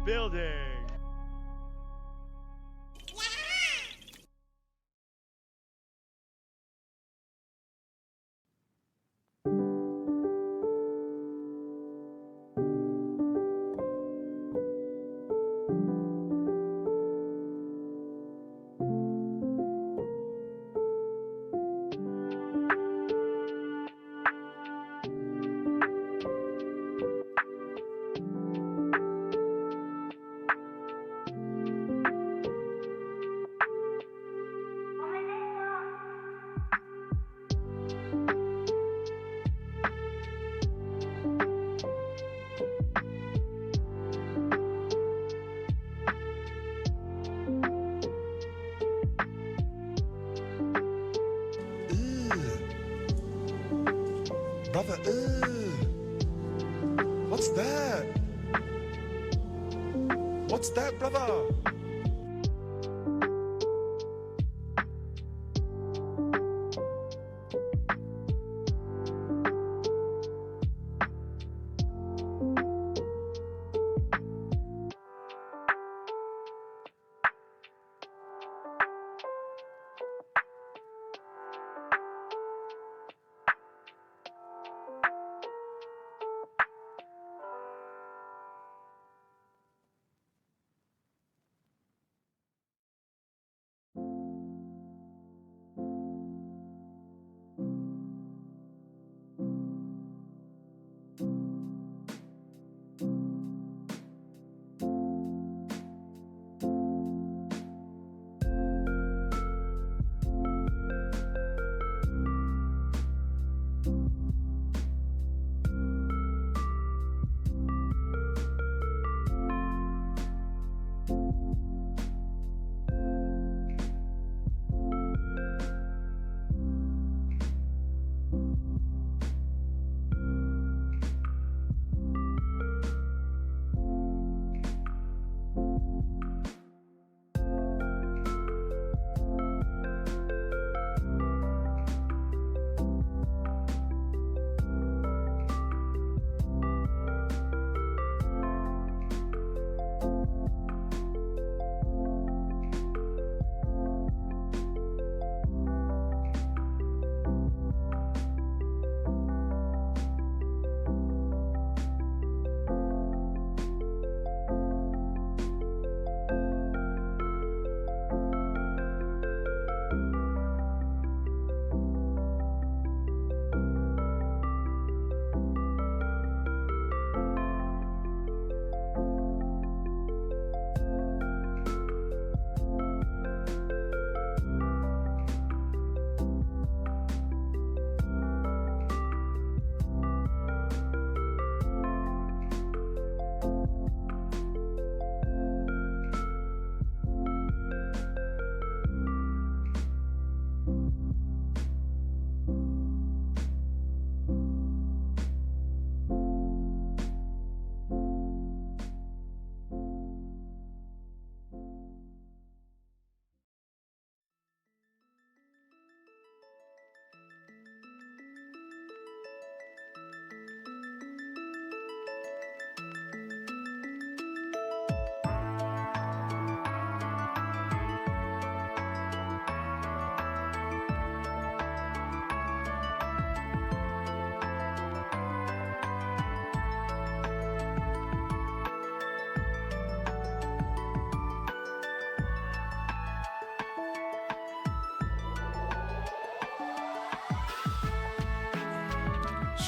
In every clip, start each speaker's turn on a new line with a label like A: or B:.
A: building.
B: Brother, what's that? What's that, brother?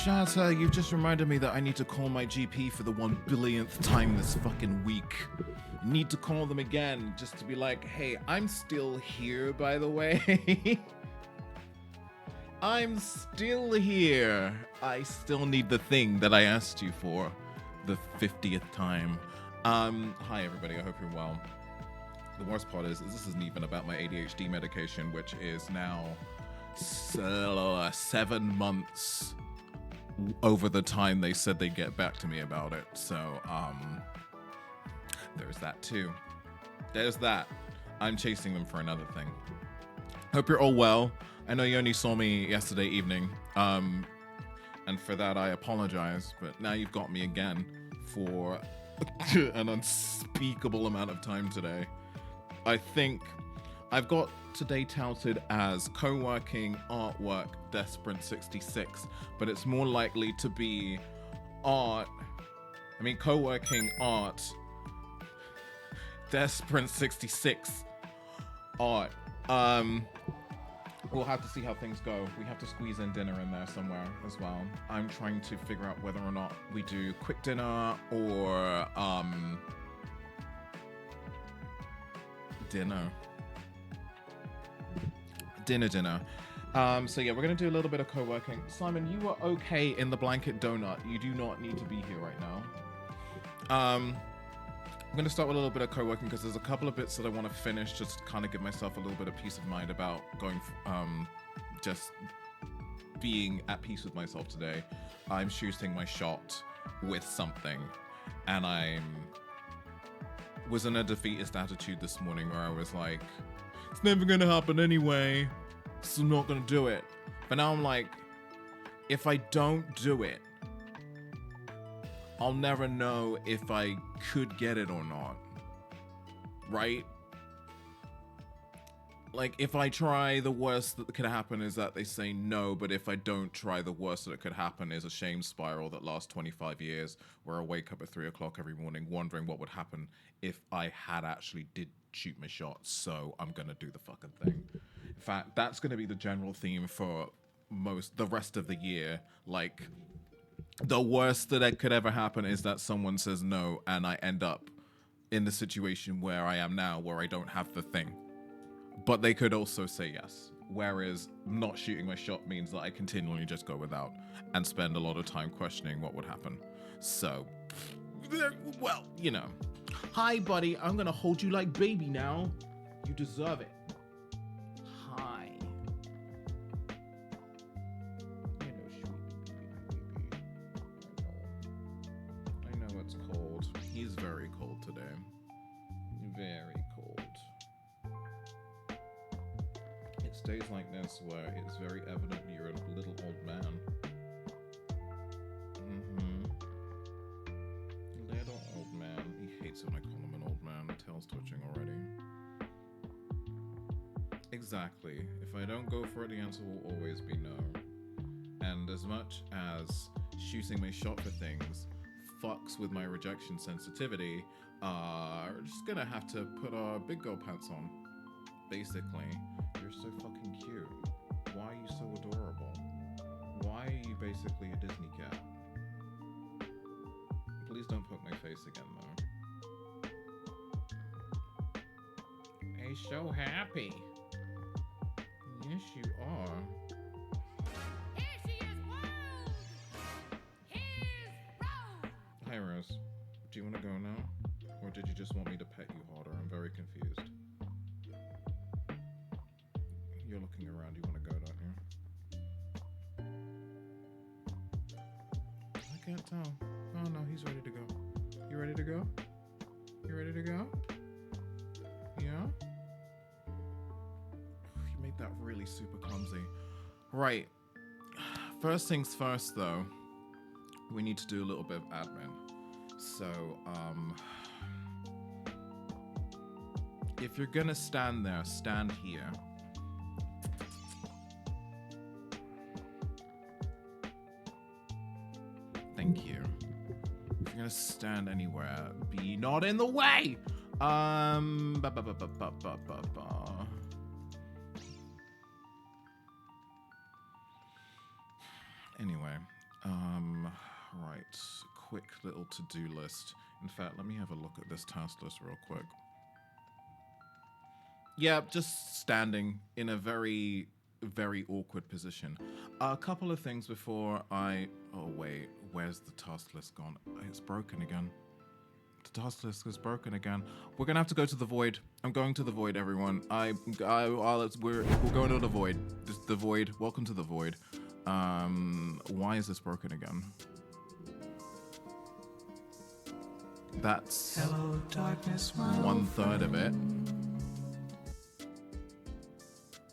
C: Shatta, you've just reminded me that I need to call my GP for the 1 billionth time this fucking week. Need to call them again just to be like, hey, I'm still here, by the way. I'm still here. I still need the thing that I asked you for the 50th time. Hi everybody, I hope you're well. The worst part is this isn't even about my ADHD medication, which is now 7 months over the time they said they'd get back to me about it. So, there's that too. There's that. I'm chasing them for another thing. Hope you're all well. I know you only saw me yesterday evening, and for that I apologize, but now you've got me again for an unspeakable amount of time today. I think I've got today touted as co-working, artwork, Desperate 66, but it's more likely to be art. I mean, co-working, art, Desperate 66, art. We'll have to see how things go. We have to squeeze in dinner in there somewhere as well. I'm trying to figure out whether or not we do quick dinner or dinner. So yeah, we're gonna do a little bit of co-working. Simon, you are okay in the blanket donut. You do not need to be here right now. I'm gonna start with a little bit of co-working because there's a couple of bits that I want to finish, just to kind of give myself a little bit of peace of mind about going, just being at peace with myself today. I'm shooting my shot with something, and was in a defeatist attitude this morning where I was like, it's never gonna happen anyway, so I'm not gonna do it. But now I'm like, if I don't do it, I'll never know if I could get it or not, right? Like, if I try, the worst that could happen is that they say no, but if I don't try, the worst that could happen is a shame spiral that lasts 25 years, where I wake up at 3 o'clock every morning wondering what would happen if I had actually did shoot my shot, so I'm gonna do the fucking thing. In fact, that's gonna be the general theme for the rest of the year. Like, the worst that could ever happen is that someone says no, and I end up in the situation where I am now, where I don't have the thing. But they could also say yes. Whereas not shooting my shot means that I continually just go without and spend a lot of time questioning what would happen. So, well, you know. Hi, buddy. I'm gonna hold you like baby now. You deserve it. Hi. I know it's cold. He's very cold today. Very cold. It's days like this where it's very evident you're a little old man. Little old man. He hates it when I call him an old man. The tail's twitching already. Exactly. If I don't go for it, the answer will always be no. And as much as shooting my shot for things fucks with my rejection sensitivity, we're just gonna have to put our big girl pants on. Basically, you're so fucking cute. Why are you so adorable? Why are you basically a Disney cat? Please don't poke my face again, though. He's so happy. Yes, you are.
A: Here she is, world! Here's Rose!
C: Hi, Rose. Do you want to go now? Or did you just want me to pet you harder? I'm very confused. You're looking around. You want to go, don't you? I can't tell. Oh, no, he's ready to go. You ready to go? You ready to go? Yeah? You made that really super clumsy. Right. First things first, though. We need to do a little bit of admin. So, if you're gonna stand there, stand here. Thank you. If you're gonna stand anywhere, be not in the way. Anyway, right. Quick little to-do list. In fact, let me have a look at this task list real quick. Yeah, just standing in a very, very awkward position. A couple of things before I... Oh, wait. Where's the task list gone? It's broken again. The task list is broken again. We're gonna have to go to the void. I'm going to the void, everyone. We're going to the void. The void. Welcome to the void. Why is this broken again? That's
D: Hello, darkness,
C: 1/3 of it.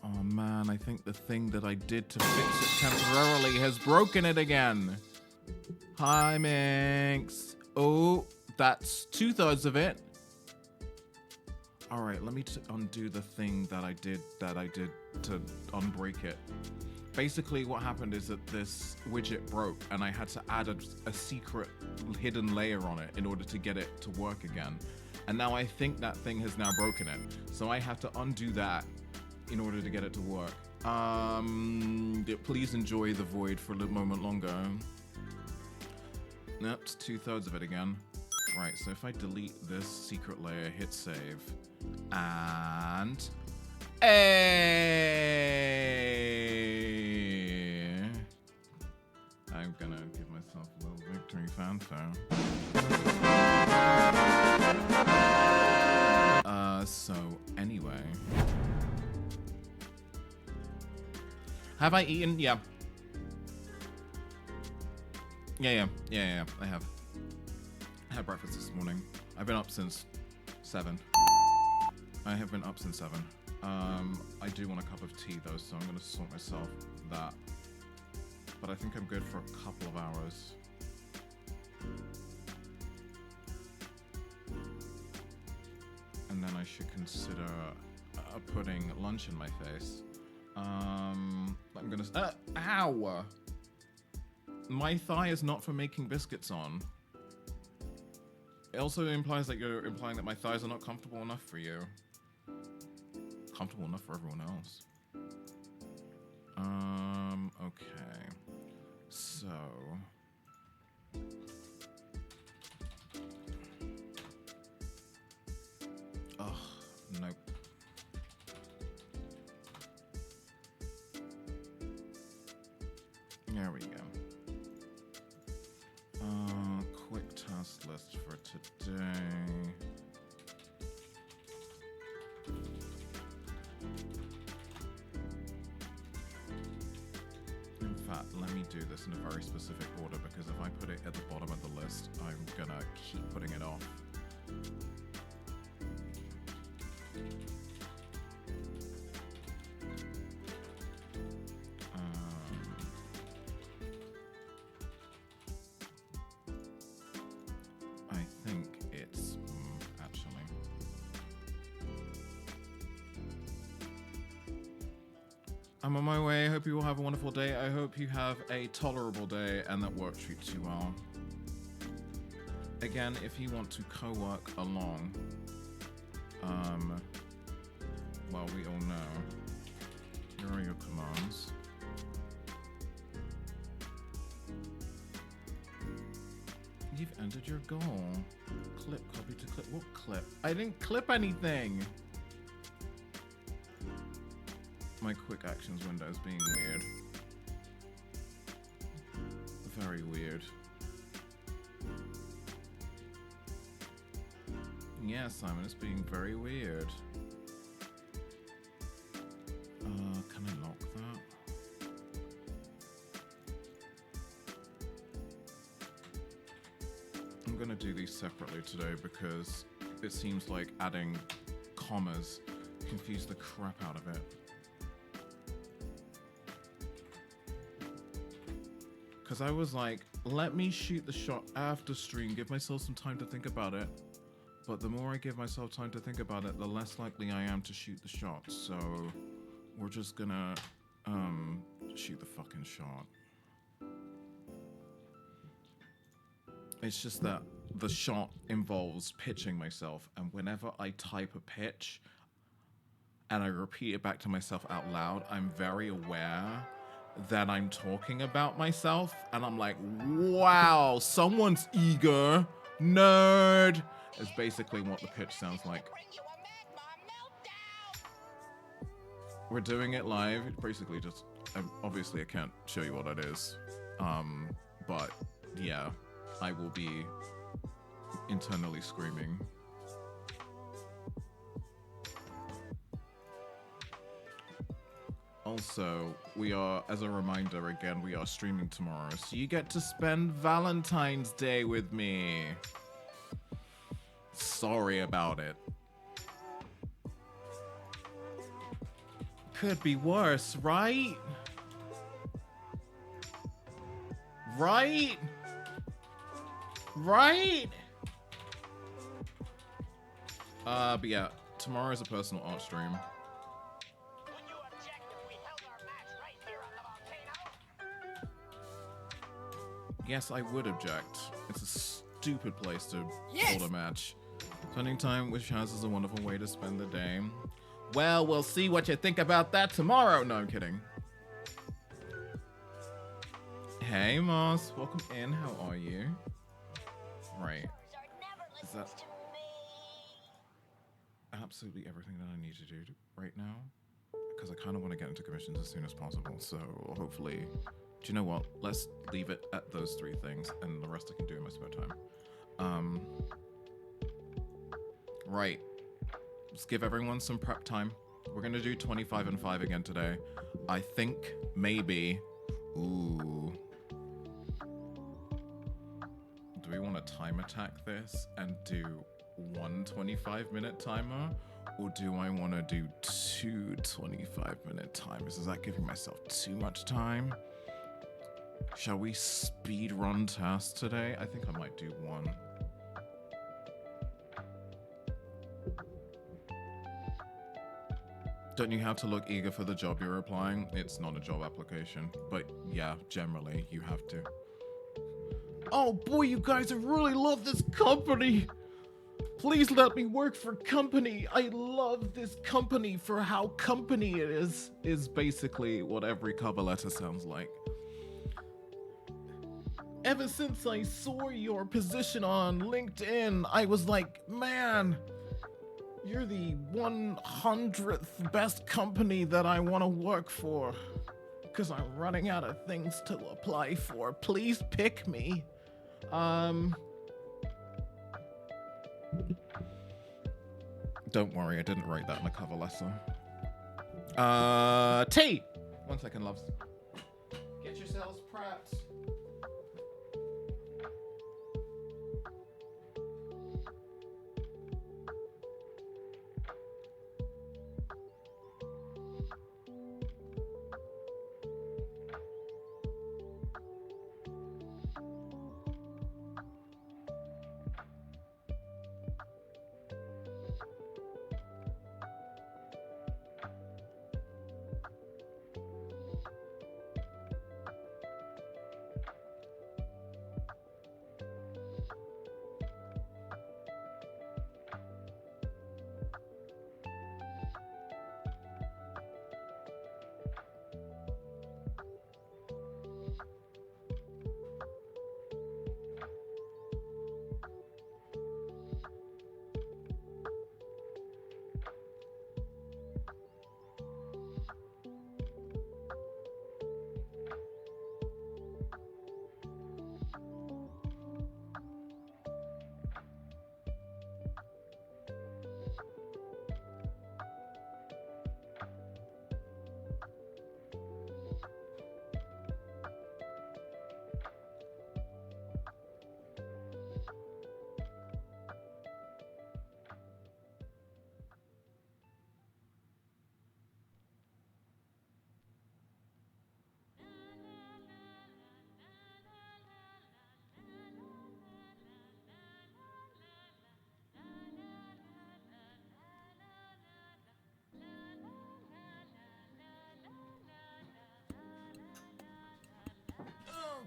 C: Oh man, I think the thing that I did to fix it temporarily has broken it again. Hi, Minx. Oh, That's 2/3 of it. All right, let me undo the thing that I did to unbreak it. Basically, what happened is that this widget broke, and I had to add a secret hidden layer on it in order to get it to work again. And now I think that thing has now broken it. So I have to undo that in order to get it to work. Please enjoy the void for a little moment longer. Nope, it's 2/3 of it again. Right, so if I delete this secret layer, hit save, and... Hey! I'm gonna give myself a little victory fanfare. So anyway. Have I eaten? Yeah. Yeah, I have. I had breakfast this morning. I've been up since 7. I have been up since 7. I do want a cup of tea though, so I'm gonna sort myself that. But I think I'm good for a couple of hours. And then I should consider putting lunch in my face. I'm gonna. Ow! My thigh is not for making biscuits on. It also implies that you're implying that my thighs are not comfortable enough for you. Comfortable enough for everyone else. Okay. So. Ugh, nope. There we go. Quick task list for today. In fact, let me do this in a very specific order because if I put it at the bottom of the list, I'm gonna keep putting it off. I think it's actually. I'm on my way. I hope you all have a wonderful day. I hope you have a tolerable day and that work treats you well. Again, if you want to co-work along, well, we all know. Here are your commands. You've entered your goal. Clip, copy to clip. What clip? I didn't clip anything! My quick actions window is being weird. Very weird. Yeah, Simon, it's being very weird. Can I lock that? I'm gonna do these separately today because it seems like adding commas confuse the crap out of it. Because I was like, let me shoot the shot after stream, give myself some time to think about it. But the more I give myself time to think about it, the less likely I am to shoot the shot. So we're just gonna shoot the fucking shot. It's just that the shot involves pitching myself, and whenever I type a pitch and I repeat it back to myself out loud, I'm very aware that I'm talking about myself, and I'm like, wow, someone's eager. Nerd. Is basically what the pitch sounds like. We're doing it live. Basically just, obviously I can't show you what it is. But yeah, I will be internally screaming. Also, we are, as a reminder again, we are streaming tomorrow, so you get to spend Valentine's Day with me. Sorry about it. Could be worse, right? Right? Right? But yeah, tomorrow's a personal art stream.
D: Would you object if we held our match right here on the volcano?
C: Yes, I would object. It's a stupid place to
E: Yes!
C: hold a match. Spending time with Shaz is a wonderful way to spend the day. Well, we'll see what you think about that tomorrow. No, I'm kidding. Hey, Moss. Welcome in. How are you? Right. Is that absolutely everything that I need to do right now? Because I kind of want to get into commissions as soon as possible. So hopefully, do you know what? Let's leave it at those 3 things, and the rest I can do in my spare time. Right. Let's give everyone some prep time. We're gonna do 25 and 5 again today. I think maybe. Ooh. Do we want to time attack this and do 1 25-minute timer? Or do I want to do 2 25-minute timers? Is that giving myself too much time? Shall we speed run tasks today? I think I might do 1. Don't you have to look eager for the job you're applying? It's not a job application, but yeah, generally you have to. Oh boy, you guys, I really love this company. Please let me work for company. I love this company for how company it is basically what every cover letter sounds like. Ever since I saw your position on LinkedIn, I was like, man, you're the 100th best company that I want to work for. Because I'm running out of things to apply for. Please pick me. Don't worry, I didn't write that in a cover letter. T! 1 second, loves. Get yourselves prepped.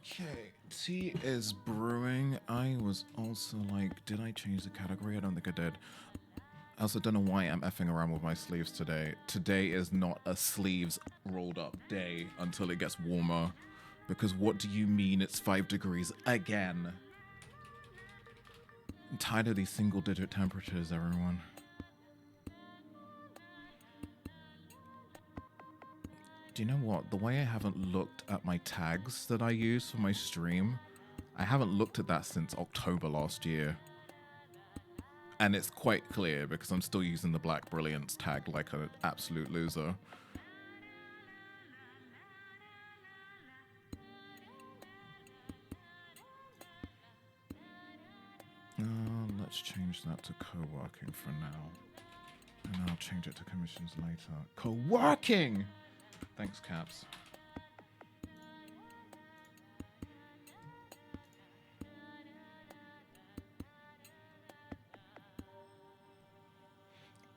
C: Okay, tea is brewing. I was also like, did I change the category? I don't think I did. I also don't know why I'm effing around with my sleeves today. Today is not a sleeves rolled up day until it gets warmer. Because what do you mean it's 5 degrees again? I'm tired of these single digit temperatures, everyone. Do you know what? The way I haven't looked at my tags that I use for my stream, I haven't looked at that since October last year. And it's quite clear because I'm still using the Black Brilliance tag like an absolute loser. Let's change that to co-working for now. And I'll change it to commissions later. Co-working! Thanks, Caps.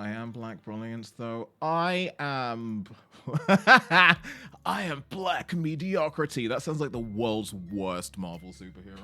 C: I am Black Brilliance, though. I am. I am Black Mediocrity. That sounds like the world's worst Marvel superhero.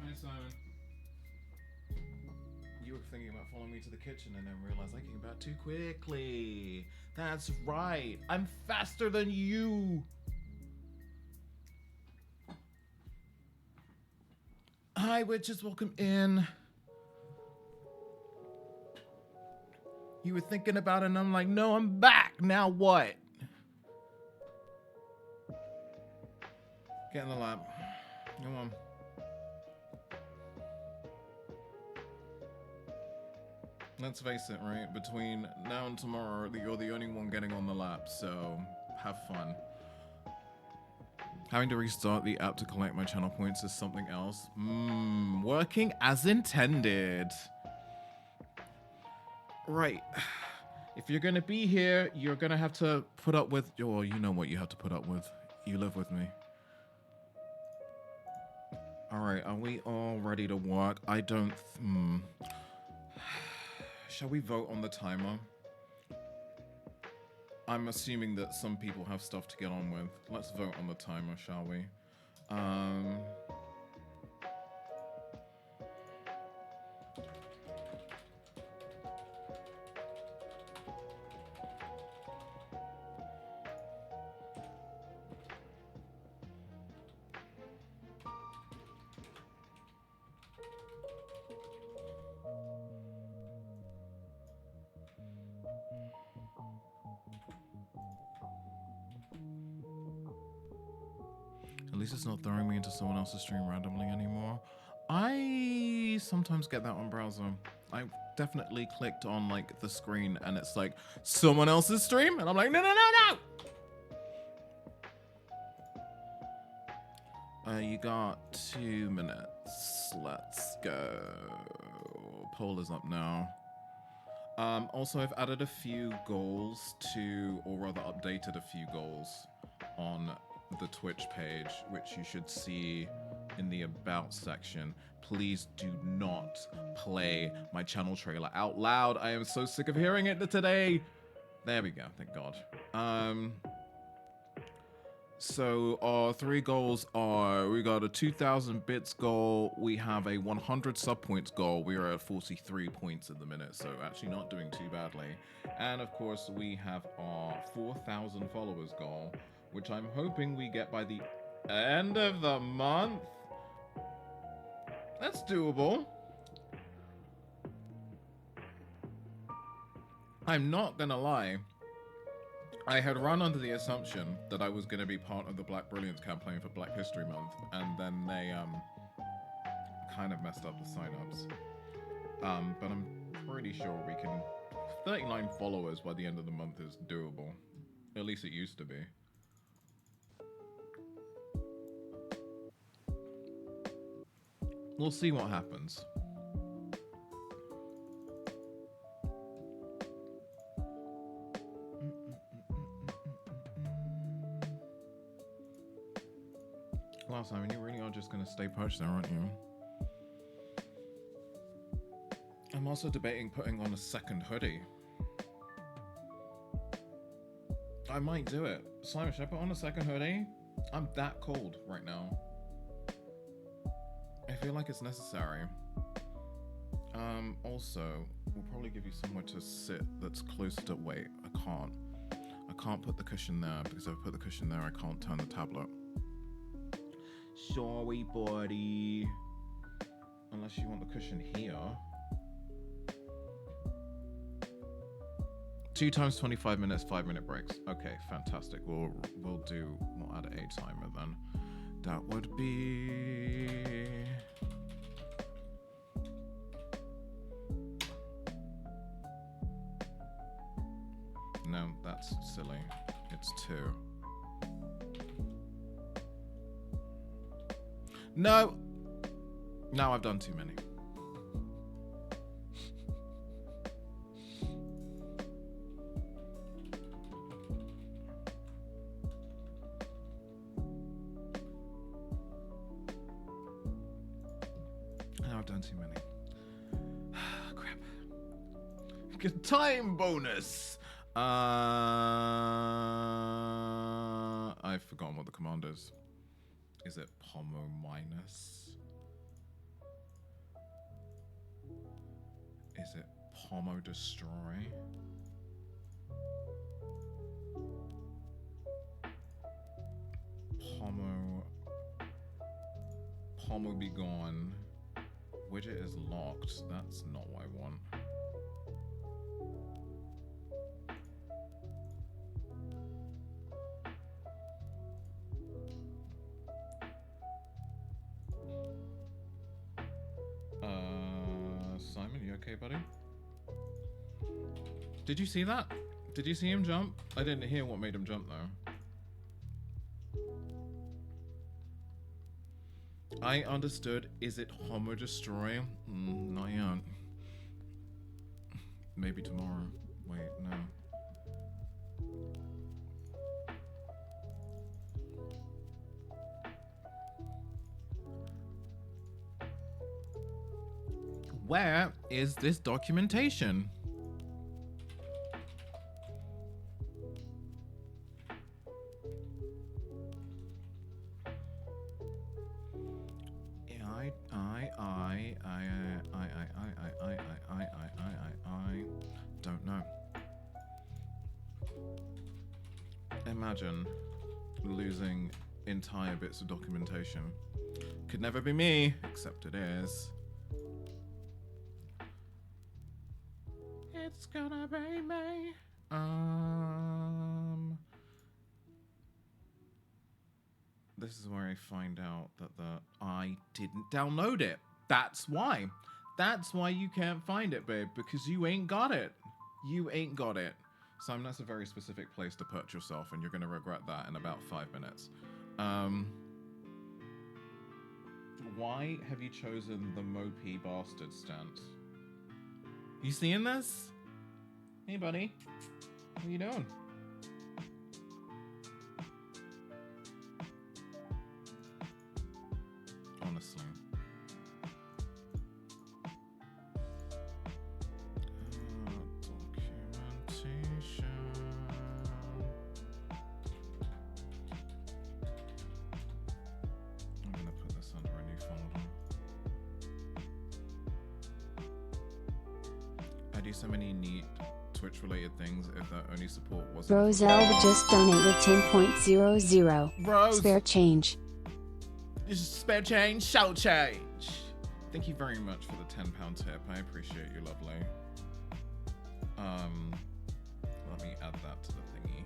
C: Hi, Simon. You were thinking about following me to the kitchen and then realized I came back too quickly. That's right. I'm faster than you. Hi, witches. Welcome in. You were thinking about it and I'm like, no, I'm back. Now what? Get in the lab. Come on. Let's face it, right? Between now and tomorrow, you're the only one getting on the lap, so have fun. Having to restart the app to collect my channel points is something else. Working as intended. Right. If you're gonna be here, you're gonna have to put up with, or you know what you have to put up with. You live with me. Alright, are we all ready to work? I don't, Shall we vote on the timer? I'm assuming that some people have stuff to get on with. Let's vote on the timer, shall we? At least it's not throwing me into someone else's stream randomly anymore. I sometimes get that on browser. I definitely clicked on like the screen and it's like someone else's stream and I'm like, no, no, no, no. You got 2 minutes. Let's go. Poll is up now. Also, I've added a few goals to, or rather updated a few goals on the Twitch page, which you should see in the About section. Please do not play my channel trailer out loud. I am so sick of hearing it today. There we go, thank God. So our 3 goals are, we got a 2,000 bits goal, we have a 100 sub points goal, we are at 43 points at the minute, so actually not doing too badly. And of course we have our 4,000 followers goal, which I'm hoping we get by the end of the month. That's doable. I'm not gonna lie. I had run under the assumption that I was going to be part of the Black Brilliance campaign for Black History Month, and then they kind of messed up the signups. But I'm pretty sure we can. 39 followers by the end of the month is doable. At least it used to be. We'll see what happens. Well, Simon, you really are just going to stay perched there, aren't you? I'm also debating putting on a second hoodie. I might do it. Simon, should I put on a second hoodie? I'm that cold right now. I feel like it's necessary. Also, we'll probably give you somewhere to sit that's close to. Wait, I can't put the cushion there because if I put the cushion there, I can't turn the tablet. Sorry, buddy. Unless you want the cushion here. 2 times 25 minutes, 5-minute breaks. Okay, fantastic. We'll add a timer then. That would be. No, that's silly. It's 2. No! Now I've done too many. Now I've done too many. Crap. Good time bonus! I've forgotten what the command is. Is it Pomo minus? Is it Pomo destroy? Pomo be gone. Widget is locked. That's not what I want. Simon, you okay, buddy? Did you see that? Did you see him jump? I didn't hear what made him jump though. I understood. Is it Homo Destroy? Not yet. Maybe tomorrow. Wait, no. Where is this documentation? I don't know. Imagine losing entire bits of documentation. Could never be me, except it is. It's gonna be me. This is where I find out that I didn't download it. That's why. That's why you can't find it, babe, because you ain't got it. You ain't got it. Simon, that's a very specific place to put yourself, and you're gonna regret that in about 5 minutes. Why have you chosen the mopey bastard stance? You seeing this? Hey, buddy. What are you doing? Honestly. Documentation. I'm gonna put this under a new folder. I do so many neat Twitch-related things if that only support wasn't...
E: Roselle just donated 10.00.
C: Rose!
E: Spare change.
C: Spare change, shout change. Thank you very much for the £10 tip. I appreciate you, lovely. Let me add that to the thingy.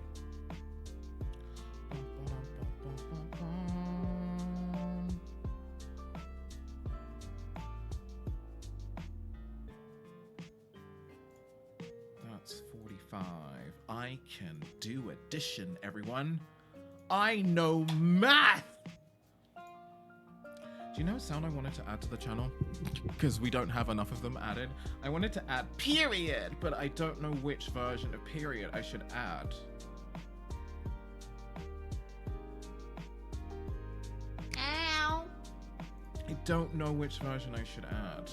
C: That's 45. I can do addition, everyone. I know math! Do you know a sound I wanted to add to the channel? Because we don't have enough of them added. I wanted to add period, but I don't know which version of period I should add.
A: Ow.
C: I don't know which version I should add.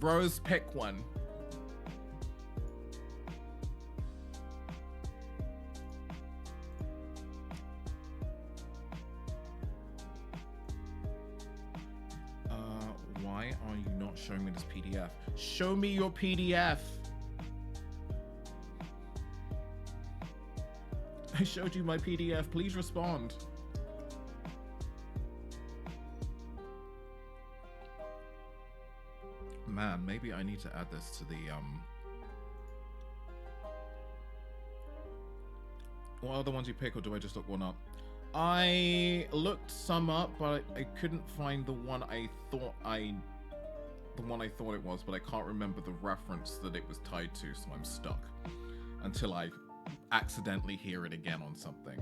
C: Rose, pick one. Why are you not showing me this PDF? Show me your PDF. I showed you my PDF. Please respond. Man, maybe I need to add this to the What are the ones you pick, or do I just look one up? I looked some up, but I couldn't find the one I thought it was, but I can't remember the reference that it was tied to, so I'm stuck until I accidentally hear it again on something.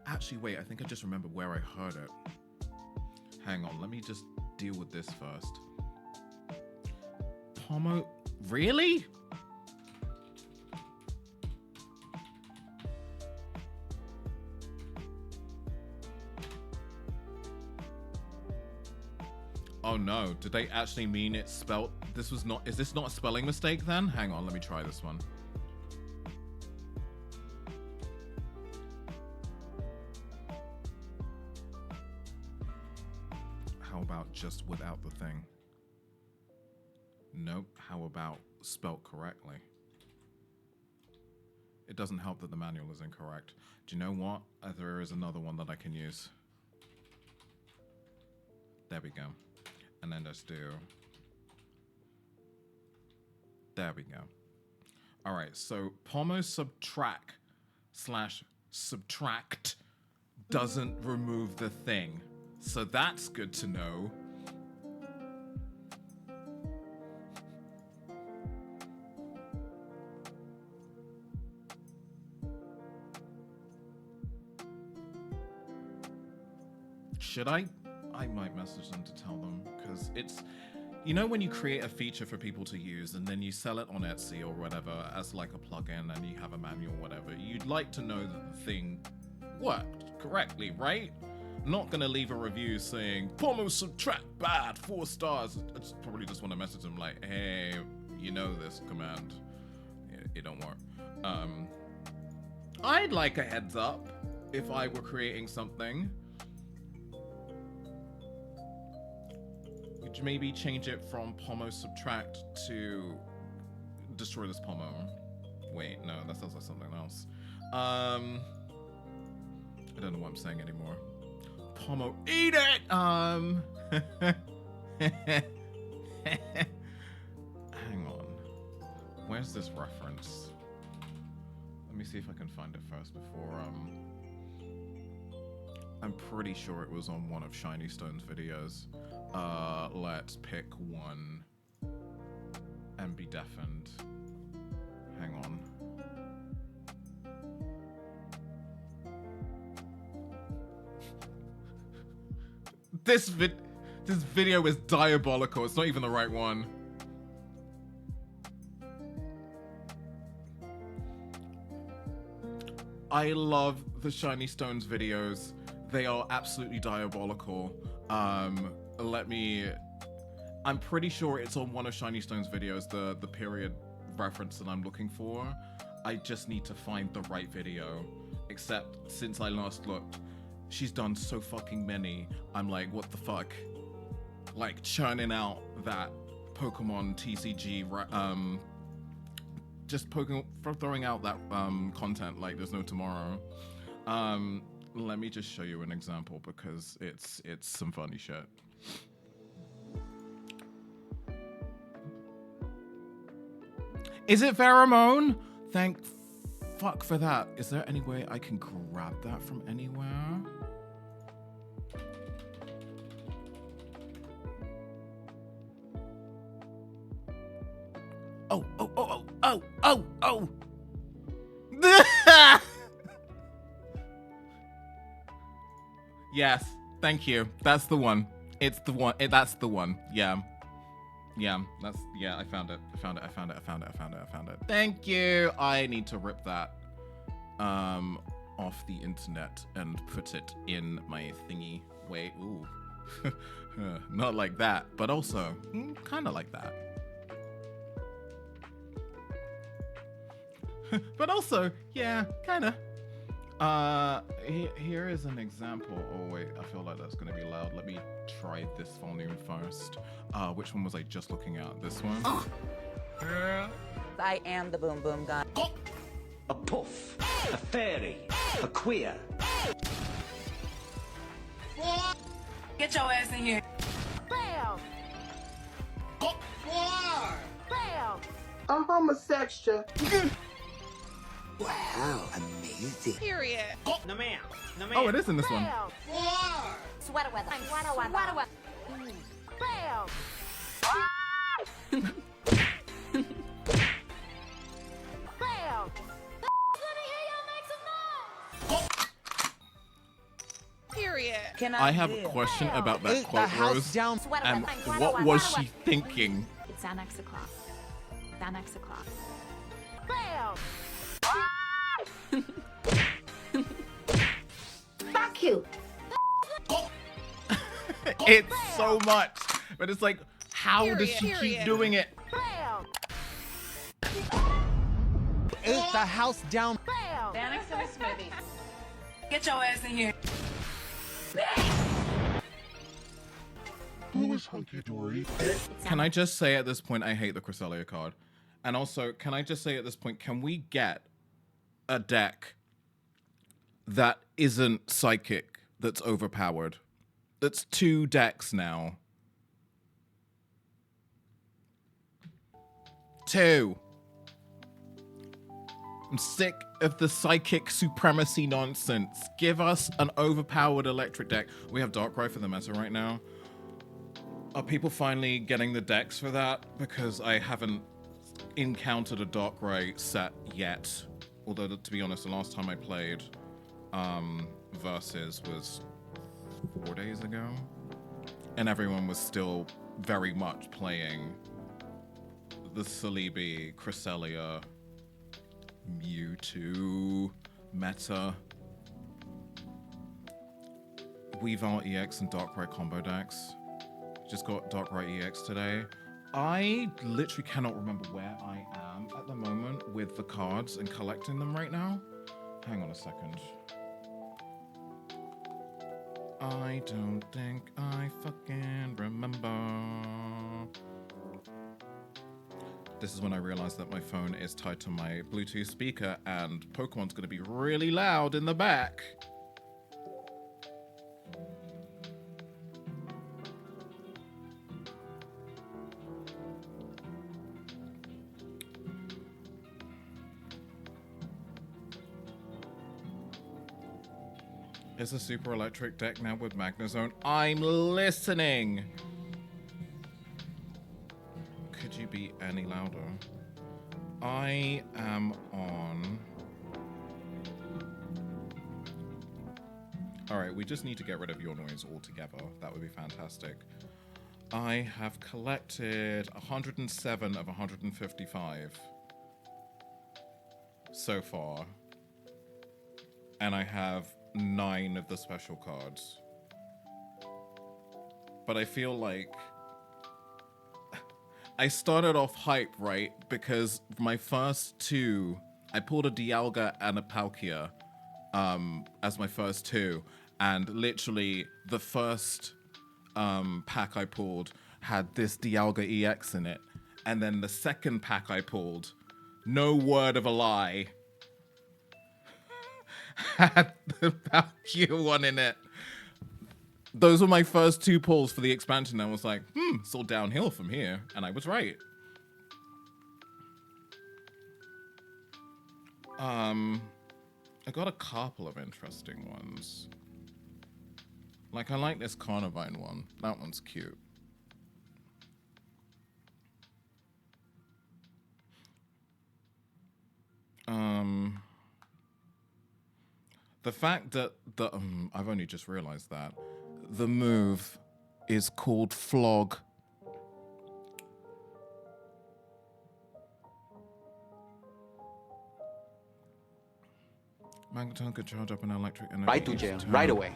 C: Actually, wait, I think I just remembered where I heard it. Hang on, let me just deal with this first. Pomo... Really? Oh no, did they actually mean it spelled... This was not... Is this not a spelling mistake then? Hang on, let me try this one. How about just without the thing? Nope. How about spelt correctly? It doesn't help that the manual is incorrect. Do you know what? There is another one that I can use. There we go. And then just do... There we go. All right, so Pomo subtract doesn't remove the thing. So that's good to know. Should I? I might message them to tell them, because it's, you know, when you create a feature for people to use and then you sell it on Etsy or whatever as like a plugin and you have a manual, whatever, you'd like to know that the thing worked correctly, right? I'm not gonna leave a review saying Pomo subtract bad 4 stars. I probably just want to message them like, hey, you know this command, it don't work. I'd like a heads up if I were creating something. Could you maybe change it from Pomo subtract to destroy this Pomo? Wait, no, that sounds like something else. I don't know what I'm saying anymore. Pomo, eat it! Hang on. Where's this reference? Let me see if I can find it first before, I'm pretty sure it was on one of Shiny Stone's videos. Let's pick one and be deafened. Hang on. This video is diabolical. It's not even the right one. I love the Shiny Stones videos. They are absolutely diabolical. I'm pretty sure it's on one of Shiny Stone's videos, the period reference that I'm looking for. I just need to find the right video. Except since I last looked, she's done so fucking many. I'm like, what the fuck? Like churning out that Pokemon TCG, just throwing out that content like there's no tomorrow. Let me just show you an example because it's some funny shit. Is it pheromone? Thank fuck for that. Is there any way I can grab that from anywhere? Oh. Yes, thank you. That's the one. It's the one. That's the one. Yeah. I found it. Thank you. I need to rip that off the internet and put it in my thingy. Wait, ooh. Not like that, but also kind of like that. But also, yeah, kind of. Here is an example. Oh wait, I feel like that's gonna be loud. Let me try this volume first. Which one was I just looking at? This one?
F: I am the boom boom gun.
G: A puff, a fairy, a queer.
F: Get your ass in here.
A: Bam! Bam!
H: I'm homosexual.
G: Wow, amazing.
A: Period.
D: No ma'am. No ma'am.
C: Oh, it is in this one.
A: Bam!
F: Sweater weather.
A: Sweater weather. Bam! Bam! Let me hear y'all make some noise. Period.
F: Can
C: I have a question about that quote, Rose.
F: Sweater
C: And
F: weather.
C: what was she thinking?
I: It's that next o'clock. That next o'clock.
A: Bam!
H: Fuck you.
C: It's so much, but it's like, how does she keep doing it?
A: Bam!
J: Eat the house down.
A: Bam!
F: Stand next to the smoothie. Get your ass in here.
B: Who is hunky dory?
C: Can I just say at this point, I hate the Cresselia card. And also, can I just say at this point, can we get a deck that isn't psychic, that's overpowered? That's 2 decks now. 2. I'm sick of the psychic supremacy nonsense. Give us an overpowered electric deck. We have Darkrai for the meta right now. Are people finally getting the decks for that? Because I haven't encountered a Darkrai set yet. Although, to be honest, the last time I played Versus was 4 days ago. And everyone was still very much playing the Celebi, Cresselia, Mewtwo meta. Weavile EX and Darkrai combo decks. Just got Darkrai EX today. I literally cannot remember where I am at the moment with the cards and collecting them right now. Hang on a second. I don't think I fucking remember. This is when I realized that my phone is tied to my Bluetooth speaker and Pokemon's gonna be really loud in the back. Is a super electric deck now with Magnezone? I'm listening! Could you be any louder? I am on... Alright, we just need to get rid of your noise altogether. That would be fantastic. I have collected 107 of 155 so far. And I have 9 of the special cards. But I feel like I started off hype, right? Because my first 2, I pulled a Dialga and a Palkia as my first 2. And literally the first pack I pulled had this Dialga EX in it. And then the second pack I pulled, no word of a lie, had the Palkia one in it. Those were my first 2 pulls for the expansion. I was like, it's all downhill from here. And I was right. I got a couple of interesting ones. Like, I like this Carnivine one. That one's cute. The fact that I've only just realized that the move is called Flog. Magneton could charge up an electric energy.
J: Right to jail, right away.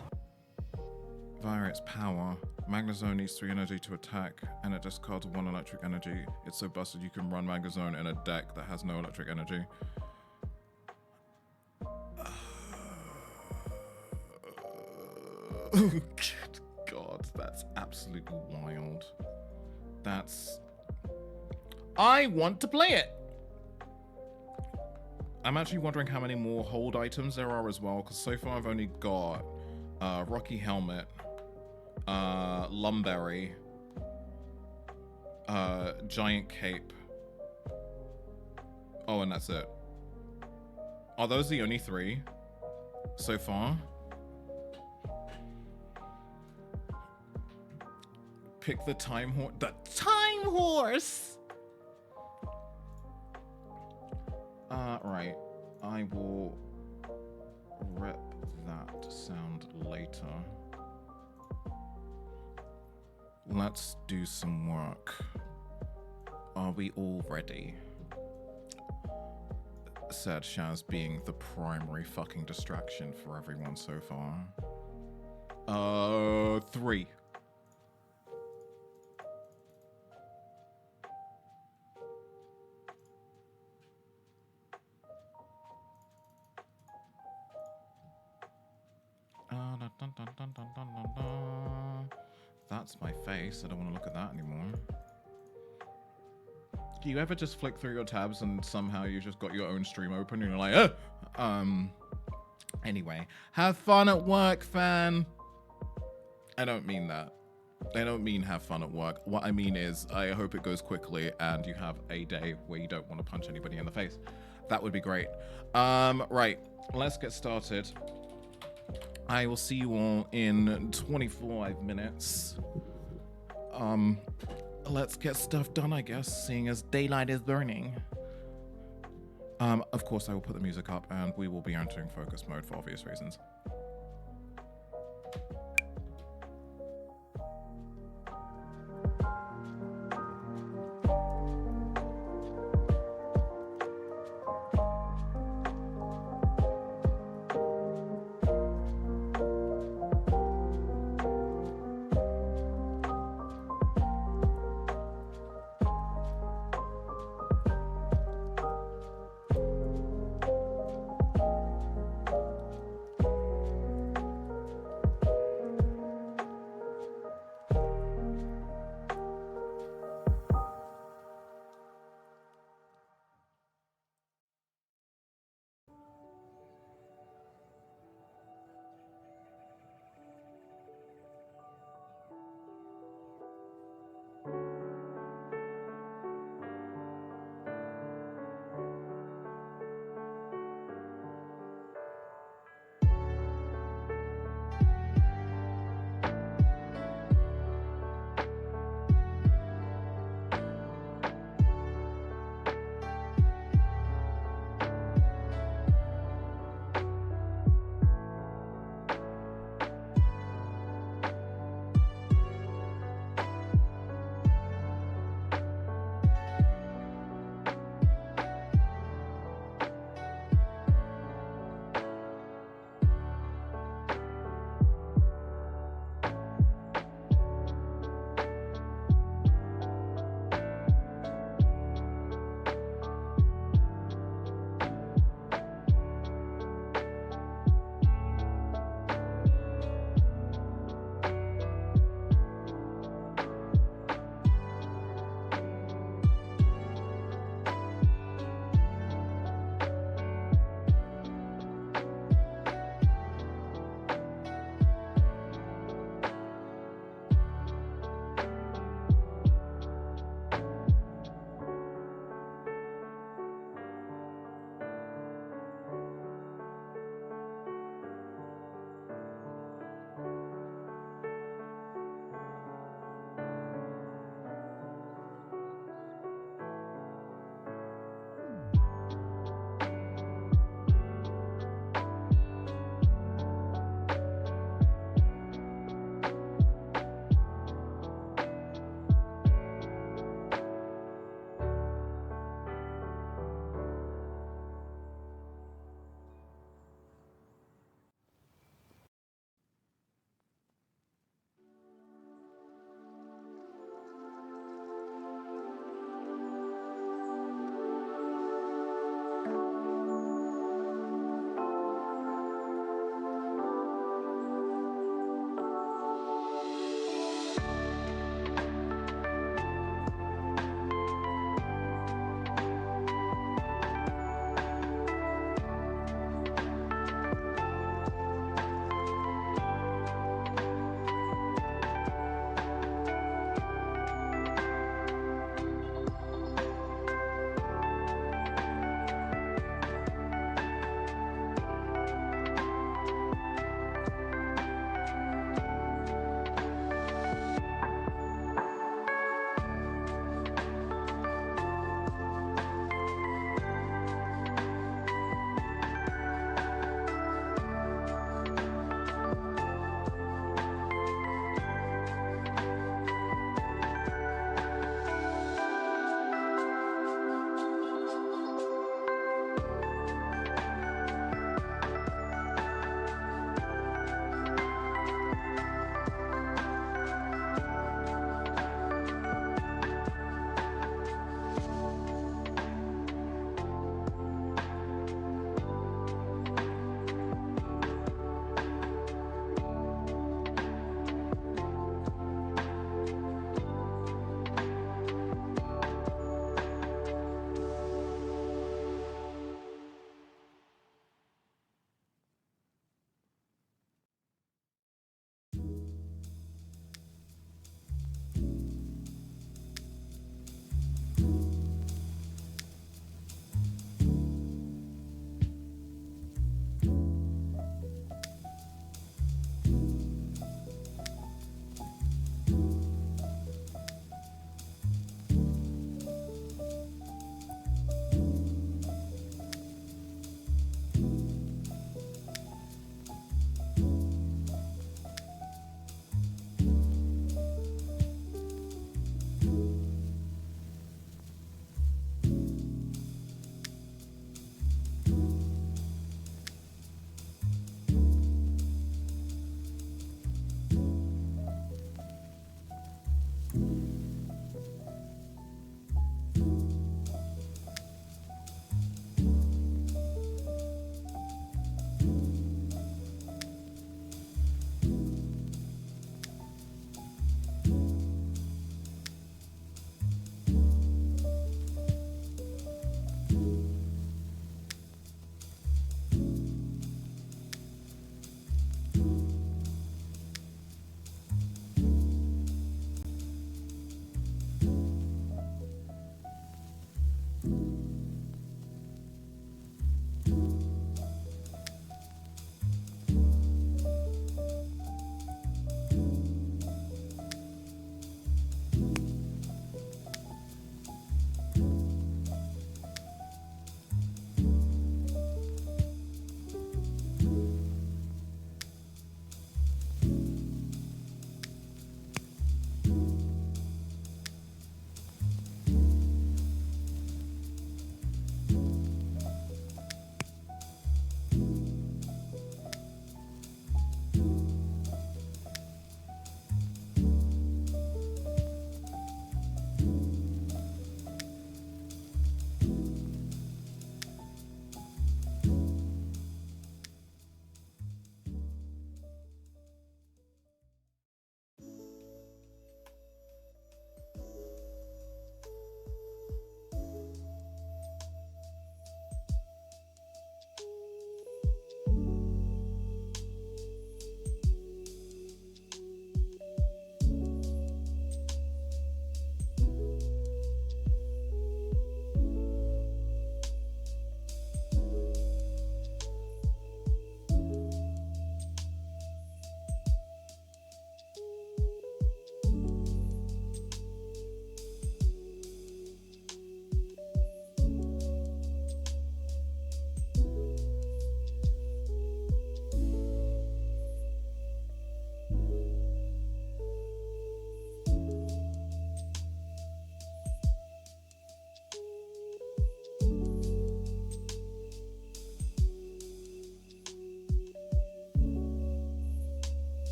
C: Via its power, Magnezone needs 3 energy to attack, and it discards 1 electric energy. It's so busted you can run Magnezone in a deck that has no electric energy. God, that's absolutely wild. I want to play it. I'm actually wondering how many more hold items there are as well, because so far I've only got Rocky Helmet, Lumberry, Giant Cape. Oh, and that's it. Are those the only 3 so far? Pick the time horse. The time horse! Right. I will rep that sound later. Let's do some work. Are we all ready? Said Shaz, being the primary fucking distraction for everyone so far. 3. That's my face. I don't want to look at that anymore. Do you ever just flick through your tabs and somehow you just got your own stream open and you're like, oh! Anyway, have fun at work, fan. I don't mean that. I don't mean have fun at work. What I mean is I hope it goes quickly and you have a day where you don't want to punch anybody in the face. That would be great. Right, let's get started. I will see you all in 25 minutes. Let's get stuff done, I guess, seeing as daylight is burning. Of course, I will put the music up and we will be entering focus mode for obvious reasons.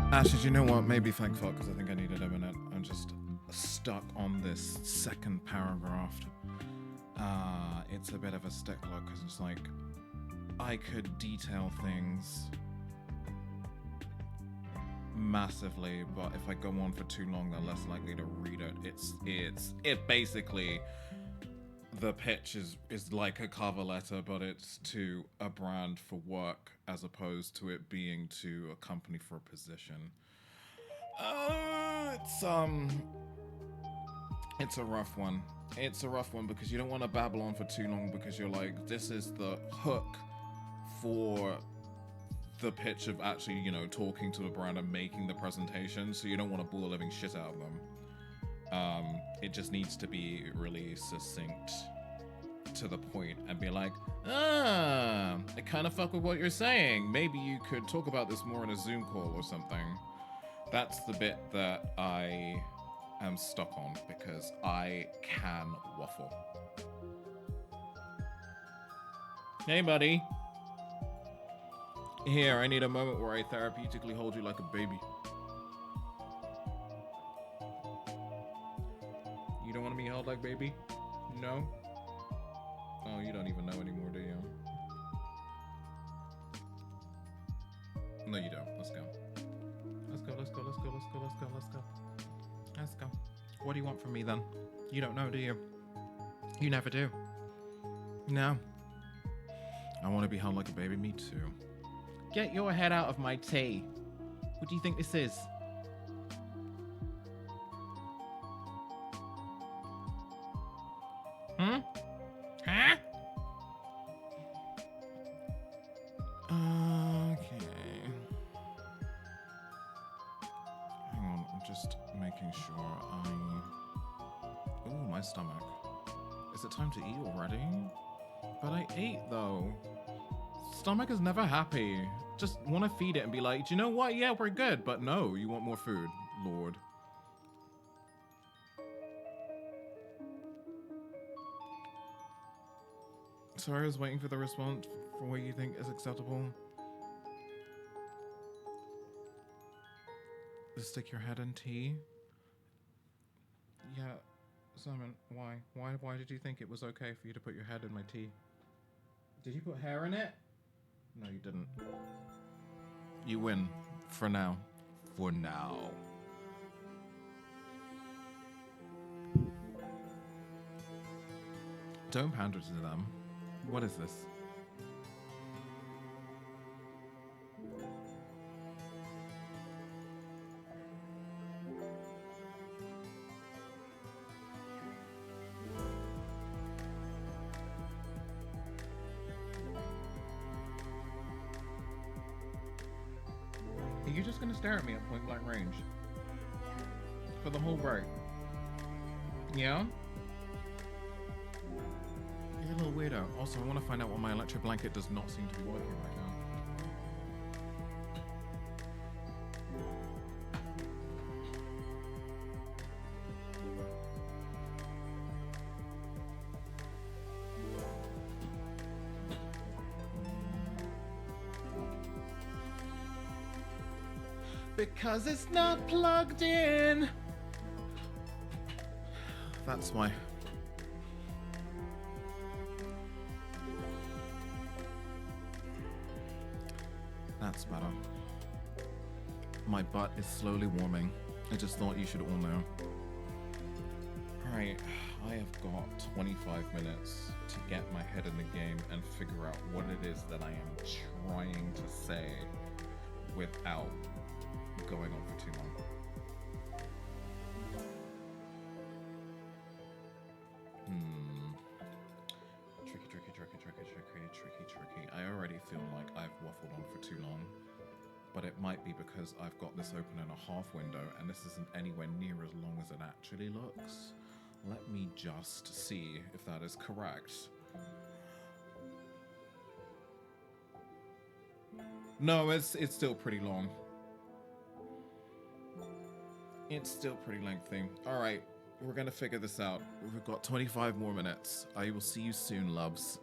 C: Actually, do you know what? Maybe thank fuck, because I think I needed a minute. I'm just stuck on this second paragraph. It's a bit of a stickler, because it's like, I could detail things massively, but if I go on for too long, they're less likely to read it. It basically, the pitch is like a cover letter, but it's to a brand for work as opposed to it being to a company for a position. It's a rough one. It's a rough one because you don't want to babble on for too long because you're like, this is the hook for the pitch of actually, you know, talking to the brand and making the presentation, so you don't want to bull the living shit out of them. It just needs to be really succinct to the point and be like, I kind of fuck with what you're saying. Maybe you could talk about this more in a Zoom call or something. That's the bit that I am stuck on because I can waffle. Hey, buddy. Here, I need a moment where I therapeutically hold you like a baby. You don't want to be held like baby? No? Oh, you don't even know anymore, do you? No, you don't. Let's go. Let's go, let's go, let's go, let's go, let's go, let's go. Let's go. What do you want from me then? You don't know, do you? You never do. No. I want to be held like a baby, me too. Get your head out of my tea. What do you think this is? Hmm? Huh? Okay. Hang on, I'm just making sure Ooh, my stomach. Is it time to eat already? But I ate though. Stomach is never happy. Just want to feed it and be like, do you know what? Yeah, we're good. But no, you want more food, Lord. Sorry, I was waiting for the response for what you think is acceptable. Stick your head in tea? Yeah, Simon, why? Why did you think it was okay for you to put your head in my tea? Did you put hair in it? No, you didn't. You win. For now. For now. Don't pander to them. What is this? Are you just gonna stare at me at point blank range? For the whole break? Yeah? You're a little weirdo. Also, I want to find out why my electric blanket does not seem to be working right now. Because it's not plugged in. That's why. That's better. My butt is slowly warming. I just thought you should all know. Alright, I have got 25 minutes to get my head in the game and figure out what it is that I am trying to say without going on for too long. Tricky. I already feel like I've waffled on for too long, but it might be because I've got this open in a half window and this isn't anywhere near as long as it actually looks. Let me just see if that is correct. No, it's still pretty long. It's still pretty lengthy. All right, we're gonna figure this out. We've got 25 more minutes. I will see you soon, loves.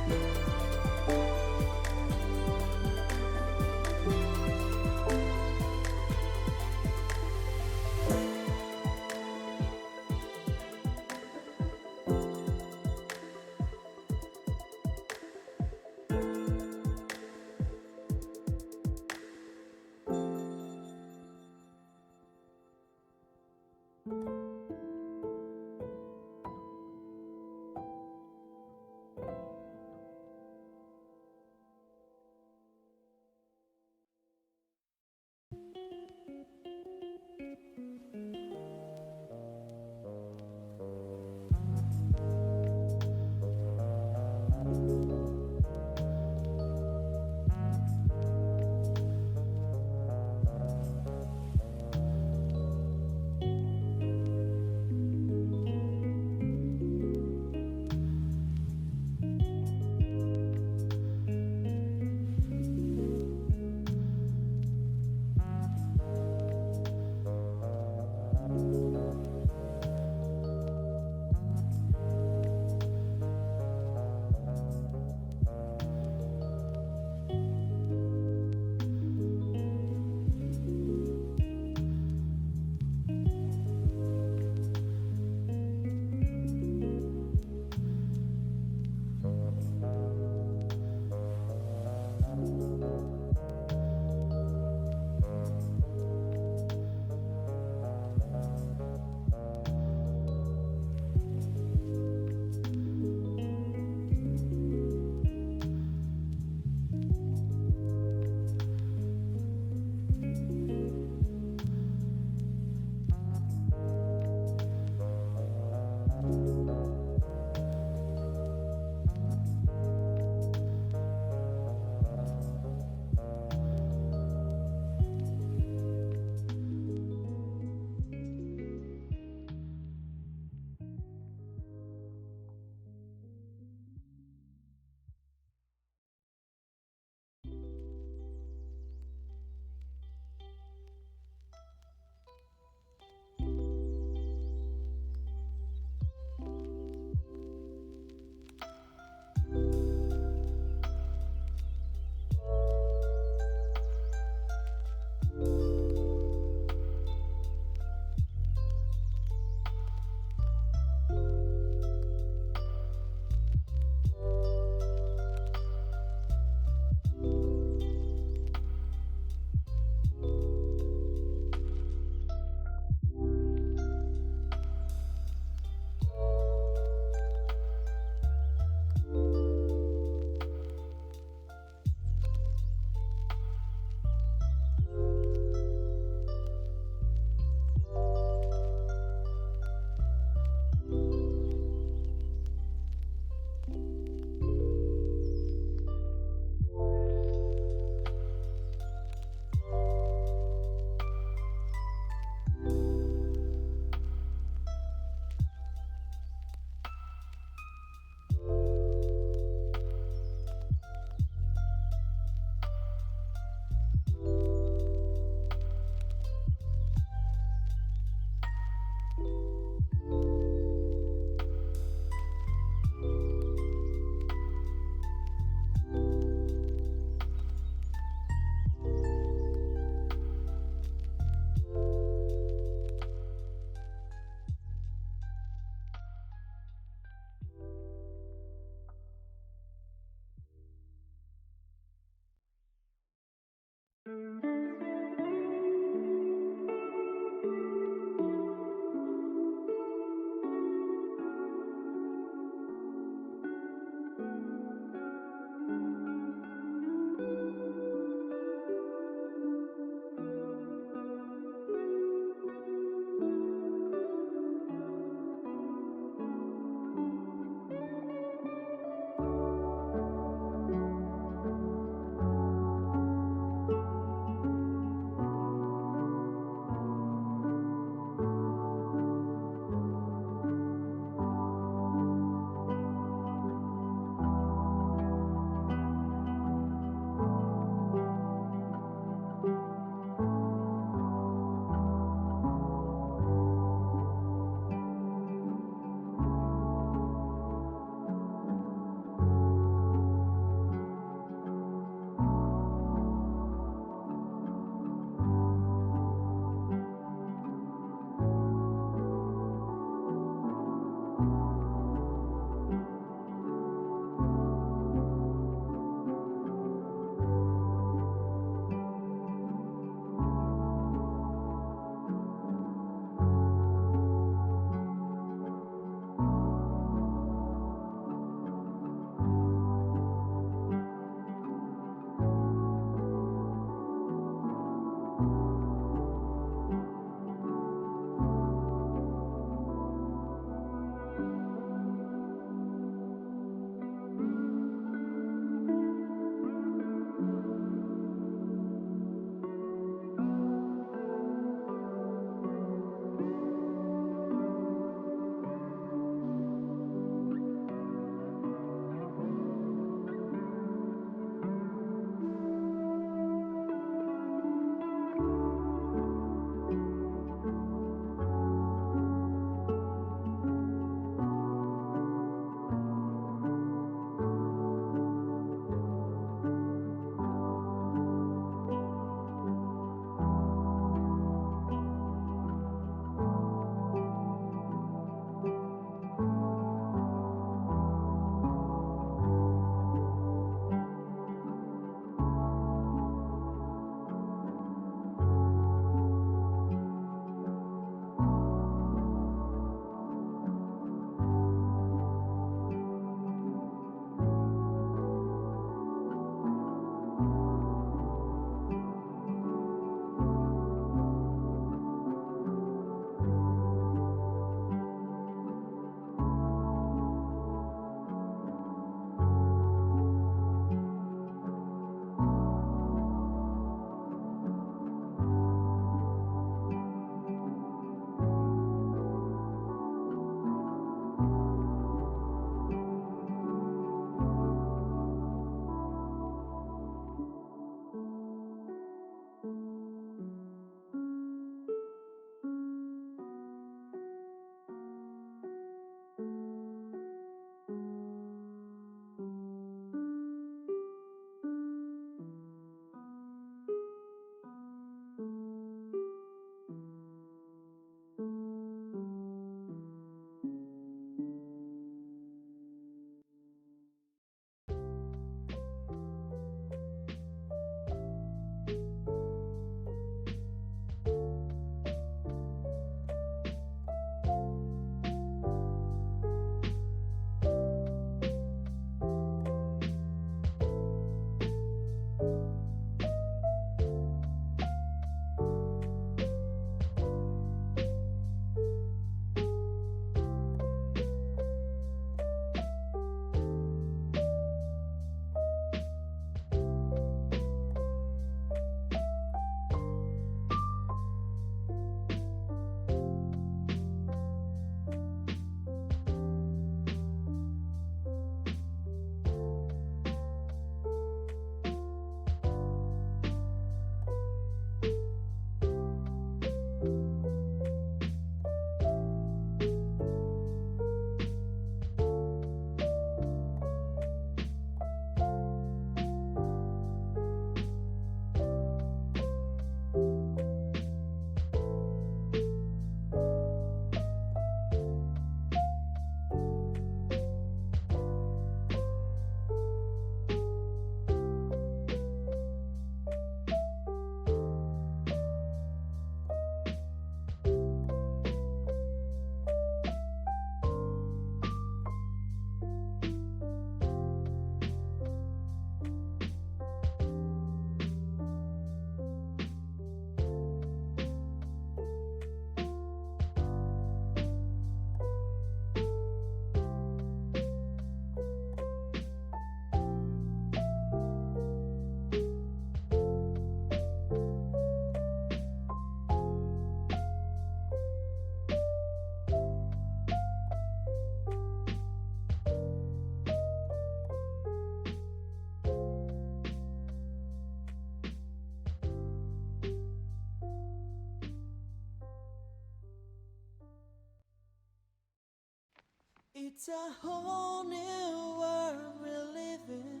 K: It's a whole new world we're living.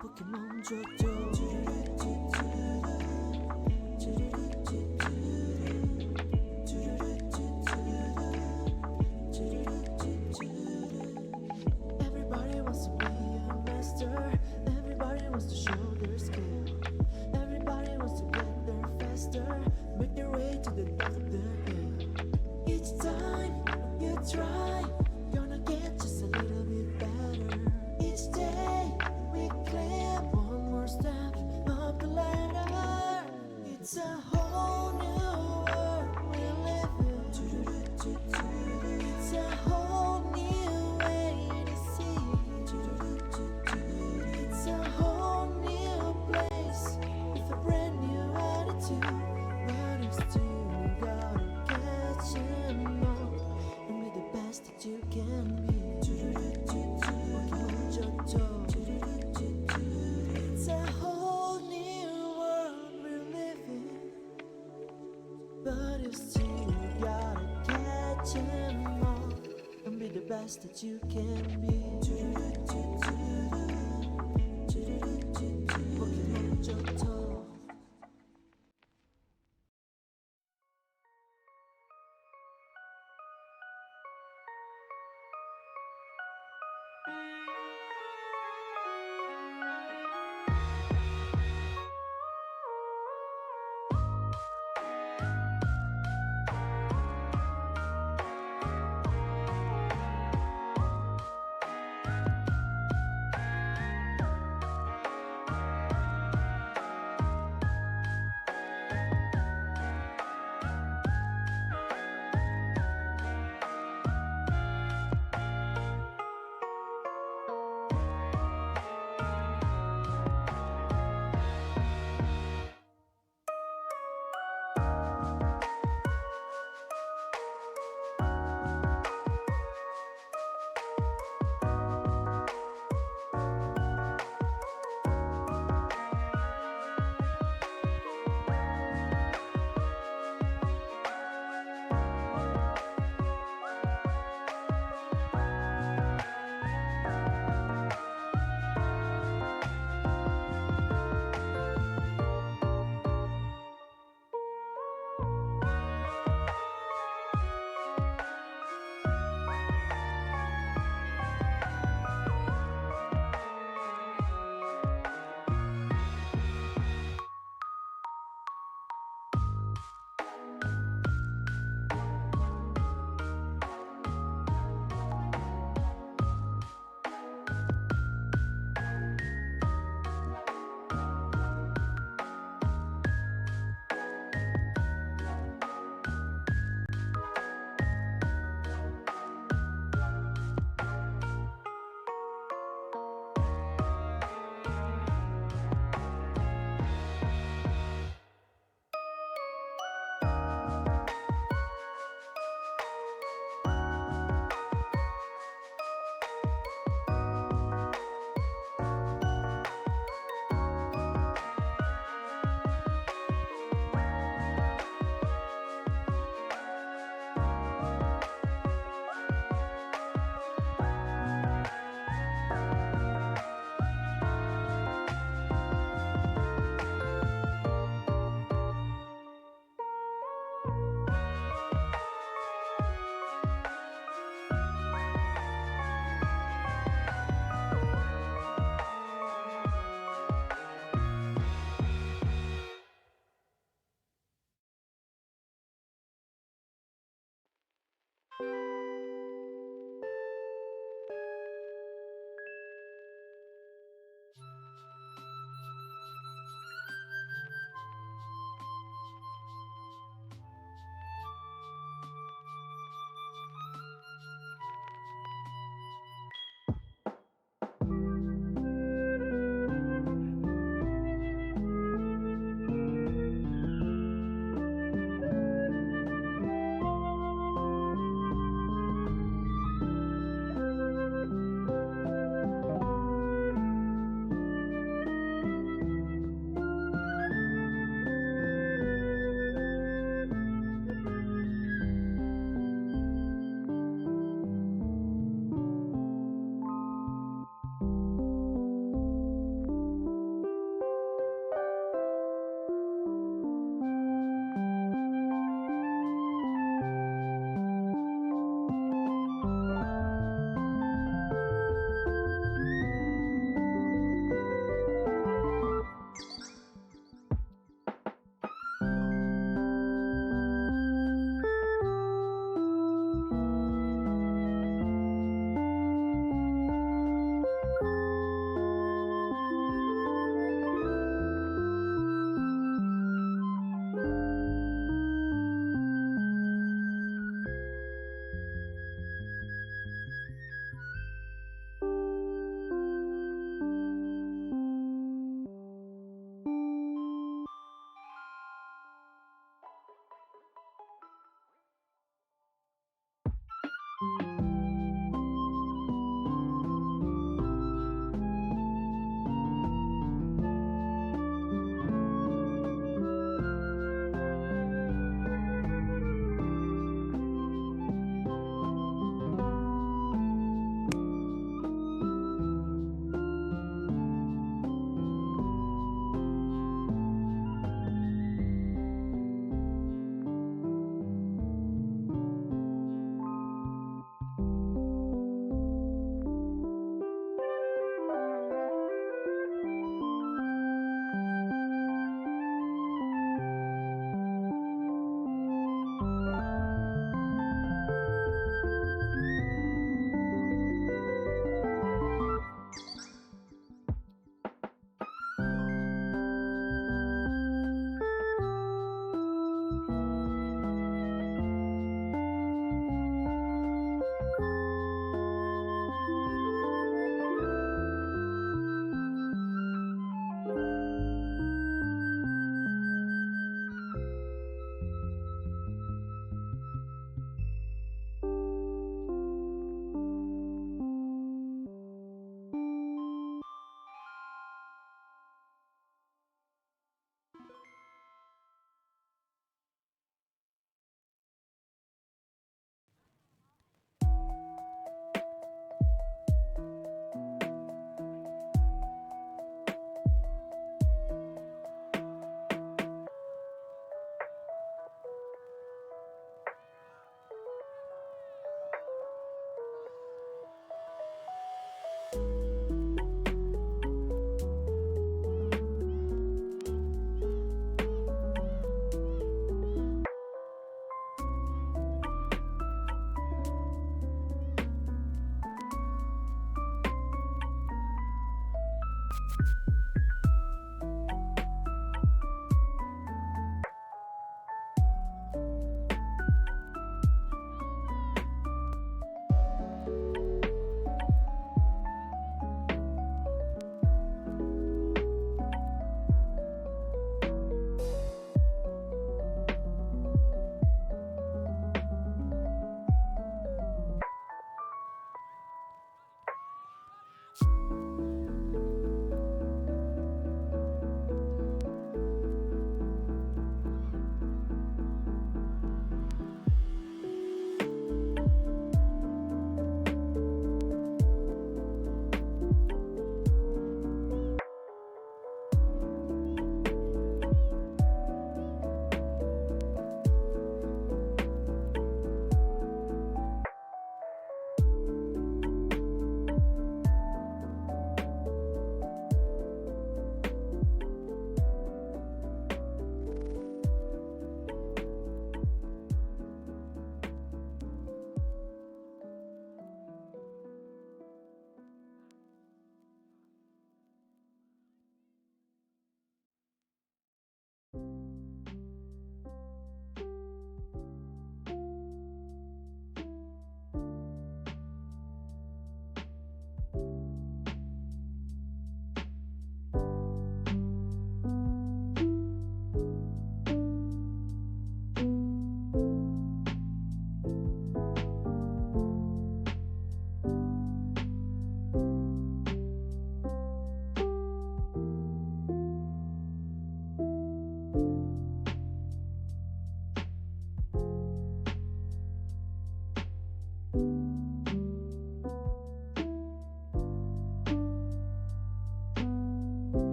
K: Pokemon Everybody wants to be a master. Everybody wants to show their skill. Everybody wants to get there faster, make their way to the top of the hill. Each time you try, gonna get just a little bit better. Each day we climb one more step up the ladder. It's a whole new world we live in. It's a whole new way to see. It's a whole new place with a brand new attitude. But you still gotta catch 'em all and be the best that you can be. Pokemon Johto. It's a whole new world we're living, but you still gotta catch 'em all and be the best that you can be. Pokemon Johto.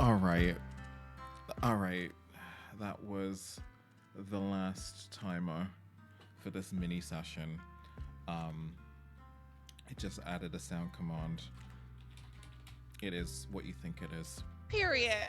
C: All right. All right. That was the last timer for this mini session. I just added a sound command. It is what you think it is.
A: Period.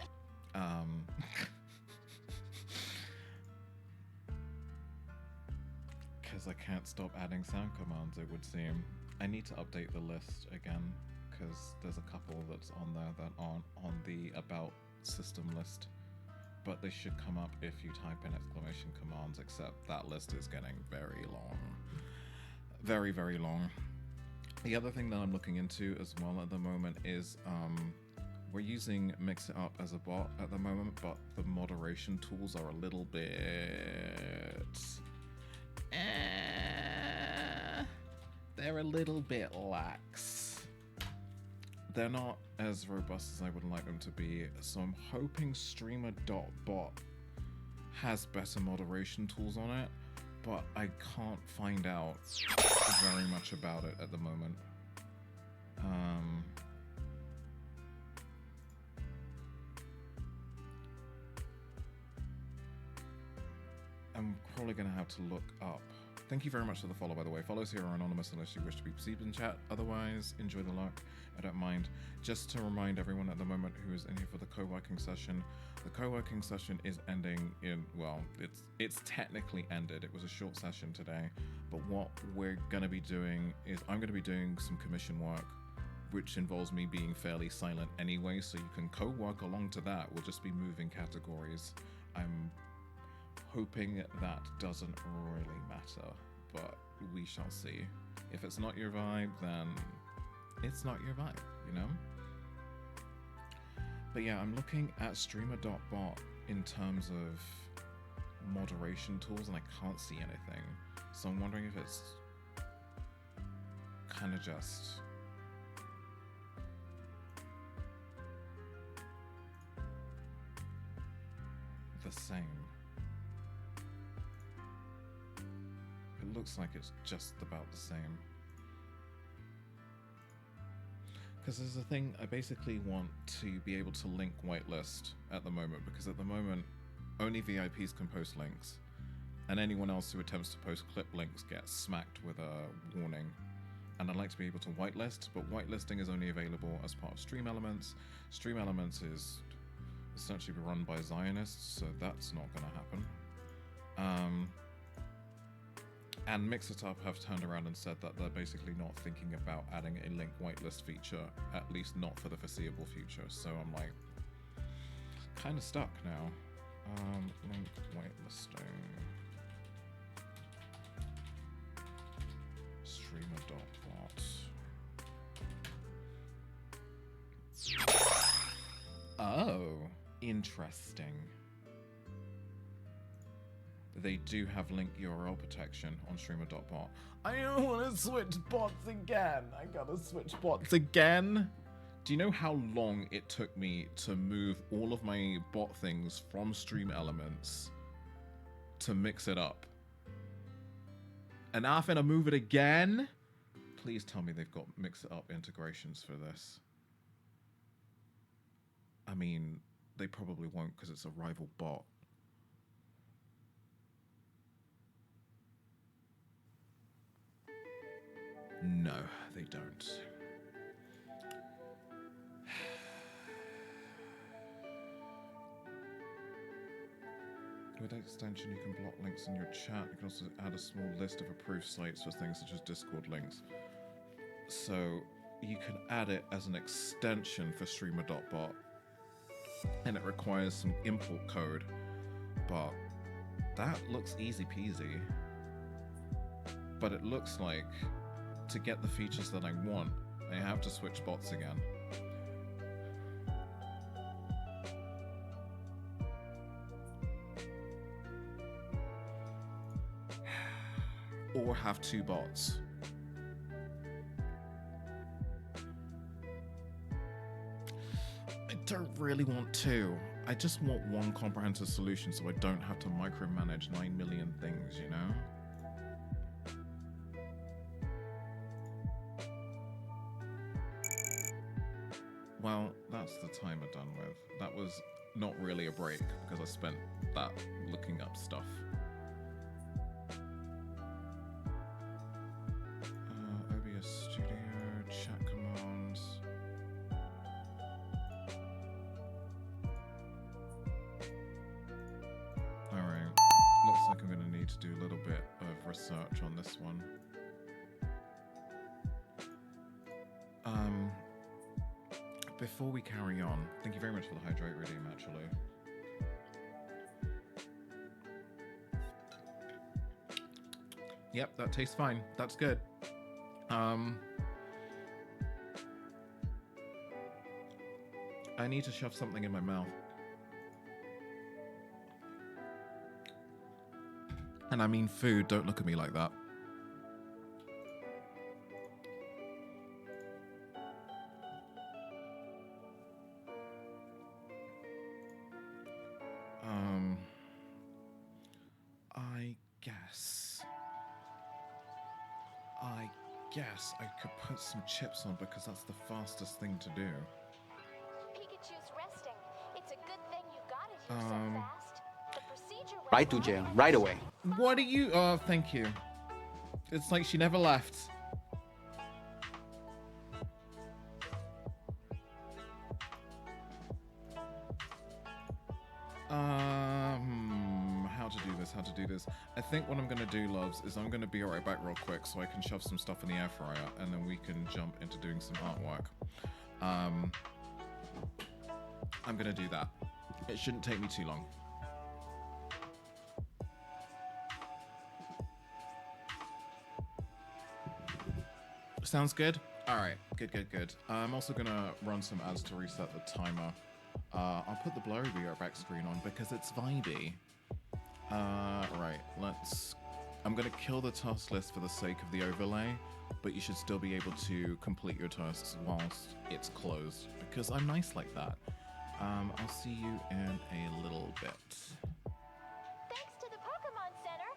C: Because I can't stop adding sound commands, it would seem. I need to update the list again, because there's a couple that's on there that aren't on the about system list. But they should come up if you type in exclamation commands, except that list is getting very long. Very, very long. The other thing that I'm looking into as well at the moment is we're using Mix It Up as a bot at the moment, but the moderation tools are a little bit... they're a little bit lax. They're not as robust as I would like them to be, so I'm hoping Streamer.bot has better moderation tools on it, but I can't find out very much about it at the moment. I'm probably going to have to look up. Thank you very much for the follow, by the way. Follows here are anonymous unless you wish to be perceived in chat. Otherwise, enjoy the luck. I don't mind. Just to remind everyone at the moment who is in here for the co-working session, the co-working session is ending in, well, it's technically ended. It was a short session today, but what we're going to be doing is I'm going to be doing some commission work, which involves me being fairly silent anyway, so you can co-work along to that. We'll just be moving categories. I'm hoping that doesn't really matter, but we shall see. If it's not your vibe, then it's not your vibe, you know? But yeah, I'm looking at streamer.bot in terms of moderation tools, and I can't see anything. So I'm wondering if it's kind of just the same. It looks like it's just about the same. Because there's a thing, I basically want to be able to link whitelist at the moment, because at the moment, only VIPs can post links, and anyone else who attempts to post clip links gets smacked with a warning. And I'd like to be able to whitelist, but whitelisting is only available as part of Stream Elements. Stream Elements is essentially run by Zionists, so that's not going to happen. And Mix It Up have turned around and said that they're basically not thinking about adding a link whitelist feature, at least not for the foreseeable future. So I'm like, kind of stuck now. Link whitelisting. Streamer.bot. Oh, interesting. They do have link URL protection on streamer.bot. I don't want to switch bots again. I gotta switch bots again. Do you know how long it took me to move all of my bot things from Stream Elements to Mix It Up? And now I'm finna move it again? Please tell me they've got Mix It Up integrations for this. I mean, they probably won't because it's a rival bot. No, they don't. With extension, you can block links in your chat. You can also add a small list of approved sites for things such as Discord links. So you can add it as an extension for streamer.bot, and it requires some import code, but that looks easy peasy. But it looks like to get the features that I want, I have to switch bots again. Or have two bots. I don't really want two. I just want one comprehensive solution so I don't have to micromanage 9 million things, you know? Well, that that's the timer done with. That was not really a break because I spent that looking up stuff. OBS Studio, chat commands. Alright, looks like I'm going to need to do a little bit of research on this one. Before we carry on, thank you very much for the hydrate redeem, actually. Yep, that tastes fine. That's good. I need to shove something in my mouth. And I mean food, don't look at me like that. I guess I could put some chips on because that's the fastest thing to do.
A: Pikachu's resting. It's a good thing you got it here so fast. The procedure went
J: Right to jail, right away.
C: What are you? Oh, thank you. It's like she never left. How to do this. I think what I'm gonna do, loves, is I'm gonna be right back real quick so I can shove some stuff in the air fryer and then we can jump into doing some artwork. I'm gonna do that. It shouldn't take me too long. Sounds good? Alright, good. I'm also gonna run some ads to reset the timer. I'll put the blurry back screen on because it's vibey. Right, I'm gonna kill the task list for the sake of the overlay, but you should still be able to complete your tasks whilst it's closed, because I'm nice like that. I'll see you in a little bit.
A: Thanks to the Pokemon Center.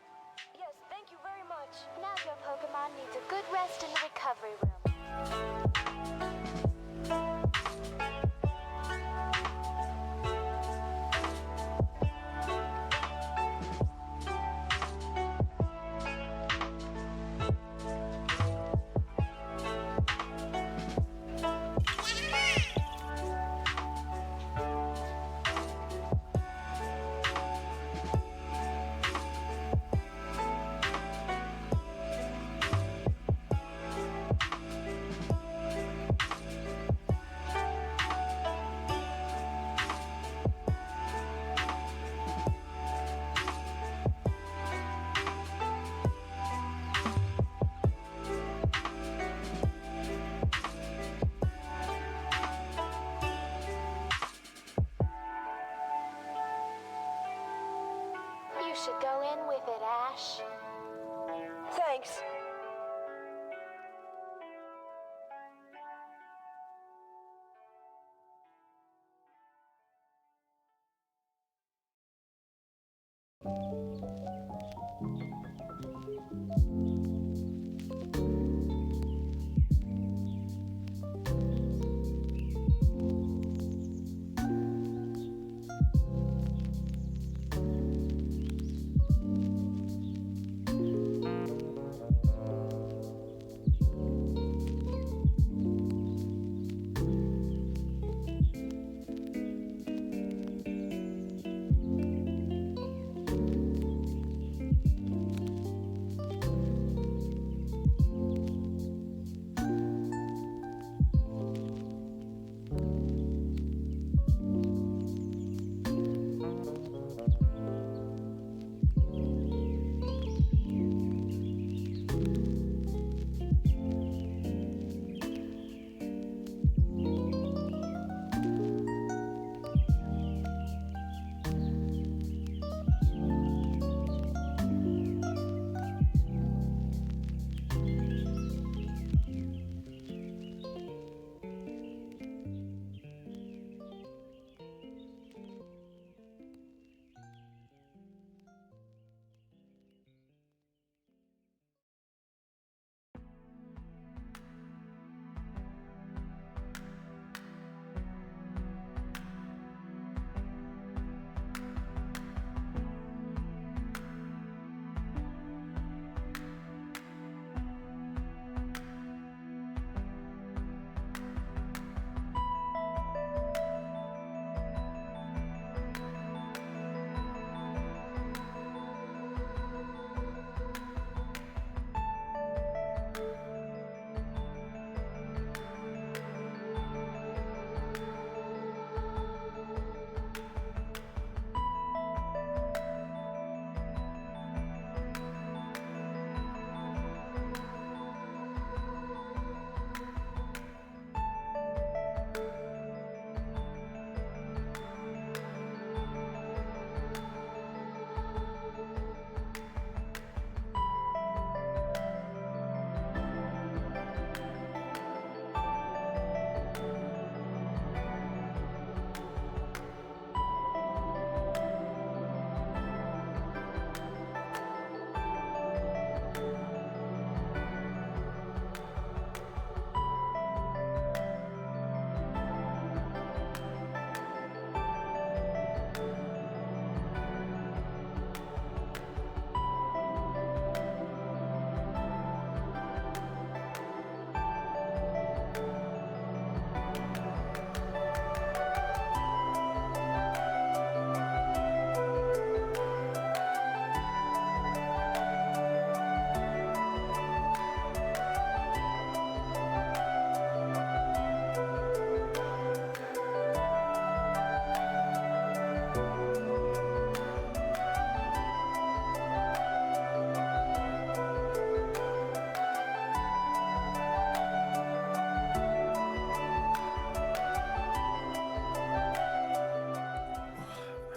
A: Yes, thank you very much. Now your Pokemon needs a good rest in the recovery room. You should go in with it, Ash. Thanks.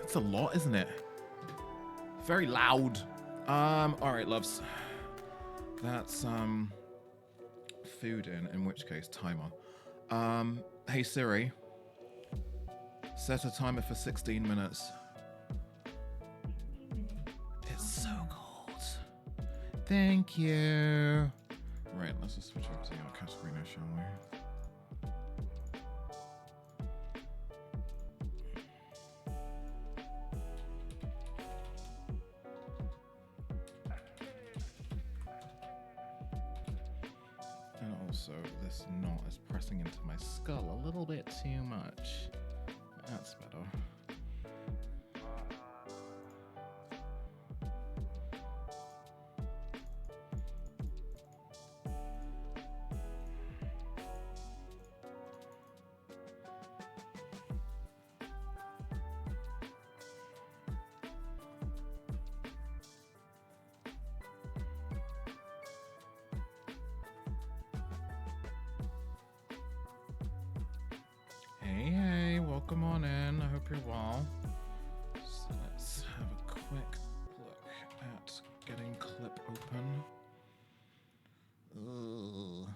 C: It's a lot, isn't it? Very loud. All right, loves. That's food in which case timer. Hey Siri, set a timer for 16 minutes. It's so cold. Thank you. Right, let's just switch up to your category now, shall we? And also, this knot is pressing into my skull a little bit too much. That's better. Hey, welcome on in. I hope you're well. So let's have a quick look at getting clip open. Ugh.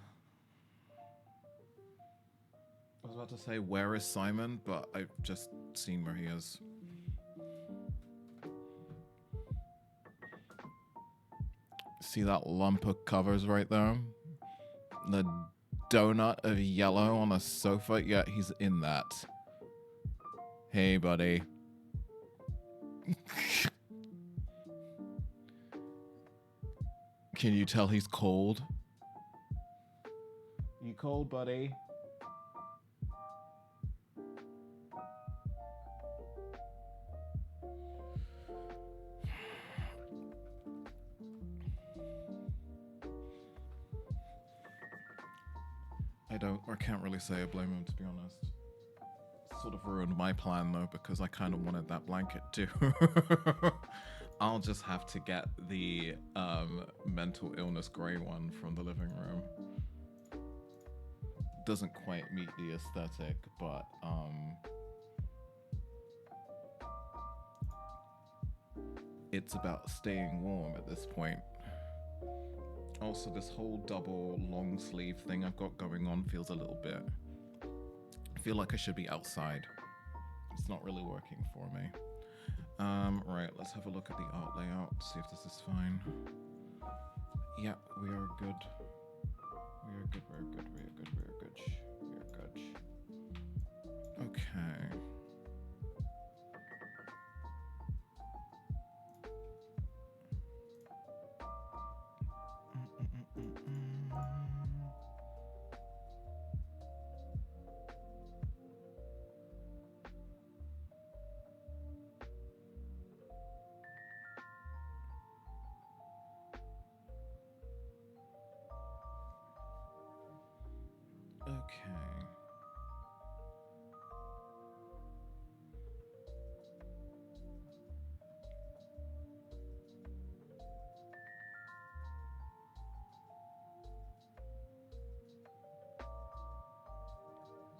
C: I was about to say, where is Simon? But I've just seen where he is. See that lump of covers right there? The donut of yellow on a sofa? Yeah, he's in that. Hey, buddy. Can you tell he's cold? You cold, buddy? I can't really say I blame him, to be honest. Sort of ruined my plan though, because I kind of wanted that blanket too. I'll just have to get the mental illness grey one from the living room. Doesn't quite meet the aesthetic, but it's about staying warm at this point. Also, this whole double long sleeve thing I've got going on feels a little bit... I feel like I should be outside. It's not really working for me. Right, let's have a look at the art layout, see if this is fine. Yeah, we are good. We are good, we are good, we are good, we are good. We are good. Okay. Okay.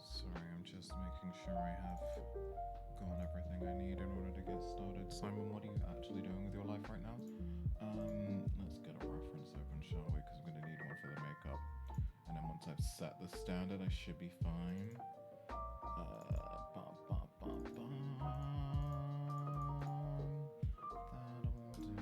C: Sorry, I'm just making sure I have got everything I need in order to get started. Simon, what are you actually doing with your life right now? Let's get a reference open, shall we? Because I'm going to need one for the makeup. And then once I've set the standard, I should be fine. That'll do. Thank you.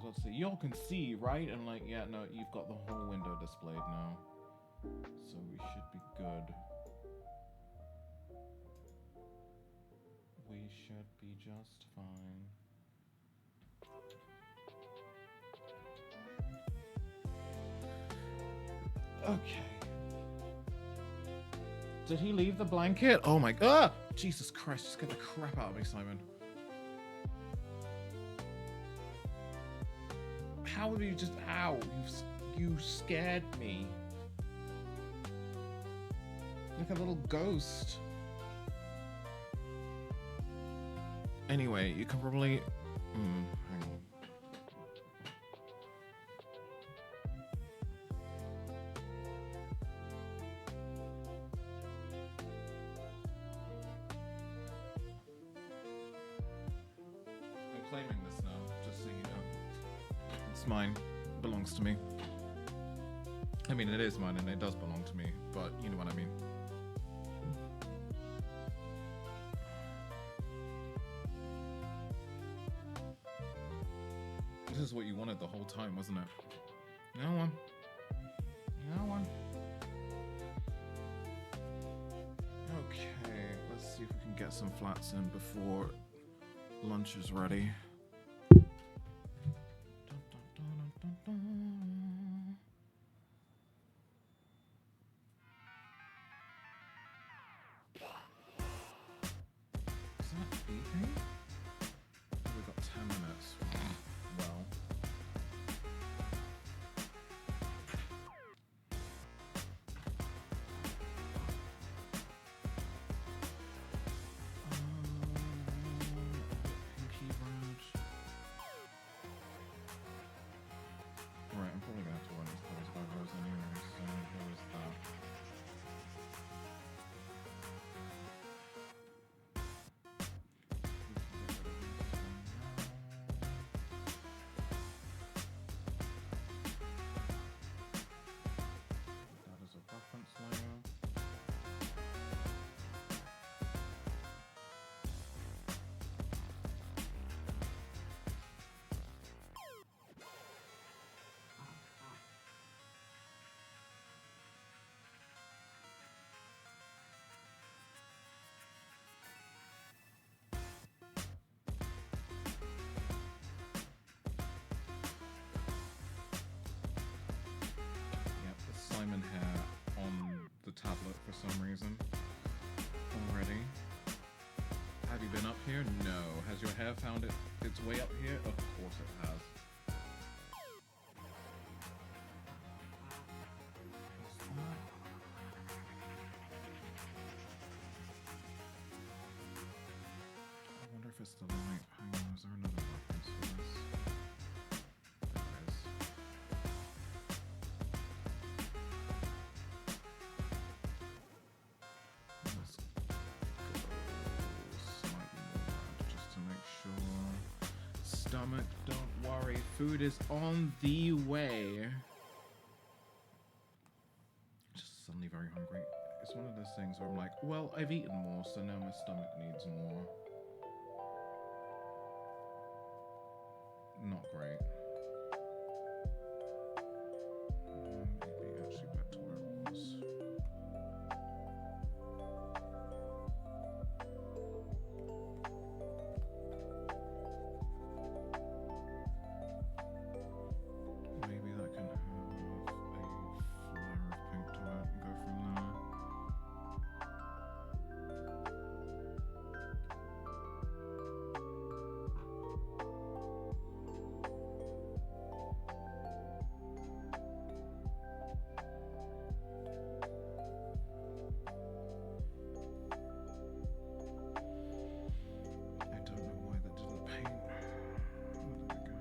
C: Let's see. Y'all can see, right? And like, yeah, no, you've got the whole window displayed now. So we should be good. We should be just fine. Okay. Did he leave the blanket? Oh my god! Jesus Christ, just get the crap out of me, Simon. How have you just... Ow! You scared me. Like a little ghost. Anyway, you can probably... hang on. claiming this now, just so you know. It's mine. Belongs to me. I mean, it is mine and it does belong to me, but you know what I mean. This is what you wanted the whole time, wasn't it? No one. No one. Okay, let's see if we can get some flats in before lunch is ready. Is that beeping? We've got 10 minutes. Well. Pinky ranch. Right, I'm probably gonna have to run these calls by Rose anyway, so there is that. That is a reference layer. Yep, the Simon hair on the tablet for some reason. Already. Have you been up here? No. Has your hair found its way up here? Of course it has. I wonder if it's the light. Hang on, is there another reference for this? There is. Let's go slightly more around just to make sure. Stomach, don't worry. Food is on the way. Just suddenly very hungry. It's one of those things where I'm like, well, I've eaten more, so now my stomach needs more. Not great. Maybe actually back to where it was. Maybe that can have a flare of pink to it and go from there. I don't know why that didn't paint. Where did it go?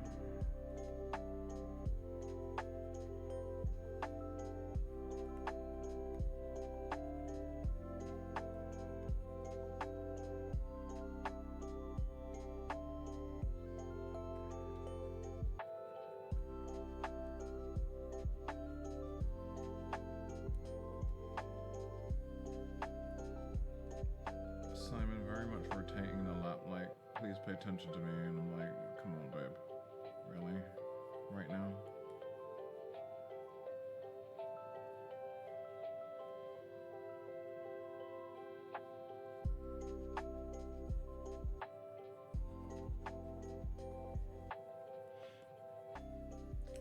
C: Simon very much rotating the lap like, please pay attention to me, and I'm like, come on babe, really? Right now?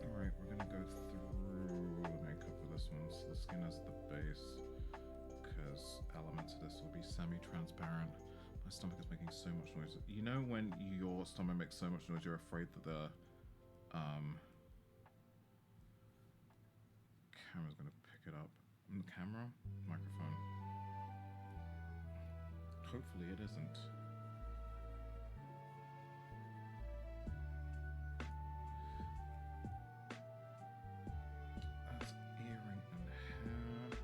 C: Alright, we're gonna go through the makeup for this one, so the skin is the base, because elements of this will be semi-transparent. My stomach is making so much noise. You know when your stomach makes so much noise, you're afraid that the camera's gonna pick it up. The camera? Microphone. Hopefully it isn't. That's earring and hair.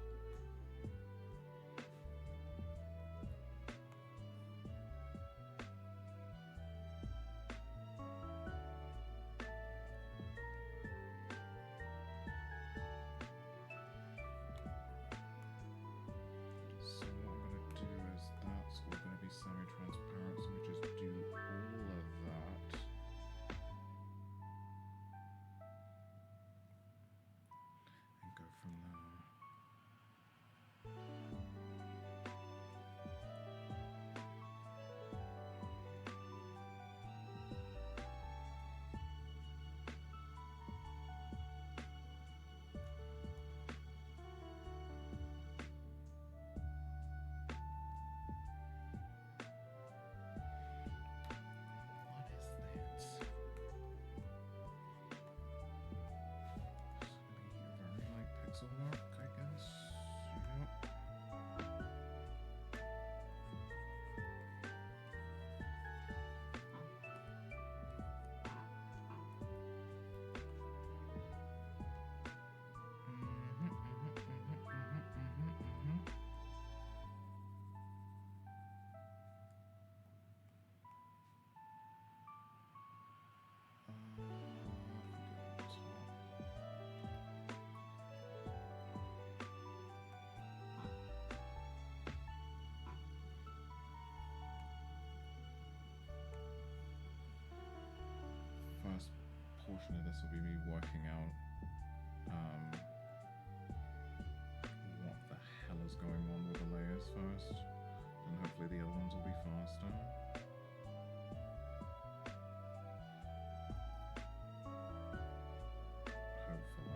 C: be working out what the hell is going on with the layers first, and hopefully the other ones will be faster. Hopefully.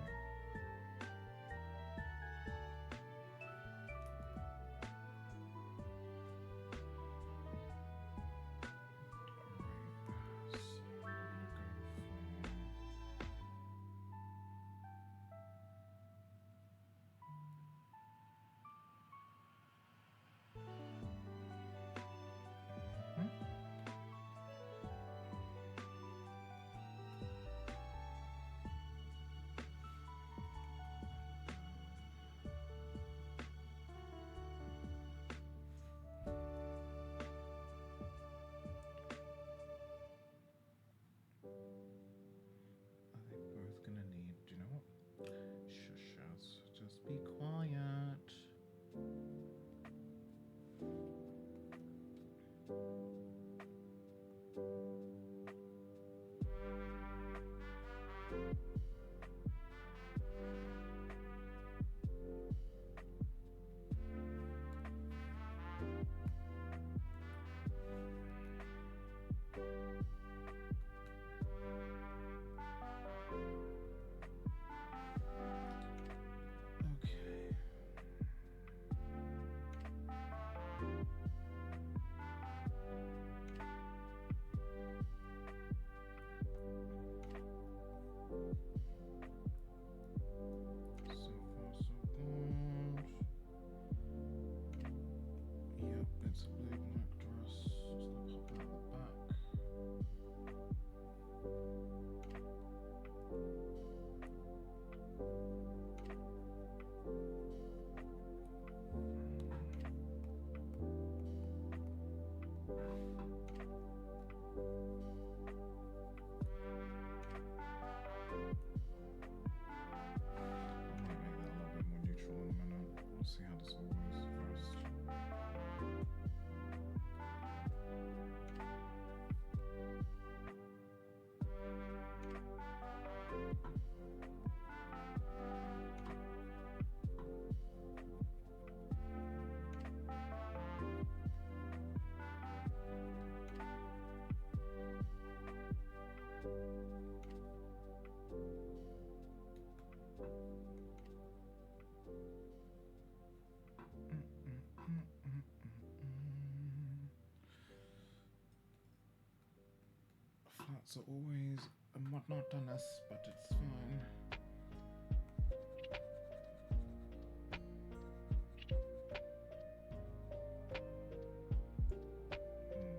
C: Gonna need, do you know what? Shush, just be quiet. It's a blue black dress. Just gonna pop that at the back. We'll see how this all goes first. Flats are always a monotonous, but it's fine.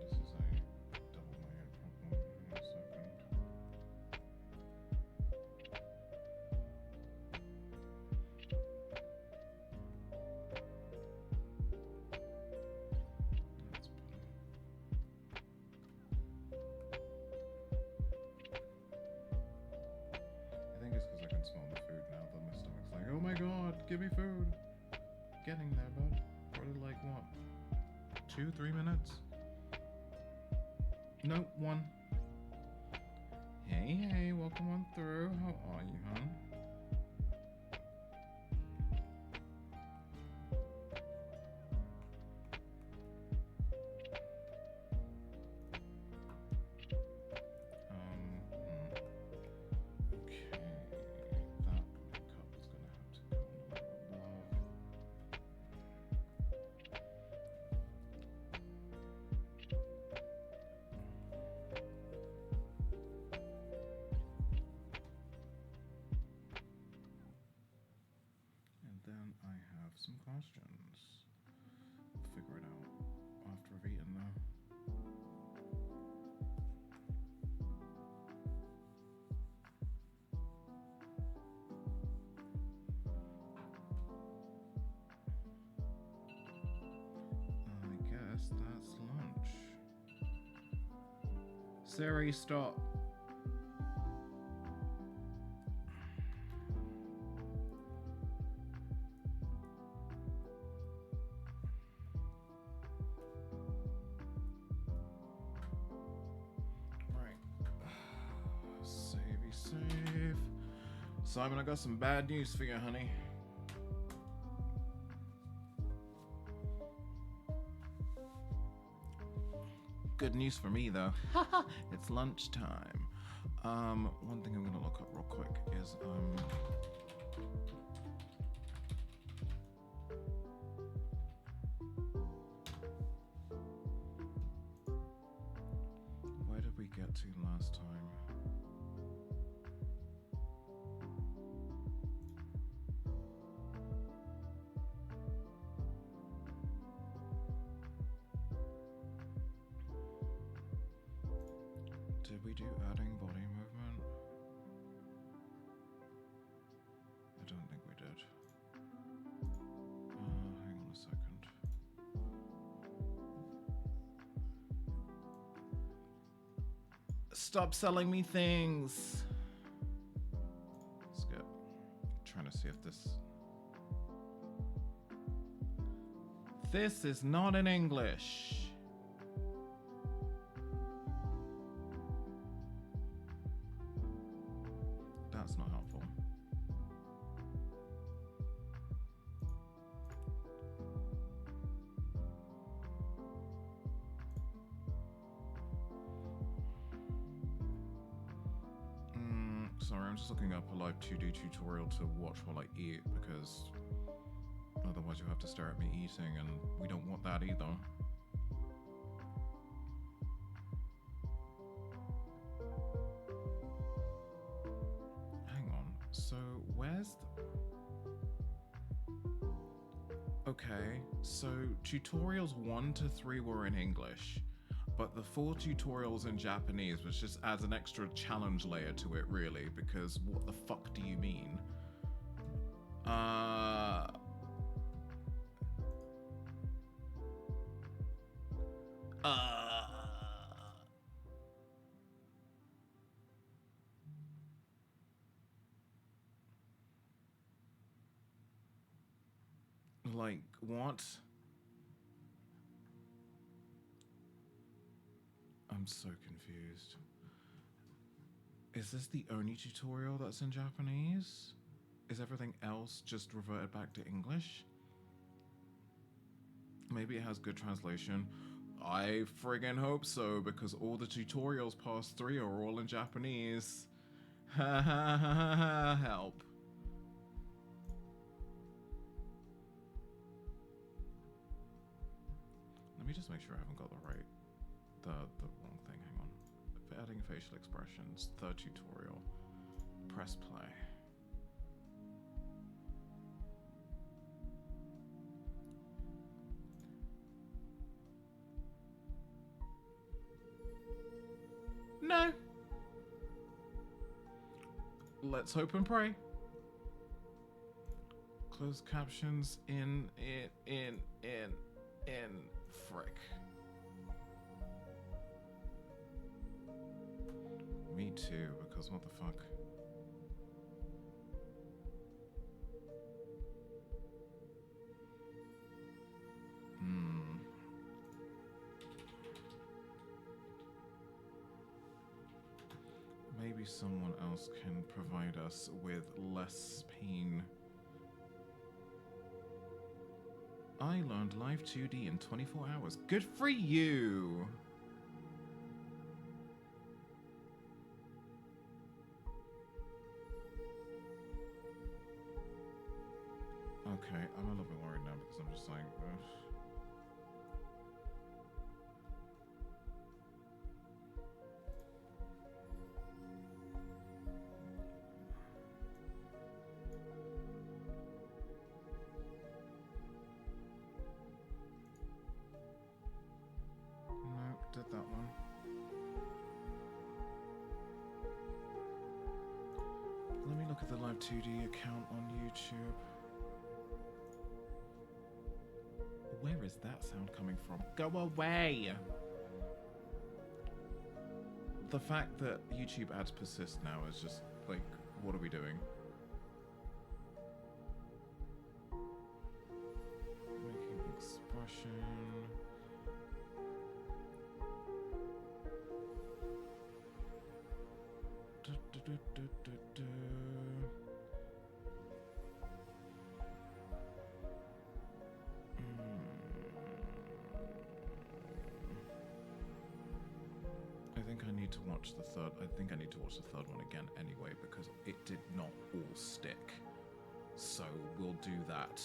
C: This is a double layer problem. Hang on a second. That's better. I think it's because I can smell the food now that my stomach's like, oh my god, give me food. Getting there, bud. Probably like what? 2-3 minutes? No, 1. Hey, welcome on through. How are you, hon? Okay, that cup is gonna have to go a little above. And then I have some questions. We'll figure it out after I've eaten though. I guess that's lunch. Siri, stop. Right. Savey save. Simon, I got some bad news for you, honey. Good news for me, though. It's lunchtime. One thing I'm gonna look up real quick is where did we get to last time? Did we do adding body movement? I don't think we did. Hang on a second. Stop selling me things! Skip. Trying to see if this... This is not in English. That's not helpful. Sorry, I'm just looking up a live 2D tutorial to watch while I eat because otherwise you'll have to stare at me eating and we don't want that either. Hang on, so where's the... Okay, so tutorials 1 to 3 were in English, but the 4 tutorials in Japanese, which just adds an extra challenge layer to it, really, because what the fuck do you mean? Like, what? I'm so confused. Is this the only tutorial that's in Japanese? Is everything else just reverted back to English? Maybe it has good translation. I friggin' hope so, because all the tutorials past 3 are all in Japanese. Ha ha ha ha, help. Let me just make sure I haven't got the wrong thing. Hang on. For adding facial expressions, 3rd tutorial. Press play. No. Let's hope and pray. Closed captions in frick. Me too, because what the fuck? Maybe someone else can provide us with less pain. I learned live 2D in 24 hours. Good for you! Okay, I'm a little bit worried now because I'm just like... ugh. Nope, did that one. Let me look at the live 2D account on YouTube. Where is that sound coming from? Go away! The fact that YouTube ads persist now is just like, what are we doing? Making expression. I need to watch the third. I think I need to watch the third one again anyway because it did not all stick. So we'll do that.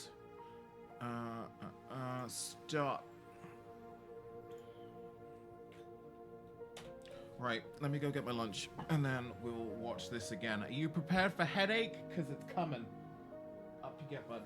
C: Stop. Right, let me go get my lunch and then we'll watch this again. Are you prepared for headache? Because it's coming. Up you get, bud.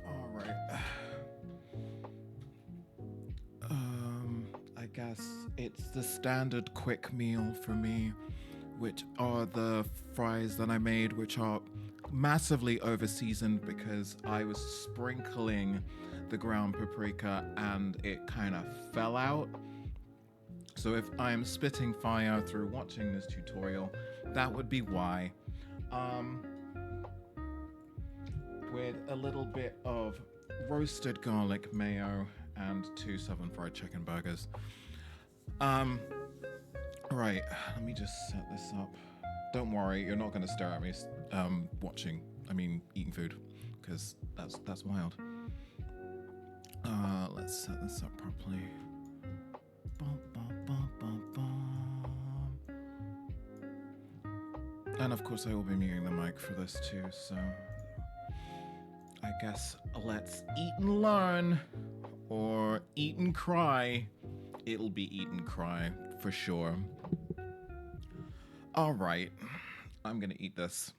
C: All right. I guess it's the standard quick meal for me, which are the fries that I made, which are massively over seasoned because I was sprinkling the ground paprika and it kind of fell out. So if I'm spitting fire through watching this tutorial, that would be why. With a little bit of roasted garlic mayo and 2 fried chicken burgers. Right, let me just set this up. Don't worry, you're not going to stare at me eating food, because that's wild. Let's set this up properly. And of course I will be muting the mic for this too, so I guess let's eat and learn, or eat and cry. It'll be eat and cry, for sure. Alright, I'm gonna eat this.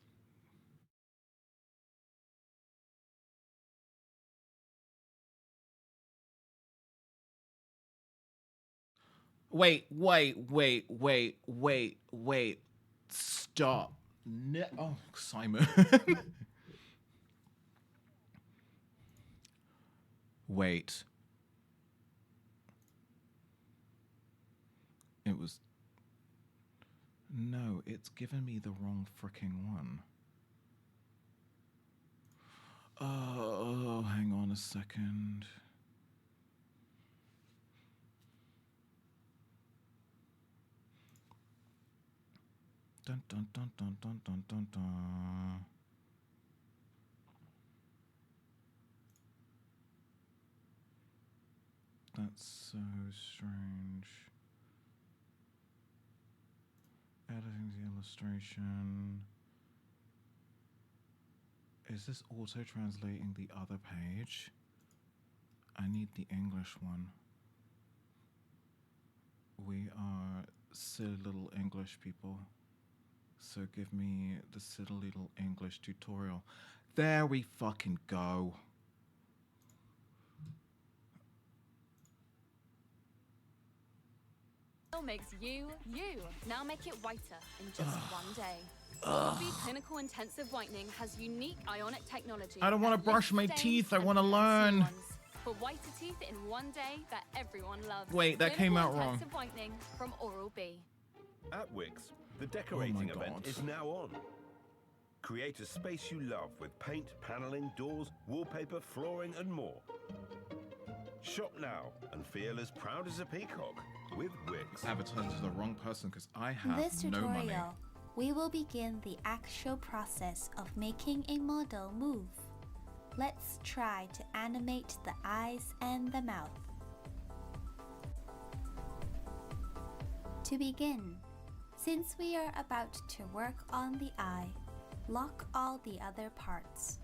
C: Wait. Stop. No. Oh, Simon. Wait. It was... No, it's given me the wrong freaking one. Oh, hang on a second. Dun dun dun dun dun dun dun dun. That's so strange. Editing the illustration. Is this auto-translating the other page? I need the English one. We are silly little English people. So give me the silly little English tutorial. There we fucking go.
I: Makes you, you. Now make it whiter in just one day. Oral-B Clinical Intensive Whitening has unique ionic technology.
C: I don't want to brush my teeth. I want to learn.
I: For whiter teeth in one day that everyone loves.
C: Wait, that came out wrong.
I: Intensive Whitening from Oral-B.
L: At Wix, the decorating event is now on. Create a space you love with paint, paneling, doors, wallpaper, flooring, and more. Shop now and feel as proud as a peacock with Wix.
C: Advertising to the wrong person because I have
A: this
C: no money.
A: tutorial, we will begin the actual process of making a model move. Let's try to animate the eyes and the mouth. To begin, since we are about to work on the eye, lock all the other parts.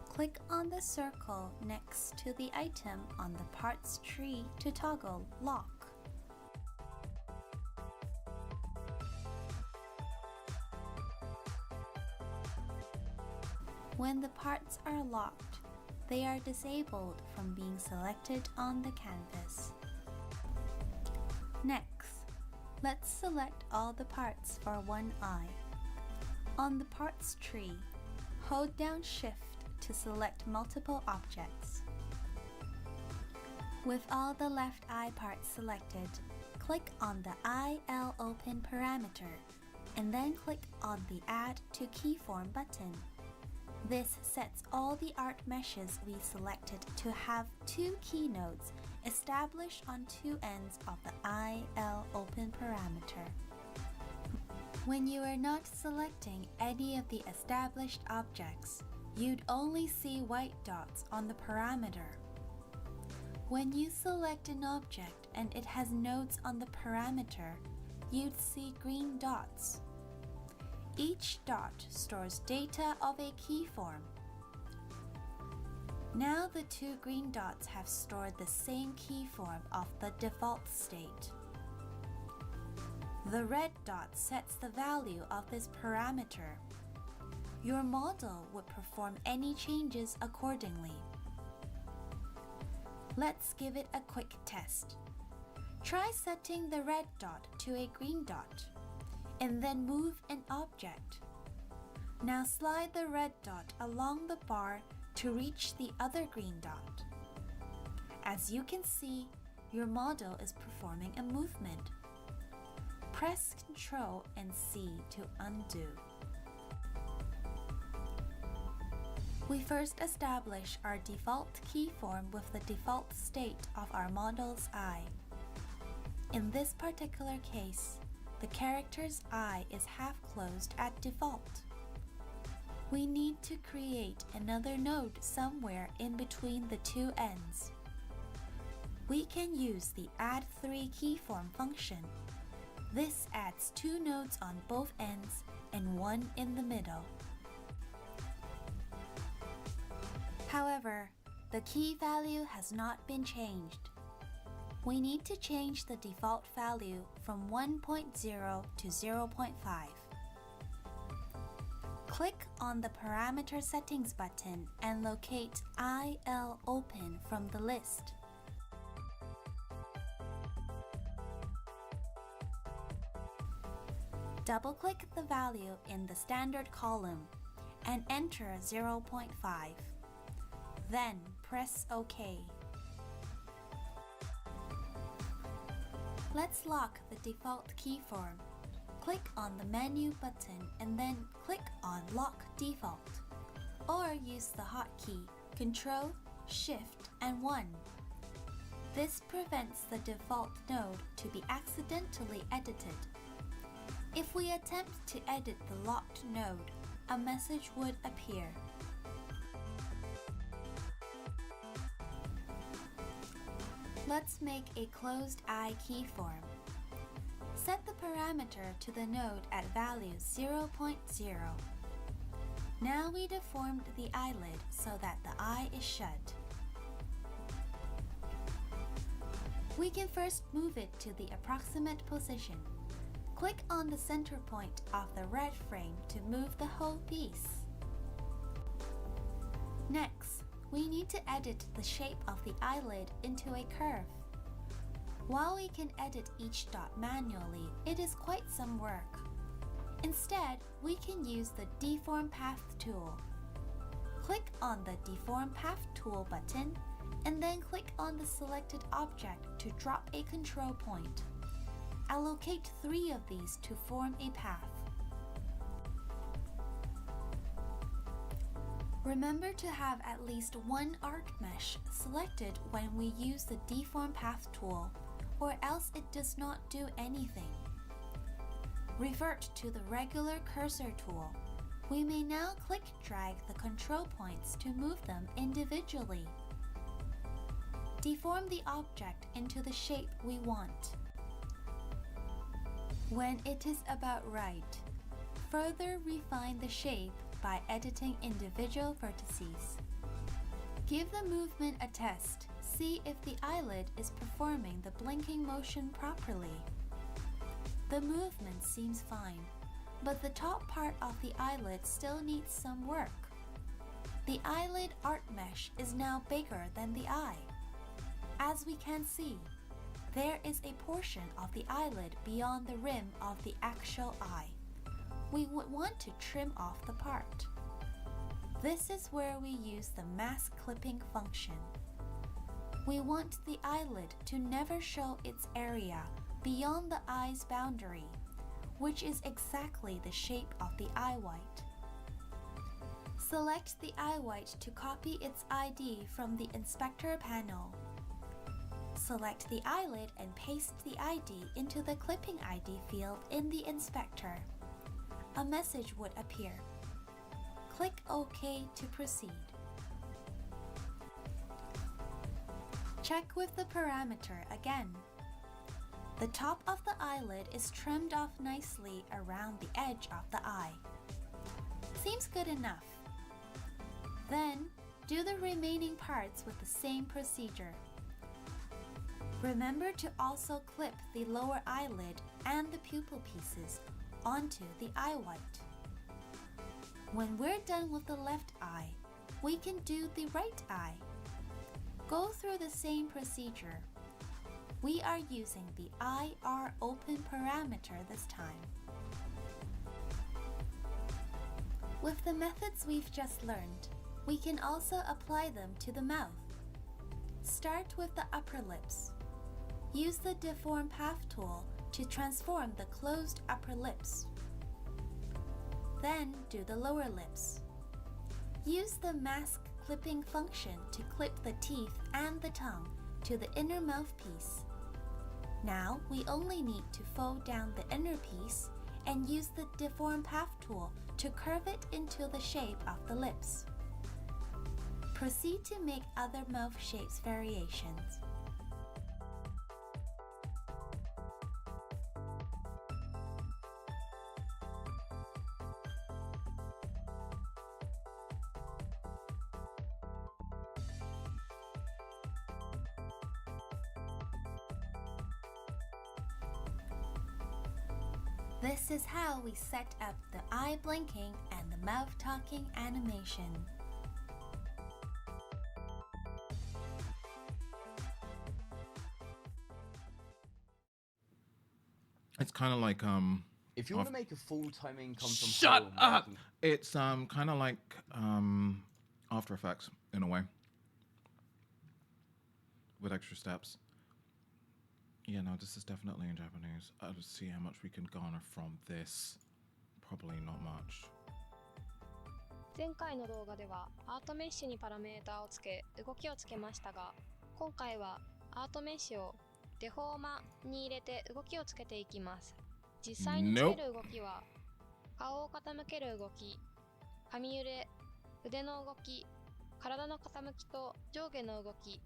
A: Click on the circle next to the item on the parts tree to toggle lock. When the parts are locked, they are disabled from being selected on the canvas. Next, let's select all the parts for one eye. On the parts tree, hold down Shift to select multiple objects. With all the left eye parts selected, click on the IL Open parameter and then click on the Add to Keyform button. This sets all the art meshes we selected to have two key nodes established on two ends of the IL Open parameter. When you are not selecting any of the established objects, you'd only see white dots on the parameter. When you select an object and it has nodes on the parameter, you'd see green dots. Each dot stores data of a keyform. Now the two green dots have stored the same keyform of the default state. The red dot sets the value of this parameter. Your model would perform any changes accordingly. Let's give it a quick test. Try setting the red dot to a green dot, and then move an object. Now slide the red dot along the bar to reach the other green dot. As you can see, your model is performing a movement. Press Ctrl and C to undo. We first establish our default keyform with the default state of our model's eye. In this particular case, the character's eye is half closed at default. We need to create another node somewhere in between the two ends. We can use the add3 keyform function. This adds two nodes on both ends and one in the middle. However, the key value has not been changed. We need to change the default value from 1.0 to 0.5. Click on the Parameter Settings button and locate IL Open from the list. Double-click the value in the standard column and enter 0.5. Then press OK. Let's lock the default keyform. Click on the menu button and then click on Lock Default. Or use the hotkey Ctrl, Shift, and 1. This prevents the default node to be accidentally edited. If we attempt to edit the locked node, a message would appear. Let's make a closed eye keyform. Set the parameter to the node at value 0.0. Now we deformed the eyelid so that the eye is shut. We can first move it to the approximate position. Click on the center point of the red frame to move the whole piece. Next, we need to edit the shape of the eyelid into a curve. While we can edit each dot manually, it is quite some work. Instead, we can use the Deform Path tool. Click on the Deform Path tool button and then click on the selected object to drop a control point. Allocate 3 of these to form a path. Remember to have at least one art mesh selected when we use the Deform Path tool, or else it does not do anything. Revert to the regular cursor tool. We may now click-drag the control points to move them individually. Deform the object into the shape we want. When it is about right, further refine the shape by editing individual vertices. Give the movement a test. See if the eyelid is performing the blinking motion properly. The movement seems fine, but the top part of the eyelid still needs some work. The eyelid art mesh is now bigger than the eye. As we can see, there is a portion of the eyelid beyond the rim of the actual eye. We would want to trim off the part. This is where we use the mask clipping function. We want the eyelid to never show its area beyond the eye's boundary, which is exactly the shape of the eye white. Select the eye white to copy its ID from the inspector panel. Select the eyelid and paste the ID into the clipping ID field in the inspector. A message would appear. Click OK to proceed. Check with the parameter again. The top of the eyelid is trimmed off nicely around the edge of the eye. Seems good enough. Then, do the remaining parts with the same procedure. Remember to also clip the lower eyelid and the pupil pieces onto the eye white. When we're done with the left eye, we can do the right eye. Go through the same procedure. We are using the IR open parameter this time. With the methods we've just learned, we can also apply them to the mouth. Start with the upper lips. Use the Deform Path tool to transform the closed upper lips. Then do the lower lips. Use the mask clipping function to clip the teeth and the tongue to the inner mouthpiece. Now we only need to fold down the inner piece and use the Deform Path tool to curve it into the shape of the lips. Proceed to make other mouth shapes variations. This is how we set up the eye blinking and the mouth talking animation.
C: It's kind of like
J: If you want to make a full-time income from
C: Shut
J: home,
C: up! It's kind of like After Effects in a way, with extra steps. Yeah, no, this is definitely in Japanese. I'll just see how much we can garner from this. Probably not much.
M: 前回の動画ではアートメッシュにパラメータをつけ動きをつけましたが、今回はアートメッシュをデフォーマに入れて動きをつけていきます。実際につける動きは、顔を傾ける動き、髪揺れ、腕の動き、体の傾きと上下の動き、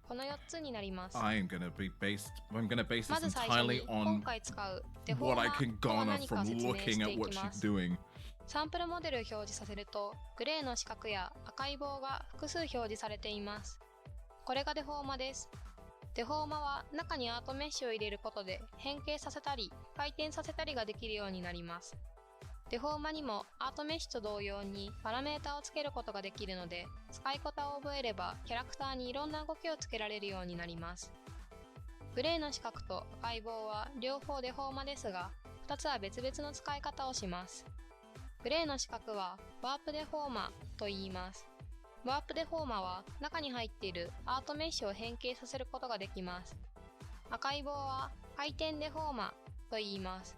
M: この4つになります。
C: I'm gonna base this
M: まず最初
C: entirely
M: に今
C: on
M: 回使うデフォー
C: what
M: マ
C: I
M: ー
C: can
M: とは
C: garner
M: 何か
C: from
M: 説明
C: looking
M: して
C: at
M: い
C: what
M: きま
C: she's
M: す。
C: doing.
M: サンプルモデルを表示させると、グレーの四角や赤い棒が複数表示されています。これがデフォーマです。デフォーマは中にアートメッシュを入れることで変形させたり回転させたりができるようになります。デフォーマにもアートメッシュと同様にパラメータをつけることができるので、使い方を覚えればキャラクターにいろんな動きをつけられるようになります。グレーの四角と赤い棒は両方デフォーマですが、2つは別々の使い方をします。グレーの四角はワープデフォーマと言います。ワープデフォーマは中に入っているアートメッシュを変形させることができます。赤い棒は回転デフォーマと言います。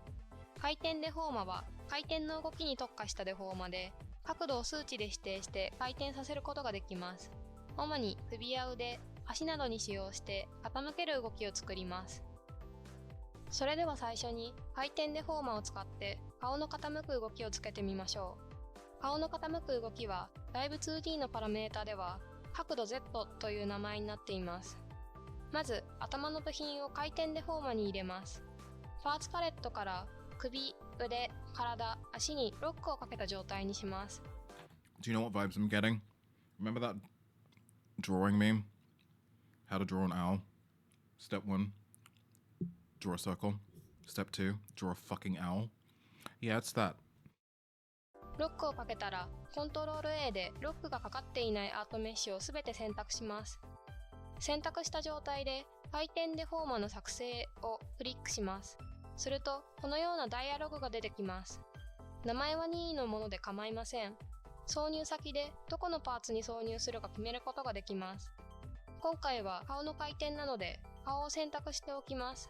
M: 回転デフォーマは回転の動きに特化したデフォーマで、角度を数値で指定して回転させることができます。主に首や腕、足などに使用して傾ける動きを作ります。それでは最初に回転デフォーマを使って顔の傾く動きをつけてみましょう。顔の傾く動きはライブ 2D のパラメータでは角度 Z という名前になっています。まず頭の部品を回転デフォーマに入れます。パーツパレットから首、腕、体、足にロックをかけた状態にします。
C: Do you know what vibes I'm getting? Remember that drawing meme? How to draw an owl? Step 1, draw a circle. Step 2, draw a fucking owl. Yeah, it's that.
M: ロックをかけたら、コントロール A でロックがかかっていないアートメッシュをすべて選択します。選択した状態で、回転デフォーマの作成をクリックします。すると、このようなダイアログが出てきます。名前は任意のもので構いません。挿入先でどこのパーツに挿入するか決めることができます。今回は顔の回転なので、顔を選択しておきます。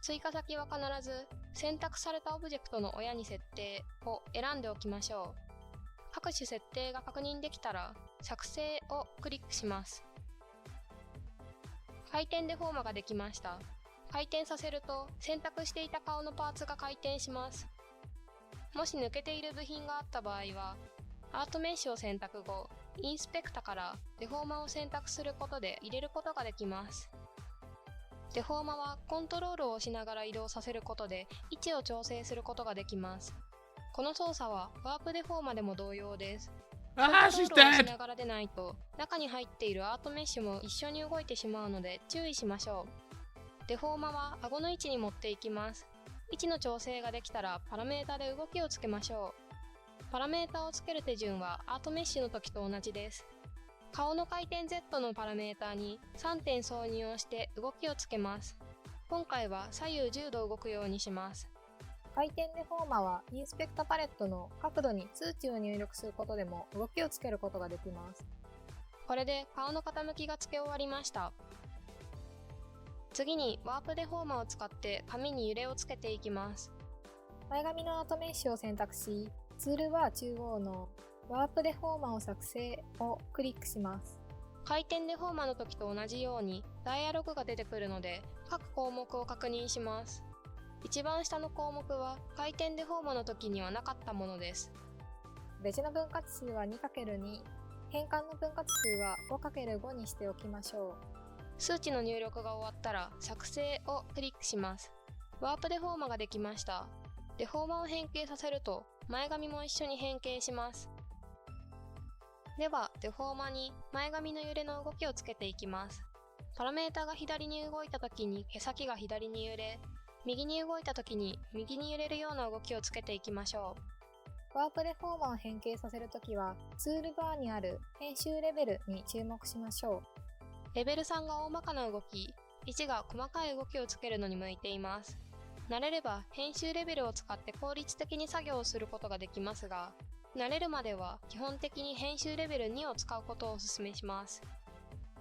M: 追加先は必ず選択されたオブジェクトの親に設定を選んでおきましょう。各種設定が確認できたら作成をクリックします。回転デフォーマができました。回転させると選択していた顔のパーツが回転します。もし抜けている部品があった場合はアートメッシュを選択後、インスペクタからデフォーマを選択することで入れることができます。デフォーマはコントロールを押しながら移動させることで位置を調整することができます。この操作はワープデフォーマでも同様です。コントロールを押しながらでないと中に入っているアートメッシュも一緒に動いてしまうので注意しましょう。デフォーマは顎の位置に持っていきます。位置の調整ができたらパラメータで動きをつけましょう。パラメータをつける手順はアートメッシュの時と同じです。顔の回転 Z のパラメータに3点挿入をして動きをつけます。今回は左右10度動くようにします。回転デフォーマはインスペクタパレットの角度に数値を入力することでも動きをつけることができます。これで顔の傾きがつけ終わりました。次にワープデフォーマを使って髪に揺れをつけていきます。前髪のアートメッシュを選択し、ツールバー中央のワープデフォーマを作成をクリックします。回転デフォーマの時と同じようにダイアログが出てくるので各項目を確認します。一番下の項目は回転デフォーマの時にはなかったものです。ベジの分割数は 2×2、変換の分割数は 5×5 にしておきましょう。数値の入力が終わったら作成をクリックします。ワープデフォーマができました。デフォーマを変形させると前髪も一緒に変形します。ではデフォーマに前髪の揺れの動きをつけていきます。パラメータが左に動いた時に毛先が左に揺れ、右に動いた時に右に揺れるような動きをつけていきましょう。ワープデフォーマを変形させるときはツールバーにある編集レベルに注目しましょう。レベル3が大まかな動き、1が細かい動きをつけるのに向いています。慣れれば編集レベルを使って効率的に作業をすることができますが、慣れるまでは基本的に編集レベル2を使うことをお勧めします。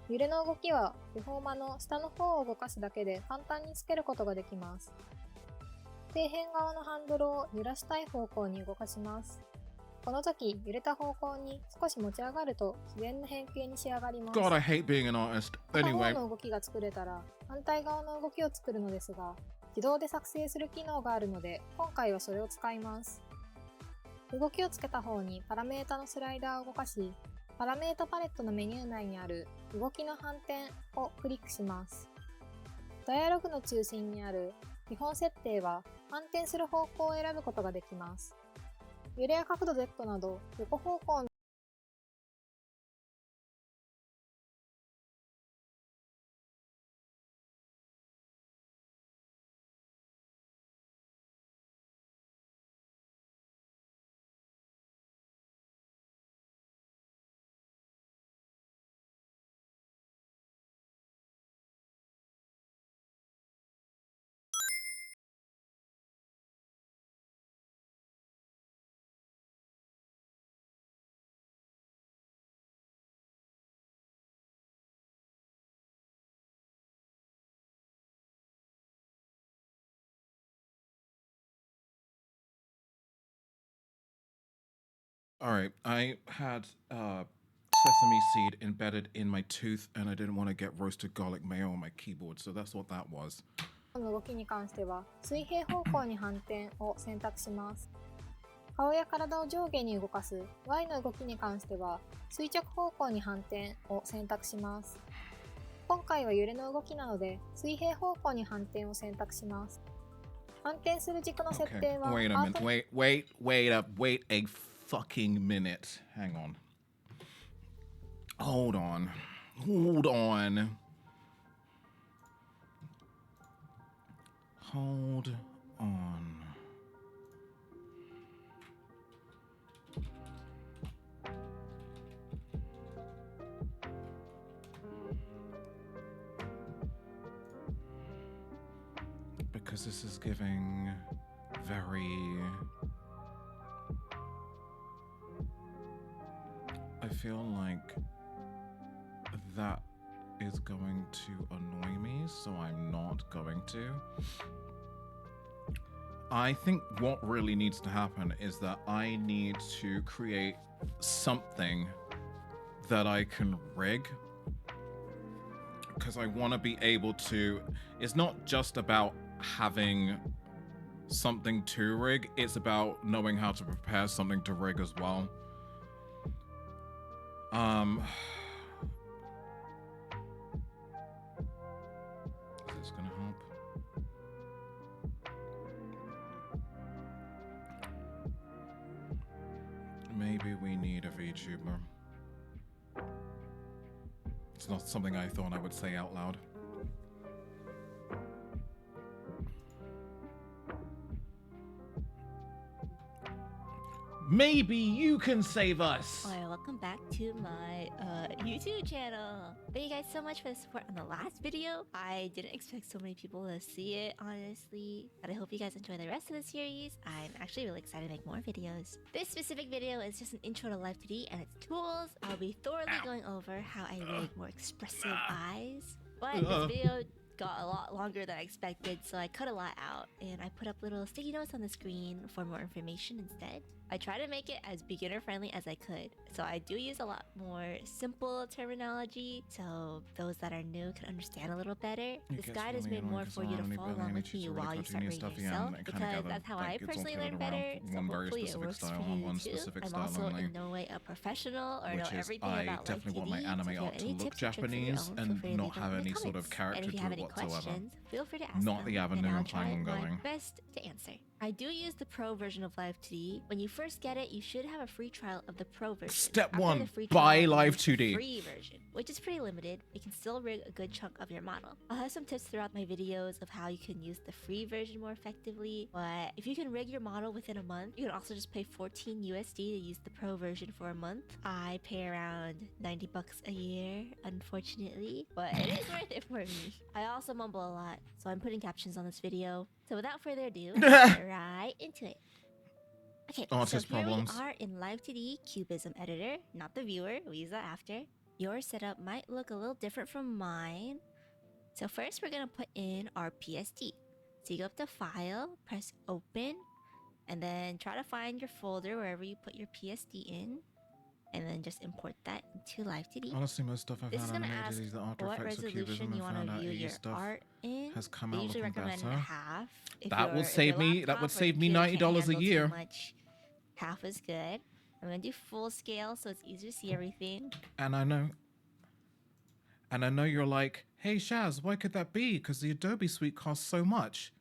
M: 揺れの動きはリフォーマの下の方を動かすだけで簡単につけることができます。底辺側のハンドルを揺らしたい方向に動かします。この時、揺れた方向に少し持ち上がると自然な変形に仕上がります。
C: God, I hate being an artist.
M: 片
C: Anyway.
M: 方の動きが作れたら反対側の動きを作るのですが、自動で作成する機能があるので、今回はそれを使います。動きをつけた方にパラメータのスライダーを動かし、パラメータパレットのメニュー内にある動きの反転をクリックします。ダイアログの中心にある基本設定は反転する方向を選ぶことができます。揺れや角度 Z など横方向の
C: Alright, I had sesame seed embedded in my tooth and I didn't want to get roasted garlic mayo on my keyboard, so that's what that was.
M: の動きに関しては水平方向に反転を選択します。顔や体を上下に動かす Y の動きに関しては垂直方向に反転を選択します。今回は揺れの動きなので水平方向に反転を選択します。反転する軸の設定は
C: Wait a minute. Wait a fucking minute. Hang on. Hold on. Hold on. Hold on. Because this is giving very... I feel like that is going to annoy me, so I'm not going to. I think what really needs to happen is that I need to create something that I can rig, because I want to be able to... It's not just about having something to rig, it's about knowing how to prepare something to rig as well. Is this gonna help? Maybe we need a VTuber. It's not something I thought I would say out loud. Maybe you can save us!
N: Alright, welcome back to my YouTube channel. Thank you guys so much for the support on the last video. I didn't expect so many people to see it, honestly. But I hope you guys enjoy the rest of the series. I'm actually really excited to make more videos. This specific video is just an intro to Live 2D and its tools. I'll be thoroughly going over how I rig more expressive eyes. But this video got a lot longer than I expected, so I cut a lot out. And I put up little sticky notes on the screen for more information instead. I try to make it as beginner friendly as I could, so I do use a lot more simple terminology so those that are new can understand a little better. This guide is made more for you to follow along with me while you start reading yourself, because that's how I personally learn better, so hopefully it works for you too. I'm also in no way a professional or know everything about Live 2D, so if you have any tips or tricks of your own, feel free to leave them in the comments. And if you have any questions, feel free to ask them, and I'll try my best to answer. I do use the Pro version of Live 2D. When you first get it, you should have a free trial of the Pro version.
C: Step 1, buy Live 2D.
N: Free version, which is pretty limited. You can still rig a good chunk of your model. I'll have some tips throughout my videos of how you can use the free version more effectively. But if you can rig your model within a month, you can also just pay 14 USD to use the Pro version for a month. I pay around 90 bucks a year, unfortunately, but it is worth it for me. I also mumble a lot, so I'm putting captions on this video. So without further ado, let's get right into it. Okay,
C: Artist
N: so here
C: problems.
N: we are in Live 2D Cubism Editor, not the viewer. We use that after. Your setup might look a little different from mine. So first we're gonna put in our PSD. So you go up to File, press Open, and then try to find your folder wherever you put your PSD in, and then just import that into Live 2D.
C: Honestly, most stuff I've
N: This is
C: had
N: gonna
C: animated
N: ask
C: is the After
N: what
C: Effects of
N: resolution
C: Cubism
N: you
C: and
N: want
C: found
N: to
C: out
N: view
C: AE
N: your
C: stuff
N: art in.
C: has come
N: They
C: out
N: usually
C: looking
N: recommend
C: better.
N: half. If
C: That
N: your-
C: will
N: if
C: save
N: your
C: me. That
N: laptop
C: would
N: or
C: save me
N: computer can't
C: $90 a
N: handle too
C: year.
N: much, half is good. I'm gonna do full scale so it's easier to see everything.
C: And I know you're like, hey Shaz, why could that be? Because the Adobe suite costs so much.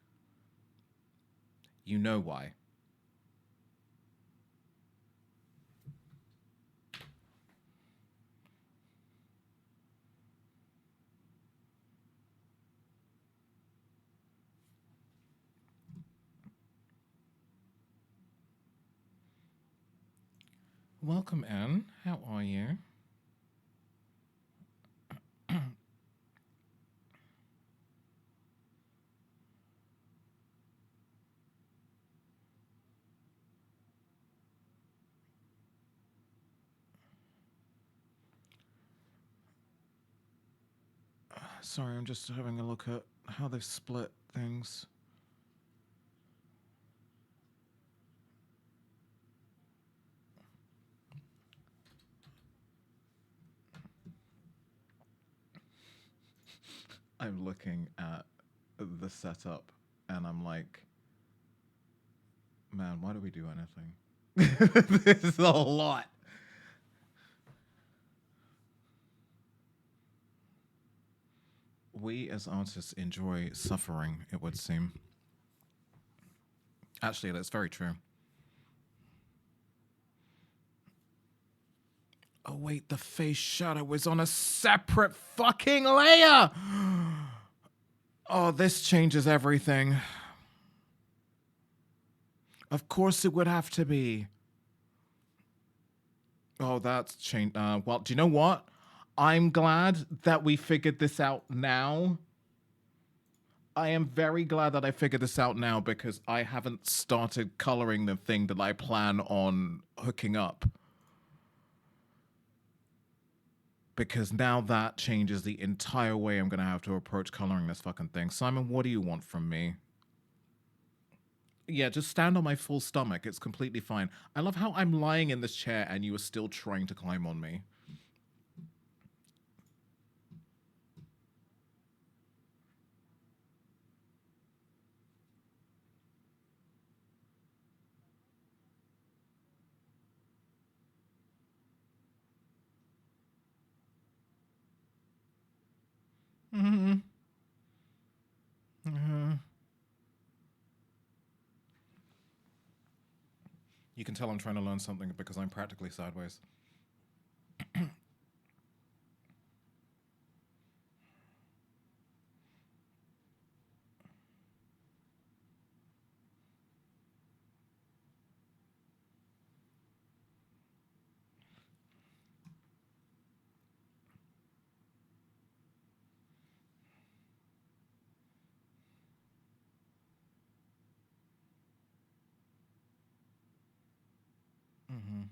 C: You know why. Welcome, Anne. How are you? Sorry, I'm just having a look at how they've split things. I'm looking at the setup and I'm like, man, why do we do anything? This is a lot. We as artists enjoy suffering, it would seem. Actually, that's very true. Oh wait, the face shadow is on a separate fucking layer! Oh, this changes everything. Of course it would have to be. Oh, that's changed. Well, do you know what? I'm glad that we figured this out now. I am very glad that I figured this out now because I haven't started coloring the thing that I plan on hooking up. Because now that changes the entire way I'm going to have to approach coloring this fucking thing. Simon, what do you want from me? Yeah, just stand on my full stomach. It's completely fine. I love how I'm lying in this chair and you are still trying to climb on me. Mm-hmm. You can tell I'm trying to learn something because I'm practically sideways. Mm-hmm.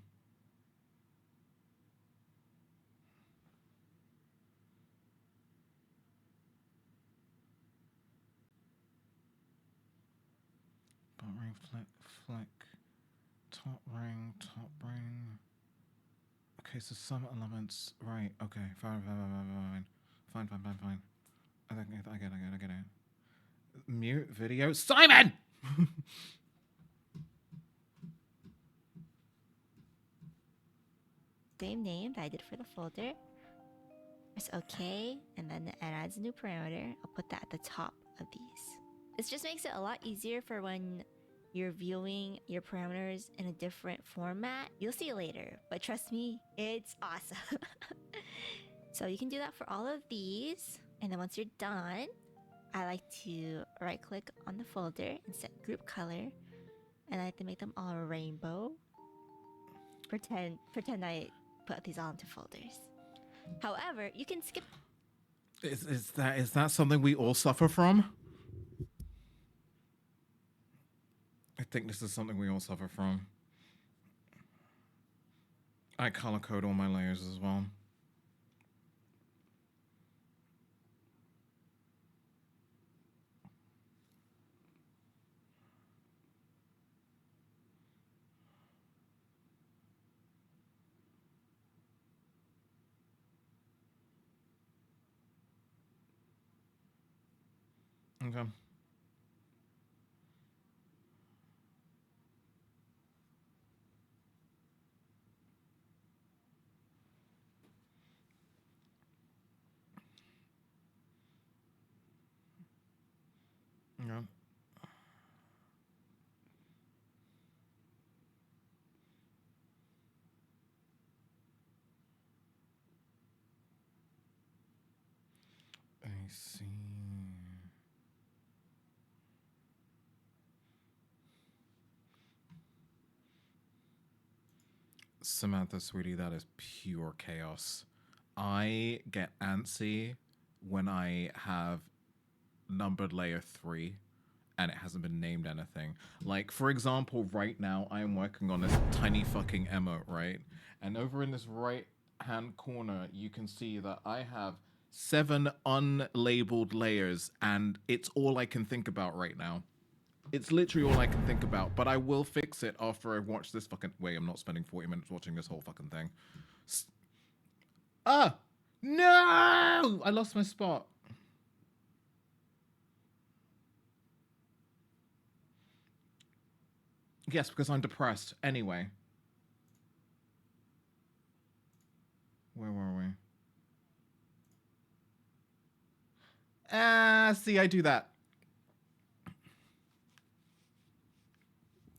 C: Bottom ring, flick, top ring, top ring. Okay, so some elements, right? Okay, fine. I get it. Mute video, Simon.
N: Same name that I did for the folder. Press OK, and then it adds a new parameter. I'll put that at the top of these. This just makes it a lot easier for when you're viewing your parameters in a different format. You'll see it later, but trust me, it's awesome. So you can do that for all of these. And then once you're done, I like to right click on the folder and set group color. And I like to make them all rainbow. Pretend I put these all into folders. However, you can skip.
C: Is that something we all suffer from? I think this is something we all suffer from. I color code all my layers as well. Okay. Yeah. I see. Samantha, sweetie, that is pure chaos. I get antsy when I have numbered layer 3 and it hasn't been named anything. Like, for example, right now I am working on this tiny fucking emote, right? And over in this right hand corner, you can see that I have 7 unlabeled layers, and it's all I can think about right now. It's literally all I can think about, but I will fix it after I watch this fucking... Wait, I'm not spending 40 minutes watching this whole fucking thing. No! I lost my spot. Yes, because I'm depressed. Anyway. Where were we? See, I do that.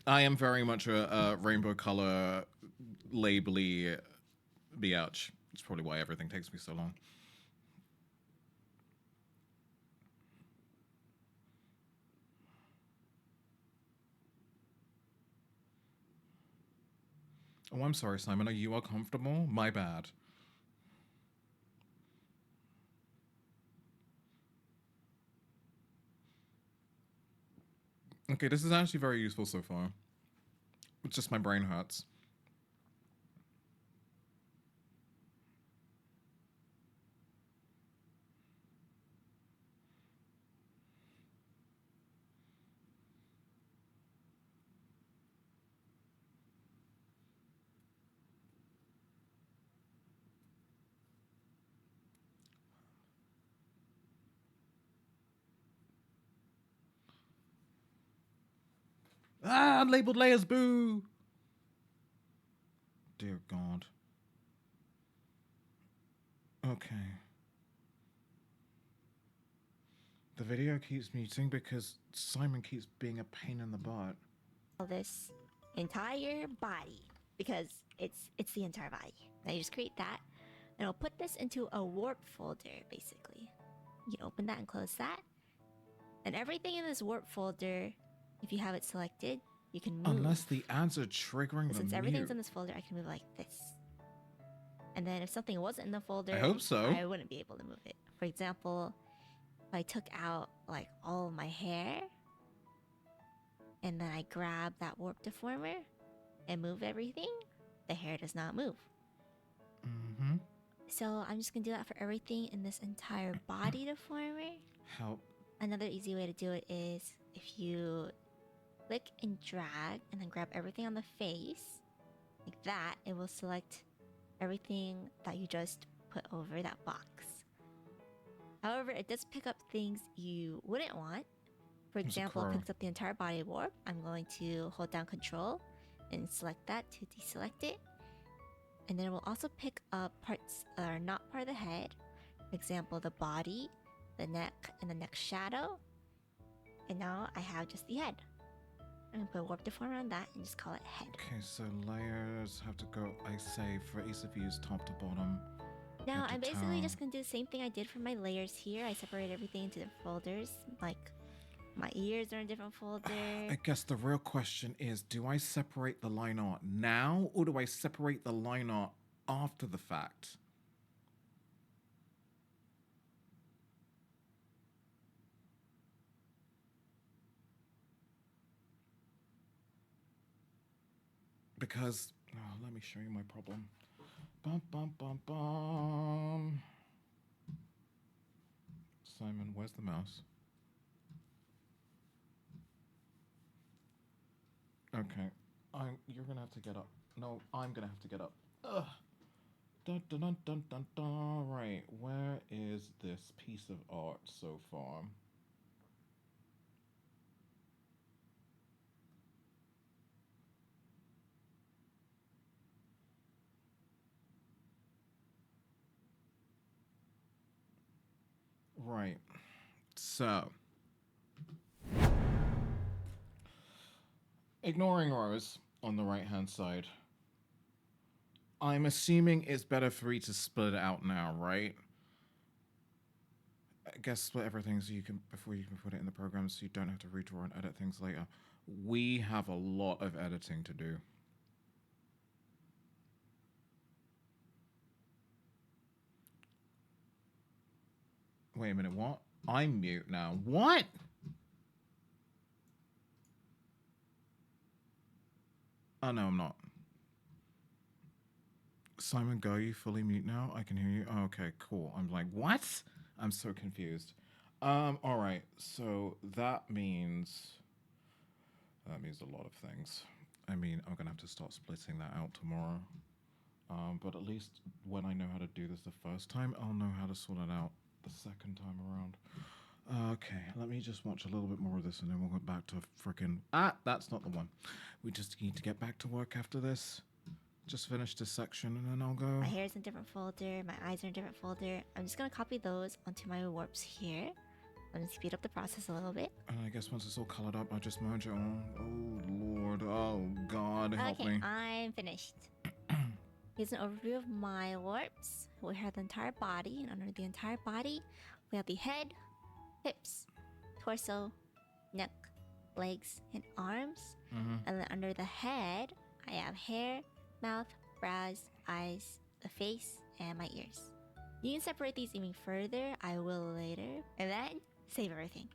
C: I am very much a rainbow color labely biatch. It's probably why everything takes me so long. Oh, I'm sorry, Simon. Are you uncomfortable? My bad. Okay, this is actually very useful so far. It's just my brain hurts. Ah, unlabeled layers, boo! Dear God. Okay. The video keeps muting because Simon keeps being a pain in the butt.
N: This entire body, because it's the entire body. Now you just create that, and I'll put this into a warp folder, basically. You can open that and close that. And everything in this warp folder, if you have it selected, you can move.
C: Unless the ads are triggering the
N: Since
C: mute.
N: everything's in this folder, I can move like this. And then if something wasn't in the folder,
C: I hope so.
N: I wouldn't be able to move it. For example, if I took out like all of my hair, and then I grab that warp deformer and move everything, the hair does not move.
C: Mm-hmm.
N: So I'm just gonna do that for everything in this entire body deformer.
C: Help.
N: Another easy way to do it is if you click and drag and then grab everything on the face, like that, it will select everything that you just put over that box. However, it does pick up things you wouldn't want. For example, it picks up the entire body warp. I'm going to hold down Control and select that to deselect it. And then it will also pick up parts that are not part of the head. For example, the body, the neck, and the neck shadow. And now I have just the head. I'm going to put a warp deformer on that and just call it head.
C: Okay, so layers have to go, I say, for ease of use, top to bottom.
N: Now, I'm basically just going to do the same thing I did for my layers here. I separate everything into different folders. Like, my ears are in a different folder.
C: I guess the real question is, do I separate the line art now, or do I separate the line art after the fact? because let me show you my problem. Bum bum bum bum. Simon, where's the mouse? Okay, you're gonna have to get up. No, I'm gonna have to get up. Ugh. Dun dun dun dun dun dun. Right, where is this piece of art so far? Right. So, ignoring Rose on the right-hand side, I'm assuming it's better for you to split it out now, right? I guess split everything so you can before you can put it in the program, so you don't have to redraw and edit things later. We have a lot of editing to do. Wait a minute, what? I'm mute now. What? Oh, no, I'm not. Simon, go, you fully mute now? I can hear you. Oh, okay, cool. I'm like, what? I'm so confused. All right, so that means a lot of things. I mean, I'm gonna have to start splitting that out tomorrow. But at least when I know how to do this the first time, I'll know how to sort it out the second time around. Okay, let me just watch a little bit more of this and then we'll go back to frickin'... that's not the one. We just need to get back to work after this. Just finish this section and then I'll go...
N: My hair's in a different folder, my eyes are in a different folder. I'm just gonna copy those onto my warps here. I'm gonna speed up the process a little bit.
C: And I guess once it's all colored up, I'll just merge it all. Oh, Lord. Oh, God, help me.
N: Okay, I'm finished. Here's an overview of my warps. We have the entire body, and under the entire body, we have the head, hips, torso, neck, legs, and arms. And then under the head, I have hair, mouth, brows, eyes, the face, and my ears. You can separate these even further, I will later, and then save everything.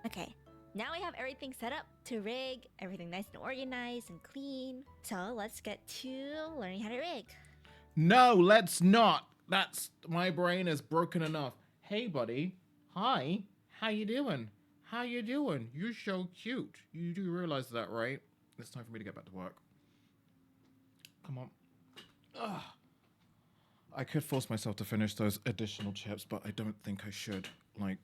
N: Okay, now we have everything set up to rig, everything nice and organized and clean. So let's get to learning how to rig.
C: No, let's not. My brain is broken enough. Hey, buddy. Hi. How you doing? How you doing? You're so cute. You do realize that, right? It's time for me to get back to work. Come on. Ugh. I could force myself to finish those additional chips, but I don't think I should. Like,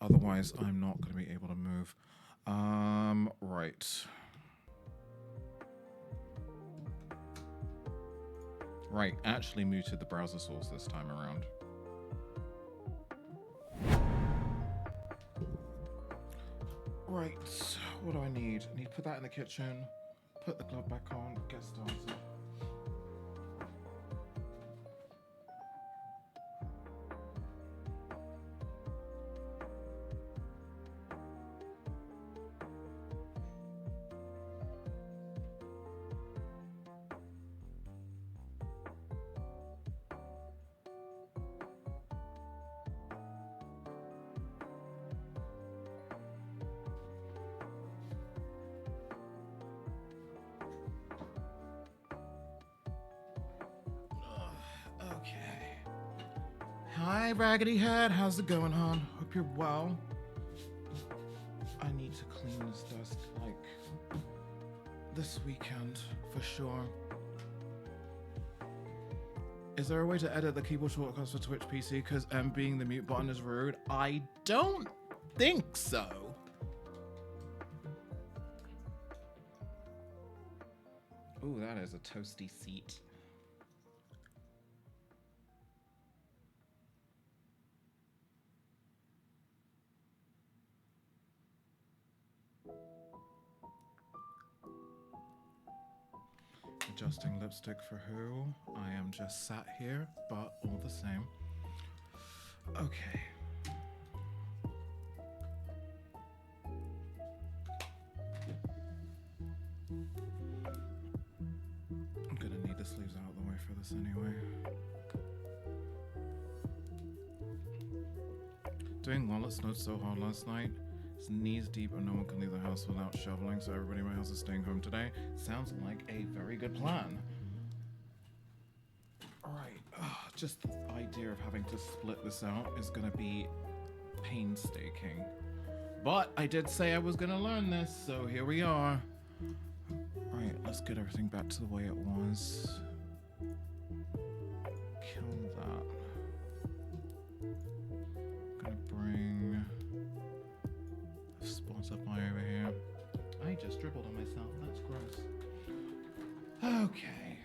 C: otherwise I'm not going to be able to move. Right. Right, actually muted the browser source this time around. Right, what do I need? I need to put that in the kitchen, put the glove back on, get started. Hi, Raggedy Head. How's it going, hon? Hope you're well. I need to clean this desk, like, this weekend, for sure. Is there a way to edit the keyboard shortcuts for Twitch PC? Because being the mute button is rude? I don't think so. Ooh, that is a toasty seat. Adjusting lipstick for who? I am just sat here, but all the same. Okay. I'm gonna need the sleeves out of the way for this anyway. Doing Wallet Snowed so hard last night. It's knees deep and no one can leave the house without shoveling, so everybody in my house is staying home today. Sounds like a very good plan. Alright, just the idea of having to split this out is gonna be painstaking. But I did say I was gonna learn this, so here we are. Alright, let's get everything back to the way it was. Kill that. Gonna bring spawns up my over here. I just dribbled on myself, that's gross. Okay.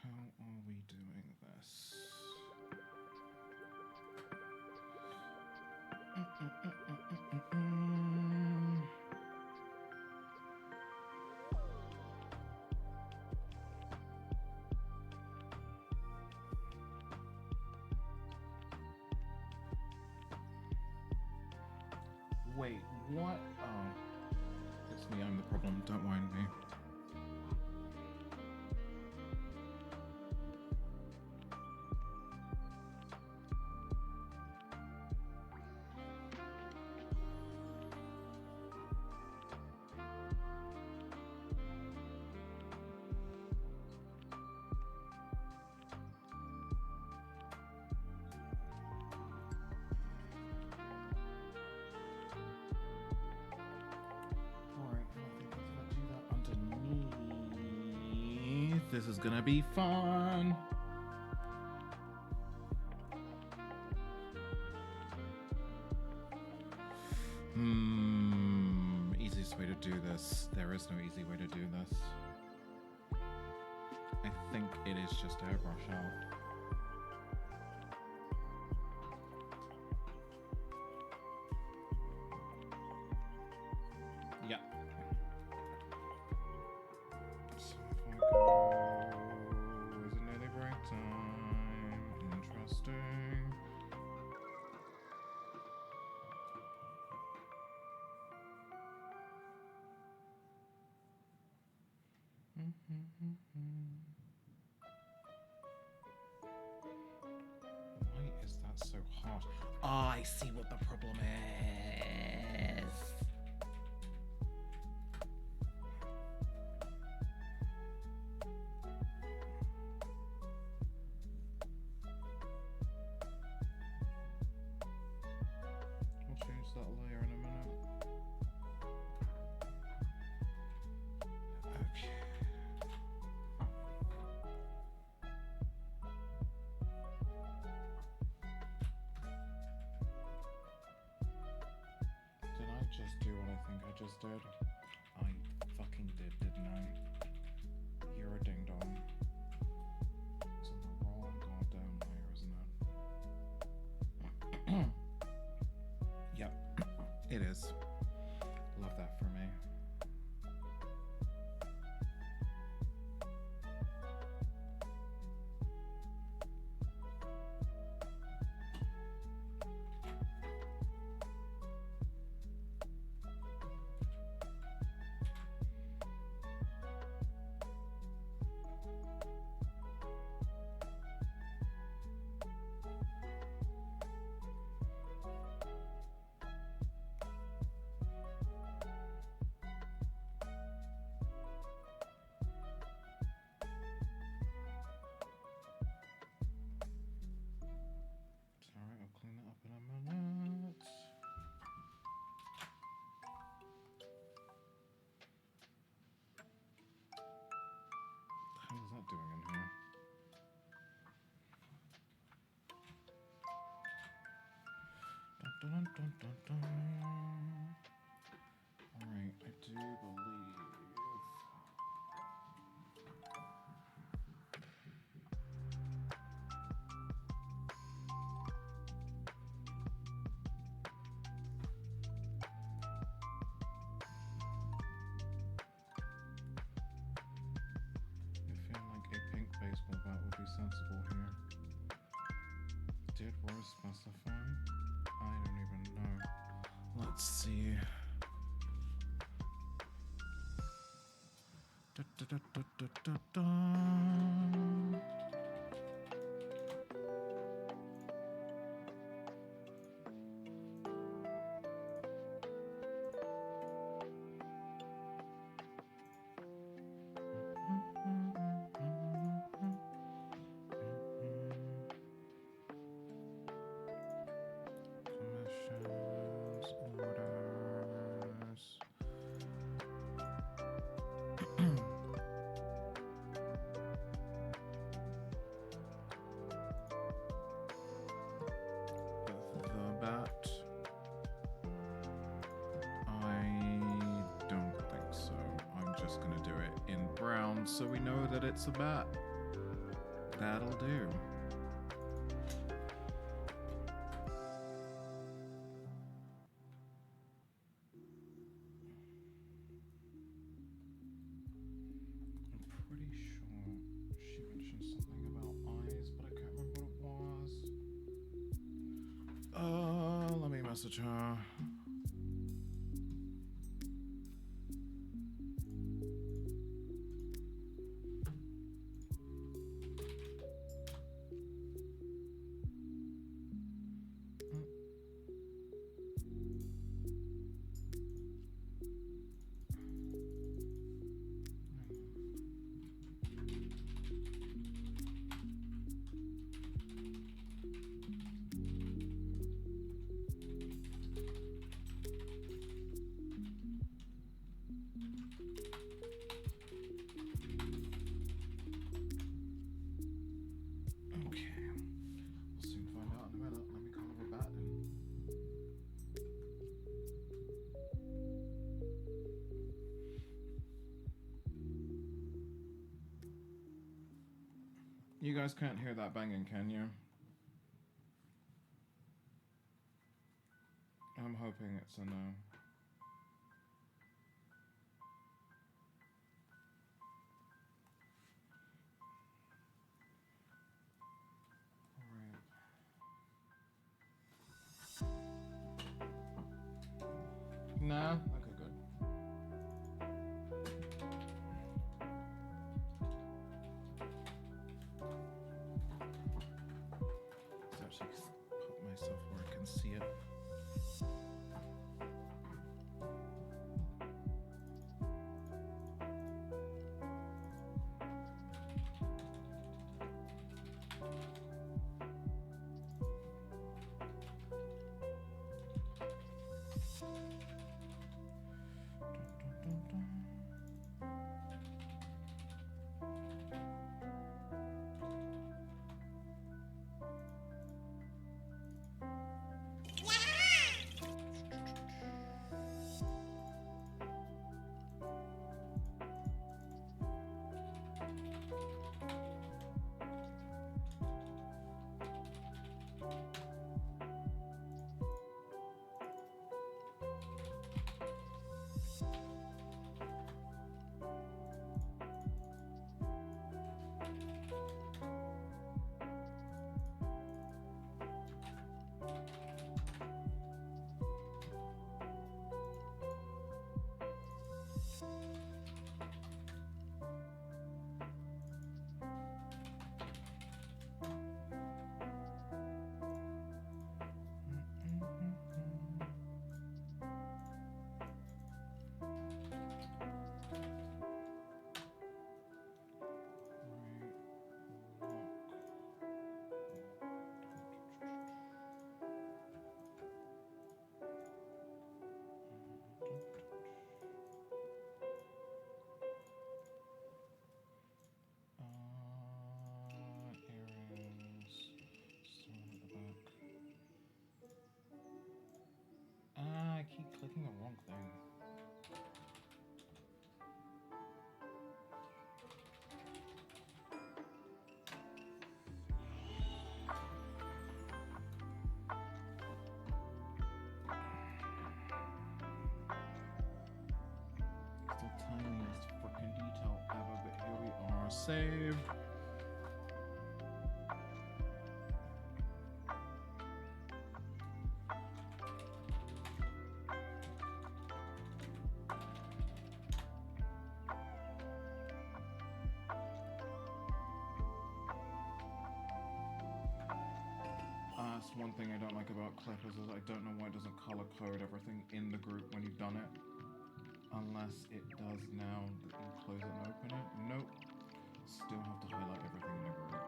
C: How are we doing this? Wait, what? Oh. It's me, I'm the problem, don't mind me. This is gonna be fun. Easiest way to do this. There is no easy way to do this. I think it is just airbrush out. Yeah. So if I go, is it nearly break time? Interesting. Why is that so hard? Ah, I see what the problem is. I'll change that layer in a minute. Okay. Did I just do what I think I just did? I fucking did, didn't I? You're a ding dong. It's in the wrong goddamn layer, isn't it? Yep, it is. Love that for me. It's alright, I'll clean that up in a minute. What the hell is that doing in here? Dun, dun, dun, dun, dun, dun. Alright, I do believe. I feel like a pink baseball bat would be sensible here. Did Rose specify? I don't even know. Let's see. Da, da, da, da, da, da, da. so we know that it's a bat. That'll do. I'm pretty sure she mentioned something about eyes, but I can't remember what it was. Let me message her. You guys can't hear that banging, can you? I'm hoping it's a no. Alright. Nah? Okay, good. Let's actually put myself where I can see it. I keep clicking the wrong thing. It's the tiniest freaking detail ever, but here we are. Save. That's one thing I don't like about Clippers is I don't know why it doesn't color code everything in the group when you've done it. Unless it does now that you close it and open it. Nope. Still have to highlight everything in the group.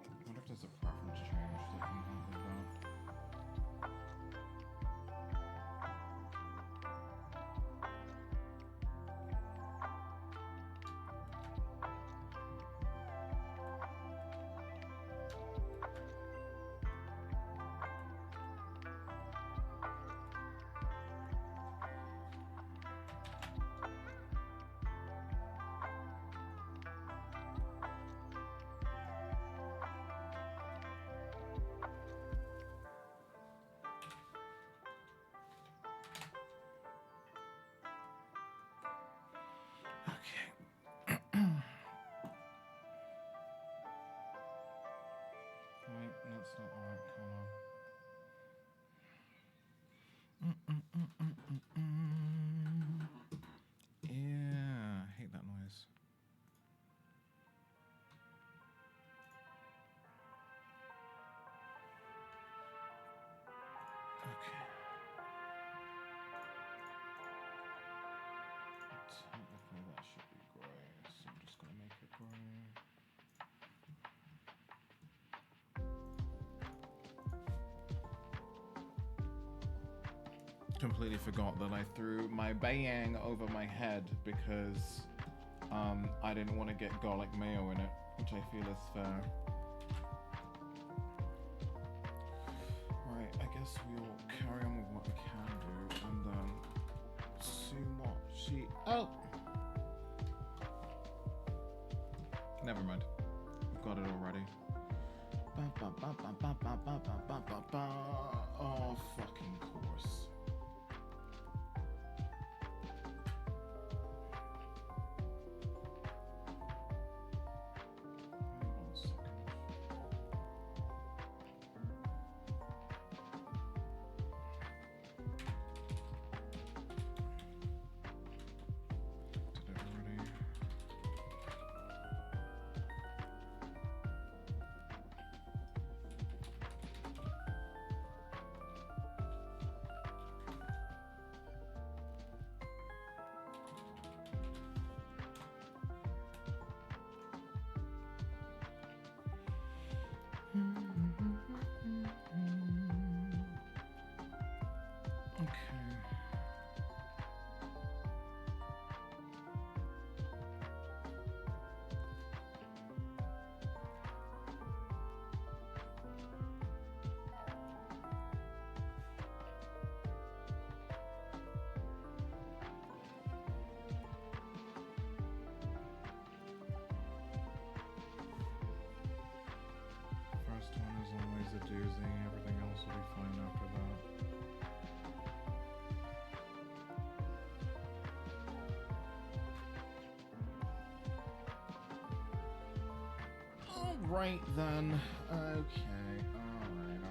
C: I wonder if there's a preference change that can help with that. completely forgot that I threw my bayang over my head because I didn't want to get garlic mayo in it, which I feel is fair. Right, I guess we'll carry on with what we can do and then see what she... Oh! Never mind. We've got it already. Oh, fucking course. First one is always a doozy, everything else will be fine after that. Alright then, okay, alright.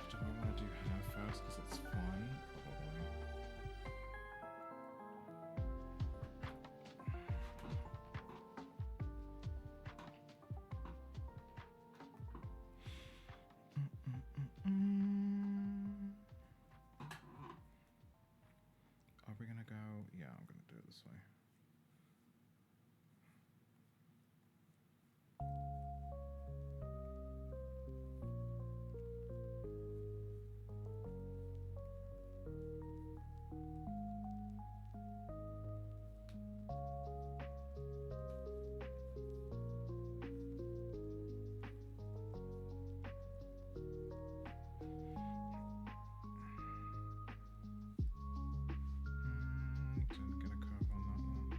C: Do we want to do hair first because it's fun? Probably. Are we gonna go? Yeah, I'm gonna do it this way. Didn't get a curve on that one.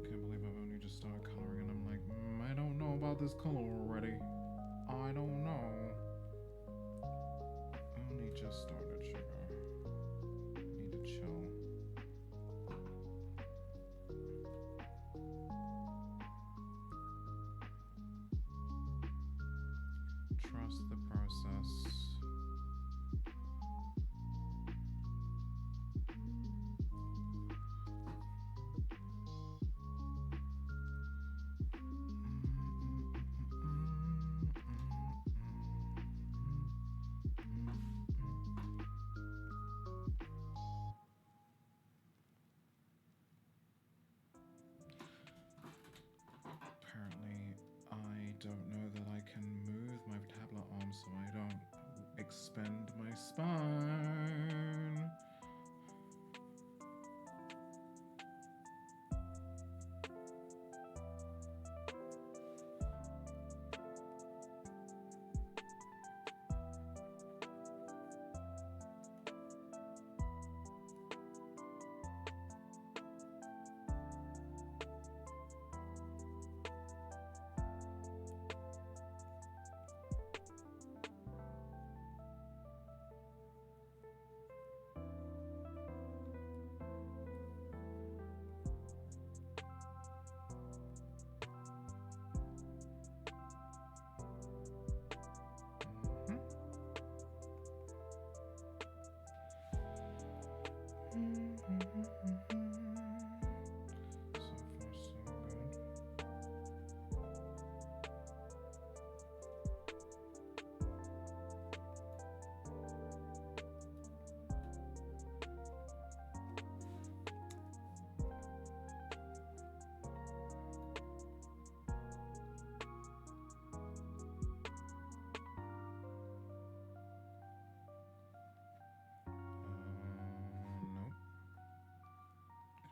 C: Can't believe I've only just started coloring and I'm like, I don't know about this color already. I don't know. Only just started, sugar. Need to chill. Trust the process. Apparently, I don't know that I can move my tablet arm so I don't expend my spine. Nope.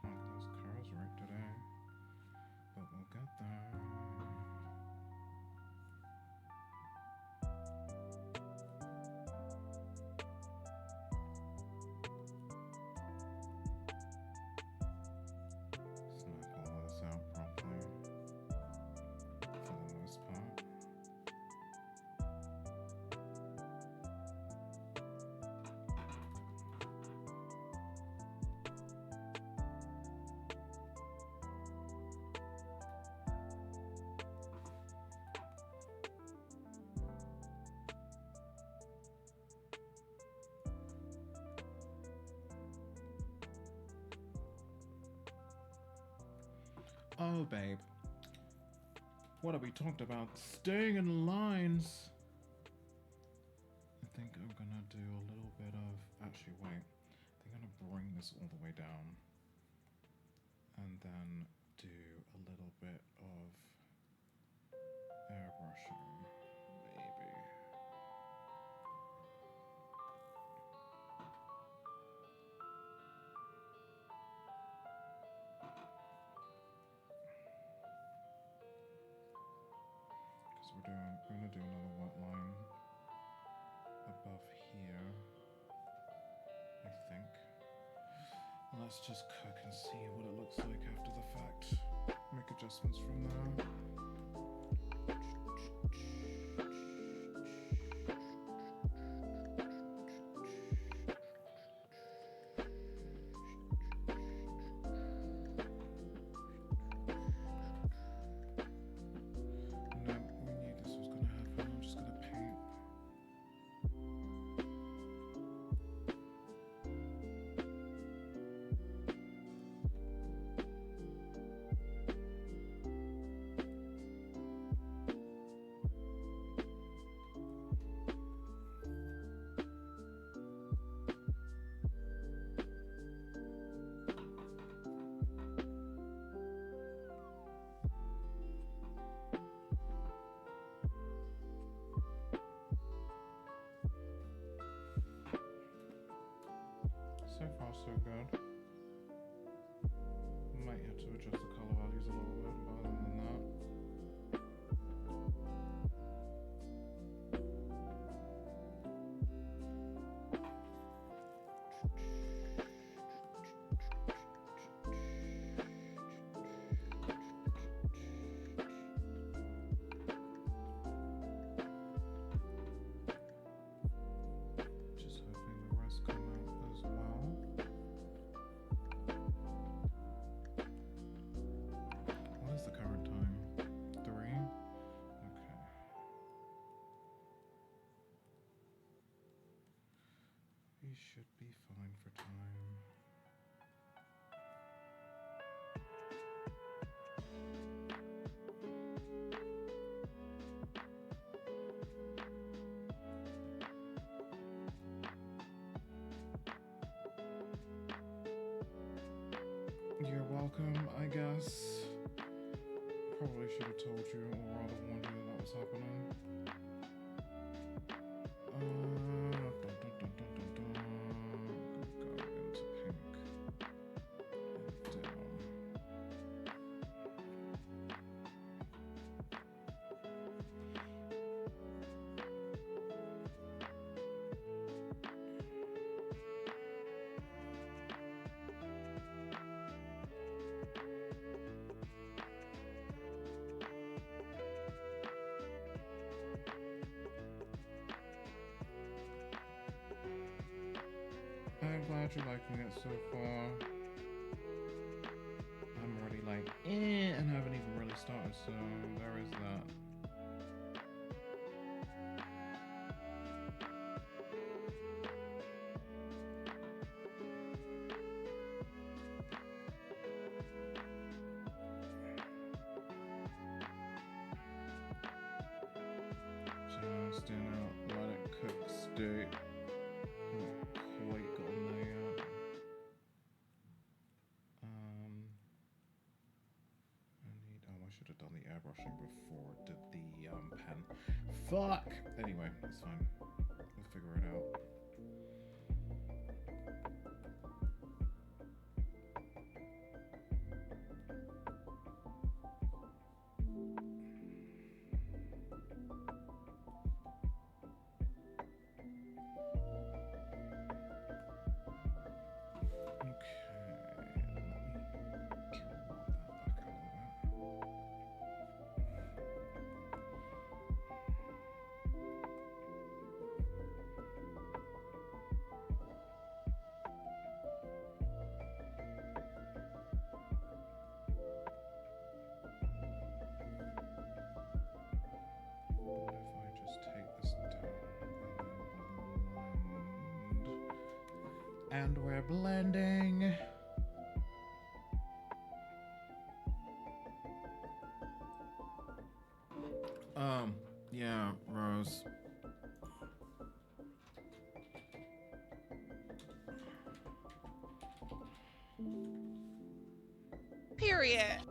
C: Can't get those cars right today, but we'll get there. Snap all this out properly for the most part. Oh, babe. What have we talked about? Staying in lines. I think I'm gonna do a little bit of. Actually, wait. I'm gonna bring this all the way down. And then do a little bit of airbrushing, maybe. Because we're gonna do another wet line above here, I think. Let's just cook and see what it looks like after the fact. Make adjustments from there. No, we knew this was gonna happen. I'm just gonna paint. So far, so good. Might have to adjust the color values a little bit, but other than that. Just hoping the rest come out as well. What is the current time? 3? Okay. We should be fine for time. You're welcome, I guess. Probably should have told you, or rather warned you that was happening. Dun, dun, dun, dun, dun, dun. Go into pink and down. I'm glad you're liking it so far. I'm already like, and haven't even really started, so there is that. date. Haven't quite gotten there yet. I should have done the airbrushing before I did the pen. Fuck! Anyway, it's fine. We'll figure it out. And we're blending. Yeah, Rose.
O: Period.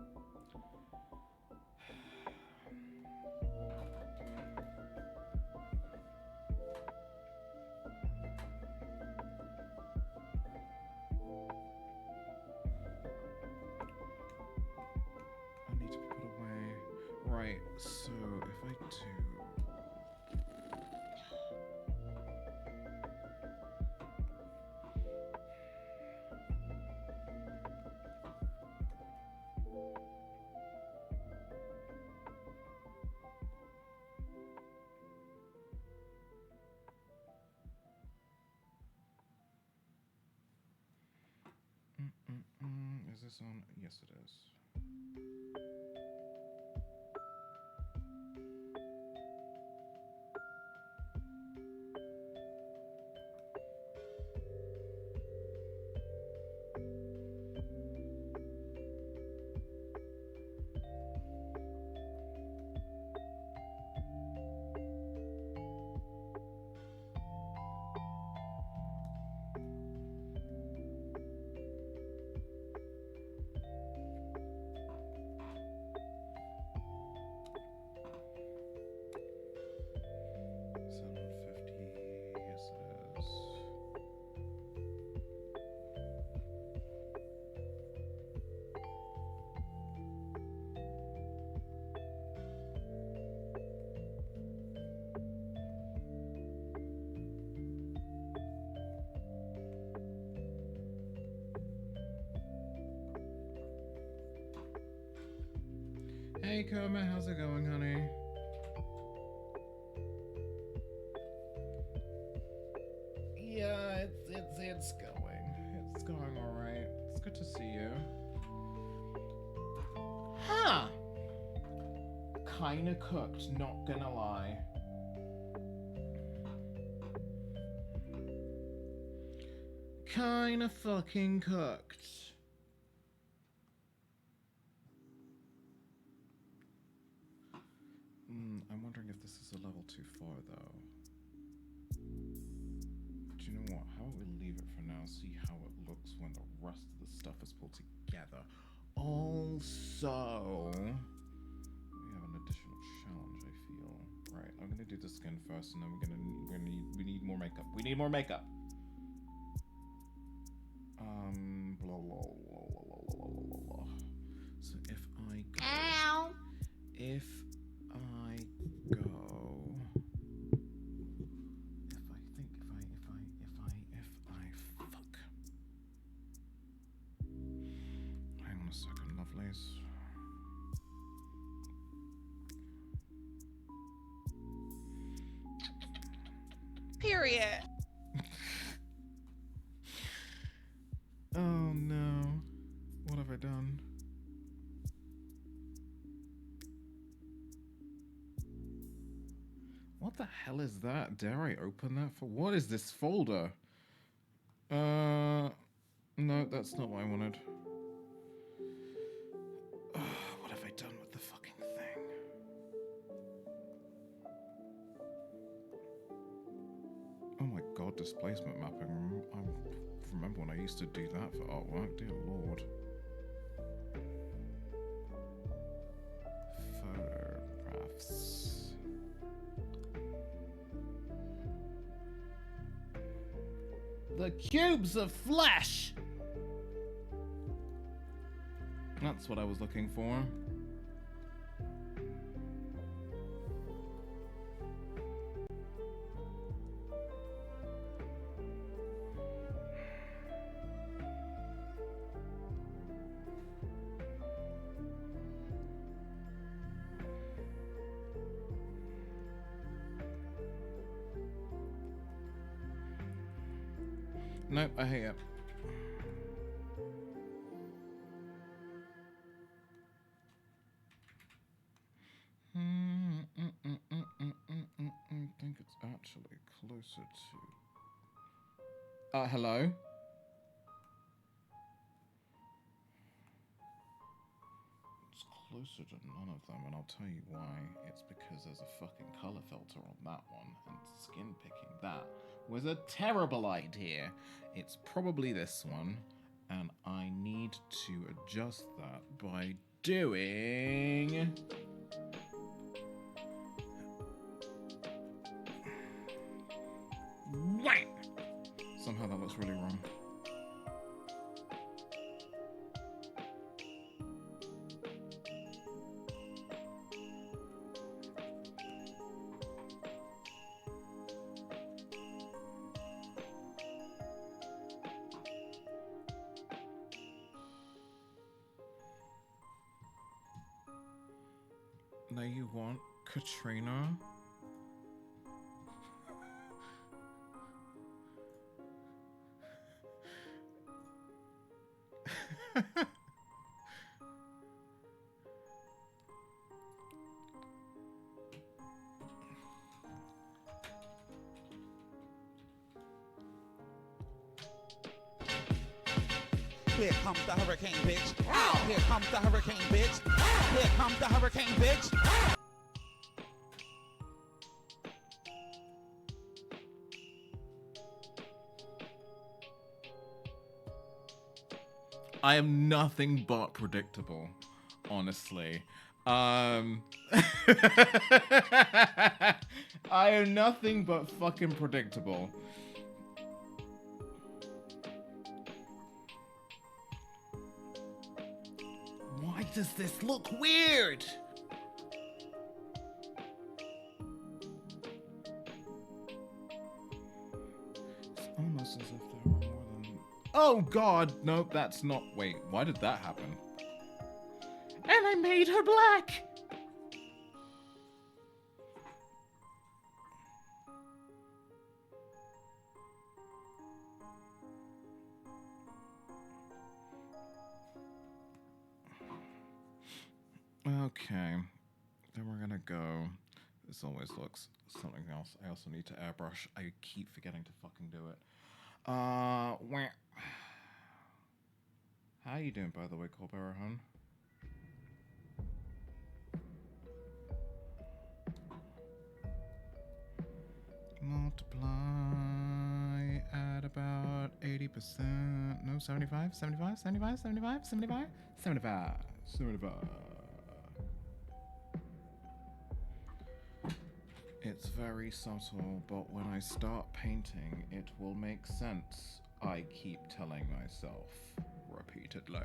C: I need to put away. Right, so if I do. Is this on? Yes, it is. Hey Kermit, how's it going, honey? Yeah, it's going. It's going all right. It's good to see you. Huh? Kinda cooked, not gonna lie. Kinda fucking cooked. I'm wondering if this is a level too far, though. Do you know what? How about we leave it for now, see how it looks when the rest of the stuff is pulled together. Also, we have an additional challenge, I feel. Right, I'm gonna do the skin first, and then we need more makeup. We need more makeup. Blah, blah, blah, blah, blah, blah, blah. So if I go... Ow! If I go... Fuck. Hang on a second, lovelies.
O: Period.
C: Oh no. What have I done? What the hell is that? Dare I open that for? What is this folder? No, that's not what I wanted. What have I done with the fucking thing? God, displacement mapping. I remember when I used to do that for artwork, dear lord. Photographs. The cubes of flesh! That's what I was looking for. Nope, I hate it. I think it's actually closer to... hello? It's closer to none of them, and I'll tell you why. It's because there's a fucking color filter on that one, and skin picking that was a terrible idea. It's probably this one, and I need to adjust that by doing... Right. Somehow that looks really wrong. Now you want Katrina?
P: Here comes the hurricane, bitch. Here comes the hurricane, bitch. Here comes the hurricane, bitch.
C: I am nothing but predictable, honestly. I am nothing but fucking predictable. Why does this look weird? It's almost as if there were more than... Oh god, no, that's not... Wait, why did that happen? And I made her black! Okay, then we're gonna go. This always looks something else. I also need to airbrush. I keep forgetting to fucking do it. Where? How you doing, by the way, Colbert Hun? Multiply at about 80%. No, 75, 75, 75, 75, 75, 75, 75. It's very subtle, but when I start painting, it will make sense. I keep telling myself repeatedly.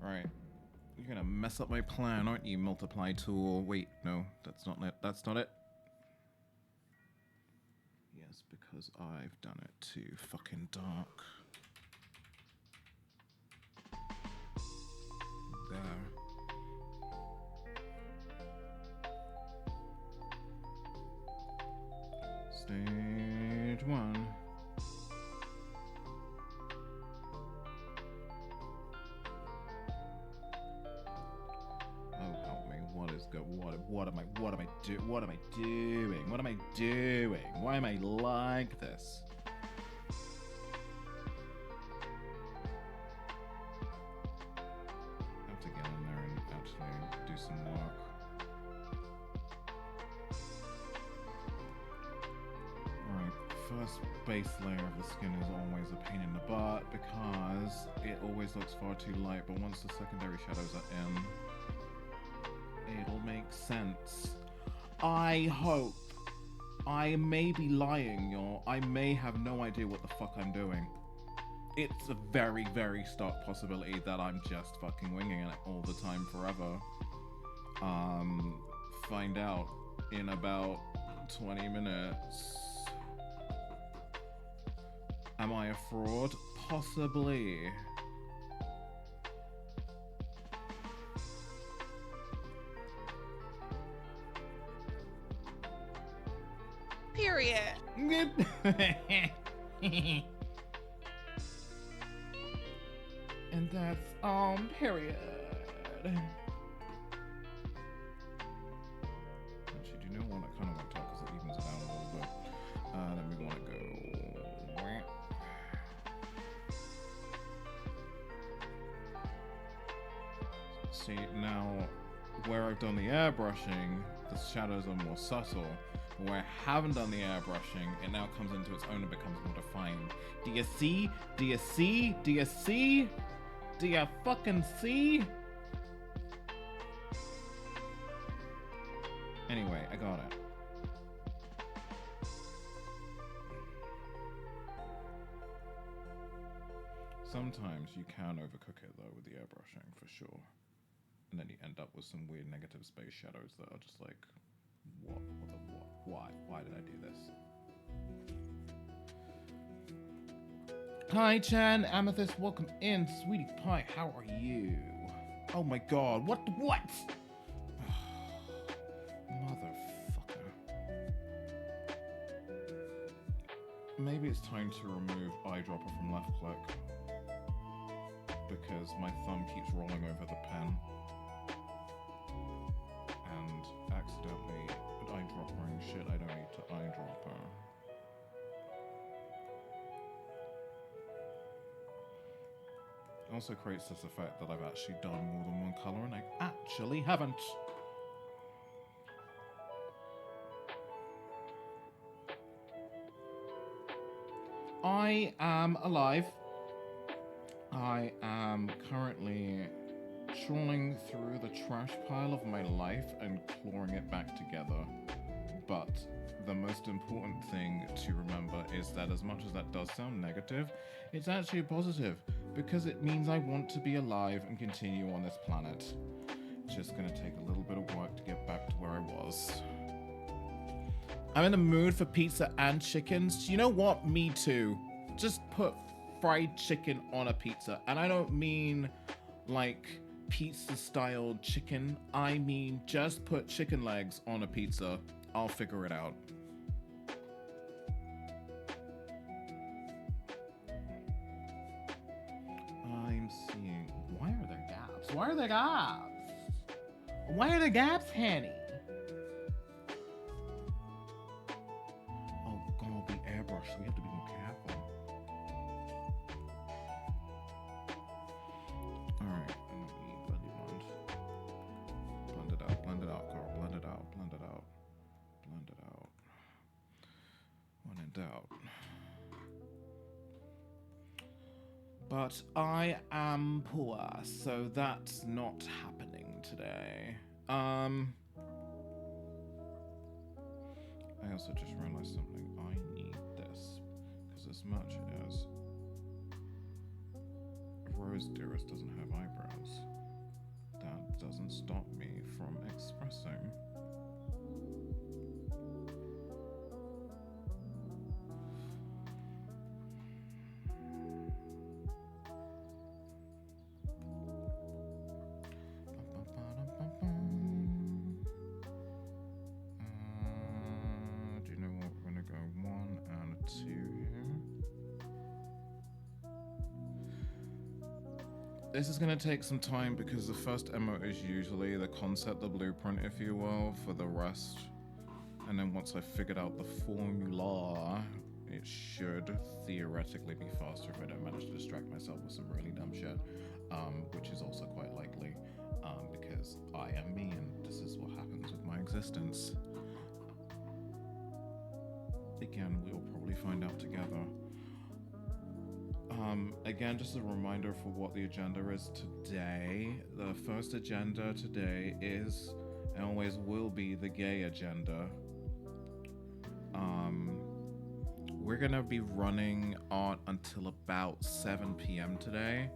C: Right. You're gonna mess up my plan, aren't you, multiply tool? Wait, no, that's not it. That's not it. Yes, because I've done it too fucking dark. There. Stage 1. go. What am I doing? What am I doing? Why am I like this? I have to get in there and actually do some work. Alright, first base layer of the skin is always a pain in the butt because it always looks far too light, but once the secondary shadows are in, it'll make sense. I hope. I may be lying, y'all. I may have no idea what the fuck I'm doing. It's a very, very stark possibility that I'm just fucking winging it all the time forever. Find out in about 20 minutes. Am I a fraud? Possibly.
O: Period.
C: And that's period. Actually, do you know what? I kind of want to talk because it evens it out a little bit. Then we want to go. See, now where I've done the airbrushing, the shadows are more subtle. But where I haven't done the airbrushing, it now comes into its own and becomes more defined. Do you see? Do you see? Do you see? Do you fucking see? Anyway, I got it. Sometimes you can overcook it though with the airbrushing, for sure. And then you end up with some weird negative space shadows that are just like, what? What the what? Why? Why did I do this? Hi Chan, Amethyst, welcome in. Sweetie Pie, how are you? Oh my god, what? Motherfucker. Maybe it's time to remove eyedropper from left click. Because my thumb keeps rolling over the pen. And accidentally eyedroppering shit I don't need to eyedropper. It also creates this effect that I've actually done more than one color and I actually haven't. I am alive. I am currently trawling through the trash pile of my life and clawing it back together. But the most important thing to remember is that as much as that does sound negative, it's actually a positive because it means I want to be alive and continue on this planet. Just gonna take a little bit of work to get back to where I was. I'm in the mood for pizza and chickens. You know what? Me too. Just put fried chicken on a pizza. And I don't mean like pizza style chicken. I mean just put chicken legs on a pizza. I'll figure it out. I'm seeing... Why are there gaps? Why are there gaps? Why are there gaps, Hanny? Oh god, the airbrush, so we have to be more careful. Alright, blend it out, Carl, blend it out. Blend it out. When in doubt. But I am poor, so that's not happening today. I also just realized something. I need this, because as much as Rose Dearest doesn't have eyebrows, that doesn't stop me from expressing. Do you know what? We're gonna go 1 and 2 here. This is going to take some time because the first emote is usually the concept, the blueprint, if you will, for the rest. And then once I've figured out the formula, it should theoretically be faster if I don't manage to distract myself with some really dumb shit, which is also quite likely, because I am me and this is what happens with my existence. Again, we'll probably find out together. Again, just a reminder for what the agenda is today. The first agenda today is, and always will be, the gay agenda. We're gonna be running on until about 7 p.m. today,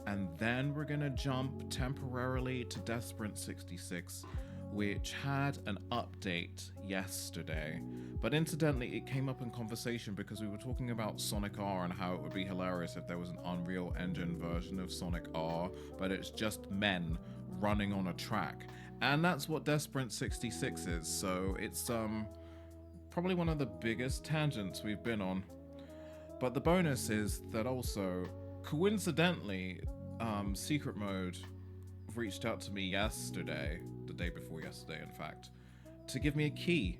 C: and then we're gonna jump temporarily to Desperate 66, which had an update yesterday. But incidentally, it came up in conversation because we were talking about Sonic R and how it would be hilarious if there was an Unreal Engine version of Sonic R, but it's just men running on a track. And that's what Desperate 66 is, so it's probably one of the biggest tangents we've been on. But the bonus is that also, coincidentally, Secret Mode reached out to me yesterday, the day before yesterday in fact, to give me a key.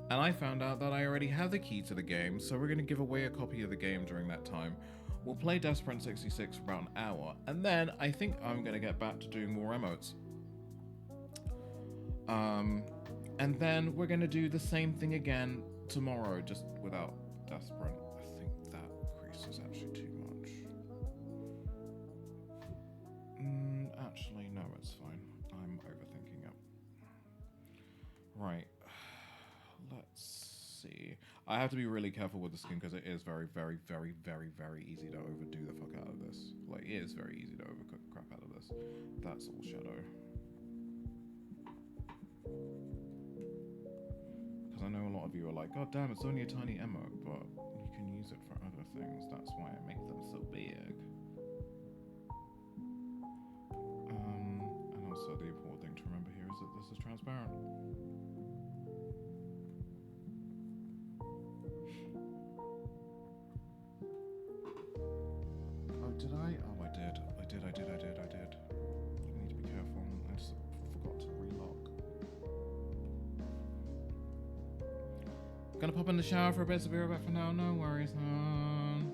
C: And I found out that I already have the key to the game, so we're going to give away a copy of the game during that time. We'll play Desperate 66 for about an hour, and then I think I'm going to get back to doing more emotes. And then we're going to do the same thing again tomorrow, just without Desperate. I think that crease is actually too much. Actually, no, it's fine. I'm overthinking it. Right. Let's see. I have to be really careful with the skin because it is very, very, very, very, very easy to overdo the fuck out of this. Like, it is very easy to overcook the crap out of this. That's all shadow. Because I know a lot of you are like, God damn, it's only a tiny emote, but you can use it for other things. That's why I make them so big. And also the important thing to remember here is that this is transparent. Oh, did I? Oh, I did. I need to be careful. I just forgot to relock. Gonna pop in the shower for a bit, so be right back for now. No worries, hon.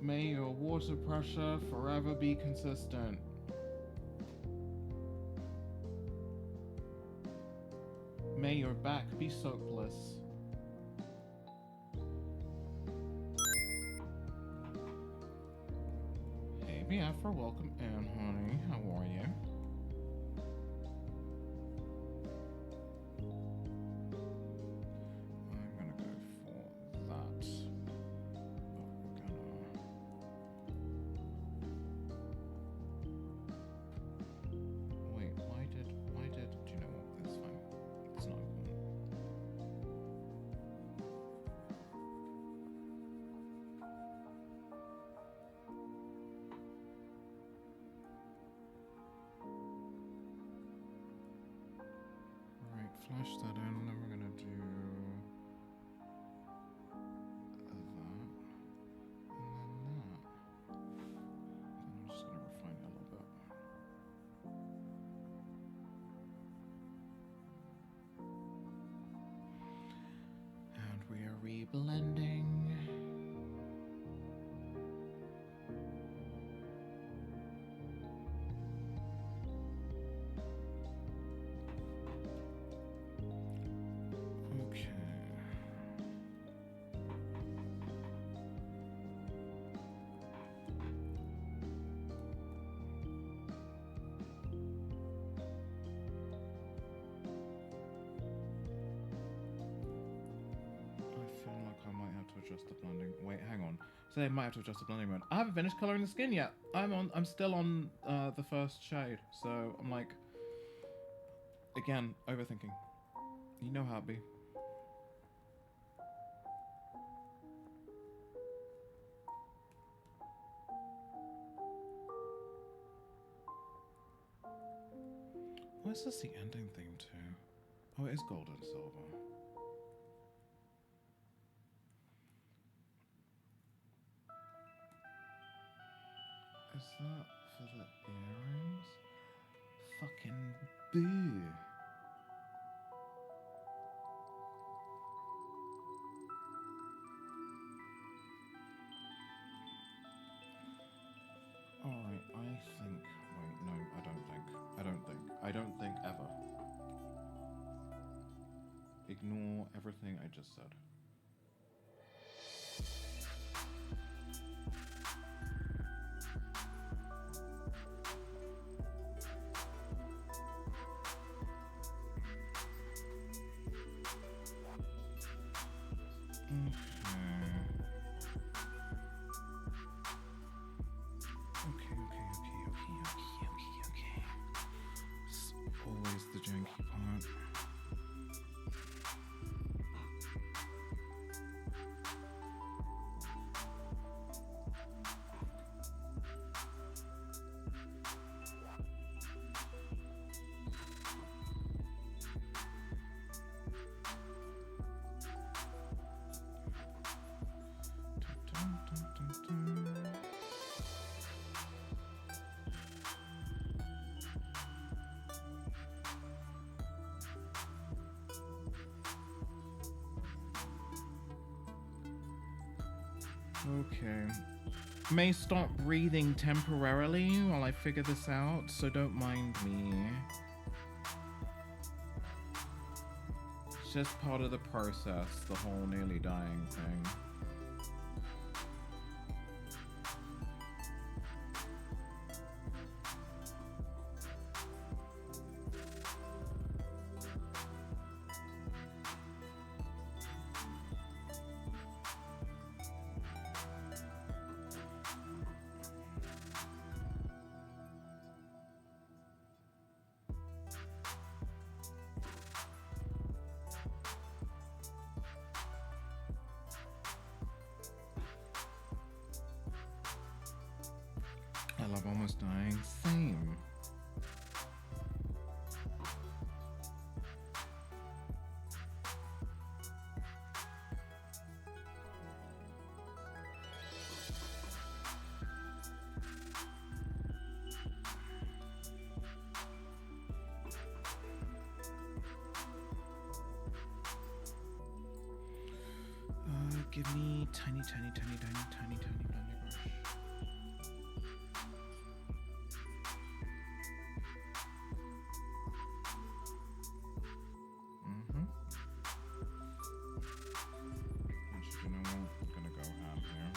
C: May your water pressure forever be consistent. May your back be soapless. Hey, Biafra, welcome in, honey. How are you? I'm gonna go for that. Wait, why did, do you know what? That's fine. It's not important. Right, flash that in, and then we're gonna do that, and then that. I'm just gonna refine it a little bit. And we are reblending. Okay. I feel like I might have to adjust the blending. Wait, hang on. So I might have to adjust the blending mode. I haven't finished coloring the skin yet. I'm still on the first shade, so I'm like, again, overthinking. You know how it be. What's this the ending theme to? Oh, it is gold and silver. Is that for the earrings? Fucking boo. Alright, I think... Wait, no, I don't think ever. Ignore everything I just said. Okay. It's always the janky part. Okay. May stop breathing temporarily while I figure this out, so don't mind me. It's just part of the process, the whole nearly dying thing. I love almost dying. Same. Give me tiny blending brush. Actually, you know what? I'm gonna go ham here.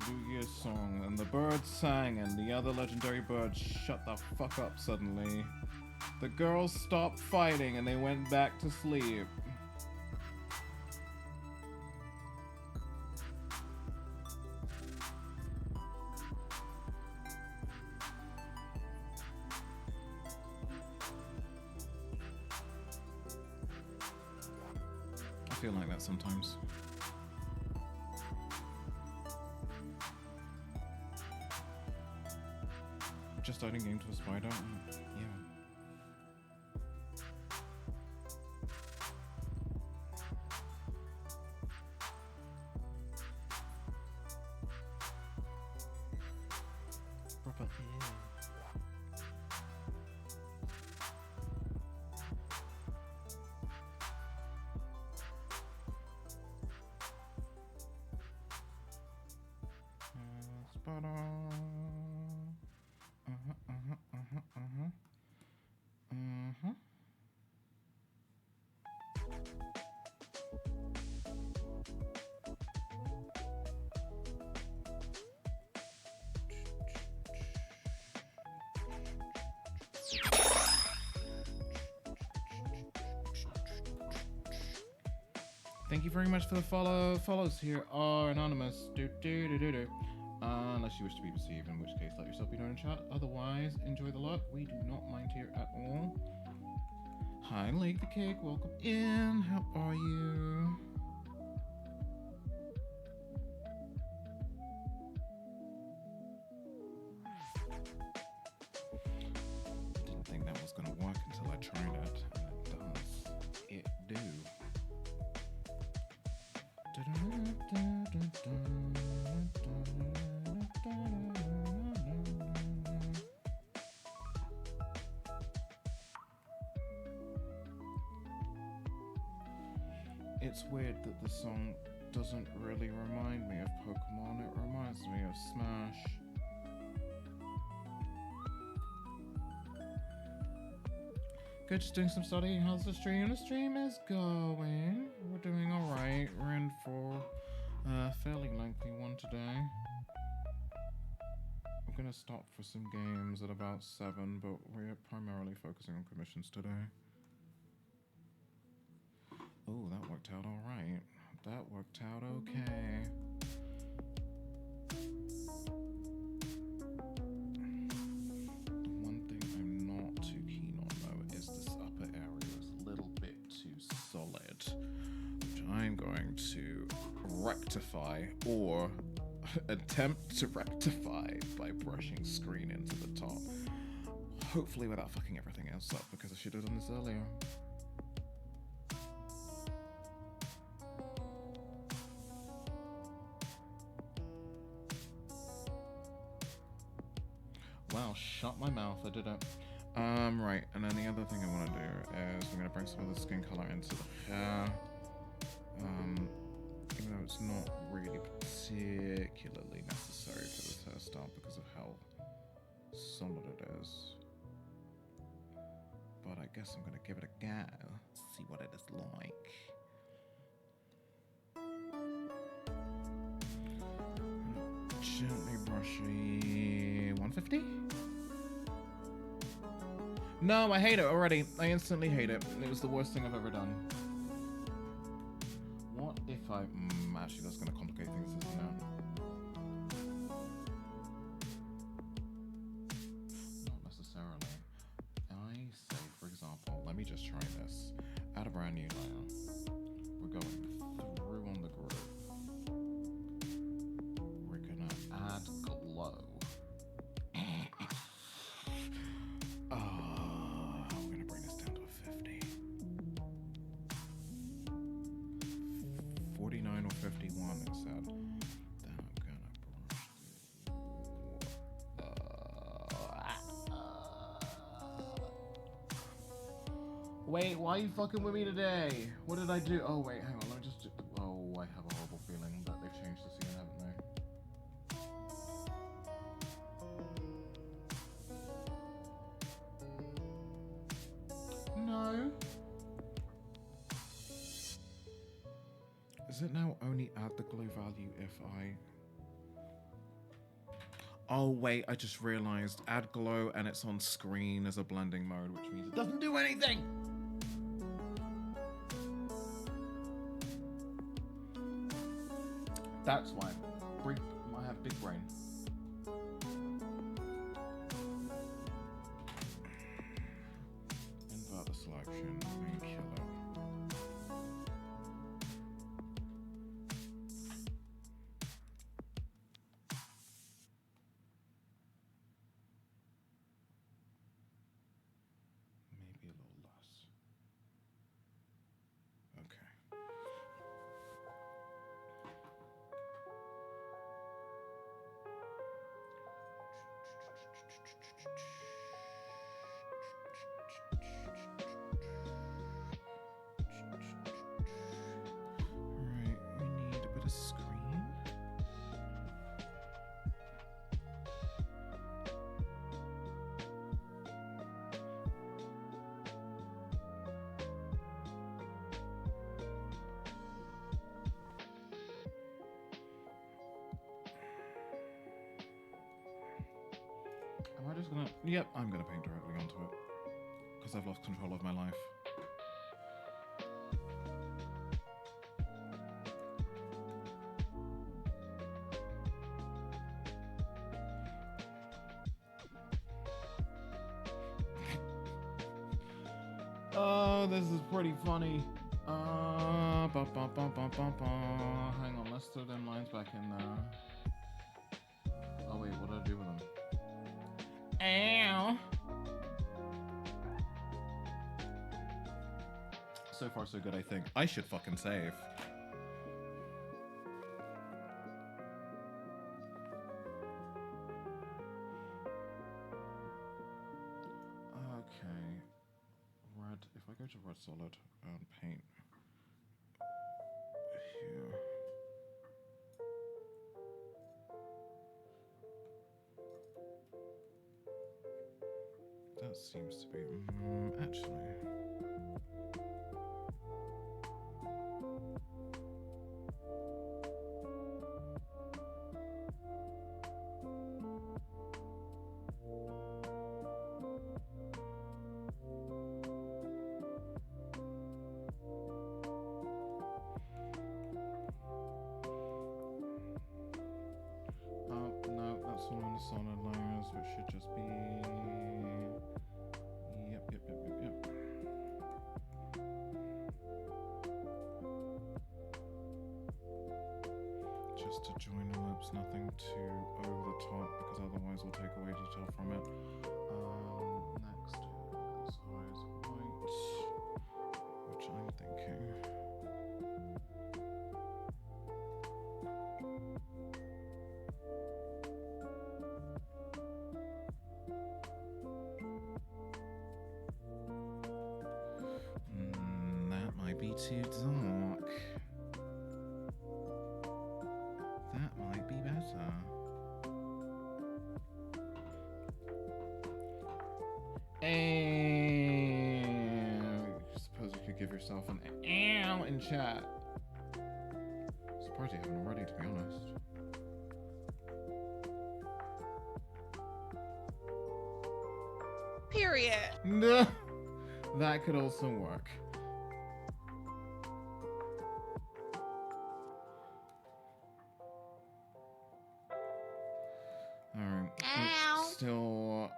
C: Lugia's song, and the birds sang, and the other legendary birds shut the fuck up suddenly. The girls stopped fighting and they went back to sleep. I feel like that sometimes. Just starting game to a spider? Yeah. Proper spider. Thank you very much for the follows. Here are anonymous. Unless you wish to be perceived, in which case let yourself be known in chat. Otherwise, enjoy the luck. We do not mind here at all. Hi, Lake the Cake. Welcome in. How are you? Didn't think that was going to work until I tried it. And it does. It do. It's weird that the song doesn't really remind me of Pokemon, it reminds me of Smash. Good, just doing some studying. How's the stream? The stream is going. We're doing alright. We're in for a fairly lengthy one today. I'm gonna stop for some games at about 7, but we're primarily focusing on commissions today. Oh, that worked out alright. That worked out okay. The one thing I'm not too keen on though is this upper area is a little bit too solid, which I'm going to rectify or attempt to rectify by brushing screen into the top. Hopefully without fucking everything else up, because I should have done this earlier. Wow, shut my mouth, I did it. Right, and then the other thing I want to do is I'm going to bring some of the skin color into the hair. Even though it's not really particularly necessary for this hairstyle because of how solid it is. But I guess I'm going to give it a go, see what it is like. Gently brushy. 150? No, I hate it already. I instantly hate it. It was the worst thing I've ever done. What if I... actually, that's going to complicate things, isn't it? Not necessarily. I say, for example, let me just try this. Add a brand new layer. We're going through on the groove. We're going to add glow. We're going to bring this down to a 50. 49 or 51, it said. Then I'm going to brush. Wait, why are you fucking with me today? What did I do? Oh, wait, hang on. Let me just do... Oh, I have a horrible feeling that they've changed the scene, haven't they? No. Does it now only add the glow value if I... Oh wait, I just realized add glow and it's on screen as a blending mode, which means it doesn't do anything! That's why. I have big brain. Invert the selection and kill it. Maybe a little less. Okay. Right, we need a bit of screen. Am I just gonna... Yep, I'm gonna paint directly onto it. Because I've lost control of my life. Oh, this is pretty funny. Hang on, let's throw them lines back in there. Oh wait, what did I do with them? Ow! So far so good, I think. I should fucking save. Okay. Red, if I go to red solid and paint here. That seems to be, actually. No, that's all on the solid layers, which should just be. Yep. Just to join the lips, nothing too over the top, because otherwise we'll take away detail from it. Next is eyes white, which I'm thinking. That might be too dark. That might be better. And I suppose you could give yourself an ow in chat. Surprised you haven't already, to be honest.
O: Period.
C: No, that could also work. Alright, still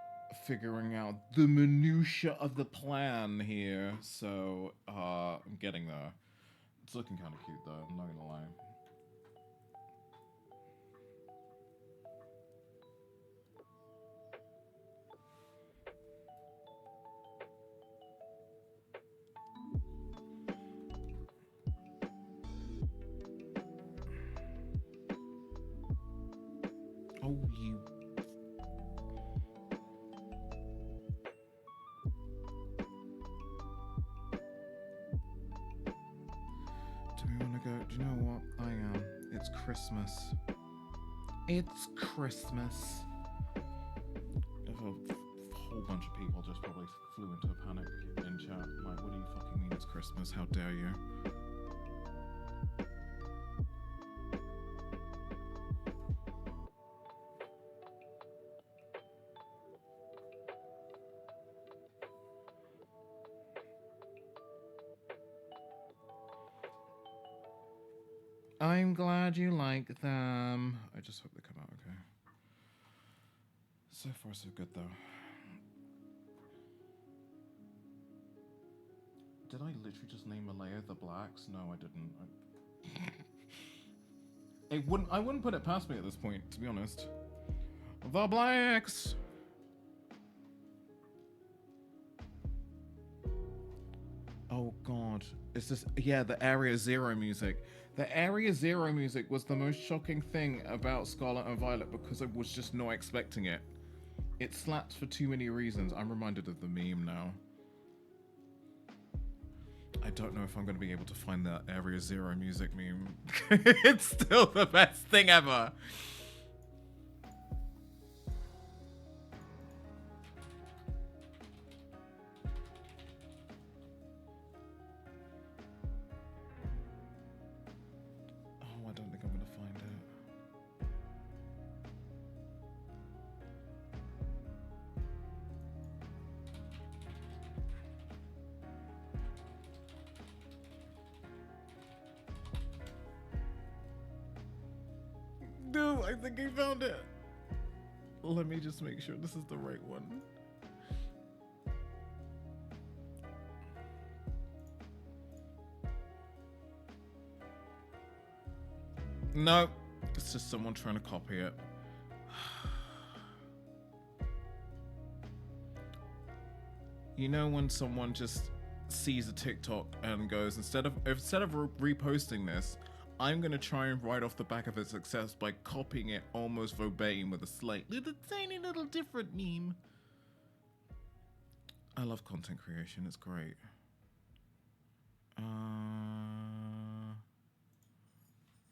C: figuring out the minutia of the plan here, so I'm getting there. It's looking kind of cute though, I'm not gonna lie. Oh, you. Do we want to go? Do you know what? I am. It's Christmas. It's Christmas. If a whole bunch of people just probably flew into a panic in chat. Like, what do you fucking mean it's Christmas? How dare you? I'm glad you like them. I just hope they come out okay. So far, so good, though. Did I literally just name Malaya the Blacks? No, I didn't. I wouldn't put it past me at this point, to be honest. The Blacks! Oh god. It's just, yeah, the Area Zero music. The Area Zero music was the most shocking thing about Scarlet and Violet because I was just not expecting it. It slaps for too many reasons. I'm reminded of the meme now. I don't know if I'm going to be able to find that Area Zero music meme. It's still the best thing ever. Oh, I don't think I'm going to find it. No, I think I found it. Let me just make sure this is the right one. No, it's just someone trying to copy it. You know when someone just sees a TikTok and goes, instead of reposting this, I'm gonna try and write off the back of its success by copying it almost verbatim with a slight little tiny little different meme. I love content creation, it's great.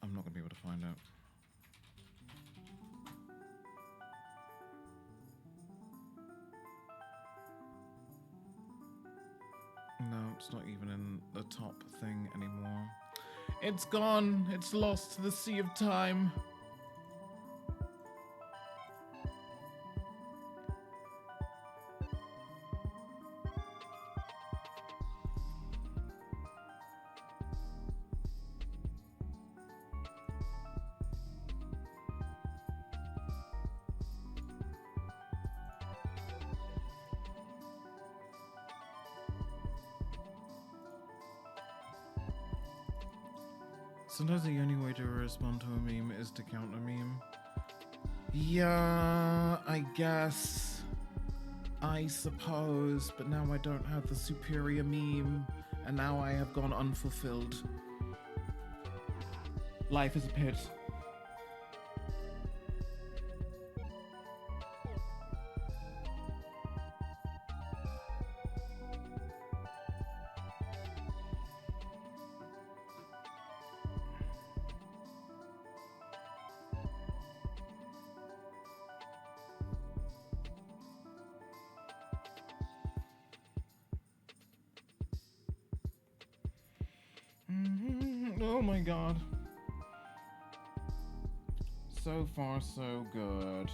C: I'm not gonna be able to find out. No, it's not even in the top thing anymore. It's gone. It's lost to the sea of time. Sometimes the only way to respond to a meme is to counter meme. Yeah, I guess. I suppose, but now I don't have the superior meme, and now I have gone unfulfilled. Life is a pit. Oh my god. So far, so good.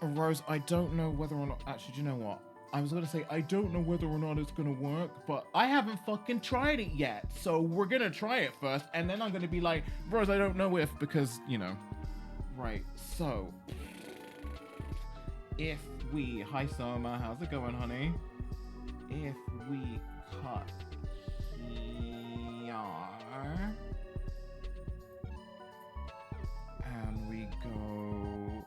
C: Rose, I don't know whether or not... Actually, do you know what? I was gonna say, I don't know whether or not it's gonna work, but I haven't fucking tried it yet. So we're gonna try it first, and then I'm gonna be like, Rose, I don't know if, because, you know. Right, so... If we... Hi, Soma, how's it going, honey? If we cut here... And we go...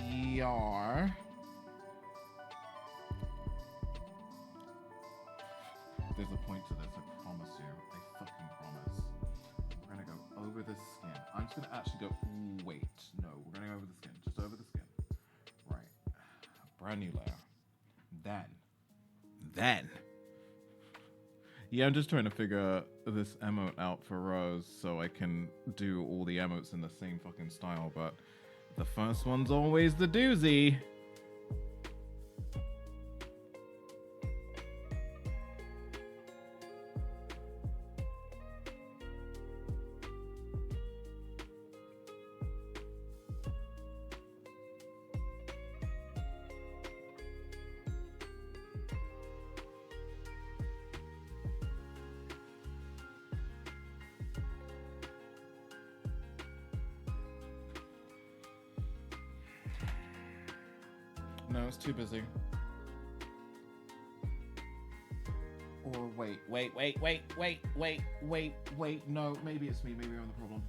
C: Here... There's a point to this, I promise you. I fucking promise. We're gonna go over the skin. I'm just gonna actually go... Wait, no, we're gonna go over the skin. Just over the skin. Right. Brand new layer. Then. Yeah, I'm just trying to figure this emote out for Rose so I can do all the emotes in the same fucking style, but the first one's always the doozy. No, it's too busy. Or wait. No, maybe it's me. Maybe I'm the problem.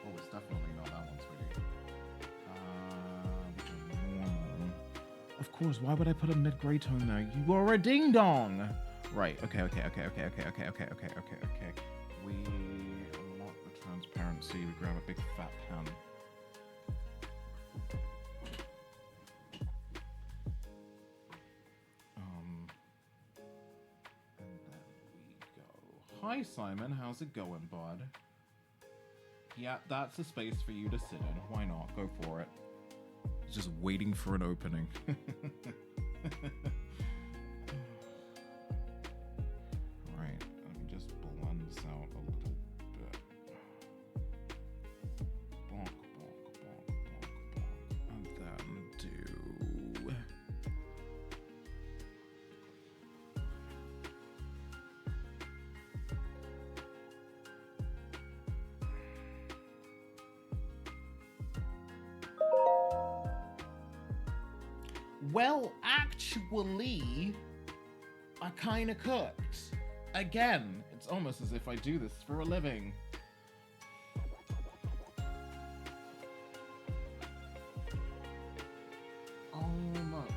C: Oh, it's definitely not that one, sweetie. Of course, why would I put a mid-grade tone there? You are a ding-dong! Right, okay. We unlock the transparency. We grab a big fat pen. Hi Simon, how's it going, bud? Yeah, that's a space for you to sit in. Why not? Go for it. Just waiting for an opening. Right, let me just blend this out a little bit. Bonk. And then do... Well, actually, I kind of cooked. Again, it's almost as if I do this for a living. Almost.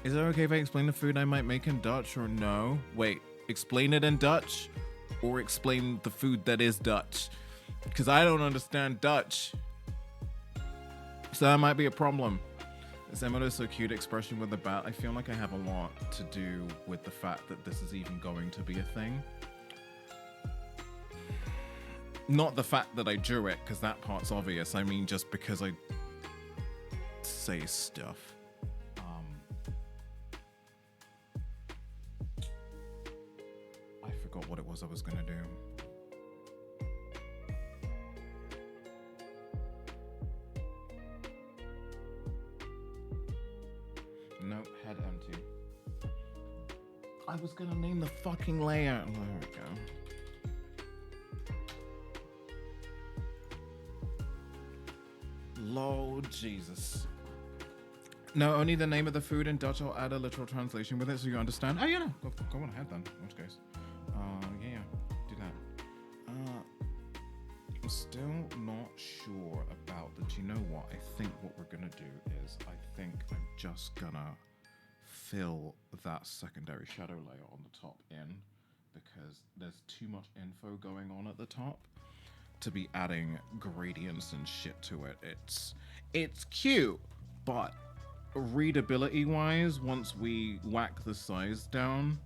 C: Is it okay if I explain the food I might make in Dutch or no? Wait, explain it in Dutch or explain the food that is Dutch? Because I don't understand Dutch. So that might be a problem. Zemmour is so cute expression with the bat. I feel like I have a lot to do with the fact that this is even going to be a thing. Not the fact that I drew it, because that part's obvious. I mean, just because I say stuff. I forgot what it was I was gonna do. Nope, head empty. I was gonna name the fucking layer. There we go. Lord Jesus. No, only the name of the food in Dutch. I'll add a literal translation with it so you understand. Oh, yeah, no. Go on ahead then. In which case. Yeah, do that. I'm still not sure about the... Do you know what? I think what we're going to do is I think I'm just going to fill that secondary shadow layer on the top in because there's too much info going on at the top to be adding gradients and shit to it. It's cute, but readability wise, once we whack the size down,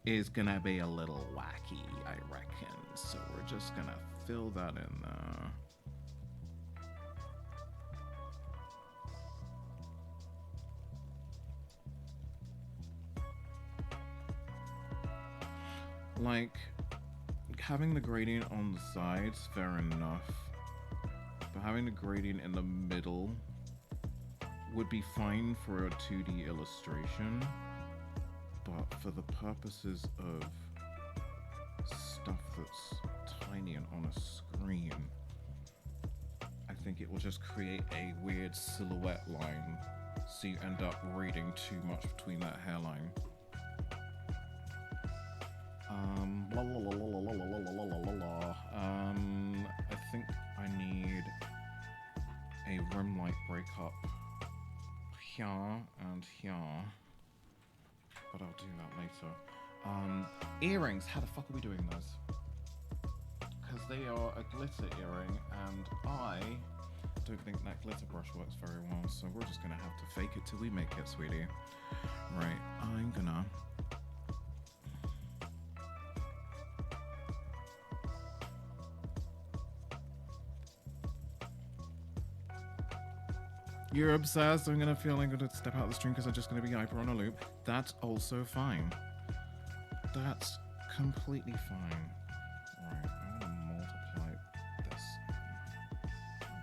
C: is gonna be a little wacky, I reckon. So we're just gonna fill that in there. Like, having the gradient on the sides, fair enough. But having the gradient in the middle would be fine for a 2D illustration. But for the purposes of stuff that's tiny and on a screen, I think it will just create a weird silhouette line. So you end up reading too much between that hairline. I think I need a rim light breakup here and here, but I'll do that later. Earrings, how the fuck are we doing those? Because they are a glitter earring, and I don't think that glitter brush works very well, so we're just gonna have to fake it till we make it, sweetie. Right, I'm gonna... You're obsessed. I'm gonna feel like I'm gonna step out of the stream because I'm just gonna be hyper on a loop. That's also fine. That's completely fine. Right, I'm gonna multiply this. Multiply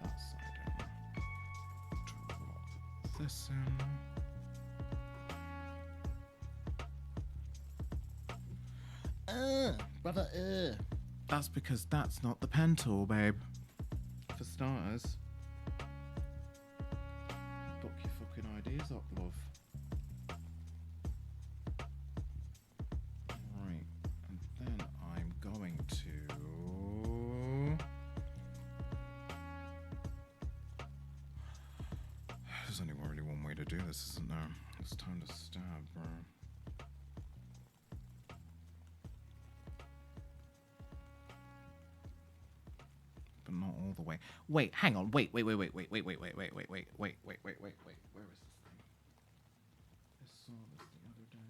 C: that side in. Drop this in. Brother, That's because that's not the pen tool, babe. For starters. Book your fucking ideas up, love. Right, and then I'm going to... There's only really one way to do this, isn't there? It's time to stab, bro. But not all the way. Wait, hang on. Wait. Where is this thing? I saw this the other day.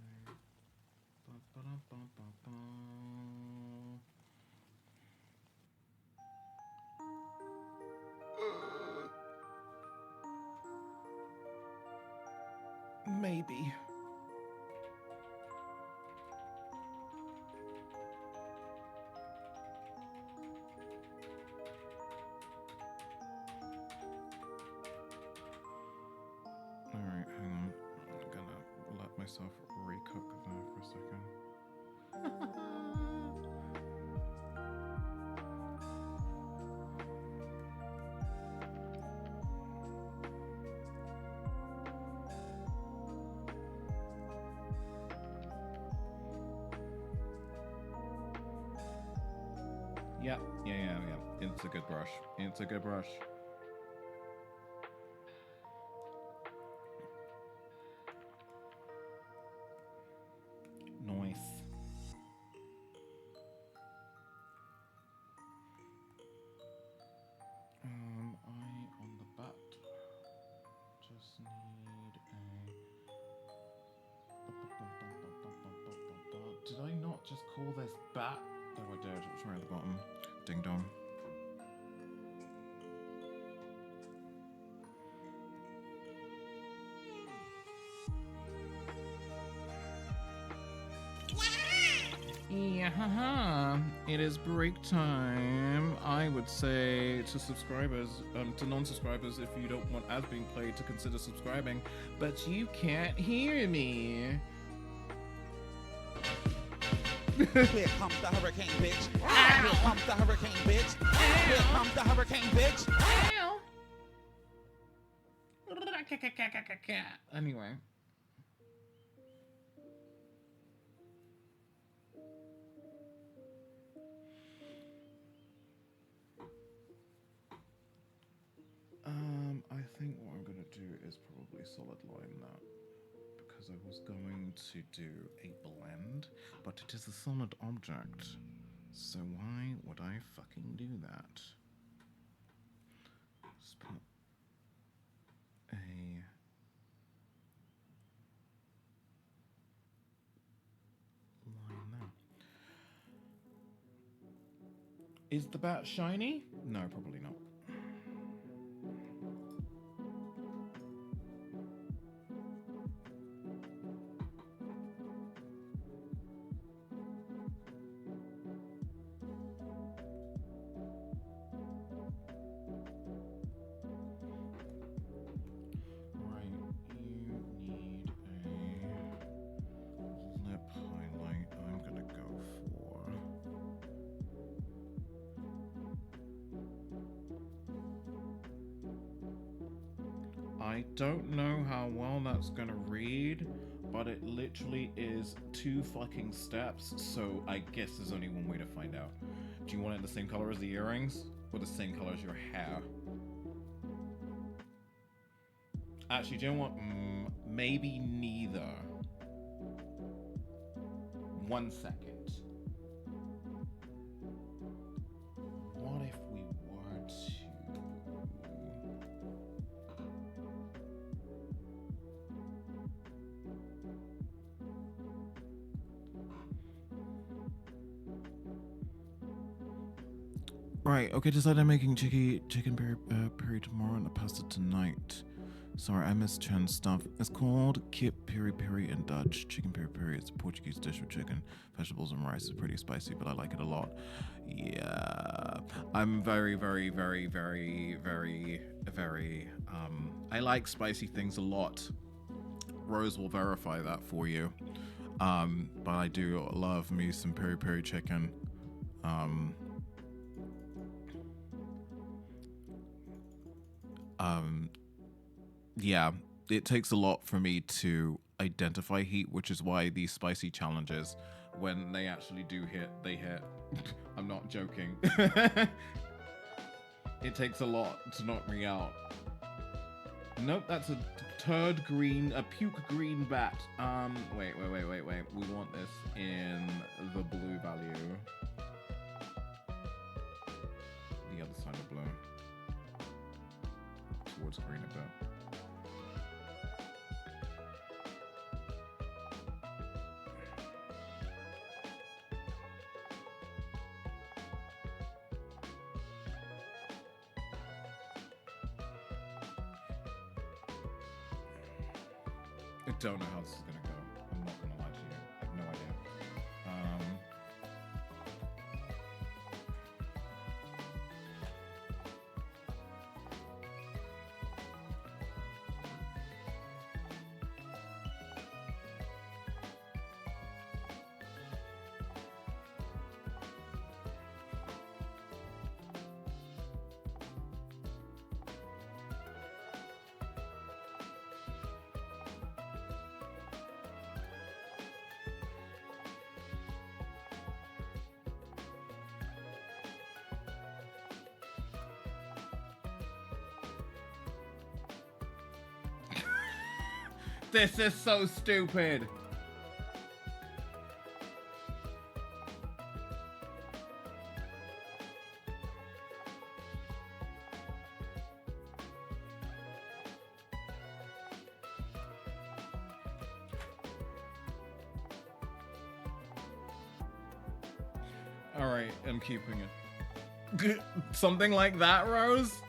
C: Maybe. Alright, hang on. I'm gonna let myself recook that for a second. Yeah. It's a good brush. It's a good brush. Nice. I on the bat just need a. Did I not just call this bat? Oh, I did. It's right at the bottom. Ding dong. Yeah, it is break time. I would say to subscribers, to non-subscribers, if you don't want ads being played, to consider subscribing. But you can't hear me.
P: Here comes the hurricane, bitch. Here comes the hurricane, bitch. Here comes the hurricane, bitch.
C: Anyway. I think what I'm gonna do is probably solid line that, because I was going to do a blend, but it is a solid object, so why would I fucking do that? Just put a line there. Is the bat shiny? No, probably not. I don't know how well that's gonna read, but it literally is 2 fucking steps, so I guess there's only one way to find out. Do you want it the same color as the earrings, or the same color as your hair? Actually, do you know what? Maybe neither. 1 second. What if we were to... Right, okay, decided I'm making chicken peri tomorrow and a pasta tonight. Sorry, I missed Chen's stuff. It's called kip peri peri in Dutch. Chicken peri peri. It's a Portuguese dish with chicken, vegetables, and rice. It's pretty spicy, but I like it a lot. Yeah, I'm very, very, very, very, very, very, I like spicy things a lot. Rose will verify that for you. But I do love me some peri peri chicken. Yeah, it takes a lot for me to identify heat, which is why these spicy challenges, when they actually do hit, they hit. I'm not joking. It takes a lot to knock me out. Nope, that's a turd green, a puke green bat. Wait. We want this in the blue value. The other side of blue. Towards green a bit. I don't know how this is gonna go. I'm not gonna lie to you. I have no idea. This is so stupid. All right, I'm keeping it. Something like that, Rose?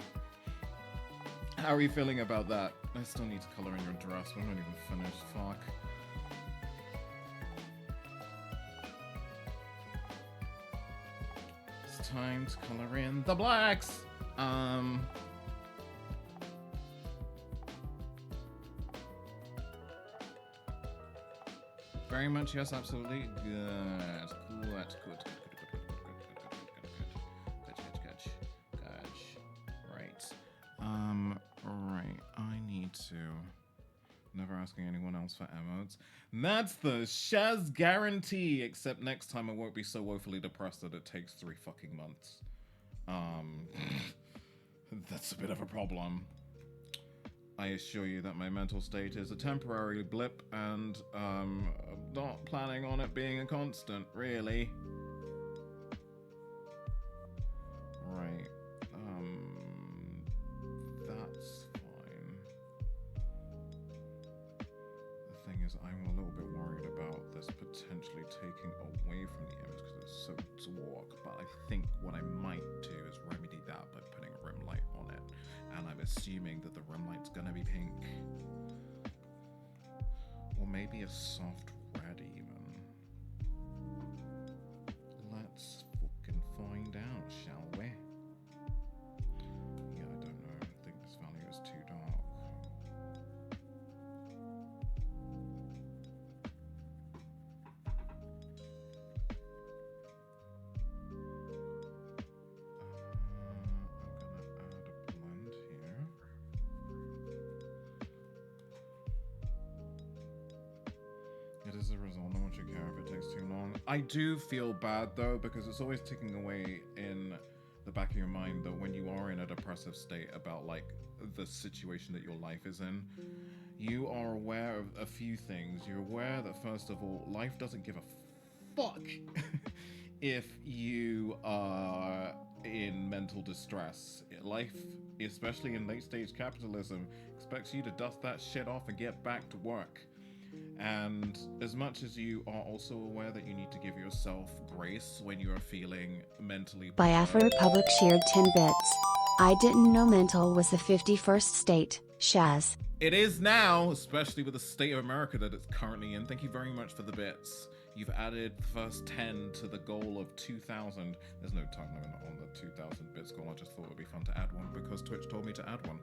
C: How are you feeling about that? I still need to color in your dress. We're not even finished. Fuck. It's time to color in the blacks. Very much, yes, absolutely. Good. Cool, that's good. Right. I need to. Never asking anyone else for emotes. That's the Shaz guarantee. Except next time I won't be so woefully depressed that it takes 3 fucking months. That's a bit of a problem. I assure you that my mental state is a temporary blip, and I'm not planning on it being a constant, really. Right. That's fine. The thing is, I'm a little bit worried about this potentially taking away from the image because it's so dark, but I think what I might do is remedy that by putting a rim light on it. And I'm assuming that the rim light's gonna be pink. Or maybe a soft red even. Let's fucking find out, shall we? Yeah, I don't know. I think this value is too dark. It is a result, no one should care if it takes too long. I do feel bad though, because it's always ticking away in the back of your mind that when you are in a depressive state about like the situation that your life is in, you are aware of a few things. You're aware that first of all, life doesn't give a fuck if you are in mental distress. Life, especially in late stage capitalism, expects you to dust that shit off and get back to work. And as much as you are also aware that you need to give yourself grace when you are feeling mentally
E: Biafra Republic shared 10 bits. I didn't know mental was the 51st state, Shaz.
C: It is now, especially with the state of America that it's currently in. Thank you very much for the bits. You've added the first 10 to the goal of 2,000. There's no time limit on the 2,000 bits goal. I just thought it would be fun to add one because Twitch told me to add one.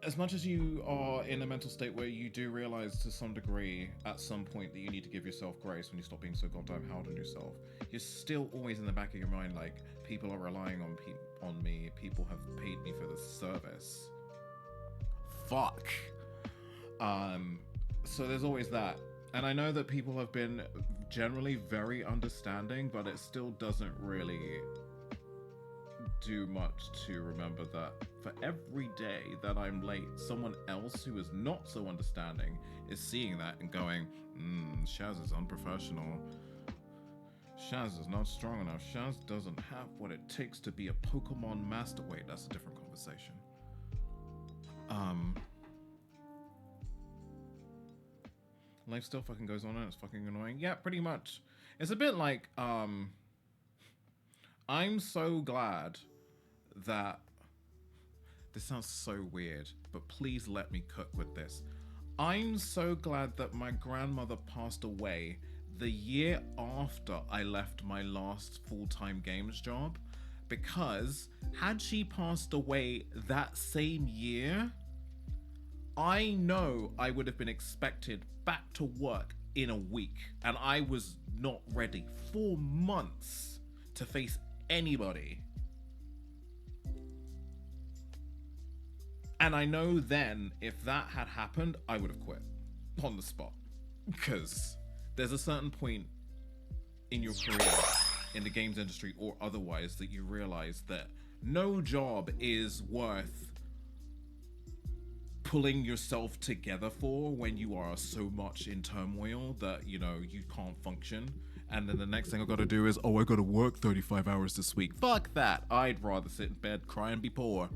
C: As much as you are in a mental state where you do realize to some degree at some point that you need to give yourself grace when you stop being so goddamn hard on yourself, you're still always in the back of your mind like, people are relying on me, people have paid me for this service. Fuck. So there's always that. And I know that people have been generally very understanding, but it still doesn't really do much to remember that for every day that I'm late, someone else who is not so understanding is seeing that and going, Shaz is unprofessional. Shaz is not strong enough. Shaz doesn't have what it takes to be a Pokemon master. Wait, that's a different conversation. Life still fucking goes on and it's fucking annoying. Yeah, pretty much. It's a bit like, I'm so glad that, this sounds so weird, but please let me cook with this. I'm so glad that my grandmother passed away the year after I left my last full-time games job, because had she passed away that same year, I know I would have been expected back to work in a week, and I was not ready 4 months to face anybody. And I know then, if that had happened, I would have quit on the spot. Because there's a certain point in your career, in the games industry or otherwise, that you realize that no job is worth pulling yourself together for when you are so much in turmoil that, you know, you can't function. And then the next thing I gotta do is, oh, I gotta work 35 hours this week. Fuck that. I'd rather sit in bed, cry, and be poor.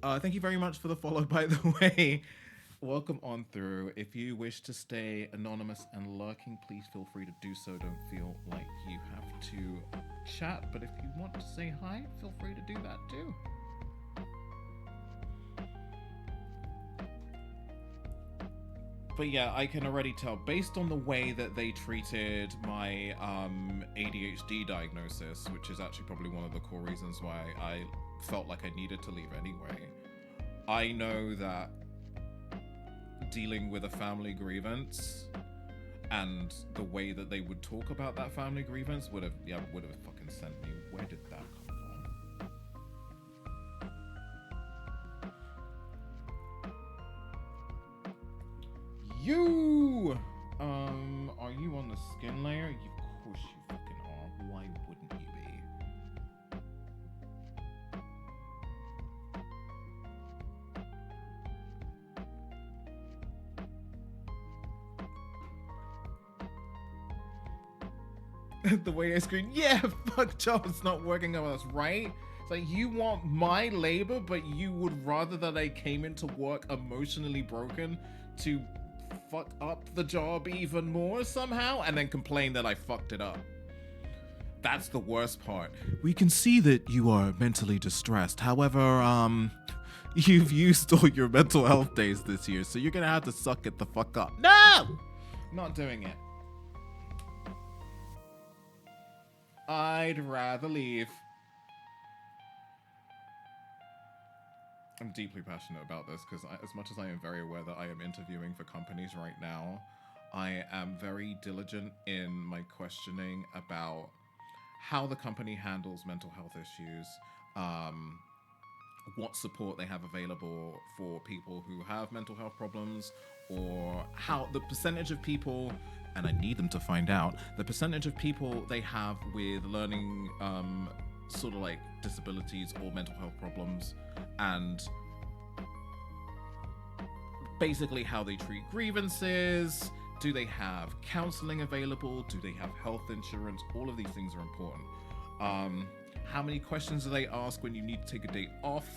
C: Thank you very much for the follow, by the way. Welcome on through. If you wish to stay anonymous and lurking, please feel free to do so. Don't feel like you have to chat, but if you want to say hi, feel free to do that too. But yeah, I can already tell, based on the way that they treated my ADHD diagnosis, which is actually probably one of the core reasons why I felt like I needed to leave anyway. I know that dealing with a family grievance and the way that they would talk about that family grievance would have fucking sent me. Where did that come from? You! Are you on the skin layer? Of course you fucking are. Why wouldn't you be? The way I scream, yeah, fuck job's not working on us, right? It's like, you want my labor, but you would rather that I came into work emotionally broken to fuck up the job even more somehow and then complain that I fucked it up. That's the worst part. We can see that you are mentally distressed. However, you've used all your mental health days this year, so you're gonna have to suck it the fuck up. No! Not doing it. I'd rather leave. I'm deeply passionate about this because as much as I am very aware that I am interviewing for companies right now, I am very diligent in my questioning about how the company handles mental health issues, what support they have available for people who have mental health problems, or how the percentage of people, and I need them to find out, the percentage of people they have with learning sort of like disabilities or mental health problems, and basically how they treat grievances. Do they have counseling available? Do they have health insurance? All of these things are important. How many questions do they ask when you need to take a day off?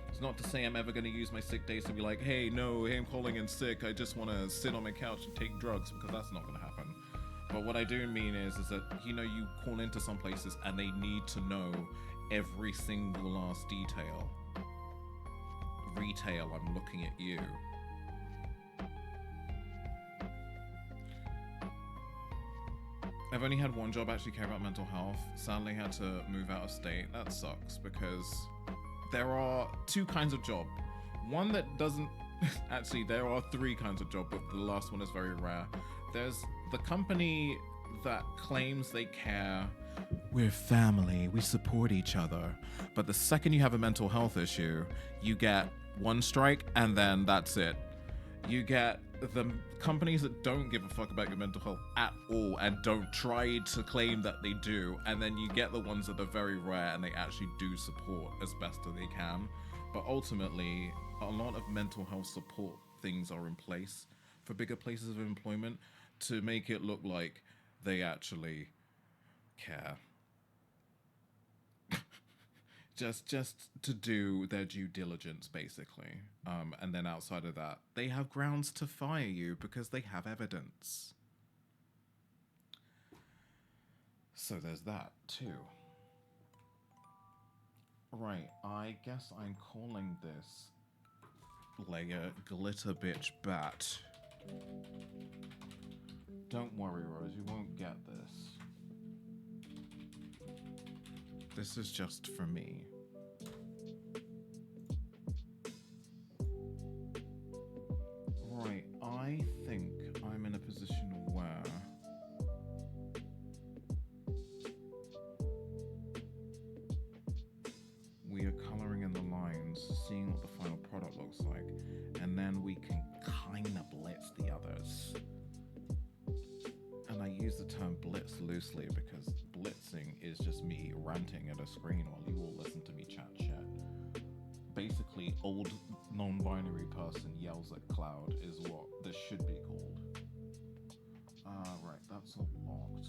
C: It's not to say I'm ever going to use my sick days to be like, hey, I'm calling in sick. I just want to sit on my couch and take drugs, because that's not going to happen. But what I do mean is that, you know, you call into some places and they need to know every single last detail. Retail, I'm looking at you. I've only had one job actually care about mental health. Sadly, had to move out of state. That sucks, because there are two kinds of job. One that doesn't... Actually, there are three kinds of job, but the last one is very rare. There's the company that claims they care. We're family, we support each other. But the second you have a mental health issue, you get one strike and then that's it. You get the companies that don't give a fuck about your mental health at all and don't try to claim that they do, and then you get the ones that are very rare and they actually do support as best as they can. But ultimately, a lot of mental health support things are in place for bigger places of employment to make it look like they actually care. just to do their due diligence, basically. And then outside of that, they have grounds to fire you because they have evidence. So there's that too. Right, I guess I'm calling this layer Glitter Bitch Bat. Don't worry, Rose, you won't get this. This is just for me. Right, I think I'm in a position where we are coloring in the lines, seeing what the final product looks like, and then we can kind of blitz the others. And I use the term blitz loosely because blitzing is just me ranting at a screen while you all listen to me chat shit. Basically, old non-binary person yells at cloud is what this should be called. Right, that's unlocked.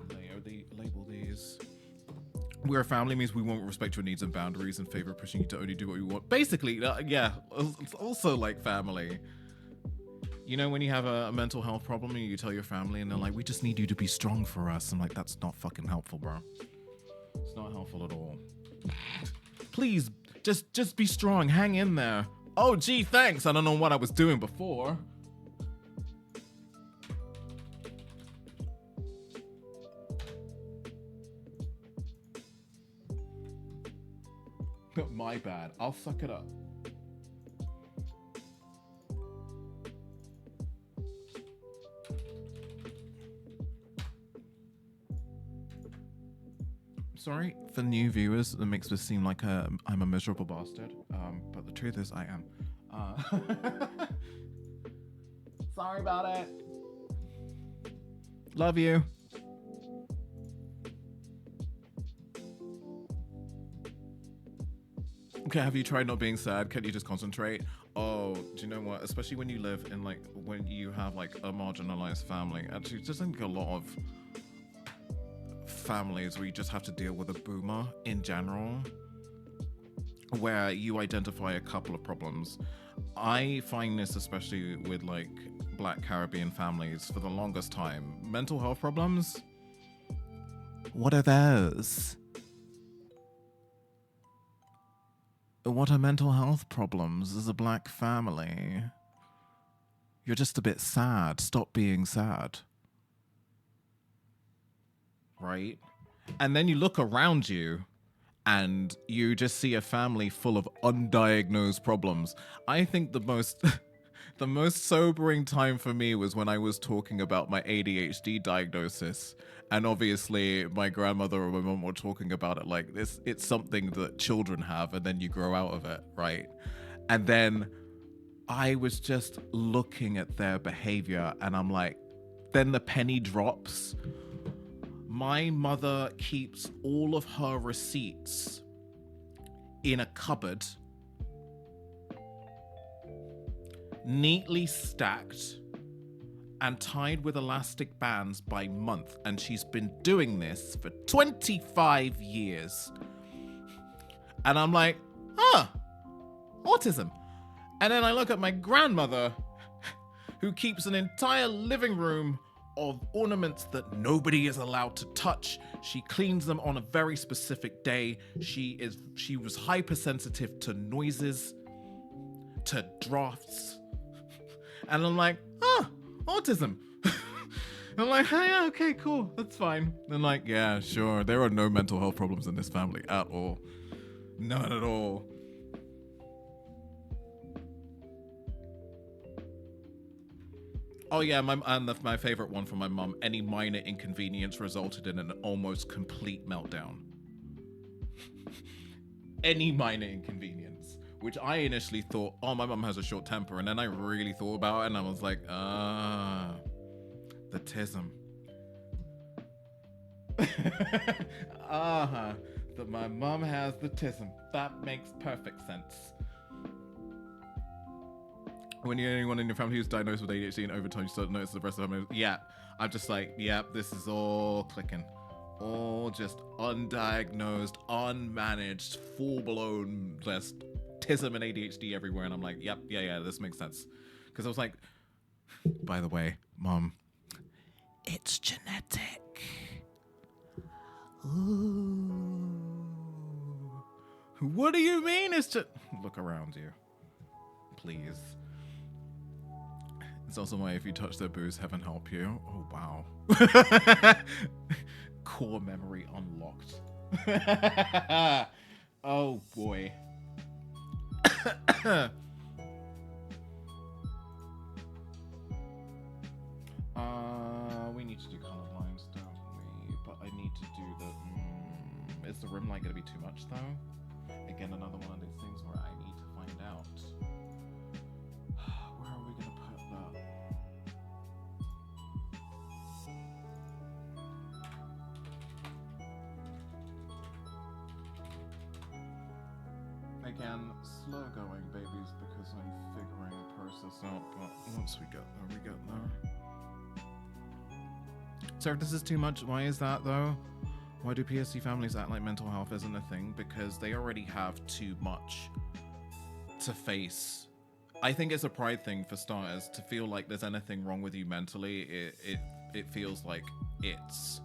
C: Let me label these. We're a family means we won't respect your needs and boundaries in favor of pushing you to only do what you want. Basically, yeah, it's also like family. You know, when you have a mental health problem and you tell your family and they're like, we just need you to be strong for us. I'm like, that's not fucking helpful, bro. It's not helpful at all. Please, just be strong. Hang in there. Oh, gee, thanks. I don't know what I was doing before. My bad. I'll suck it up. Sorry for new viewers, that makes this seem like I'm a miserable bastard. But the truth is I am. Sorry about it. Love you. Okay, have you tried not being sad? Can you just concentrate? Oh, do you know what? Especially when you live in like, when you have like a marginalized family. Actually, just think a lot of families where you just have to deal with a boomer in general, where you identify a couple of problems. I find this especially with like Black Caribbean families for the longest time. Mental health problems? What are those? What are mental health problems as a black family? You're just a bit sad. Stop being sad. Right? And then you look around you and you just see a family full of undiagnosed problems. I think the most the most sobering time for me was when I was talking about my ADHD diagnosis. And obviously my grandmother or my mom were talking about it like this. It's something that children have and then you grow out of it, right? And then I was just looking at their behavior and I'm like, then the penny drops. My mother keeps all of her receipts in a cupboard, neatly stacked and tied with elastic bands by month. And she's been doing this for 25 years. And I'm like, autism. And then I look at my grandmother, who keeps an entire living room of ornaments that nobody is allowed to touch. She cleans them on a very specific day. She was hypersensitive to noises, to drafts. And I'm like, autism. I'm like, oh, yeah, okay, cool, that's fine. And like, yeah, sure, there are no mental health problems in this family at all. None at all. Oh yeah, my favorite one from my mum, any minor inconvenience resulted in an almost complete meltdown. Any minor inconvenience. Which I initially thought, oh, my mum has a short temper. And then I really thought about it and I was like, the tism. That my mum has the tism. That makes perfect sense. When you're anyone in your family who's diagnosed with ADHD and over time you start to notice the rest of the family, yeah, I'm just like, yep, this is all clicking. All just undiagnosed, unmanaged, full-blown just autism and ADHD everywhere. And I'm like, yep, yeah, this makes sense. Because I was like, by the way, Mom, it's genetic. Ooh. What do you mean it's just... Look around you. Please. It's also why if you touch their booze, heaven help you. Oh, wow. Core memory unlocked. Oh, boy. We need to do colored lines, don't we? But I need to do the... is the rim light going to be too much, though? Again, another one of these things where I need to find out. Where are we going to put that? Again, slow going, babies, because I'm figuring the process out, but once we get there. So if this is too much, why is that though? Why do PSC families act like mental health isn't a thing? Because they already have too much to face. I think it's a pride thing for starters, to feel like there's anything wrong with you mentally. It feels like it's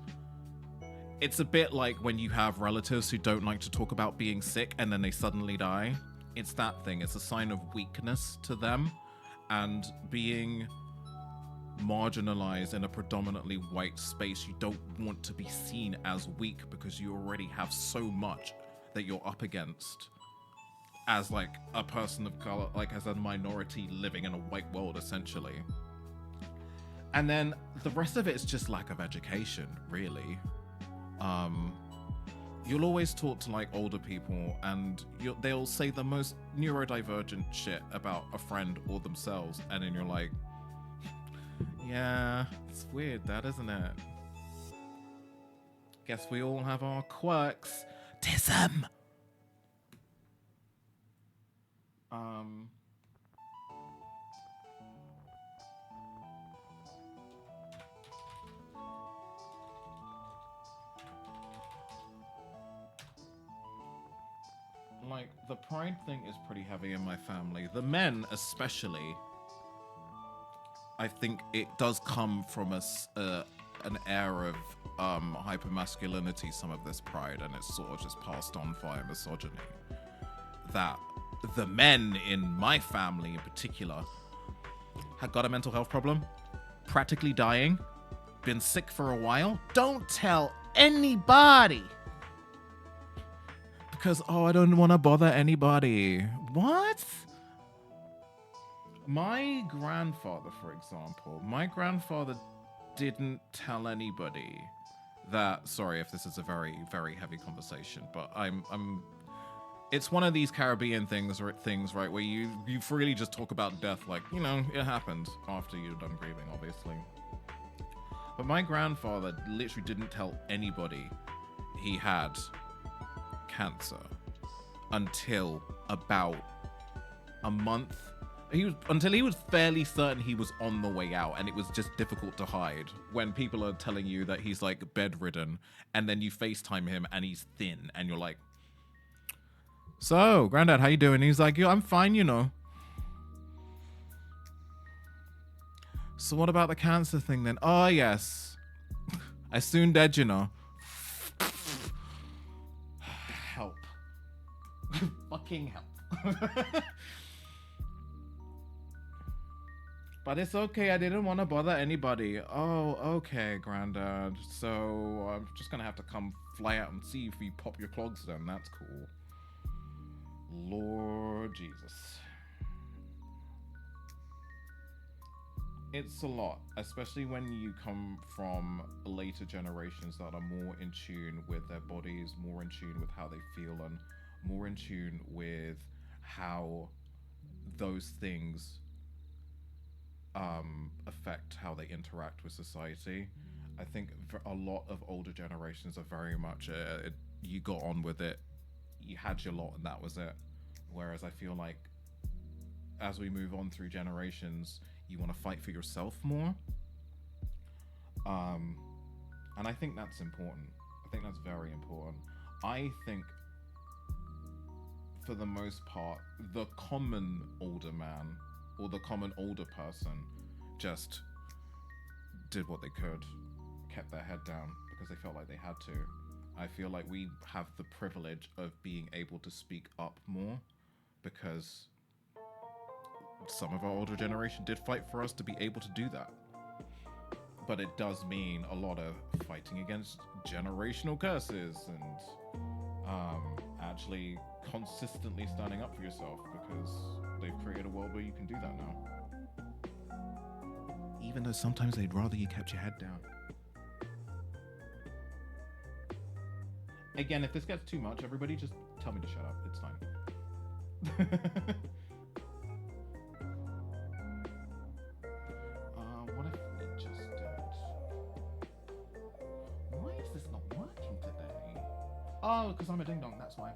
C: a bit like when you have relatives who don't like to talk about being sick and then they suddenly die. It's that thing. It's a sign of weakness to them, and being marginalized in a predominantly white space, you don't want to be seen as weak because you already have so much that you're up against as like a person of color, like as a minority living in a white world essentially. And then the rest of it is just lack of education, really. You'll always talk to like older people and they'll say the most neurodivergent shit about a friend or themselves, and then you're like, yeah, it's weird, that, isn't it? Guess we all have our quirks. Tism. Like, the pride thing is pretty heavy in my family. The men, especially, I think it does come from an air of hypermasculinity, some of this pride, and it's sort of just passed on via misogyny. That the men in my family in particular had got a mental health problem, practically dying, been sick for a while. Don't tell anybody! Because, oh, I don't want to bother anybody. What? My grandfather, for example, didn't tell anybody that, sorry if this is a very, very heavy conversation, but it's one of these Caribbean things, right, where you freely just talk about death like, you know, it happened after you're done grieving, obviously. But my grandfather literally didn't tell anybody he had cancer until about a month. Until he was fairly certain he was on the way out, and it was just difficult to hide when people are telling you that he's like bedridden, and then you FaceTime him and he's thin, and you're like, so granddad, how you doing? And he's like, yo, I'm fine, you know. So what about the cancer thing then? Oh yes, I soon dead, you know. Help. Fucking help. But it's okay, I didn't want to bother anybody. Oh, okay, granddad. So I'm just gonna have to come fly out and see if you pop your clogs then. That's cool. Lord Jesus. It's a lot, especially when you come from later generations that are more in tune with their bodies, more in tune with how they feel, and more in tune with how those things affect how they interact with society. I think a lot of older generations are very much you got on with it, you had your lot, and that was it. Whereas I feel like as we move on through generations, you want to fight for yourself more. And I think that's important. I think that's very important. I think for the most part, the common older man or the common older person just did what they could, kept their head down because they felt like they had to. I feel like we have the privilege of being able to speak up more because some of our older generation did fight for us to be able to do that. But it does mean a lot of fighting against generational curses and actually consistently standing up for yourself, because they've created a world where you can do that now. Even though sometimes they'd rather you kept your head down. Again, if this gets too much, everybody just tell me to shut up. It's fine. What if we just did... Why is this not working today? Oh, because I'm a ding-dong, that's why.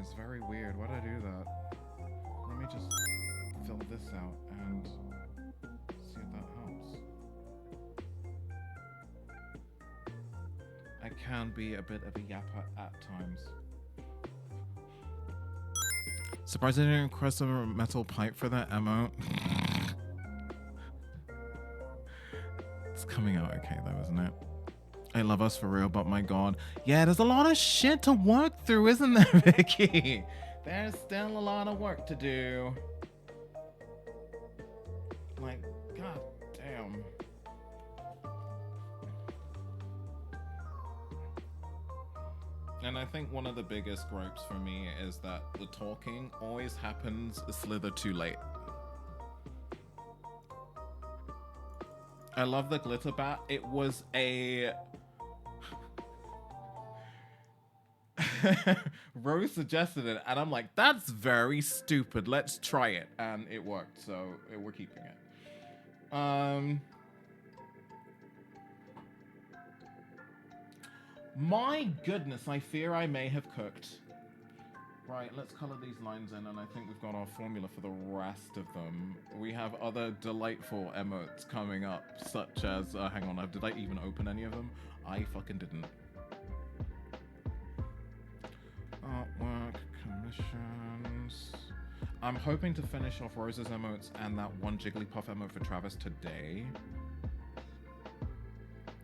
C: is very weird. Why did I do that? Let me just fill this out and see if that helps. I can be a bit of a yapper at times. Surprised I didn't request a metal pipe for that emote. It's coming out okay though, isn't it? I love us for real, but my god. Yeah, there's a lot of shit to work through, isn't there, Vicky? There's still a lot of work to do. Like, god damn. And I think one of the biggest gripes for me is that the talking always happens a slither too late. I love the glitter bat. It was a... Rose suggested it, and I'm like, that's very stupid. Let's try it. And it worked, so we're keeping it. My goodness, I fear I may have cooked. Right, let's color these lines in, and I think we've got our formula for the rest of them. We have other delightful emotes coming up, such as, hang on, did I even open any of them? I fucking didn't. Artwork, commissions. I'm hoping to finish off Rose's emotes and that one Jigglypuff emote for Travis today.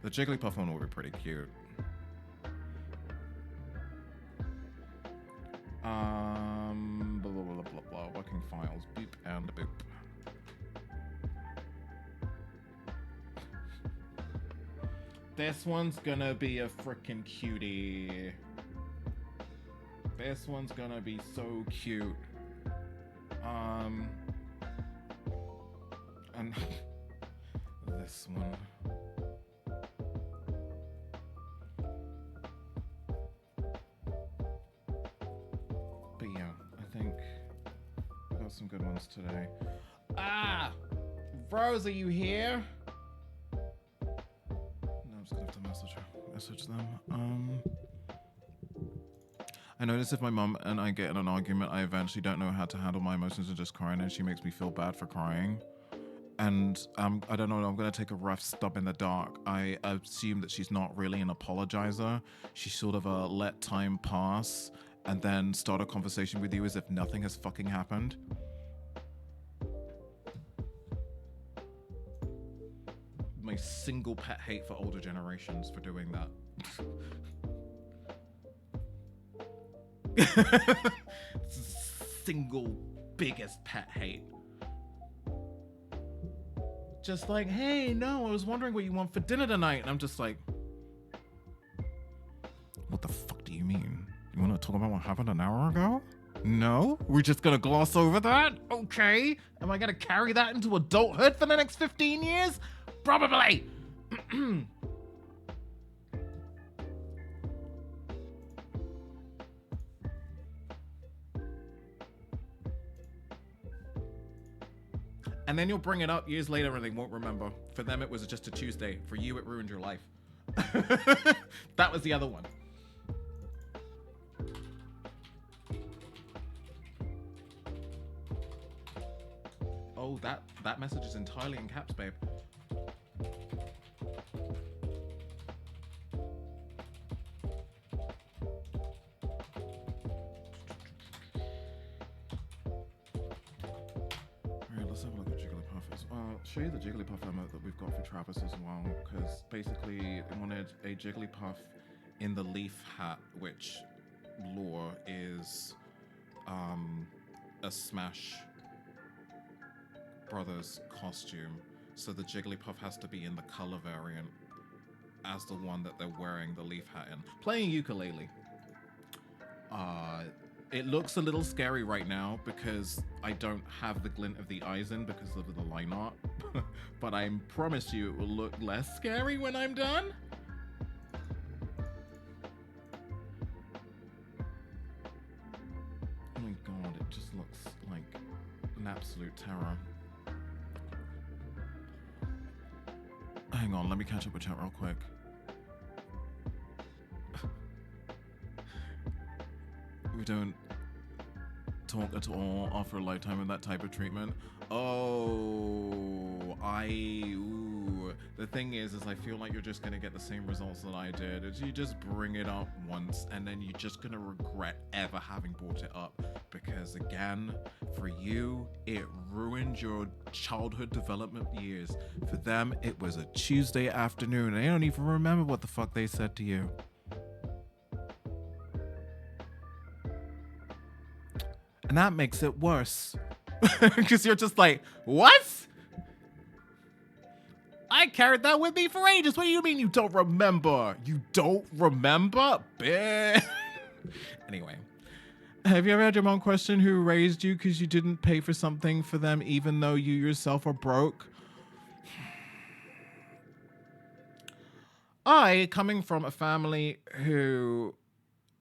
C: The Jigglypuff one will be pretty cute. Blah, blah, blah, blah, blah. Working files, boop and boop. This one's gonna be a freaking cutie. This one's gonna be so cute. And this one. But yeah, I think we got some good ones today. Ah! Rose, are you here? No, I'm just gonna have to message them. I notice if my mum and I get in an argument, I eventually don't know how to handle my emotions and just crying, and she makes me feel bad for crying. And I don't know, I'm gonna take a rough stub in the dark. I assume that she's not really an apologizer. She's sort of a let time pass and then start a conversation with you as if nothing has fucking happened. My single pet hate for older generations for doing that. Single biggest pet hate. Just like, hey, no, I was wondering what you want for dinner tonight. And I'm just like, what the fuck do you mean? You want to talk about what happened an hour ago? No? We're just going to gloss over that? Okay. Am I going to carry that into adulthood for the next 15 years? Probably. And then you'll bring it up years later and they won't remember. For them, it was just a Tuesday. For you, it ruined your life. That was the other one. Oh, that message is entirely in caps, babe. Let's have a look at Jigglypuff as well. I'll show you the Jigglypuff emote that we've got for Travis as well, because basically I wanted a Jigglypuff in the leaf hat, which lore is a Smash Brothers costume. So the Jigglypuff has to be in the color variant as the one that they're wearing the leaf hat in. Playing ukulele. It looks a little scary right now because I don't have the glint of the eyes in because of the line art. But I promise you it will look less scary when I'm done. Oh my god, it just looks like an absolute terror. Hang on, let me catch up with chat real quick. We don't talk at all after a lifetime of that type of treatment? The thing is I feel like you're just gonna get the same results that I did. Is you just bring it up once and then you're just gonna regret ever having brought it up, because again, for you, it ruined your childhood development years. For them, it was a Tuesday afternoon and they don't even remember what the fuck they said to you. And that makes it worse. Because you're just like, what? I carried that with me for ages. What do you mean you don't remember? You don't remember? Bitch. Anyway. Have you ever had your mom question who raised you because you didn't pay for something for them even though you yourself are broke? Coming from a family who,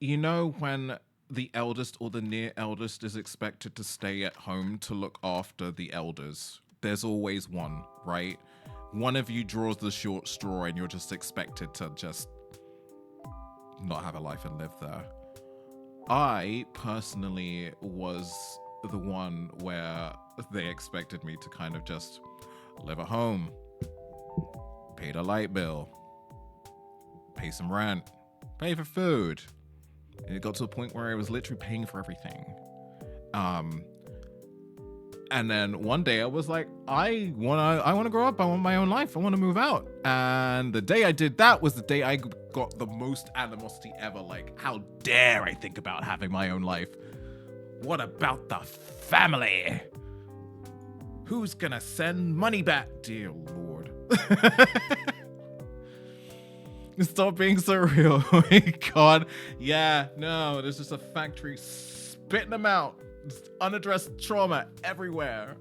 C: you know, when the eldest or the near eldest is expected to stay at home to look after the elders, there's always one, right? One of you draws the short straw and you're just expected to just not have a life and live there. I personally was the one where they expected me to kind of just live at home, pay the light bill, pay some rent, pay for food. And it got to a point where I was literally paying for everything. And then one day I was like, I want to grow up. I want my own life. I want to move out. And the day I did that was the day I got the most animosity ever. Like, how dare I think about having my own life? What about the family? Who's gonna send money back? Dear Lord. Stop being so real. Oh my God. Yeah, no, there's just a factory spitting them out. Just unaddressed trauma everywhere.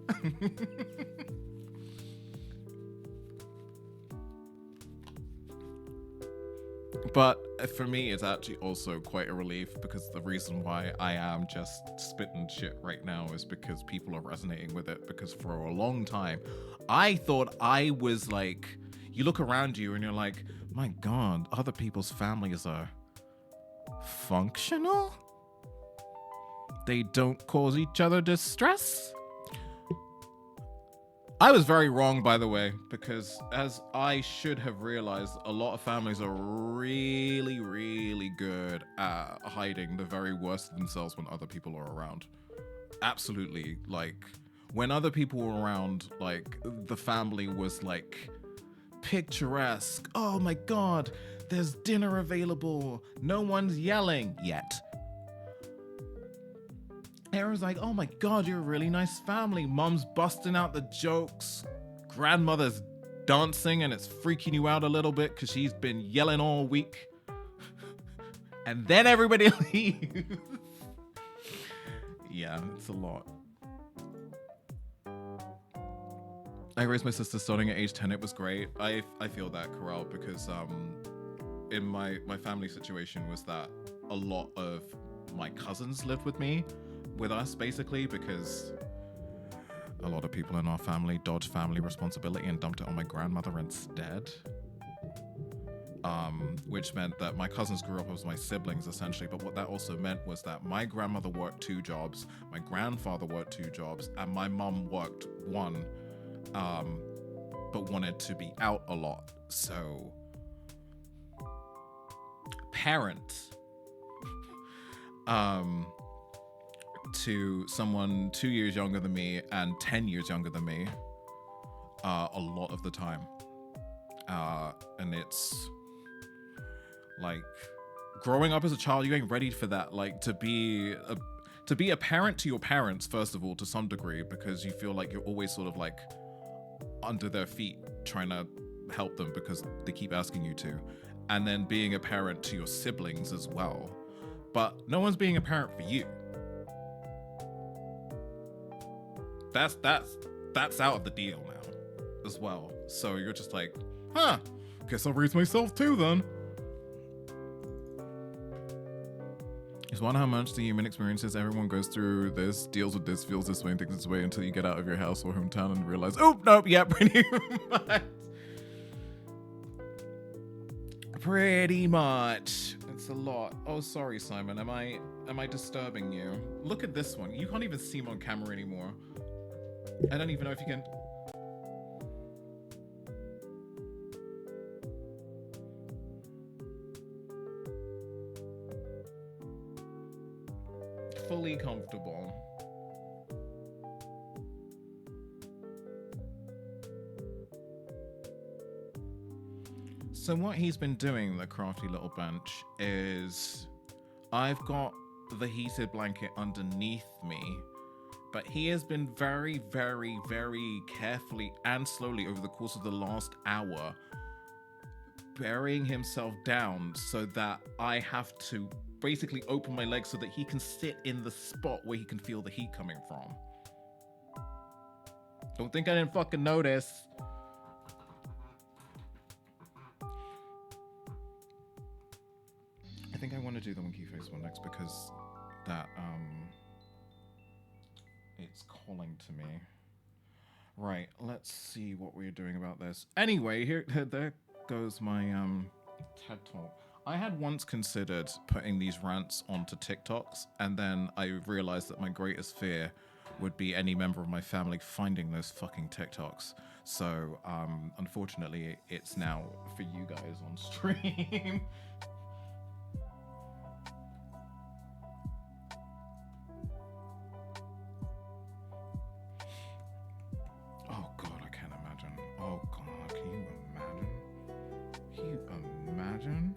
C: But for me, it's actually also quite a relief, because the reason why I am just spitting shit right now is because people are resonating with it. Because for a long time, I thought I was like, you look around you and you're like, my God, other people's families are functional? They don't cause each other distress? I was very wrong, by the way, because as I should have realized, a lot of families are really, really good at hiding the very worst of themselves when other people are around. Absolutely. Like, when other people were around, like, the family was like picturesque. Oh my God, there's dinner available. No one's yelling yet. Aaron's like, oh my God, you're a really nice family. Mom's busting out the jokes. Grandmother's dancing and it's freaking you out a little bit because she's been yelling all week. And then everybody leaves. Yeah, it's a lot. I raised my sister starting at age 10. It was great. I feel that, Corral, because in my family situation was that a lot of my cousins lived with us, basically, because a lot of people in our family dodged family responsibility and dumped it on my grandmother instead. Which meant that my cousins grew up as my siblings, essentially. But what that also meant was that my grandmother worked 2 jobs, my grandfather worked 2 jobs, and my mum worked 1, but wanted to be out a lot. So, parent, to someone 2 years younger than me and 10 years younger than me, a lot of the time. And it's like, growing up as a child, you ain't ready for that. Like, to be a parent to your parents, first of all, to some degree, because you feel like you're always sort of like under their feet trying to help them because they keep asking you to. And then being a parent to your siblings as well. But no one's being a parent for you. That's out of the deal now as well. So you're just like, huh, guess I'll raise myself too then. It's one how much the human experience is. Everyone goes through this, deals with this, feels this way, and thinks this way until you get out of your house or hometown and realize, oh, nope, yeah, pretty Pretty much. It's a lot. Oh, sorry, Simon. Am I disturbing you? Look at this one. You can't even see him on camera anymore. I don't even know if you can. Fully comfortable. So what he's been doing, the crafty little bench, is I've got the heated blanket underneath me, but he has been very, very, very carefully and slowly over the course of the last hour burying himself down so that I have to basically open my legs so that he can sit in the spot where he can feel the heat coming from. Don't think I didn't fucking notice. I think I want to do the Winky Face one next because that it's calling to me. Right, let's see what we're doing about this. Anyway, there goes my TED Talk. I had once considered putting these rants onto TikToks, and then I realized that my greatest fear would be any member of my family finding those fucking TikToks. So unfortunately, it's now for you guys on stream. Oh god, I can't imagine. Oh god, can you imagine? Can you imagine?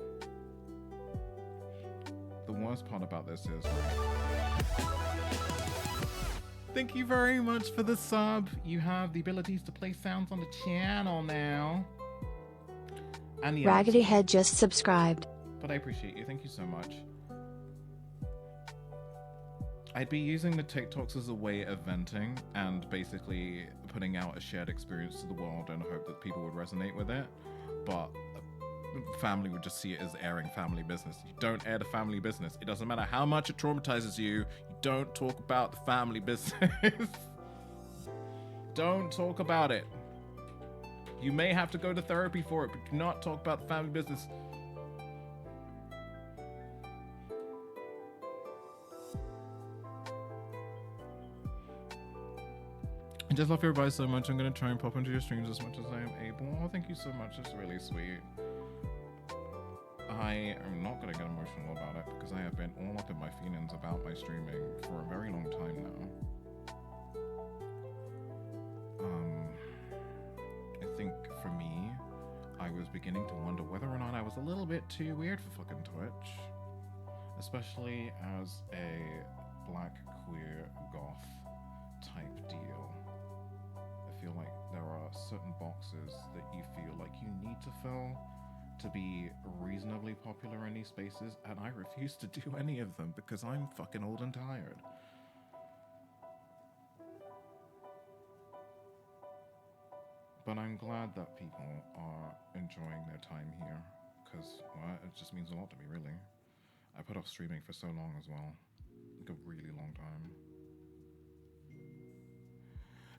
C: The worst part about this is... Thank you very much for the sub. You have the abilities to play sounds on the channel now. And
E: Raggedy Head just subscribed.
C: But I appreciate you. Thank you so much. I'd be using the TikToks as a way of venting and basically putting out a shared experience to the world and hope that people would resonate with it. But family would just see it as airing family business. You don't air the family business. It doesn't matter how much it traumatizes you. You don't talk about the family business. Don't talk about it. You may have to go to therapy for it, but do not talk about the family business. I just love your advice so much. I'm going to try and pop into your streams as much as I am able. Oh, thank you so much. It's really sweet. I am not going to get emotional about it because I have been all up in my feelings about my streaming for a very long time now. I think for me, I was beginning to wonder whether or not I was a little bit too weird for fucking Twitch. Especially as a black queer goth type deal. I feel like there are certain boxes that you feel like you need to fill to be reasonably popular in these spaces, and I refuse to do any of them because I'm fucking old and tired. But I'm glad that people are enjoying their time here, because well, it just means a lot to me, really. I put off streaming for so long as well. Like a really long time.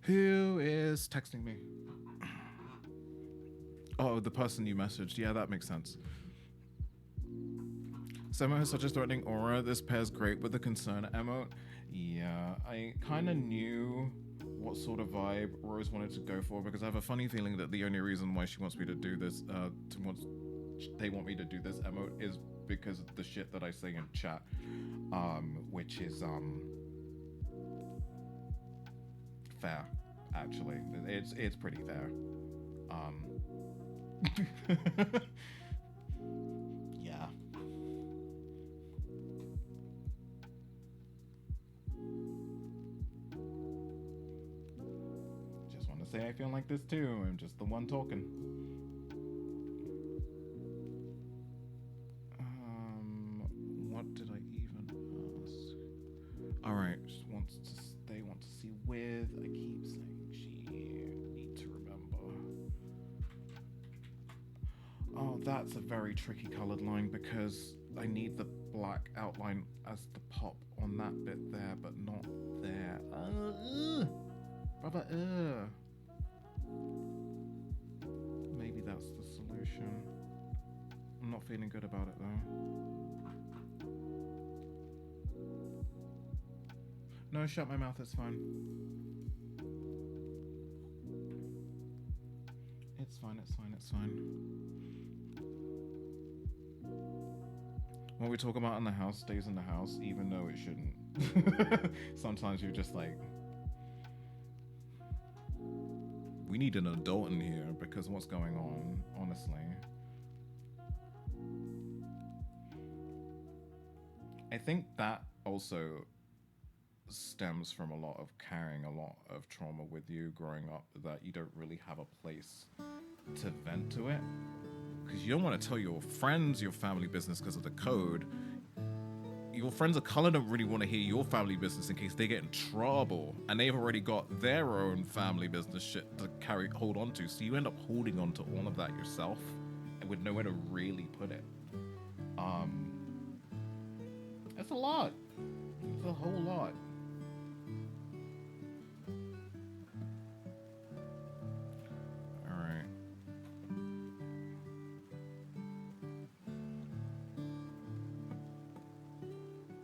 C: Who is texting me? Oh, the person you messaged. Yeah, that makes sense. Semo has such a threatening aura. This pairs great with the concern emote. Yeah, I kind of knew what sort of vibe Rose wanted to go for because I have a funny feeling that the only reason why she wants me to do this, they want me to do this emote is because of the shit that I say in chat, which is fair. Actually, it's pretty fair. Yeah. Just want to say I feel like this too. I'm just the one talking. What did I even ask? All right, they want to see with. I keep saying she need to remember. Oh, that's a very tricky colored line because I need the black outline as the pop on that bit there, but not there. Brother, maybe that's the solution. I'm not feeling good about it though. No, shut my mouth, it's fine. It's fine, it's fine, it's fine. What we talk about in the house stays in the house, even though it shouldn't. Sometimes you're just like, we need an adult in here because what's going on, honestly. I think that also stems from a lot of carrying a lot of trauma with you growing up, that you don't really have a place to vent to it. Because you don't want to tell your friends your family business because of the code. Your friends of color don't really want to hear your family business in case they get in trouble, and they've already got their own family business shit to hold on to. So you end up holding on to all of that yourself, and with nowhere to really put it. It's a lot. It's a whole lot.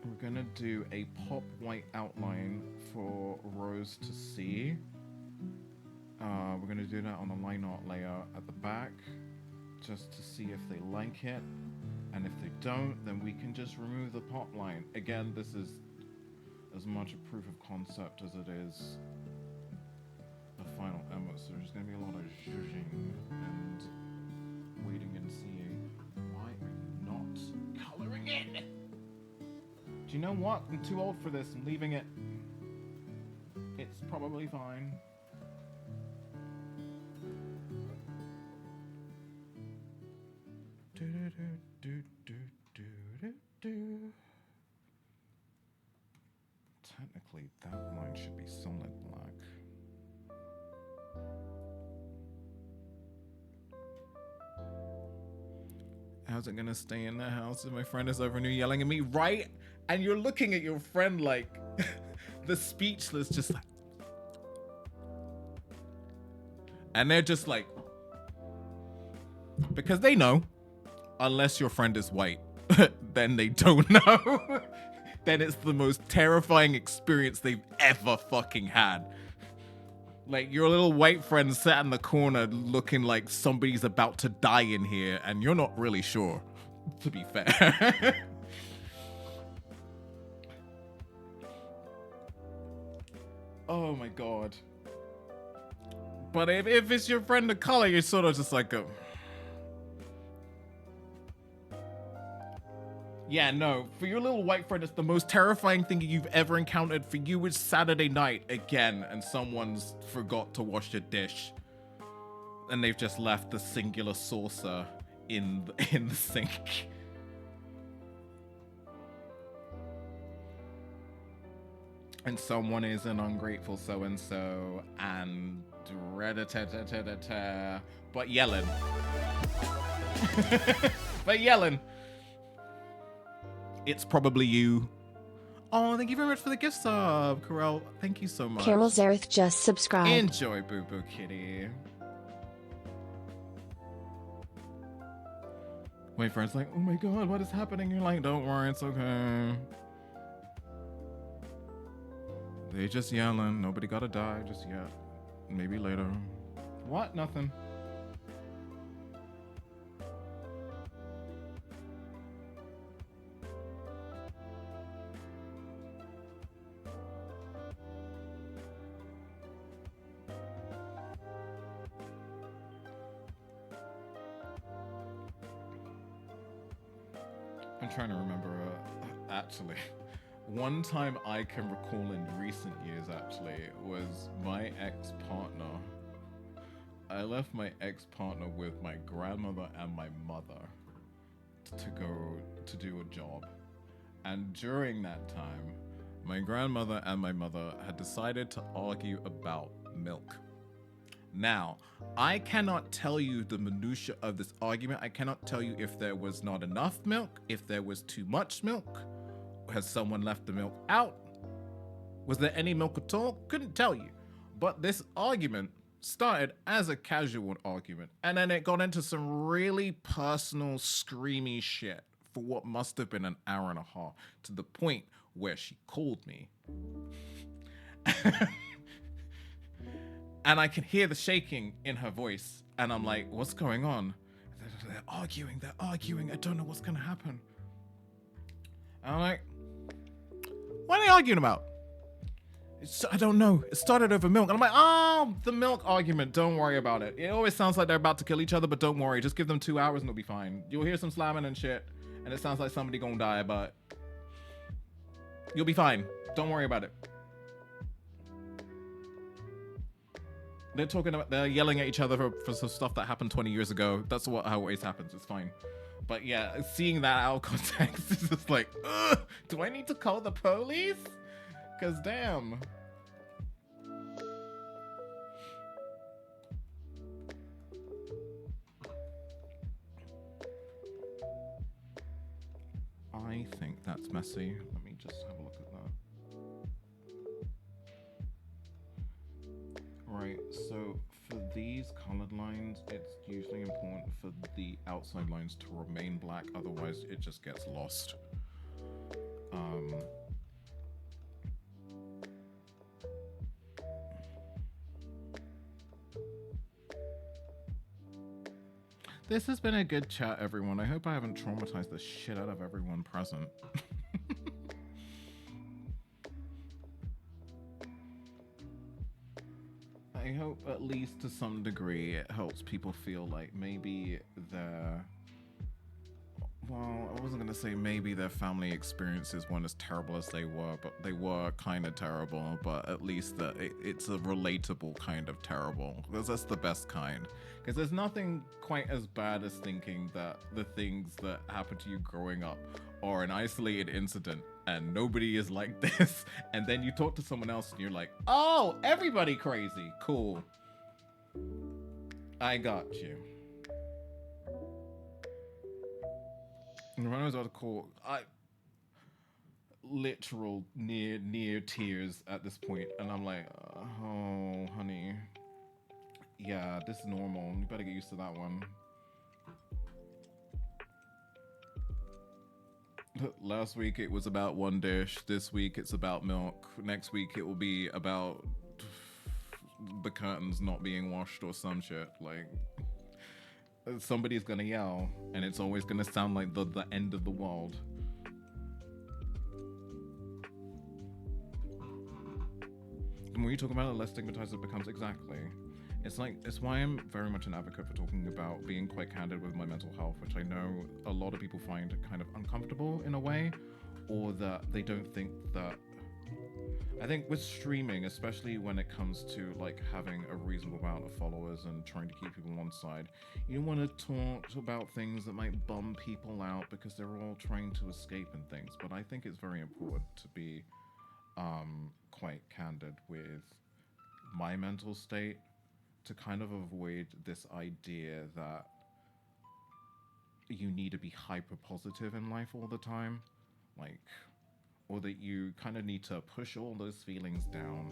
C: We're gonna do a pop white outline for Rose to see. We're gonna do that on the line art layer at the back, just to see if they like it. And if they don't, then we can just remove the pop line. Again, this is as much a proof of concept as it is the final image. So there's gonna be a lot of zhuzhing and waiting and seeing. Why are you not coloring in? Do you know what? I'm too old for this. I'm leaving it. It's probably fine. Technically, that line should be solid black. How's it gonna stay in the house if my friend is over and you're yelling at me, right? And you're looking at your friend like the speechless, just like, and they're just like, because they know, unless your friend is white, then they don't know. Then it's the most terrifying experience they've ever fucking had. Like, your little white friend sat in the corner looking like somebody's about to die in here, and you're not really sure, to be fair. Oh my god. But if it's your friend of color, you're sort of just like a... Yeah, no. For your little white friend, it's the most terrifying thing you've ever encountered. For you, it's Saturday night again, and someone's forgot to wash a dish. And they've just left the singular saucer in the sink. And someone is an ungrateful so-and-so, and but yelling. But yelling. It's probably you. Oh, thank you very much for the gift sub, Carell. Thank you so much.
E: Carol Zareth just subscribed.
C: Enjoy, Boo Boo Kitty. My friend's like, oh my god, what is happening? You're like, don't worry, it's okay. They just yelling. Nobody gotta die just yet. Maybe later. What? Nothing. I'm trying to remember, actually. One time I can recall in recent years, actually, was my ex-partner. I left my ex-partner with my grandmother and my mother to go to do a job. And during that time, my grandmother and my mother had decided to argue about milk. Now, I cannot tell you the minutiae of this argument. I cannot tell you if there was not enough milk, if there was too much milk. Has someone left the milk out? Was there any milk at all? Couldn't tell you. But this argument started as a casual argument, and then it got into some really personal, screamy shit for what must have been an hour and a half, to the point where she called me. And I can hear the shaking in her voice, and I'm like, what's going on? They're arguing, I don't know what's gonna happen. And I'm like, what are they arguing about? I don't know. It started over milk. And I'm like, oh, the milk argument. Don't worry about it. It always sounds like they're about to kill each other, but don't worry. Just give them 2 hours and it'll be fine. You'll hear some slamming and shit, and it sounds like somebody gonna die, but you'll be fine. Don't worry about it. They're yelling at each other for some stuff that happened 20 years ago. That's how it always happens. It's fine. But yeah, seeing that out of context is just like, ugh, do I need to call the police? Because damn. I think that's messy. Let me just have a look at that. Right, so for these colored lines, it's usually important for the outside lines to remain black, otherwise it just gets lost. This has been a good chat, everyone. I hope I haven't traumatized the shit out of everyone present. I hope at least to some degree it helps people feel like maybe they're... Well, I wasn't going to say maybe their family experiences weren't as terrible as they were, but they were kind of terrible, but at least that it's a relatable kind of terrible, because that's the best kind. Because there's nothing quite as bad as thinking that the things that happened to you growing up are an isolated incident and nobody is like this, and then you talk to someone else and you're like, oh, everybody crazy. Cool. I got you. And when I was about to call, literal near tears at this point, and I'm like, oh, honey, yeah, this is normal. You better get used to that one. Last week it was about one dish. This week it's about milk. Next week it will be about the curtains not being washed or some shit. Like, somebody's gonna yell, and it's always gonna sound like the end of the world. The more you talk about it, the less stigmatized it becomes. Exactly. It's why I'm very much an advocate for talking about being quite candid with my mental health, which I know a lot of people find kind of uncomfortable in a way, or that they don't think that... I think with streaming, especially when it comes to like having a reasonable amount of followers and trying to keep people on side, you don't want to talk about things that might bum people out because they're all trying to escape and things. But I think it's very important to be quite candid with my mental state, to kind of avoid this idea that you need to be hyper positive in life all the time, like, or that you kind of need to push all those feelings down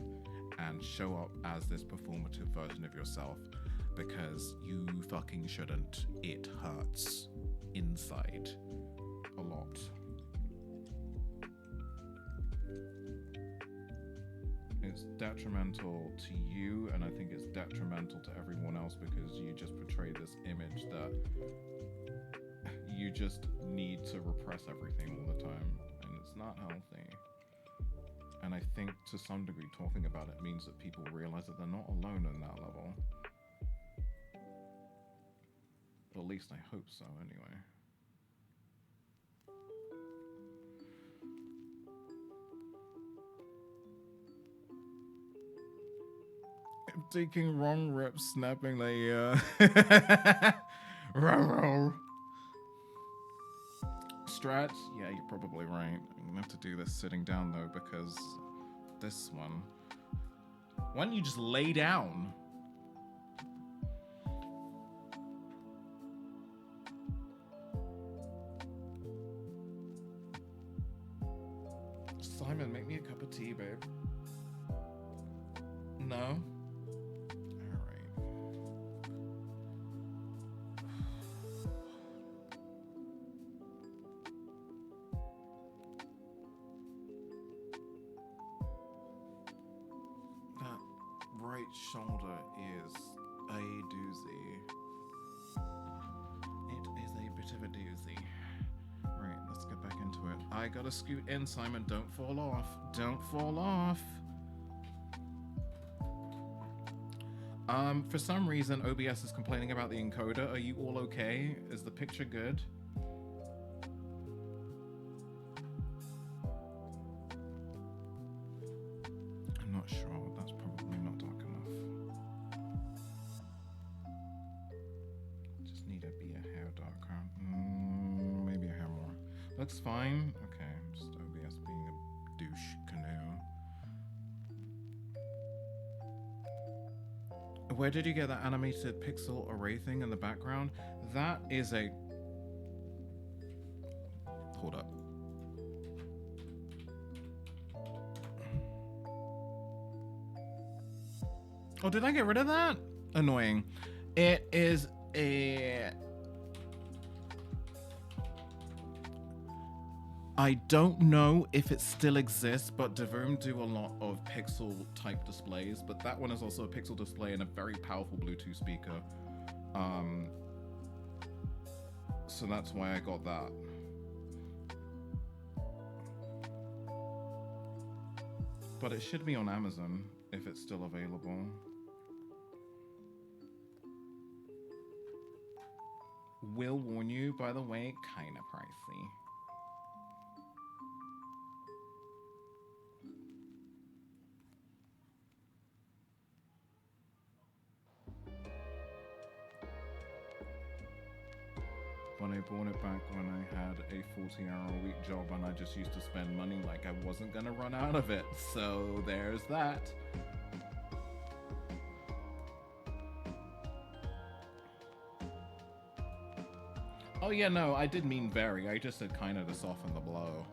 C: and show up as this performative version of yourself, because you fucking shouldn't. It hurts inside a lot. It's detrimental to you, and I think it's detrimental to everyone else, because you just portray this image that you just need to repress everything all the time, and it's not healthy. And I think to some degree talking about it means that people realize that they're not alone in that level. At least I hope so, anyway. Taking wrong rips, snapping the row. Strat, yeah, you're probably right. I'm gonna have to do this sitting down though, because this one. Why don't you just lay down? Simon, make me a cup of tea, babe. No? Alright. right shoulder is a doozy. It is a bit of a doozy. Right, let's get back into it. I gotta scoot in, Simon. Don't fall off. Don't fall off. For some reason, OBS is complaining about the encoder. Are you all okay? Is the picture good? I'm not sure. That's probably not dark enough. Just need to be a hair darker. Maybe a hair more. Looks fine. Okay, just OBS being a douche canoe. Where did you get that animated pixel array thing in the background? That is a... Hold up. Oh, did I get rid of that? Annoying. It is a... I don't know if it still exists, but Devoom do a lot of pixel type displays, but that one is also a pixel display and a very powerful Bluetooth speaker. So that's why I got that. But it should be on Amazon if it's still available. Will warn you, by the way, kinda pricey. But I bought it back when I had a 40-hour-a-week job and I just used to spend money like I wasn't gonna run out of it. So there's that. Oh yeah, no, I did mean very. I just said kind of to soften the blow.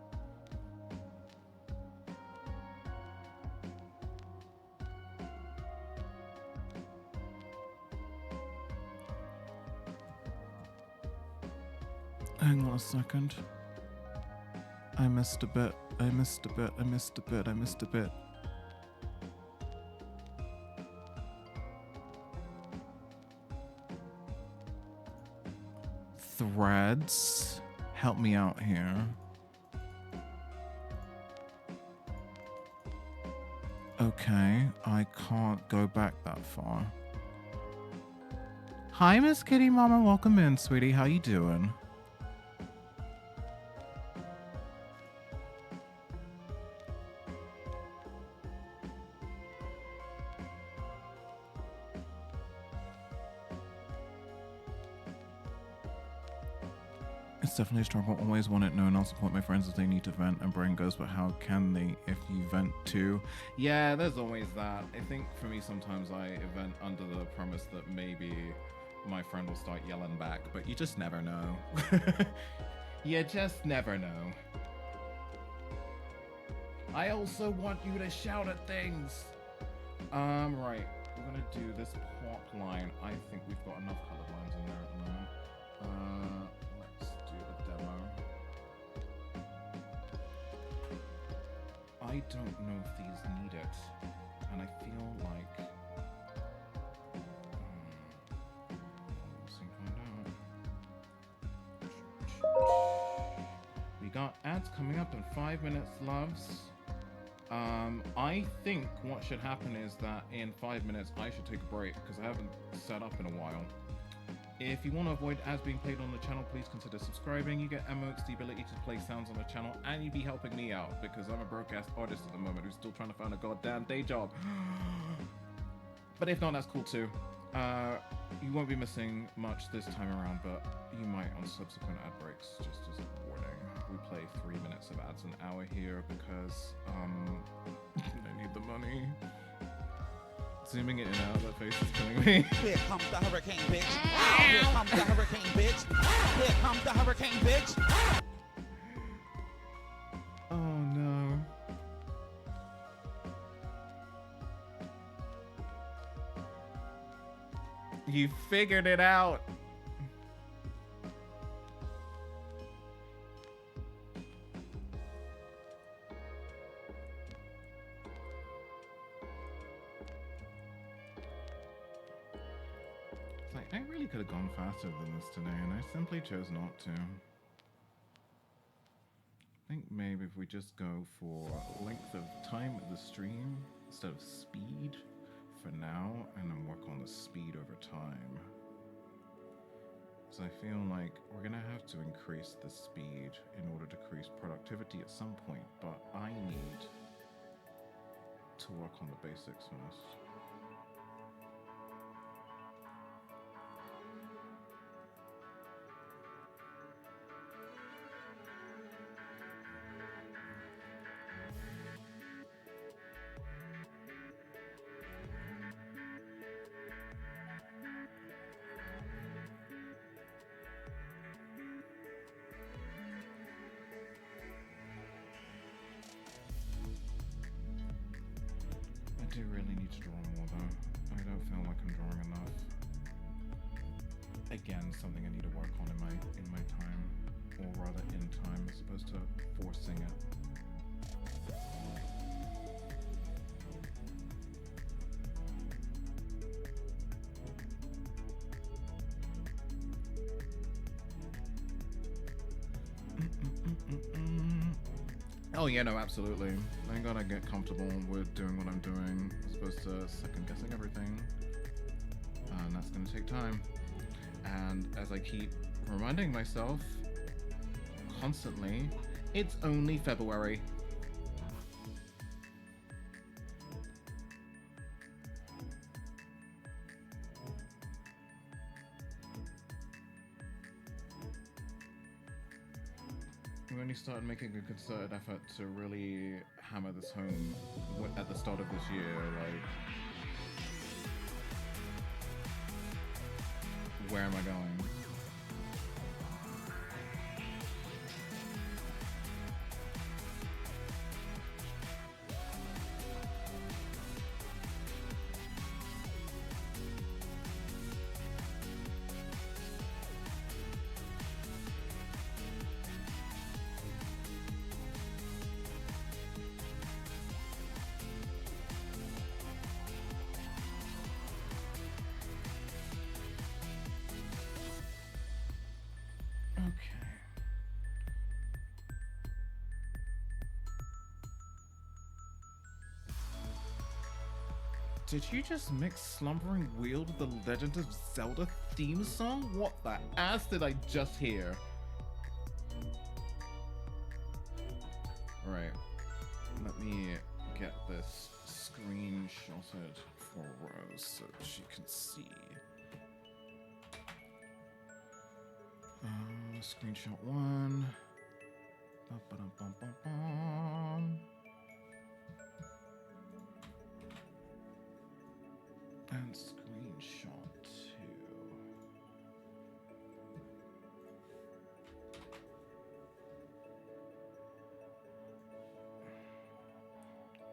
C: Hang on a second. I missed a bit. I missed a bit. I missed a bit. I missed a bit. Threads. Help me out here. Okay, I can't go back that far. Hi, Miss Kitty Mama. Welcome in, sweetie. How you doing? It's definitely a struggle. Always want it known. I'll support my friends if they need to vent. And brain goes, but how can they if you vent too? Yeah, there's always that. I think for me, sometimes I vent under the premise that maybe my friend will start yelling back, but you just never know. You just never know. I also want you to shout at things. Right. We're gonna do this plot line. I think we've got enough colored lines in there at the moment. Let's do a demo. I don't know if these need it, and I feel like we'll soon find out. We got ads coming up in 5 minutes, loves. I think what should happen is that in 5 minutes I should take a break because I haven't set up in a while. If you want to avoid ads being played on the channel, please consider subscribing. You get emotes, the ability to play sounds on the channel, and you'd be helping me out because I'm a broadcast artist at the moment who's still trying to find a goddamn day job. But if not, that's cool too. You won't be missing much this time around, but you might on subsequent ad breaks, just as a warning. We play 3 minutes of ads an hour here because I need the money. Zooming it in and out, that face is killing me.
P: Here comes the hurricane, bitch. Here comes the hurricane, bitch. Here comes the hurricane, bitch.
C: Oh no. You figured it out. I really could have gone faster than this today, and I simply chose not to. I think maybe if we just go for length of time of the stream instead of speed for now, and then work on the speed over time. So I feel like we're gonna have to increase the speed in order to increase productivity at some point, but I need to work on the basics first. I do really need to draw more though. I don't feel like I'm drawing enough. Again, something I need to work on in my time, or rather in time, as opposed to forcing it. Oh yeah, no, absolutely. I gotta get comfortable with doing what I'm doing, as opposed to second guessing everything. And that's gonna take time. And as I keep reminding myself constantly, it's only February. We only started making a concerted effort to really hammer this home at the start of this year, like, where am I going? Did you just mix Slumbering Wheel with the Legend of Zelda theme song? What the ass did I just hear? Right. Let me get this screenshotted for Rose so she can see. Screenshot 1. Ba-ba-dum-bum-bum-bum. And screenshot 2.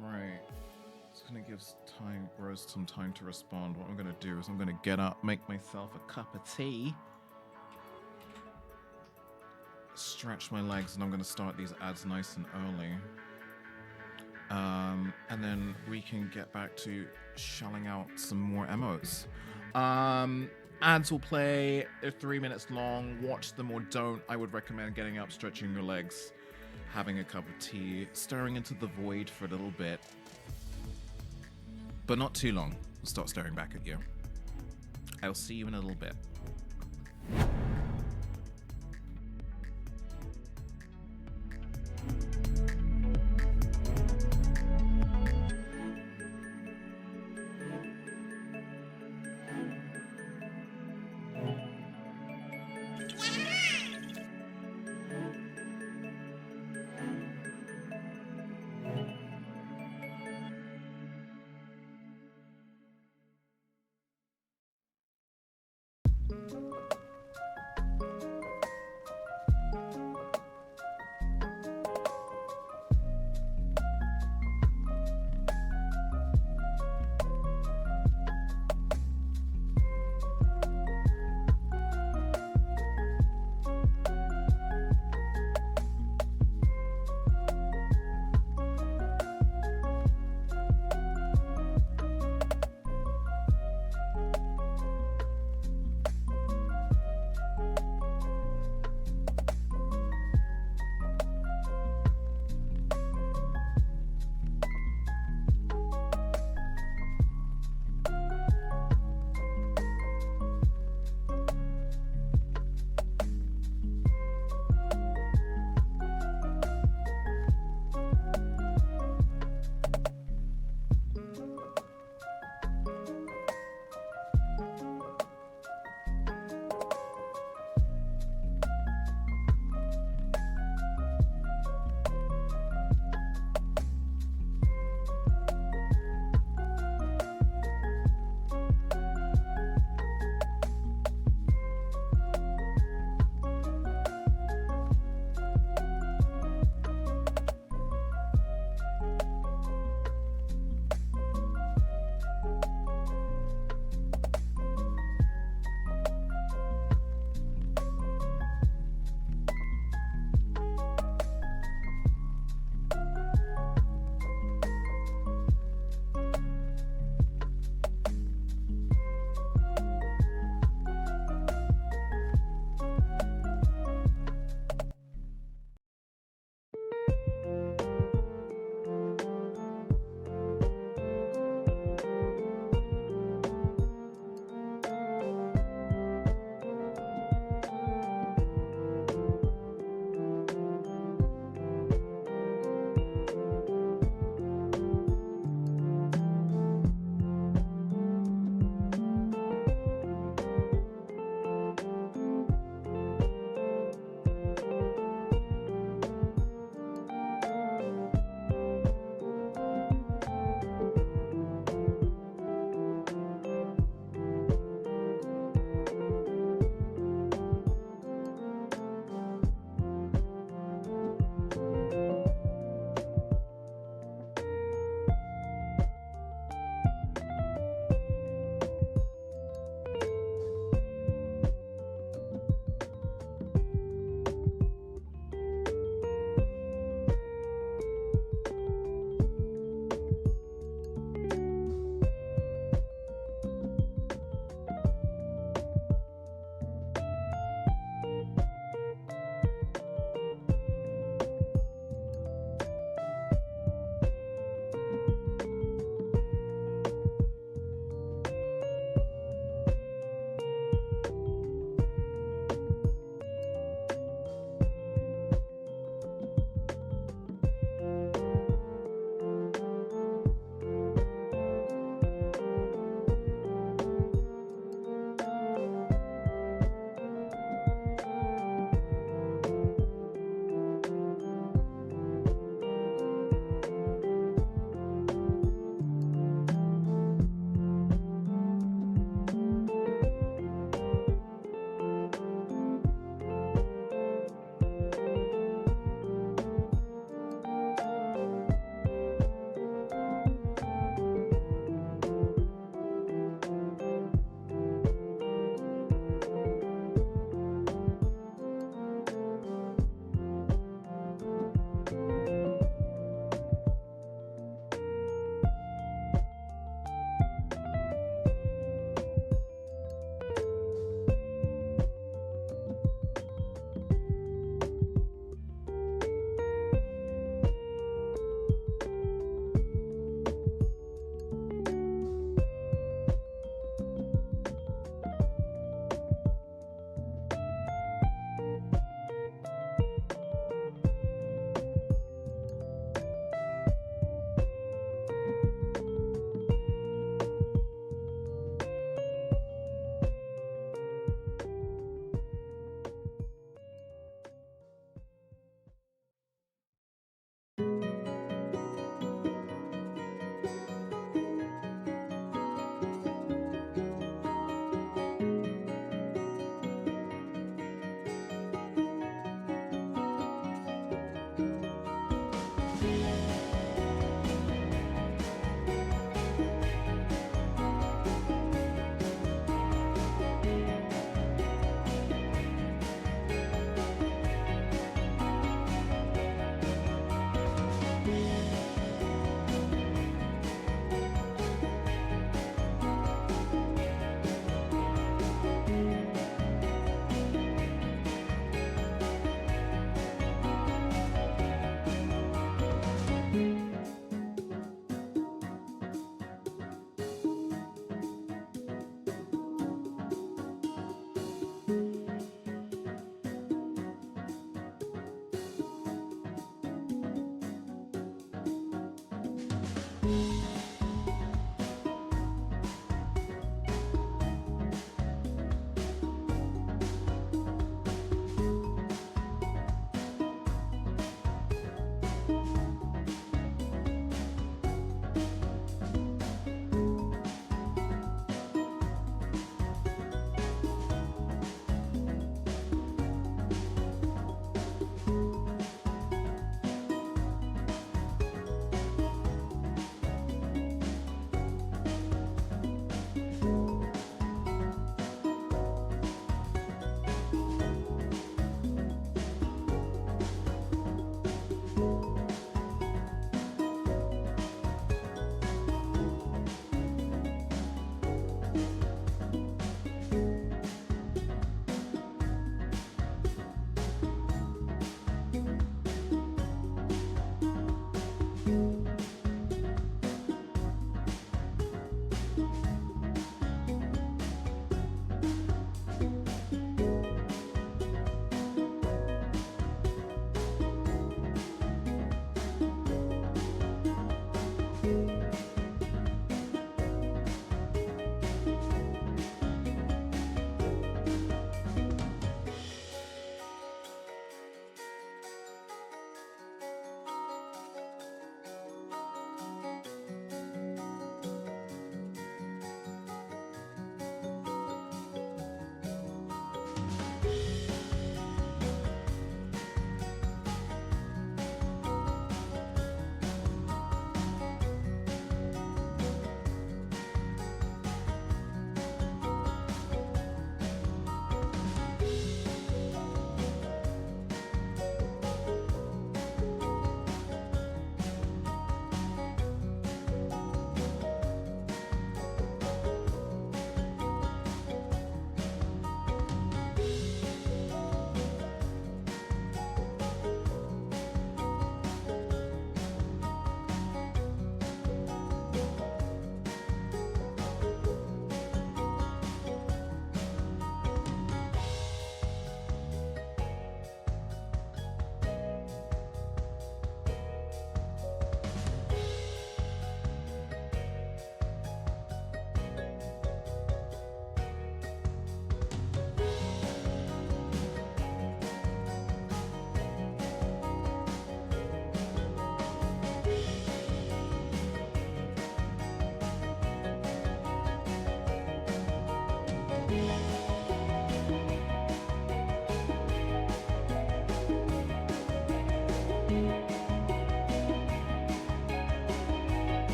C: Right. It's gonna give Rose some time to respond. What I'm gonna do is I'm gonna get up, make myself a cup of tea, stretch my legs, and I'm gonna start these ads nice and early. And then we can get back to shelling out some more emos. Ads will play. They're 3 minutes long. Watch them or don't. I would recommend getting up, stretching your legs, having a cup of tea, staring into the void for a little bit. But not too long. We'll start staring back at you. I'll see you in a little bit.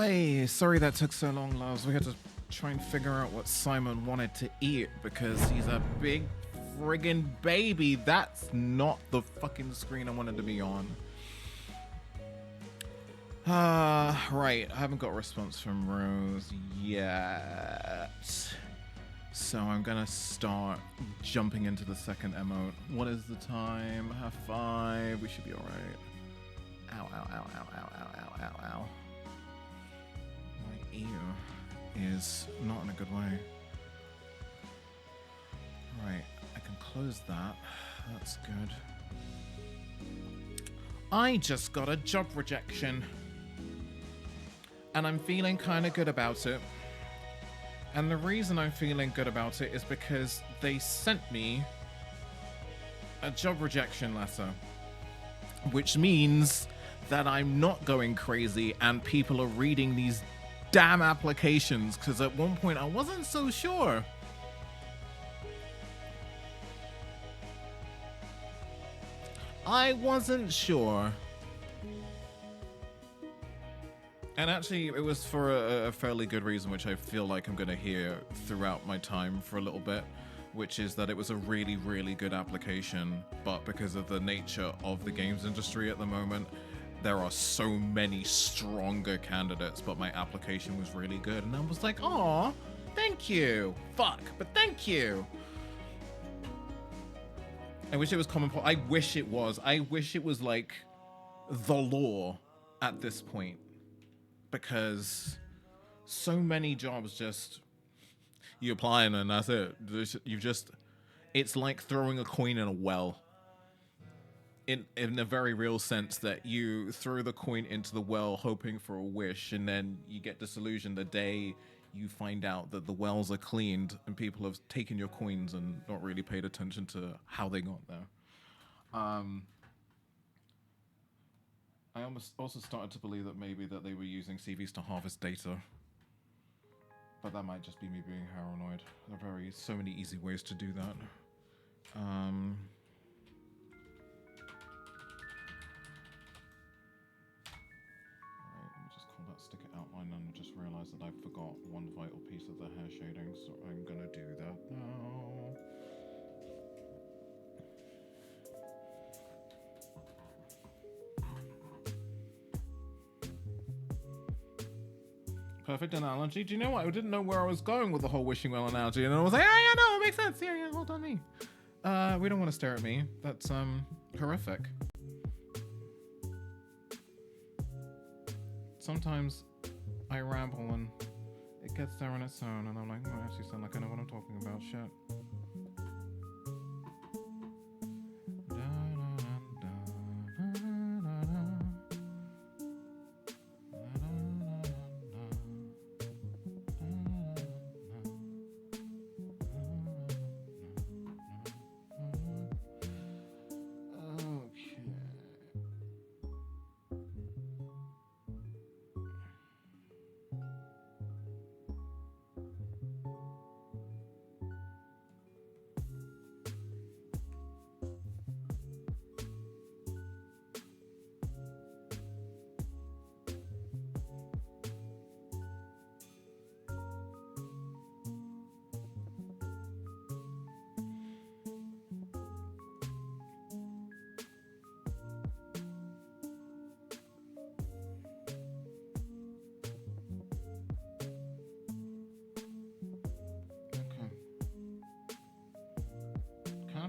C: Hi, sorry that took so long, loves. We had to try and figure out what Simon wanted to eat because he's a big friggin' baby. That's not the fucking screen I wanted to be on. Right. I haven't got a response from Rose yet. So I'm gonna start jumping into the second emote. What is the time? 5:30. We should be alright. Ow, ow, ow, ow, ow, ow, ow, ow, ow. My ear is not in a good way. Right, I can close that. That's good. I just got a job rejection. And I'm feeling kind of good about it. And the reason I'm feeling good about it is because they sent me a job rejection letter. Which means that I'm not going crazy and people are reading these damn applications, because at one point I wasn't so sure. I wasn't sure. And actually, it was for a fairly good reason, which I feel like I'm going to hear throughout my time for a little bit, which is that it was a really, really good application, but because of the nature of the games industry at the moment, there are so many stronger candidates, but my application was really good. And I was like, aw, thank you. Fuck, but thank you. I wish it was commonplace. I wish it was. I wish it was like the law at this point. Because so many jobs just, you apply and that's it. You just, it's like throwing a coin in a well. In a very real sense, that you throw the coin into the well hoping for a wish, and then you get disillusioned the day you find out that the wells are cleaned and people have taken your coins and not really paid attention to how they got there. I also started to believe that maybe that they were using CVs to harvest data. But that might just be me being paranoid. There are so many easy ways to do that. Right, let me just call that sticker outline and just realize that I forgot one vital piece of the hair shading, so I'm gonna do that now. Perfect analogy. Do you know what? I didn't know where I was going with the whole wishing well analogy, and I was like, oh yeah, no, it makes sense. Yeah, hold on me. We don't want to stare at me. That's horrific. Sometimes I ramble and it gets there on its own, and I'm like, I actually sound like I know what I'm talking about. Shit.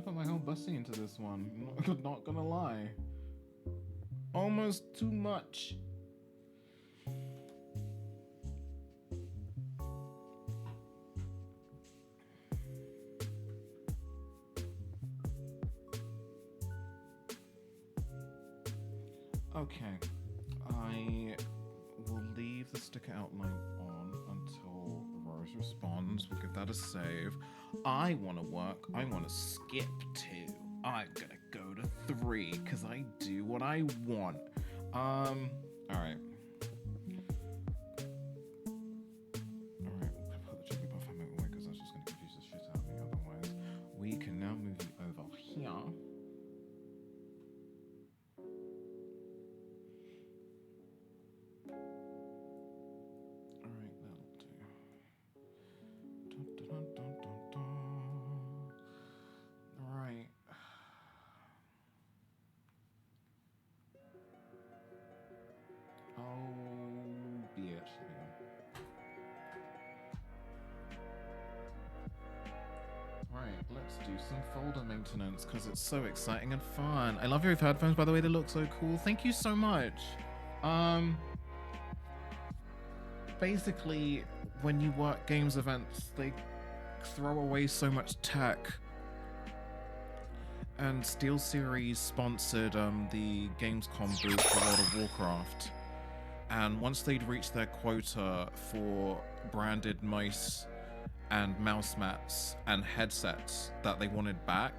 C: Put my whole bussy into this one. Not gonna lie. Almost too much. Okay. I will leave the sticker outline on until Rose responds. We'll give that a save. I want to work. I want to skip 2. I'm gonna go to 3 because I do what I want. All right. Put the tricky buff hammer away because that's just gonna confuse the shit out of me. Otherwise, we can now move you over here. Right, let's do some folder maintenance because it's so exciting and fun. I love your headphones, by the way. They look so cool. Thank you so much. Basically, when you work games events, they throw away so much tech. And SteelSeries sponsored the Gamescom booth for World of Warcraft. And once they'd reached their quota for branded mice and mouse mats and headsets that they wanted back,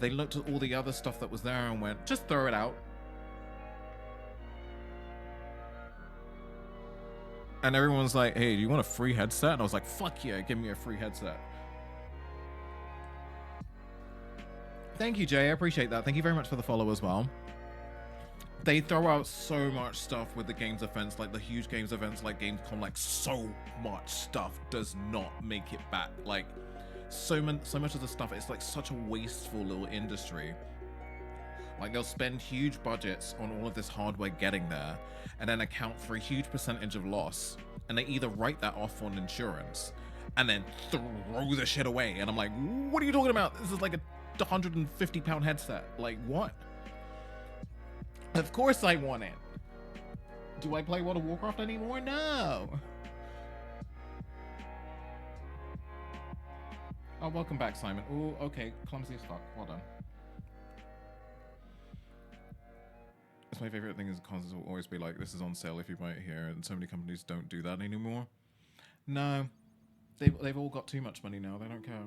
C: they looked at all the other stuff that was there and went, just throw it out. And everyone's like, hey, do you want a free headset? And I was like, fuck yeah, give me a free headset. Thank you, Jay. I appreciate that. Thank you very much for the follow as well. They throw out so much stuff with the games events, like the huge games events like Gamescom, like so much stuff does not make it back. Like so much of the stuff, it's like such a wasteful little industry. Like they'll spend huge budgets on all of this hardware getting there and then account for a huge percentage of loss. And they either write that off on insurance and then throw the shit away. And I'm like, what are you talking about? This is like a £150 headset. Like what? Of course I want it. Do I play World of Warcraft anymore? No. Oh, welcome back, Simon. Oh, okay. Clumsy as fuck. Well done. That's my favorite thing is consoles will always be like, this is on sale if you buy it here, and so many companies don't do that anymore. No. They've all got too much money now. They don't care.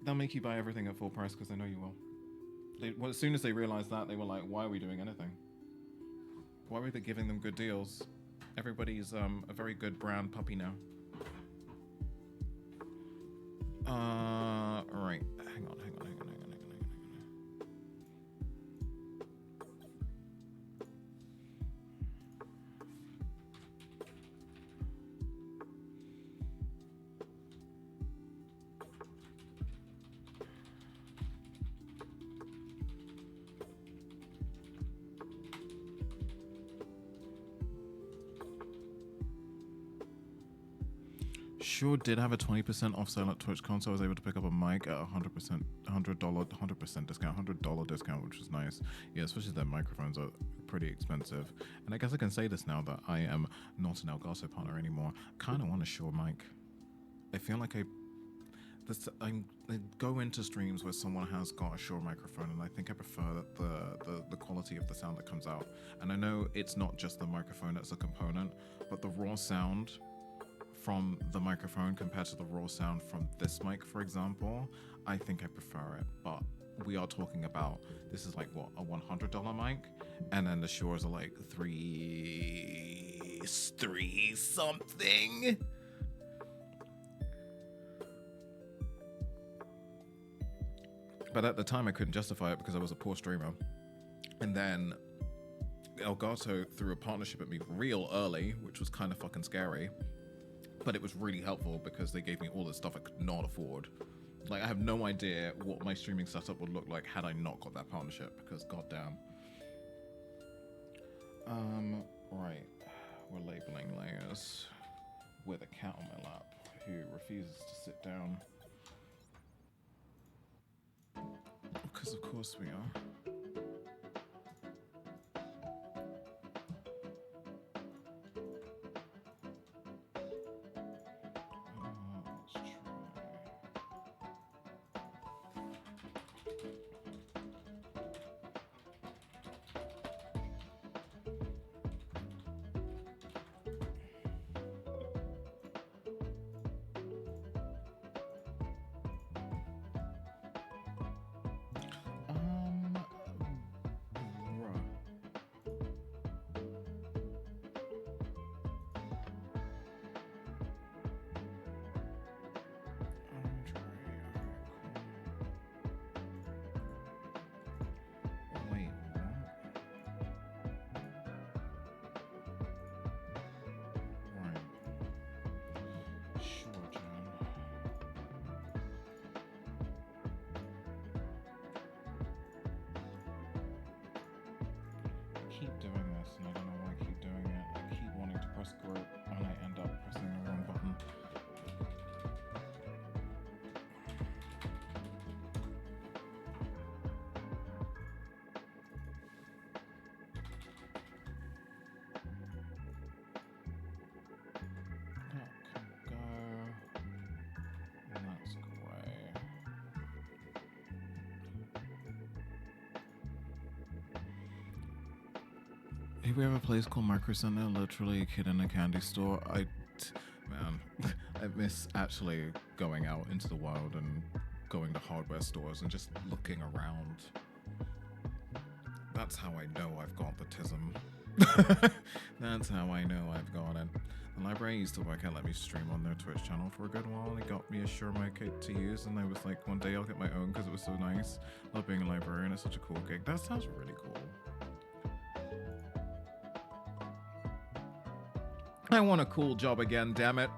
C: They'll make you buy everything at full price because they know you will. Well, as soon as they realized that, they were like, why are we doing anything? Why were they giving them good deals? Everybody's a very good brand puppy now. Right. Hang on. Sure did have a 20% off sale at TwitchCon, so I was able to pick up a mic at a $100 discount, $100 discount, which was nice. Yeah, especially their microphones are pretty expensive. And I guess I can say this now that I am not an Elgato partner anymore. Kind of want a Shure mic. I feel like I go into streams where someone has got a Shure microphone, and I think I prefer the quality of the sound that comes out. And I know it's not just the microphone that's a component, but the raw sound from the microphone compared to the raw sound from this mic, for example, I think I prefer it. But we are talking about, this is like what, a $100 mic, and then the Shures are like three something. But at the time I couldn't justify it because I was a poor streamer. And then Elgato threw a partnership at me real early, which was kind of fucking scary. But it was really helpful because they gave me all the stuff I could not afford. Like, I have no idea what my streaming setup would look like had I not got that partnership, because goddamn. Right. We're labeling layers with a cat on my lap who refuses to sit down. Because of course we are. Keep doing this, and I don't know why I keep doing it. I keep wanting to press group, and I end up pressing the wrong button. we have a place called Micro Center, literally a kid in a candy store. Man, I miss actually going out into the wild and going to hardware stores and just looking around. That's how I know I've got the tism. That's how I know I've got it. The library used to work out, let me stream on their Twitch channel for a good while, and it got me a Shure mic to use, and I was like, one day I'll get my own because it was so nice. Love being a librarian, it's such a cool gig. That sounds really cool. I want a cool job again, damn it.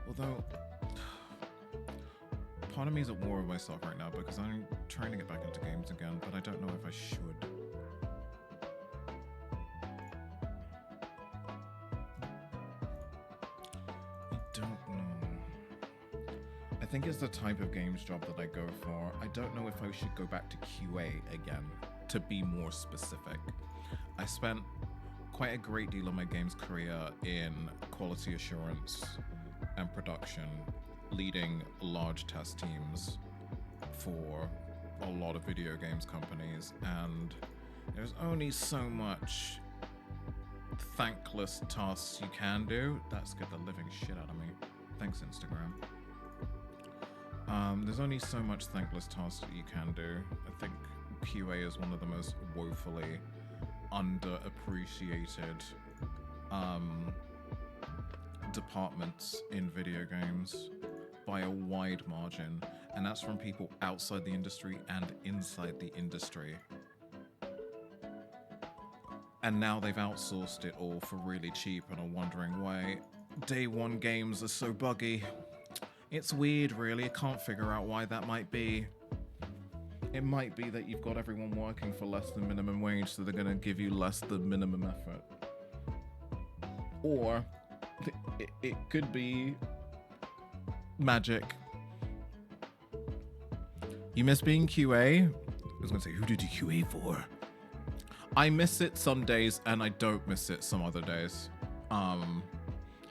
C: Although, part of me is at war with myself right now because I'm trying to get back into games again, but I don't know if I should. I don't know. I think it's the type of games job that I go for. I don't know if I should go back to QA again, to be more specific. I spent quite a great deal of my games career in quality assurance and production, leading large test teams for a lot of video games companies, and there's only so much thankless tasks you can do. That scared the living shit out of me. Thanks, Instagram. There's only so much thankless tasks that you can do. I think QA is one of the most woefully underappreciated departments in video games by a wide margin, and that's from people outside the industry and inside the industry. And now they've outsourced it all for really cheap and are wondering why day one games are so buggy. It's weird, really. I can't figure out why that might be. It might be that you've got everyone working for less than minimum wage, so they're going to give you less than minimum effort. Or it could be magic. You miss being QA? I was going to say, who did you QA for? I miss it some days, and I don't miss it some other days.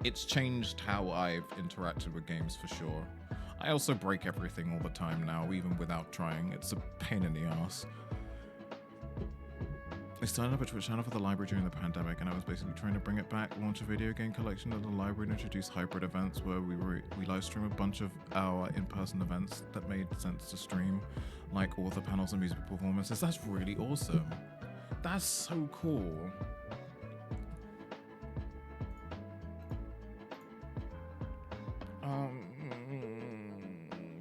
C: It's changed how I've interacted with games for sure. I also break everything all the time now, even without trying. It's a pain in the ass. I started up a Twitch channel for the library during the pandemic, and I was basically trying to bring it back, launch a video game collection at the library, and introduce hybrid events where we live stream a bunch of our in-person events that made sense to stream, like author panels and musical performances. That's really awesome. That's so cool.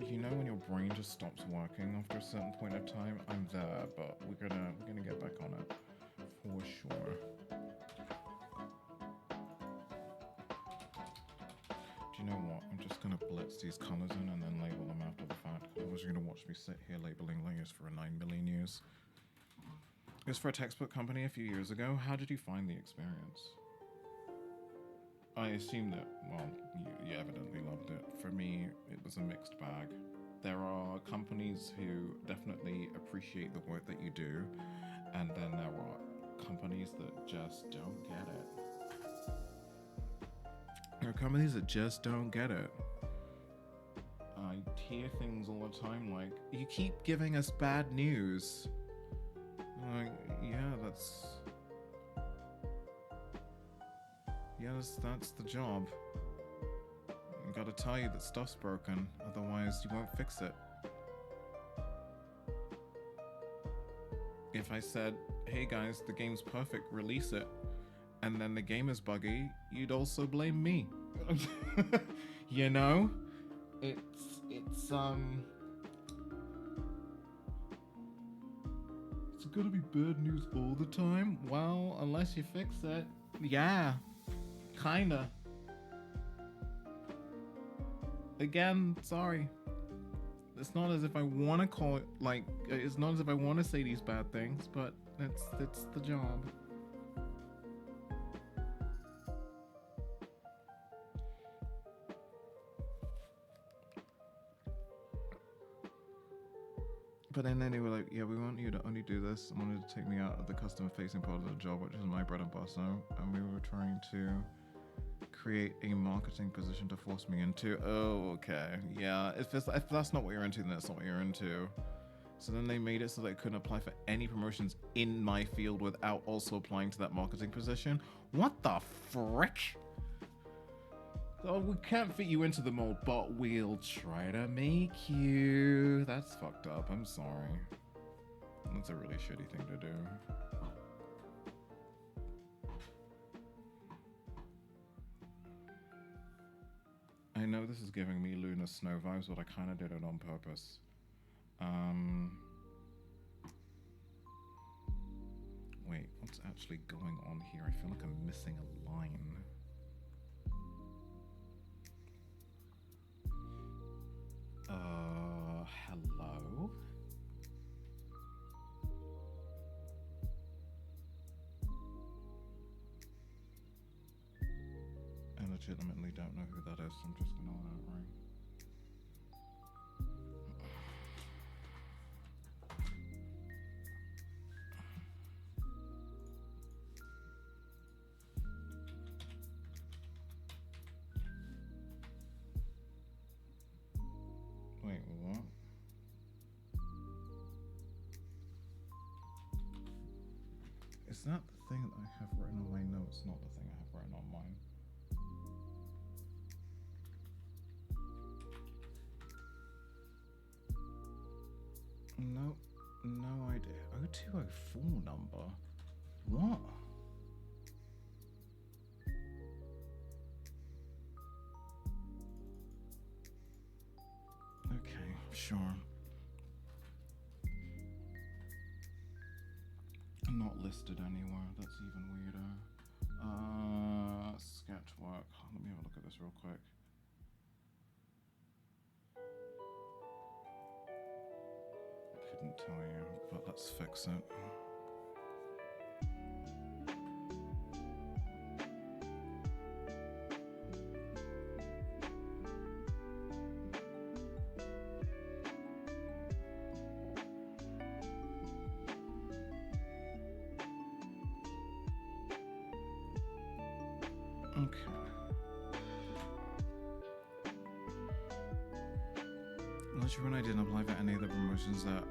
C: You know when your brain just stops working after a certain point of time? I'm there, but we're gonna get back on it for sure. Do you know what? I'm just gonna blitz these colors in and then label them after the fact. Otherwise you're gonna watch me sit here labeling layers for 9 million years. It was for a textbook company a few years ago. How did you find the experience? I assume that, well, you evidently loved it. For me, it was a mixed bag. There are companies who definitely appreciate the work that you do, and then there are companies that just don't get it. There are companies that just don't get it. I hear things all the time like, you keep giving us bad news. Like, that's the job. I gotta tell you that stuff's broken, otherwise you won't fix it. If I said, hey guys, the game's perfect, release it, and then the game is buggy, you'd also blame me. You know? It's gonna be bad news all the time? Well, unless you fix it. Yeah. Kinda. Again, sorry. It's not as if I want to call it, like, it's not as if I want to say these bad things, but it's the job. But then they were like, yeah, we want you to only do this. I wanted to take me out of the customer facing part of the job, which is my bread and butter. And we were trying to create a marketing position to force me into. Oh, okay. Yeah, if that's not what you're into, then that's not what you're into. So then they made it so that I couldn't apply for any promotions in my field without also applying to that marketing position. What the frick? Oh, we can't fit you into the mold, but we'll try to make you. That's fucked up. I'm sorry. That's a really shitty thing to do. I know this is giving me Lunar Snow vibes, but I kind of did it on purpose. Wait, what's actually going on here? I feel like I'm missing a line. Hello? I legitimately don't know who that is, so I'm just gonna let it ring. Wait, what? Is that the thing that I have written on my notes? Not the thing I have written on mine. No, no idea. 0204 number? What? Okay, sure. Not listed anywhere. That's even weirder. Sketch work. Let me have a look at this real quick. Couldn't tell you, but let's fix it. Okay. Unless you and I didn't apply for any of the promotions that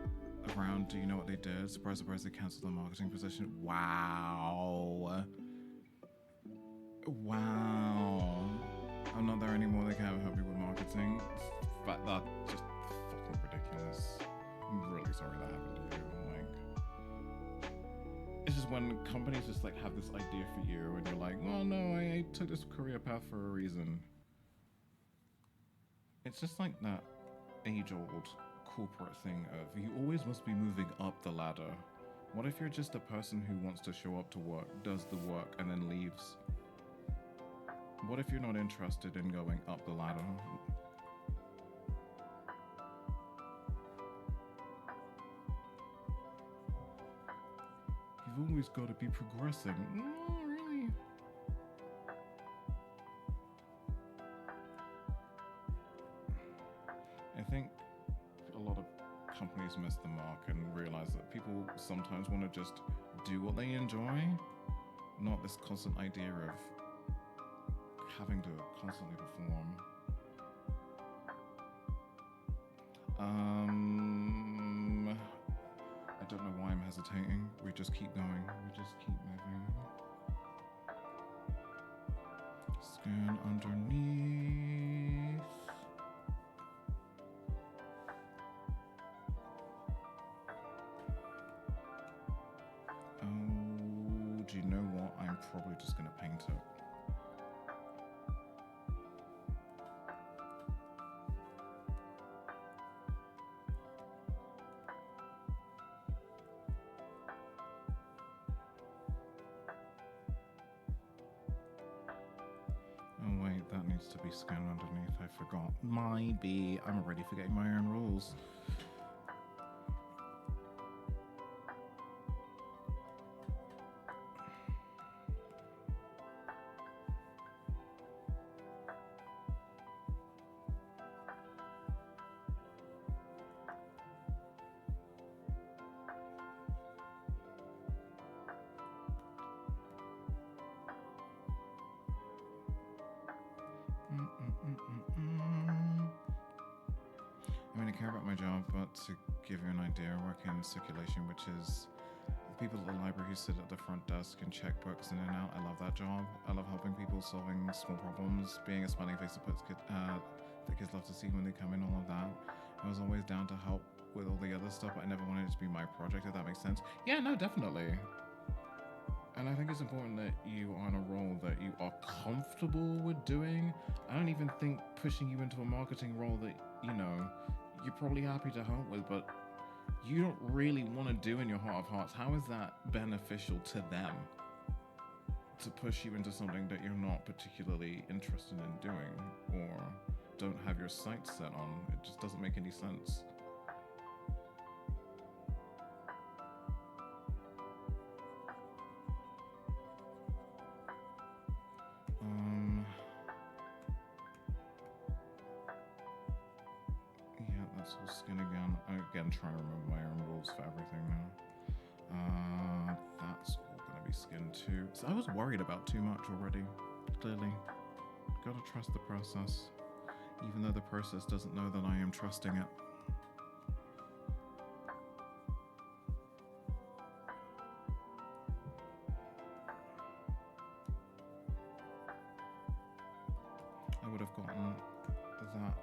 C: around, do you know what they did? Surprise, surprise, they canceled the marketing position. Wow. Wow. I'm not there anymore, they can't help me with marketing. But that's just fucking ridiculous. I'm really sorry that happened to you. Like, it's just when companies just like have this idea for you and you're like, well, no, I took this career path for a reason. It's just like that age-old corporate thing of you always must be moving up the ladder. What if you're just a person who wants to show up to work, does the work, and then leaves? What if you're not interested in going up the ladder? You've always got to be progressing. No, really. I think a lot of companies miss the mark and realize that people sometimes want to just do what they enjoy, not this constant idea of having to constantly perform. I don't know why I'm hesitating. We just keep going. We just keep moving. Scan underneath. Oh, do you know what? I'm probably just gonna paint it. Oh wait, that needs to be scanned underneath. I forgot. Maybe I'm already forgetting my own rules. I mean, I care about my job, but to give you an idea, I work in circulation, which is people at the library who sit at the front desk and check books in and out. I love that job. I love helping people, solving small problems, being a smiling face that kids love to see when they come in, all of that. I was always down to help with all the other stuff, but I never wanted it to be my project, if that makes sense. Yeah, no, definitely. And I think it's important that you are in a role that you are comfortable with doing. I don't even think pushing you into a marketing role that, you know, you're probably happy to help with, but you don't really want to do in your heart of hearts. How is that beneficial to them to push you into something that you're not particularly interested in doing or don't have your sights set on? It just doesn't make any sense. Yeah, that's all skin again. Again, trying to remember my own rules for everything now. That's all gonna be skin too. So I was worried about too much already, clearly. Gotta trust the process, even though the process doesn't know that I am trusting it. I would have gotten that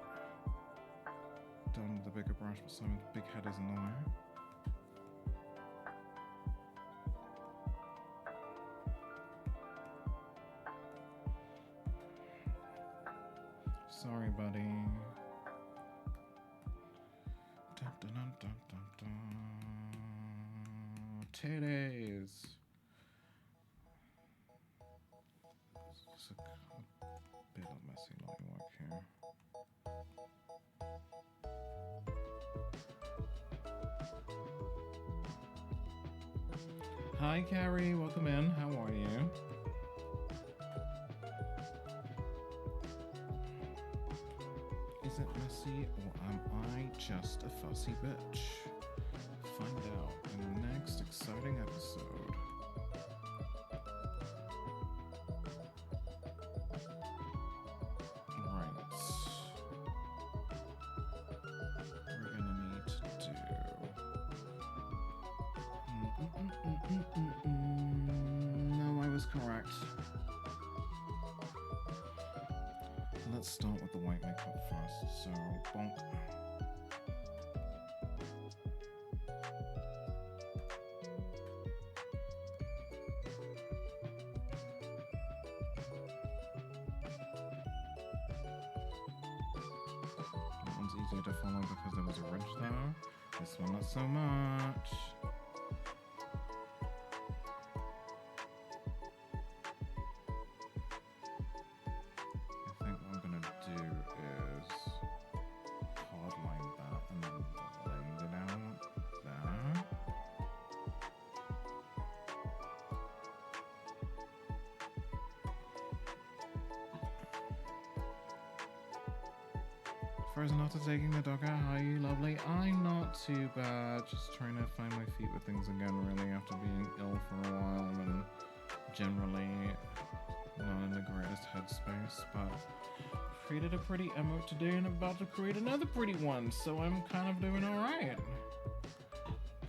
C: done with a bigger brush, but Simon's big head is in the way. Sorry, buddy. Dun, dun, dun, dun, dun, dun. Titties. It's a bit of messy line work here. Hi, Carrie. Welcome in. How are you? Is it messy or am I just a fussy bitch? Find out in the next exciting episode. Right. We're gonna need to do... No, I was correct. Let's start with the white makeup first. So, bonk. That one's easier to follow because there was a ridge there. This one not so much. I think what I'm gonna do is hardline that and then blend it out there. Frozen after taking the dog out, how are you, lovely? I'm not too bad, just trying to find my feet with things again, really, after being ill for a while and generally not in the greatest headspace, but created a pretty emote today and about to create another pretty one, so I'm kind of doing alright.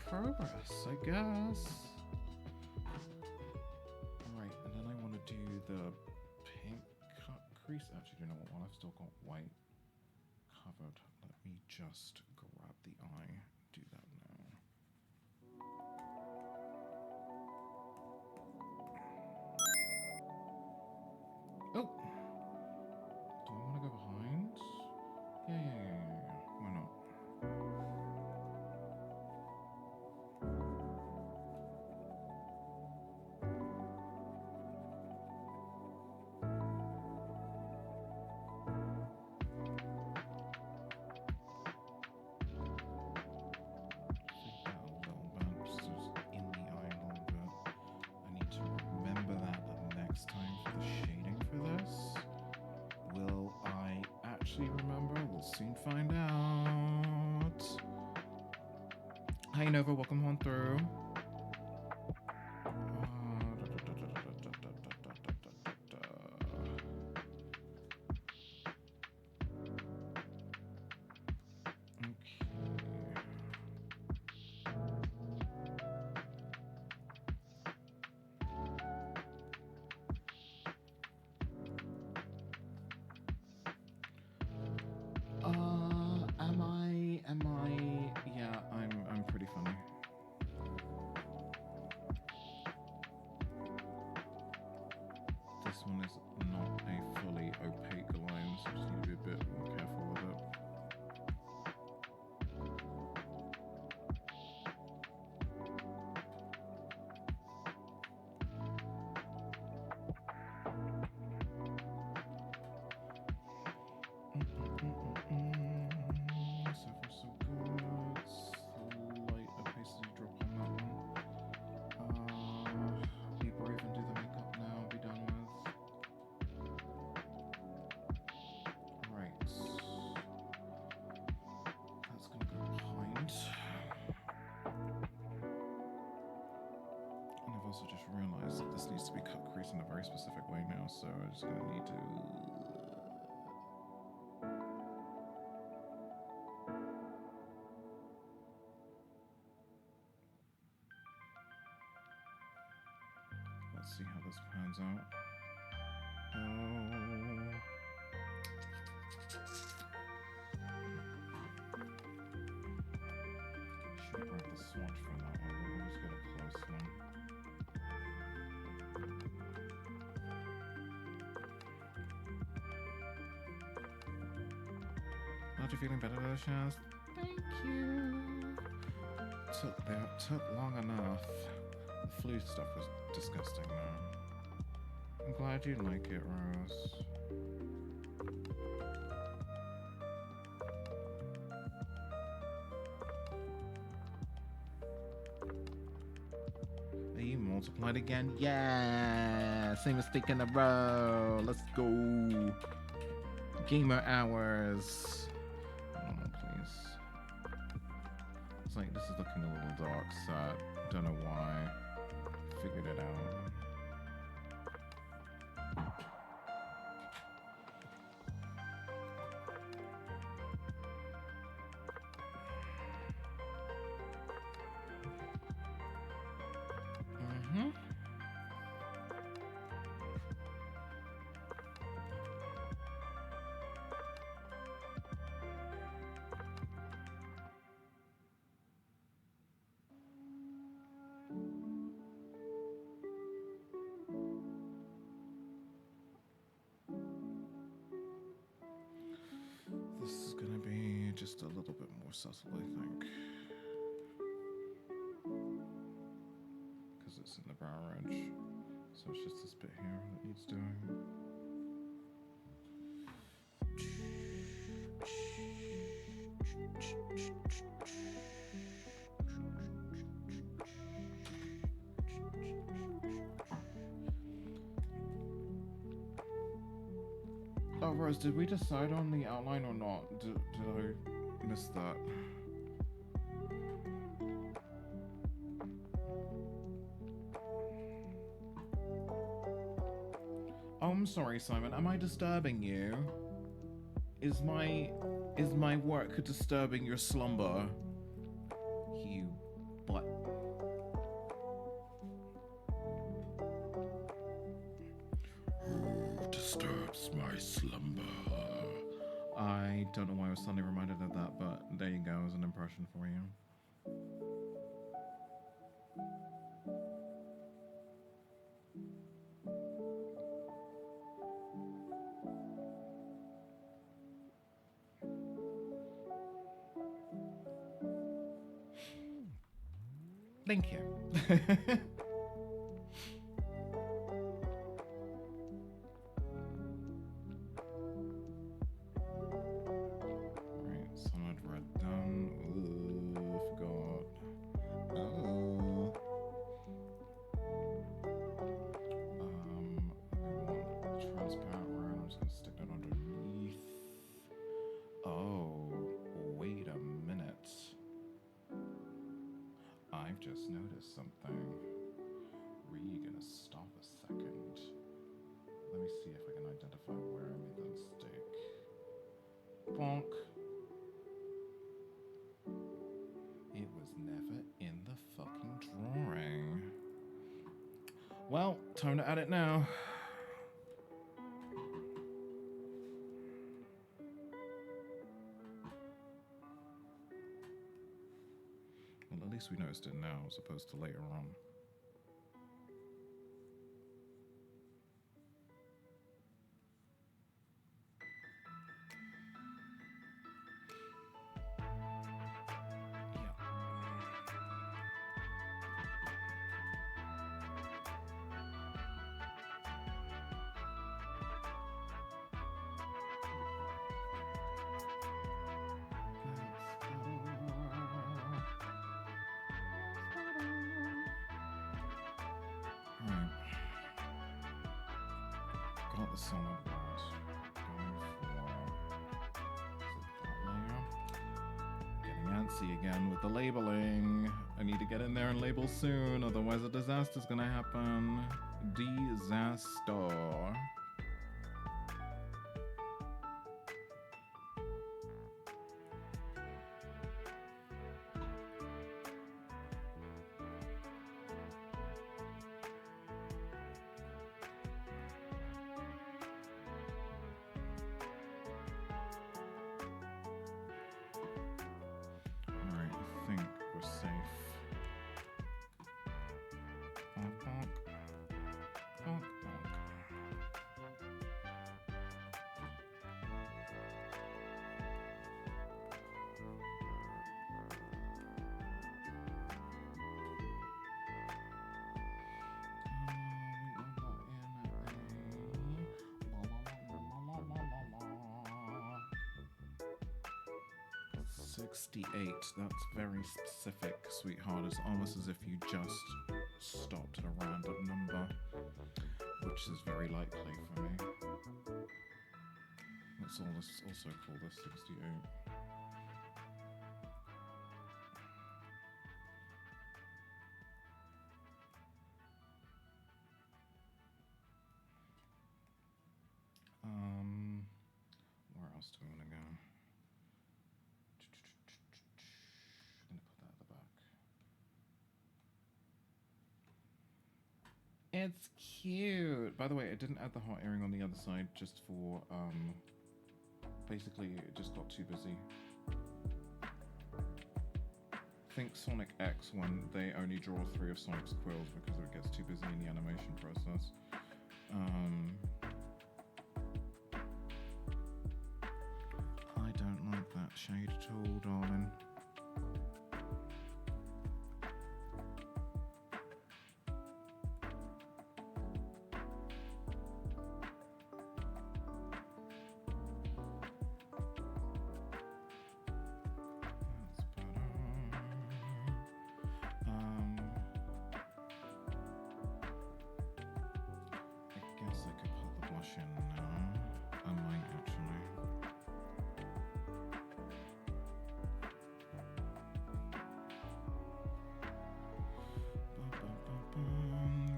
C: Progress, I guess. Alright, and then I want to do the pink cut crease. Actually, you know what? While I've still got white covered, let me just grab the eye. Do that now. Oh! Do I want to go behind? Yeah. Why not? Remember, we'll soon find out. Hi Nova, welcome on through. one is not a fully opaque line, so just need to be a bit more careful with it. So far so good. Slight opacity drop on that one. Be brave and do the makeup now. Be done with. Right. That's gonna go behind. And I've also just realized that this needs to be cut crease in a very specific way now, so I'm just gonna need to. Let's see how this pans out. Oh. Should have grabbed the swatch from that one, but we'll just get a close one. Aren't you feeling better, Shaz? Thank you. Took long enough. The flu stuff was disgusting though. I'm glad you like it, Rose. Are you multiplied again? Yeah! Same mistake in a row. Let's go. Gamer hours. Oh, please. It's like this is looking a little dark, so I don't know why. Figured it out. This is gonna be just a little bit more subtle, I think. Because it's in the brow ridge. So it's just this bit here that needs doing. Oh, Rose, did we decide on the outline or not? Did I miss that? Oh, I'm sorry, Simon. Am I disturbing you? Is my work disturbing your slumber? You butt. Who disturbs my slumber? I don't know why I was suddenly reminded of that, but there you go, as an impression for you. Thank you. Right, solid red done. Ooh, forgot. Oh. We want transparent red. I'm just gonna stick that underneath. Oh, wait a minute. I've just noticed something. Ree, gonna stop a second. Let me see if I can identify where I made that mistake. Bonk. It was never in the fucking drawing. Well, time to add it now. Well, at least we noticed it now as opposed to later on. Right. Got the solid ones. Going for... Is it that layer? Getting antsy again with the labeling. I need to get in there and label soon, otherwise a disaster's gonna happen. Disaster. Alright, I think we're safe. Bonk, bonk. Bonk, bonk. 68, that's very specific, sweetheart. It's almost as if you just stopped at a random number, which is very likely for me. Let's also call this 68. Where else do we want to go? I'm gonna put that at the back. It's cute. By the way, I didn't add the hot earring on the other side just for basically it just got too busy. Think Sonic X when they only draw 3 of Sonic's quills because it gets too busy in the animation process. I don't like that shade at all, darling. I guess I could put the blush in now. I might actually.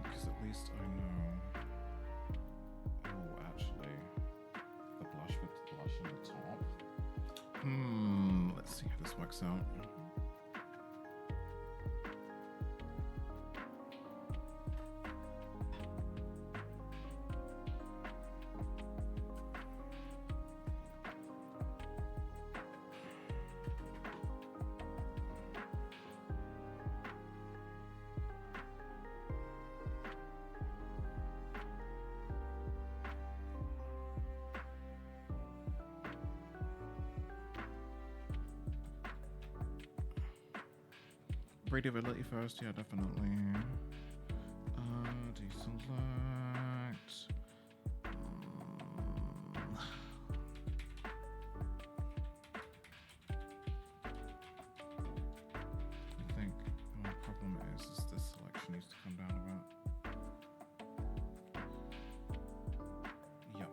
C: Because at least I know. Oh, actually, the blush with the blush on the top. Let's see how this works out. Readability first, yeah, definitely. Deselect. I think my problem is this selection needs to come down a bit. Yep.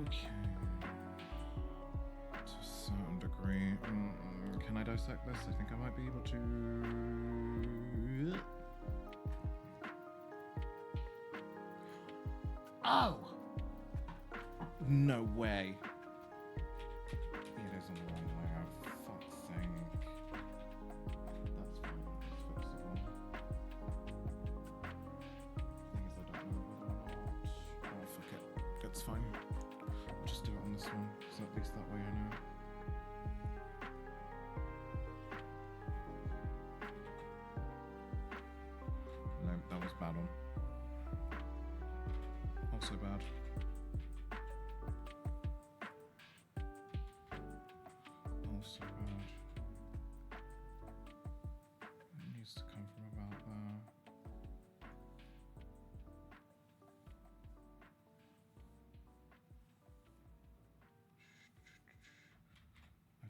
C: Okay. To a certain degree. Can I dissect this? I think I might be able to. Oh! No way. It is on the wrong layer. Fuck's sake. That's fine. It's fixable. Thing is, I don't know whether or not. Oh, fuck it. It's fine. I'll just do it on this one, so at least that way I know. No, that was bad one. Also bad. Also bad.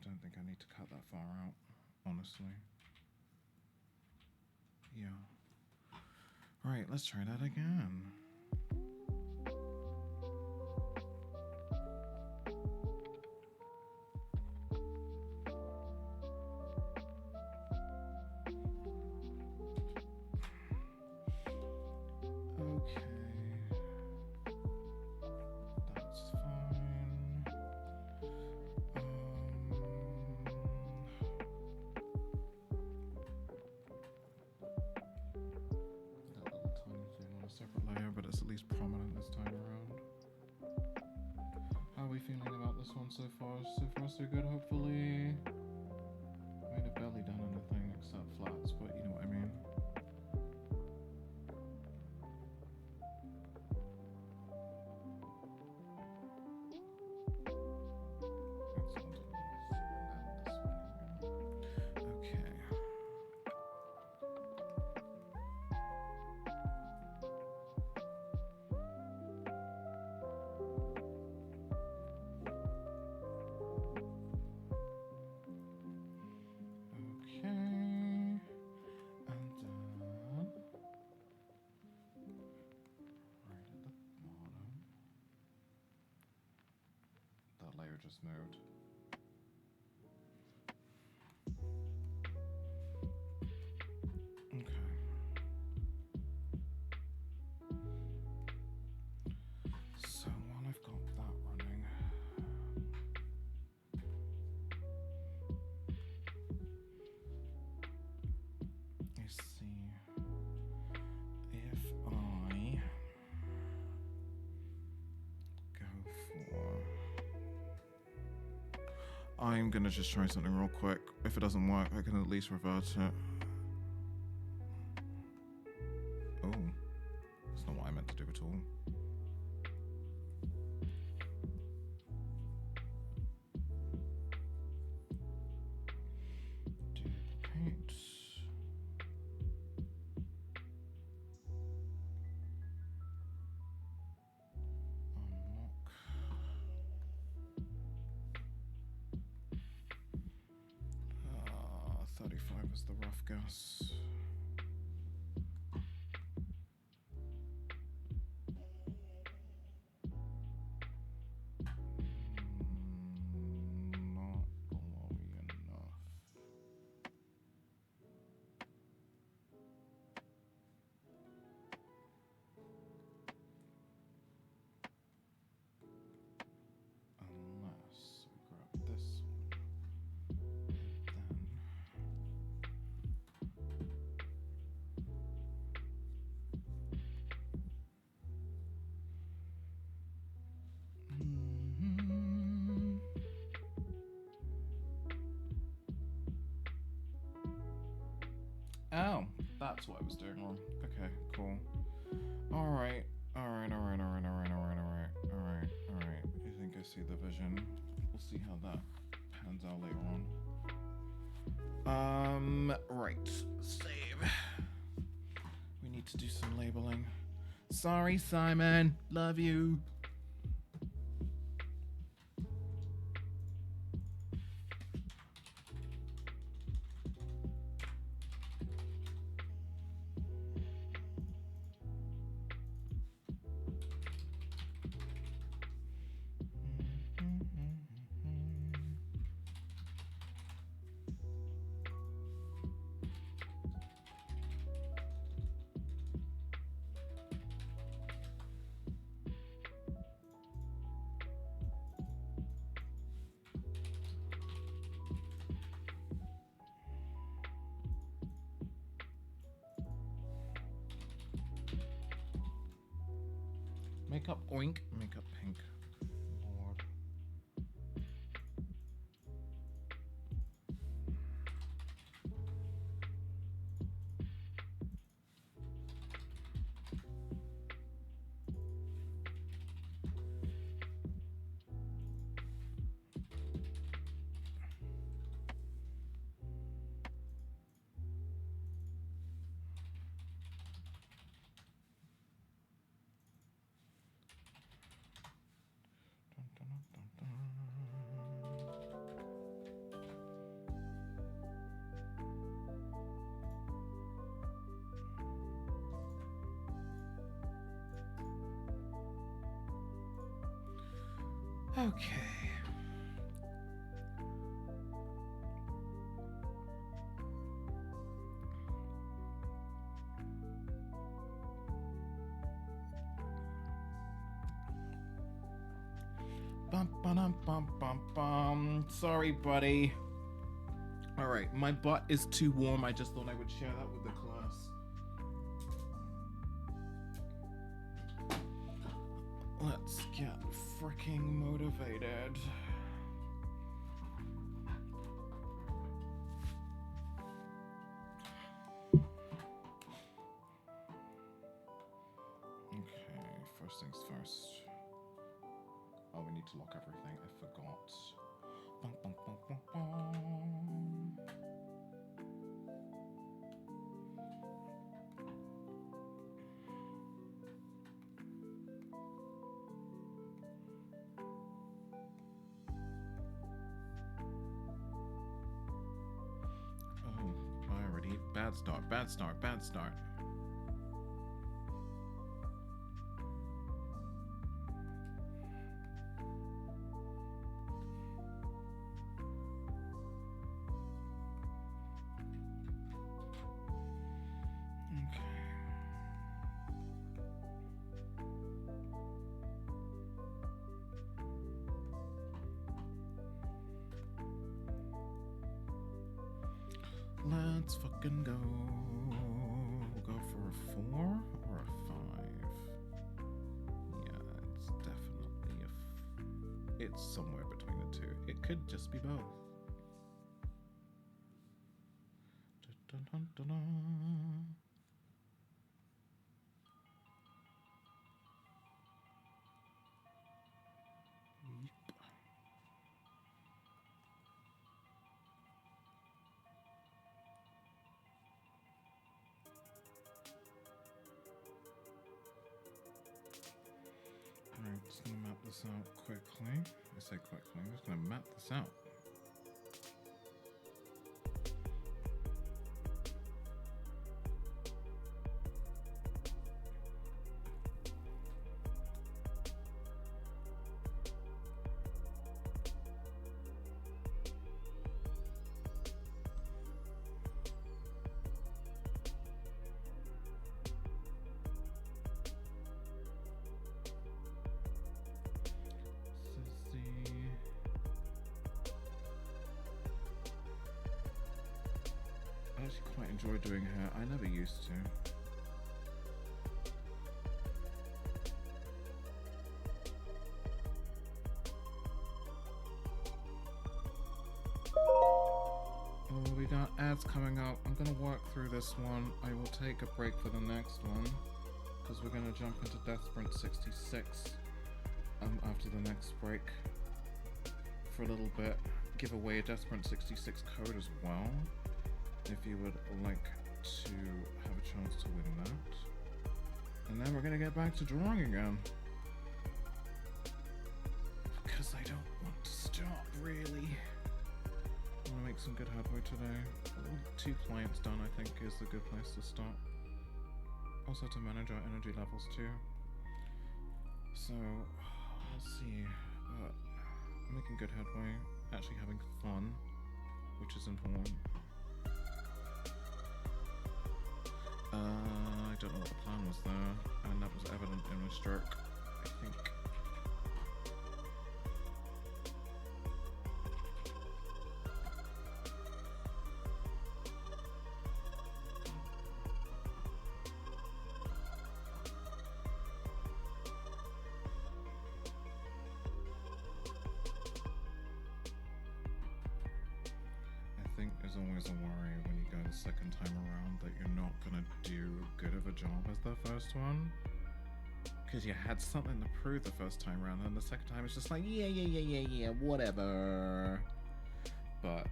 C: don't think I need to cut that far out, honestly. Yeah. Right, let's try that again. Okay. That's fine. That little tiny thing on a separate layer, but it's at least prominent this time around. How are we feeling about this one so far? So far, so good, hopefully. I mean, I've barely done anything except flats, but you know what I mean. That layer just moved. Okay. So while I've got that running, let's see if I go for... I'm gonna just try something real quick. If it doesn't work, I can at least revert it. Oh, that's not what I meant to do at all. Duplicate. Unlock. 35 is the rough guess. Not glowy enough. Unless we grab this one, then. Oh, that's what I was doing wrong. Okay, cool. Alright. I think I see the vision. We'll see how that pans out later on. Right. Save. We need to do some labeling. Sorry, Simon. Love you. Makeup oink, makeup pink. Lord. Okay. Bum, ba-dum, bum, bum, bum. Sorry, buddy. Alright, my butt is too warm. I just thought I would share that with the class. Let's get freaking motivated. Okay, first things first. Oh, we need to lock everything. I forgot. Bum, bum, bum, bum, bum. Oh, I already. Bad start, bad start, bad start. Let's fucking go. We'll go for a 4 or a 5. Yeah, it's definitely it's somewhere between the two. It could just be both. Dun, dun, dun, dun. Alright, just gonna map this out quickly. I say quickly, I'm just gonna map this out. I actually quite enjoy doing hair. I never used to. Oh, we got ads coming up. I'm gonna work through this one. I will take a break for the next one because we're gonna jump into Death Sprint 66 after the next break for a little bit. Give away a Death Sprint 66 code as well if you would like to have a chance to win that. And then we're gonna get back to drawing again because I don't want to stop really. I want to make some good headway today. 2 clients done, I think, is a good place to start. Also to manage our energy levels too. So, let's see. Making good headway. Actually having fun, which is important. I don't know what the plan was there, and that was evident in my stroke, I think. There's always a worry when you go the second time around that you're not gonna do good of a job as the first one, because you had something to prove the first time around, and the second time it's just like yeah, whatever. But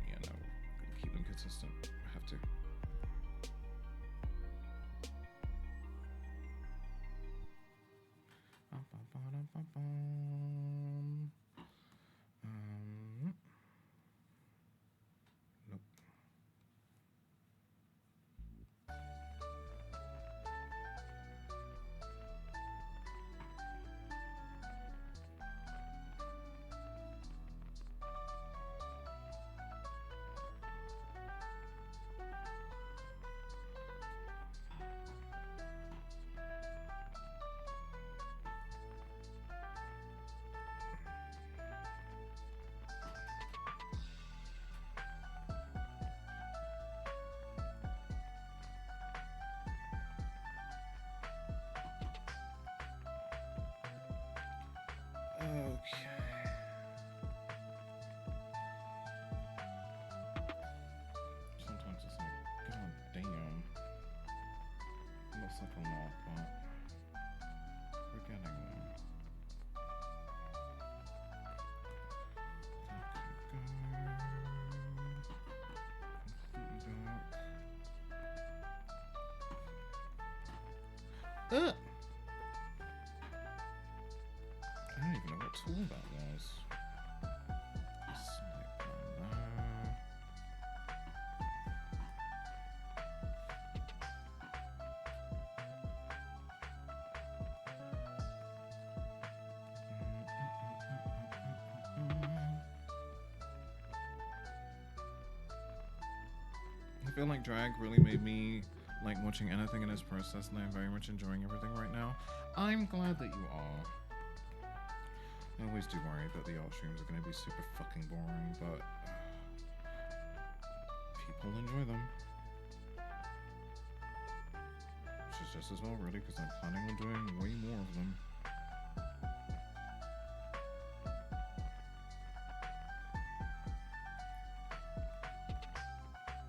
C: you know, gotta keep them consistent. I have to. Nope. It's like a lot, but we're getting there. Ugh. I don't even know what tool that was. Select that. I feel like drag really made me like watching anything in its process, and I'm very much enjoying everything right now. I'm glad that you are. I always do worry that the art streams are going to be super fucking boring, but people enjoy them. Which is just as well, really, because I'm planning on doing way more of them.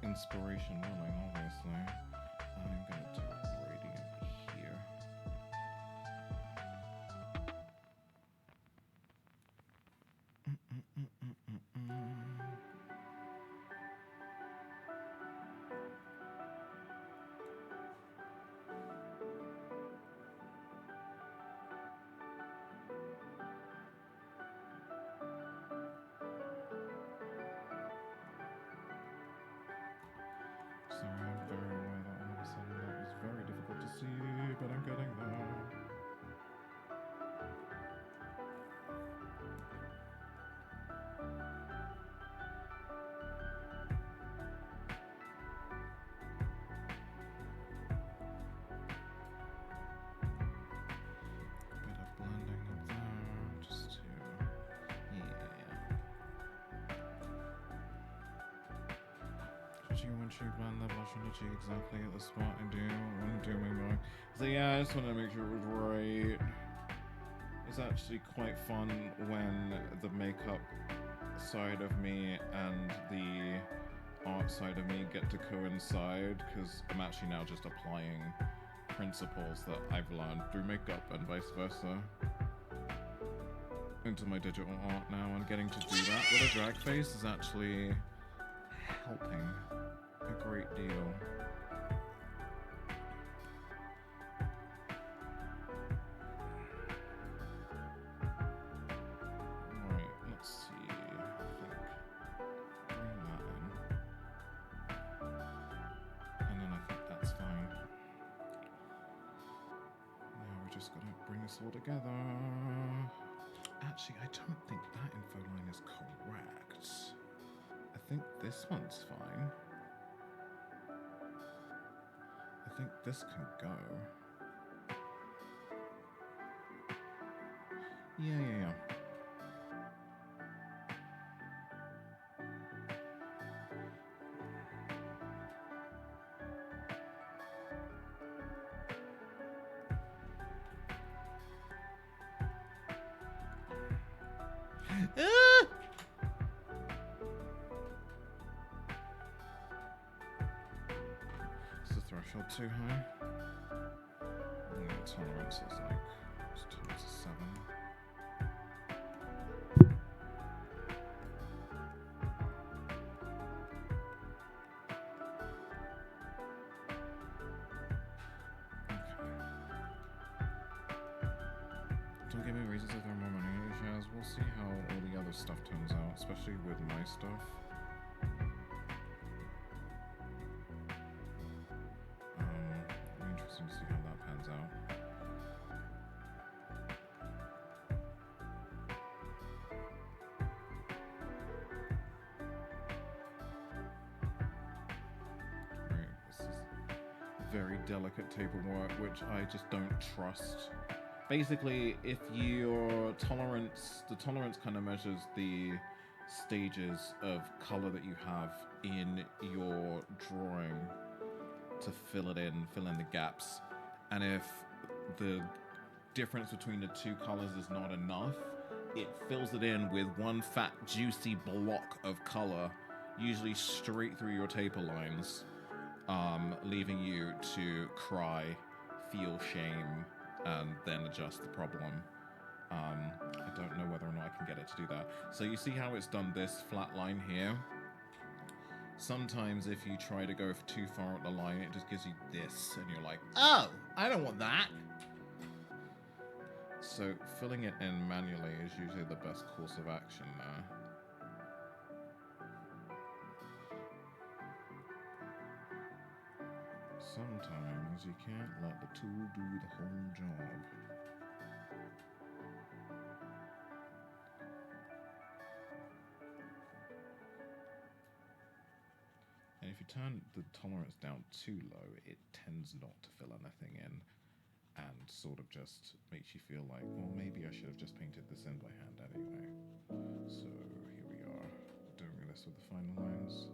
C: Inspiration willing, obviously. I'm gonna do radiant here. Sorry, I'm very aware that all of a sudden that was very difficult to see, but I'm getting there. Bit of blending up there, just to, Especially once you blend the blush on the cheek exactly at the spot I do when I'm doing my mark. So yeah, I just wanted to make sure it was right. It's actually quite fun when the makeup side of me and the art side of me get to coincide, because I'm actually now just applying principles that I've learned through makeup and vice versa into my digital art now, and getting to do that with a drag face is actually helping a great deal. Right, let's see. I think bring that in. And then I think that's fine. Now we're just gonna bring this all together. Actually, I don't think that info line is correct. I think this one's fine. I think this can go. Yeah. Is the threshold too high? Tolerance is like towards 7. Don't give me reasons to throw more money at it, Shaz. We'll see how all the other stuff turns out, especially with my stuff. It'll be interesting to see how that pans out. Right, this is very delicate paperwork, which I just don't trust. Basically, if your tolerance, the tolerance kind of measures the stages of color that you have in your drawing to fill in the gaps. And if the difference between the two colors is not enough, it fills it in with one fat, juicy block of color, usually straight through your taper lines, leaving you to cry feel shame and then adjust the problem. I don't know whether or not I can get it to do that. So you see how it's done this flat line here? Sometimes if you try to go too far up the line, it just gives you this, and you're like, oh, I don't want that. So filling it in manually is usually the best course of action there. Sometimes you can't let the tool do the whole job. And if you turn the tolerance down too low, it tends not to fill anything in and sort of just makes you feel like, well, maybe I should have just painted this in by hand anyway. So here we are, doing this with the final lines.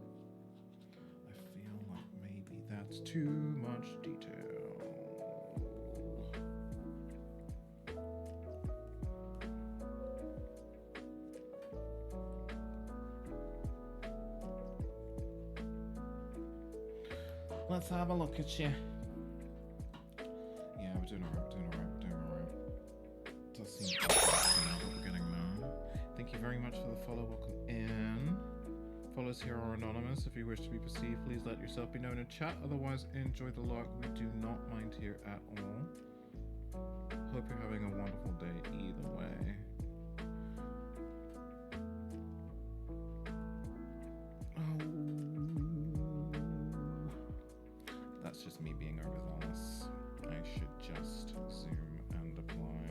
C: I feel like maybe that's too much detail. Let's have a look at you. Yeah, we're doing alright. Does seem to be what we're getting now. Thank you very much for the follow. Welcome in. Follows here are anonymous. If you wish to be perceived, please let yourself be known in chat. Otherwise, enjoy the lark. We do not mind here at all. Hope you're having a wonderful day either way. That's just me being overzealous. I should just zoom and apply.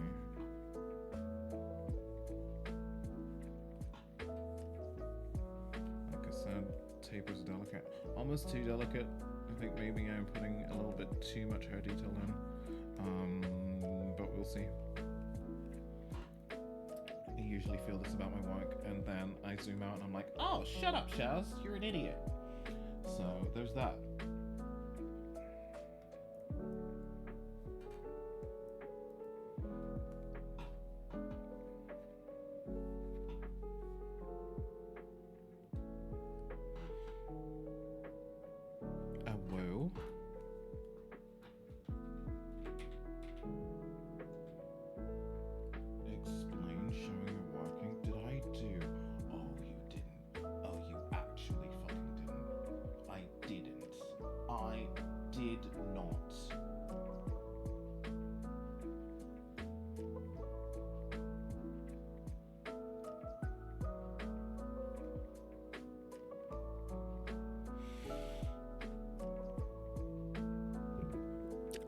C: Like I said, taper's delicate. Almost too delicate. I think maybe I'm putting a little bit too much hair detail in. But we'll see. I usually feel this about my work, and then I zoom out and I'm like, oh, shut up, Shaz, you're an idiot. So there's that. Whoa. Explain showing you're working. Did I do? Oh, you didn't. Oh, you actually fucking didn't. I didn't. I did not.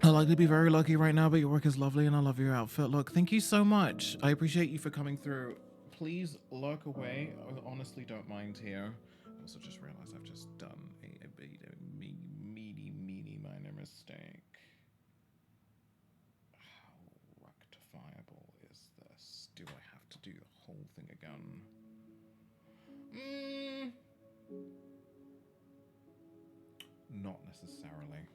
C: I like to be very lucky right now, but your work is lovely and I love your outfit. Look, thank you so much. I appreciate you for coming through. Please lurk away. I honestly don't mind here. I also just realized I've just done a meaty minor mistake. How rectifiable is this? Do I have to do the whole thing again? Not necessarily.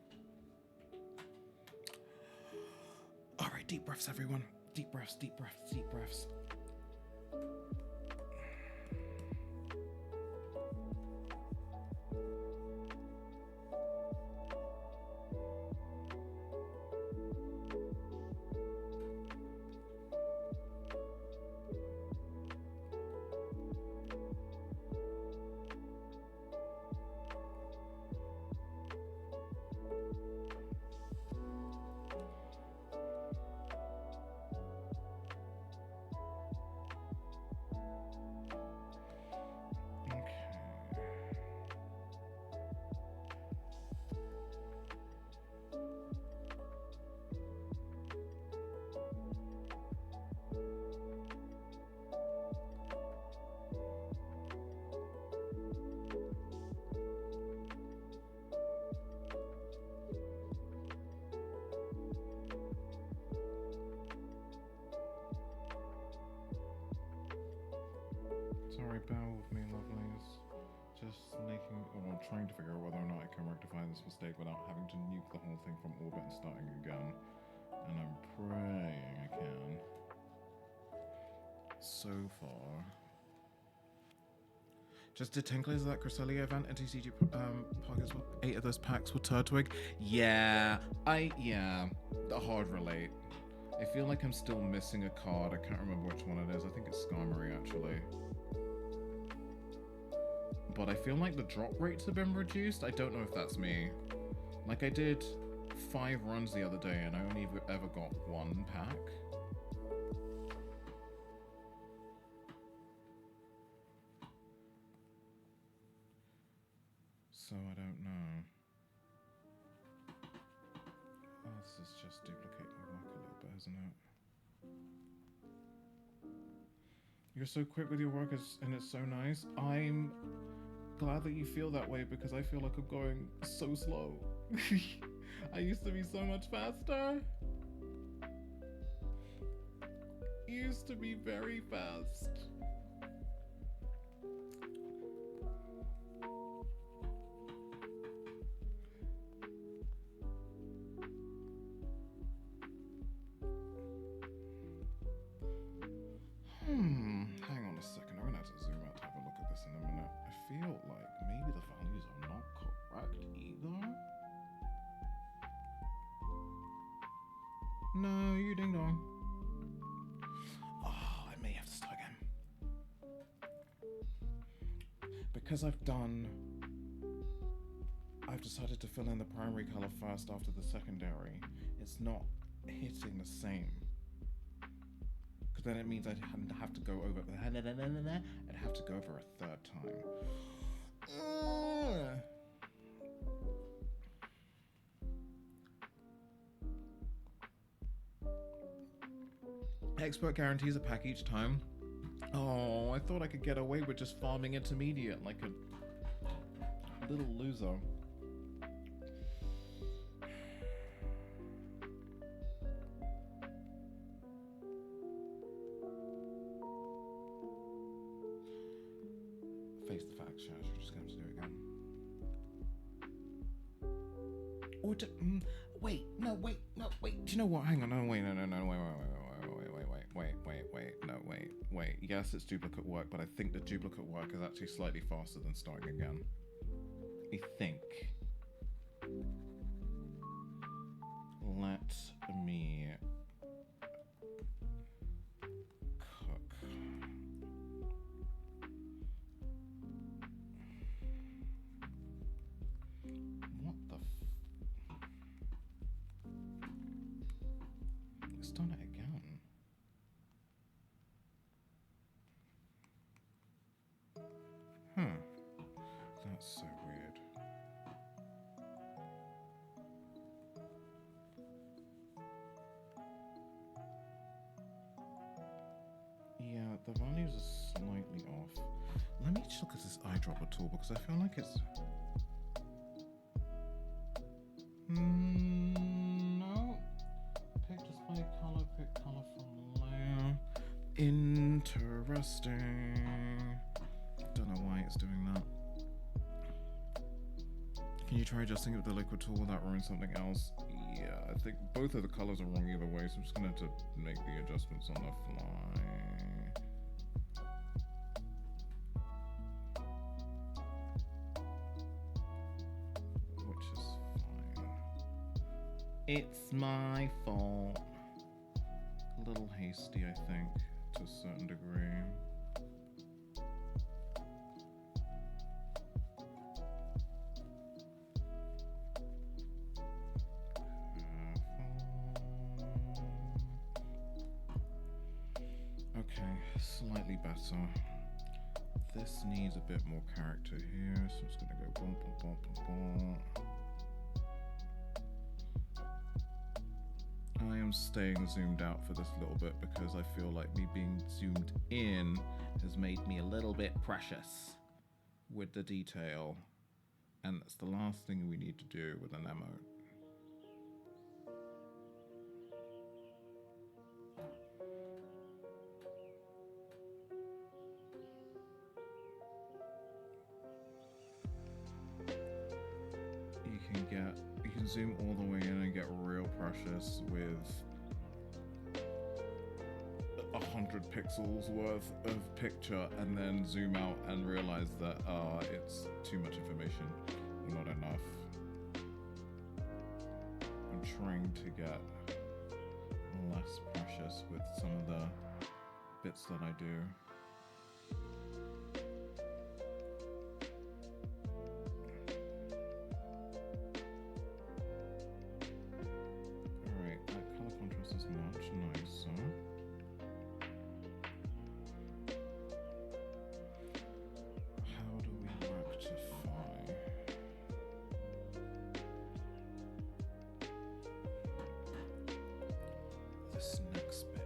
C: All right, deep breaths, everyone. Deep breaths, deep breaths, deep breaths. Sorry, bear with me, lovelies. Just trying to figure out whether or not I can rectify this mistake without having to nuke the whole thing from orbit and starting again. And I'm praying I can. So far. Just did 10 clears of that Cresselia event and TCG park as well. 8 of those packs were Turtwig. Yeah, the hard relate. I feel like I'm still missing a card. I can't remember which one it is. I think it's Skarmory actually. But I feel like the drop rates have been reduced. I don't know if that's me. Like I did 5 runs the other day and I only ever got 1 pack. So I don't know. Oh, this is just duplicating my work a little bit, isn't it? You're so quick with your work and it's so nice. I'm glad that you feel that way because I feel like I'm going so slow. I used to be so much faster. Used to be very fast. Hang on a second. I'm gonna have to zoom out to have a look at this in a minute. I feel like maybe the values are not correct either. No, you ding dong. Oh, I may have to start again. Because I've decided to fill in the primary color first after the secondary. It's not hitting the same. Because then it means I'd have to go over. I'd have to go over a 3rd time. Expert guarantees a pack each time. Oh, I thought I could get away with just farming intermediate like a little loser. Face the facts, Shash. You're just going to do it again. Or wait, no, wait. Do you know what? Hang on, no, wait, no, wait. Yes, it's duplicate work, but I think the duplicate work is actually slightly faster than starting again. I think. Let me cook. What the It's done it again. That's so weird. Yeah, the values are slightly off. Let me just look at this eyedropper tool because I feel like it's... No. Pick display color, pick color from layer. Interesting. Don't know why it's doing that. Can you try adjusting it with the liquid tool without ruining something else? Yeah, I think both of the colors are wrong either way, so I'm just gonna have to make the adjustments on the fly. Which is fine. It's my fault. A little hasty, I think, to a certain degree. Okay, slightly better. This needs a bit more character here, so I'm just gonna go boom, boom, boom, boom, boom. I am staying zoomed out for this little bit because I feel like me being zoomed in has made me a little bit precious with the detail, and that's the last thing we need to do with an emote. You can zoom all the way in and get real precious with 100 pixels worth of picture and then zoom out and realize that it's too much information, not enough. I'm trying to get less precious with some of the bits that I do. Alright, that color contrast is much nicer. How do we rectify? This next bit.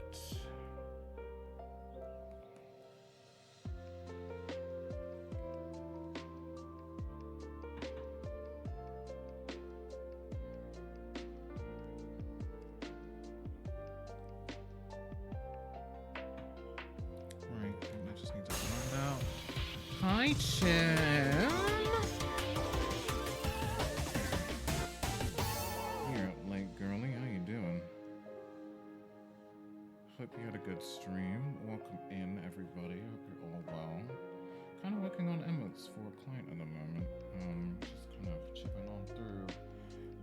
C: Right, I think that just needs to blend out. Hi, Chim! You're up late, girly. How you doing? Hope you had a good stream. Welcome in, everybody. Hope you're all well. Kind of working on emotes for a client at the moment. Just kind of chipping on through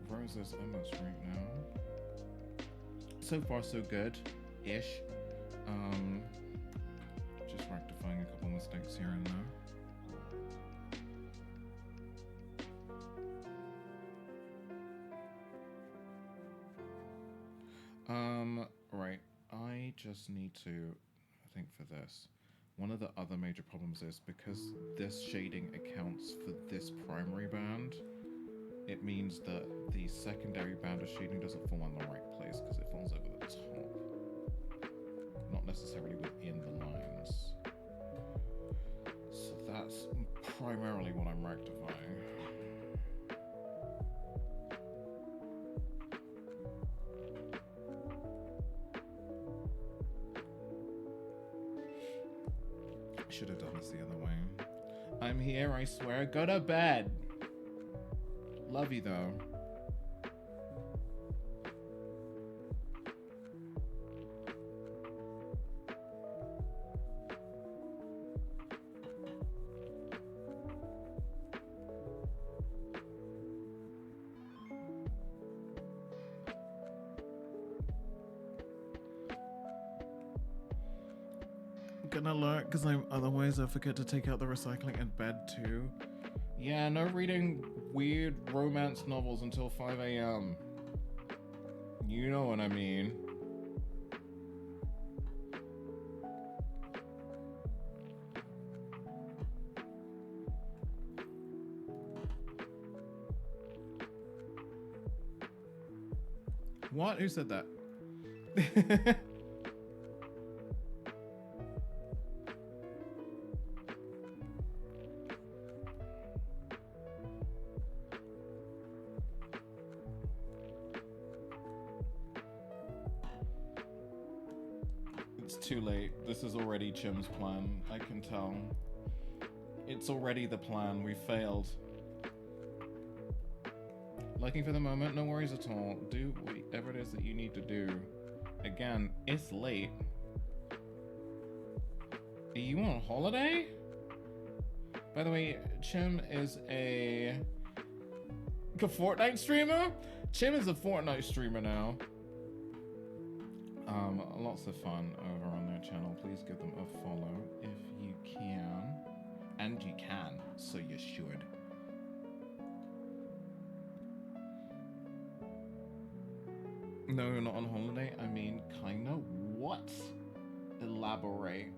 C: Rose's emotes right now. So far, so good-ish. Just rectifying a couple mistakes here and there. Right. I just need to, I think for this, one of the other major problems is because this shading accounts for this primary band, it means that the secondary band of shading doesn't fall in the right place because it falls over the top, not necessarily within the lines. So that's primarily what I'm rectifying. Should have done this the other way. I'm here, I swear. Go to bed. Love you though. Gonna alert because otherwise I forget to take out the recycling in bed too. Yeah, no reading weird romance novels until 5 a.m. You know what I mean. What? Who said that? It's too late. This is already Chim's plan. I can tell. It's already the plan. We failed. Liking for the moment, no worries at all. Do whatever it is that you need to do. Again, it's late. Are you on holiday? By the way, Chim is a Fortnite streamer? Chim is a Fortnite streamer now. Lots of fun over on their channel. Please give them a follow if you can. And you can, so you should. No, you're not on holiday? I mean, kinda. What? Elaborate.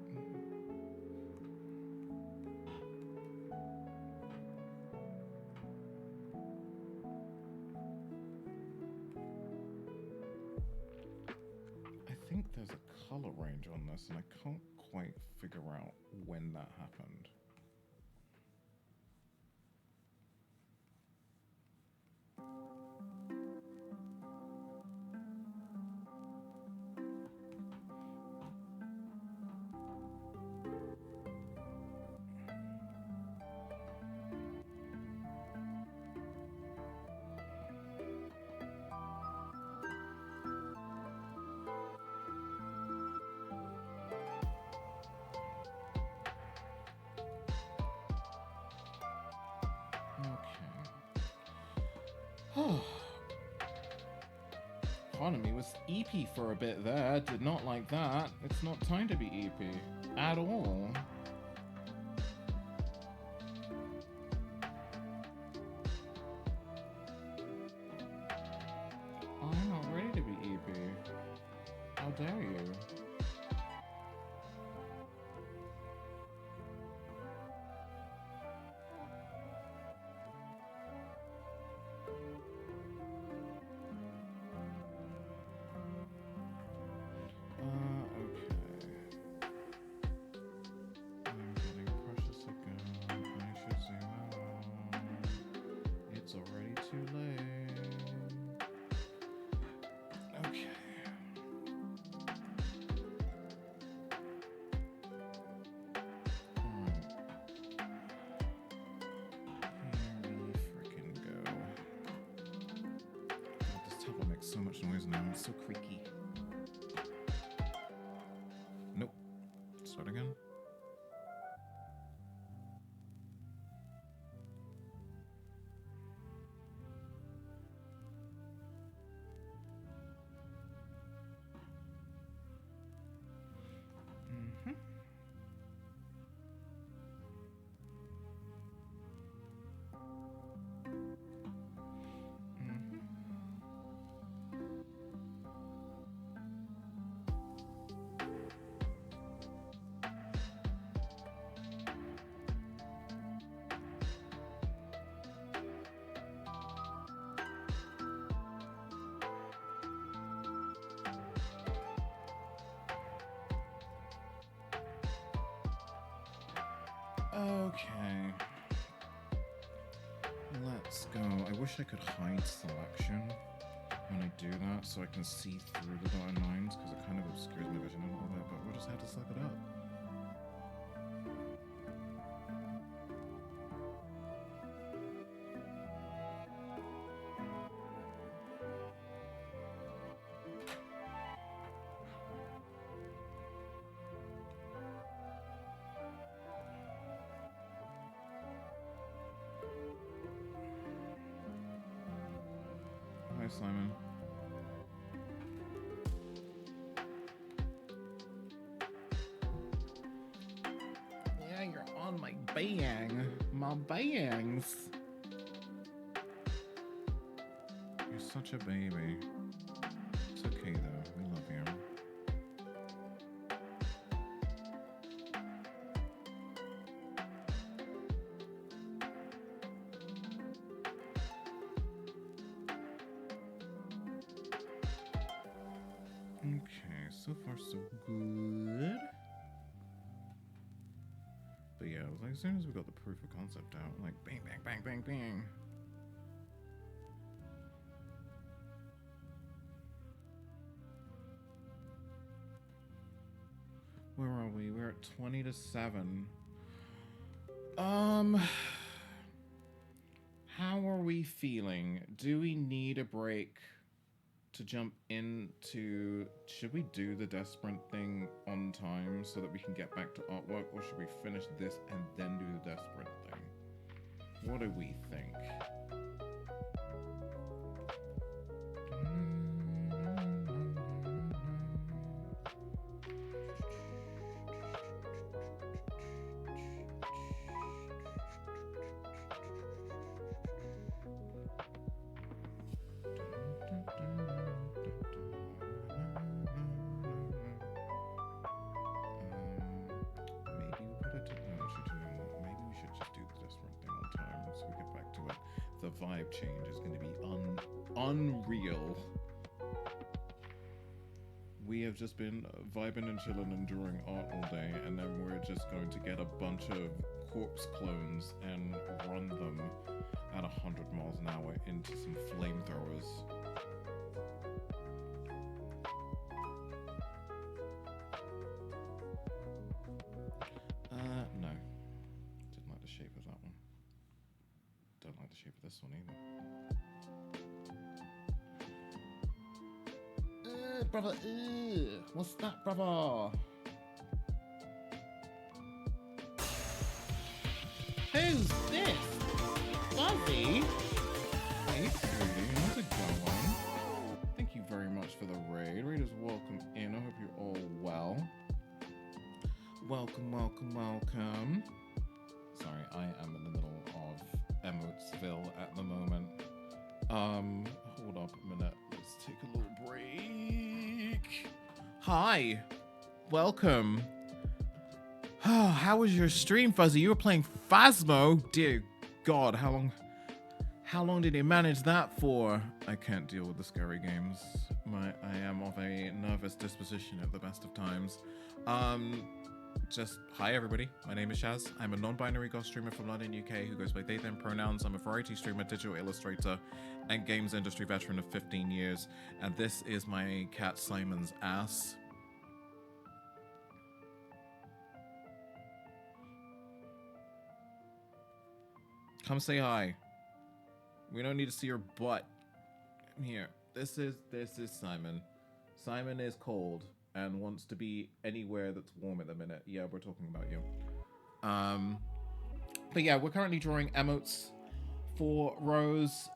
C: I think there's a color range on this, and I can't quite figure out when that happened. Pardon me, was EP for a bit there. Did not like that. It's not time to be EP at all. I'm not ready to be EP. How dare you? So much noise now, it's so creaky. Nope. Start again. Okay. Let's go. I wish I could hide selection when I do that so I can see through the dotted lines because it kind of obscures my vision a little bit, but we'll just have to suck it up. Hi, Simon. Yeah, you're on my bang. My bangs. You're such a baby. It's okay, though. We love you. Okay, so far so good. But yeah, it was like as soon as we got the proof of concept out, like bang, bang, bang, bang, bang. Where are we? We're at 20 to 7. How are we feeling? Do we need a break to jump into, should we do the death sprint thing on time so that we can get back to artwork, or should we finish this and then do the death sprint thing? What do we think? The vibe change is going to be unreal. We have just been vibing and chilling and drawing art all day, and then we're just going to get a bunch of corpse clones and run them at 100 miles an hour into some flamethrowers. No. Didn't like the shape of that one. Don't like the shape of this one either. Brother, what's that, brother? Who's this? Fuzzy? Hey, sweetie. welcome, welcome, welcome. Sorry, I am in the middle of Emotesville at the moment. Hold up a minute. Let's take a little break. Hi, welcome. Oh, how was your stream, Fuzzy? You were playing Phasmo? Dear God, how long did you manage that for? I can't deal with the scary games. I am of a nervous disposition at the best of times. Just hi everybody. My name is Shaz. I'm a non-binary goth streamer from London, UK, who goes by they them pronouns. I'm a variety streamer, digital illustrator, and games industry veteran of 15 years. And this is my cat Simon's ass. Come say hi. We don't need to see your butt. Come here. This is Simon. Simon is cold and wants to be anywhere that's warm at the minute. Yeah, we're talking about you. But yeah, we're currently drawing emotes for Rose.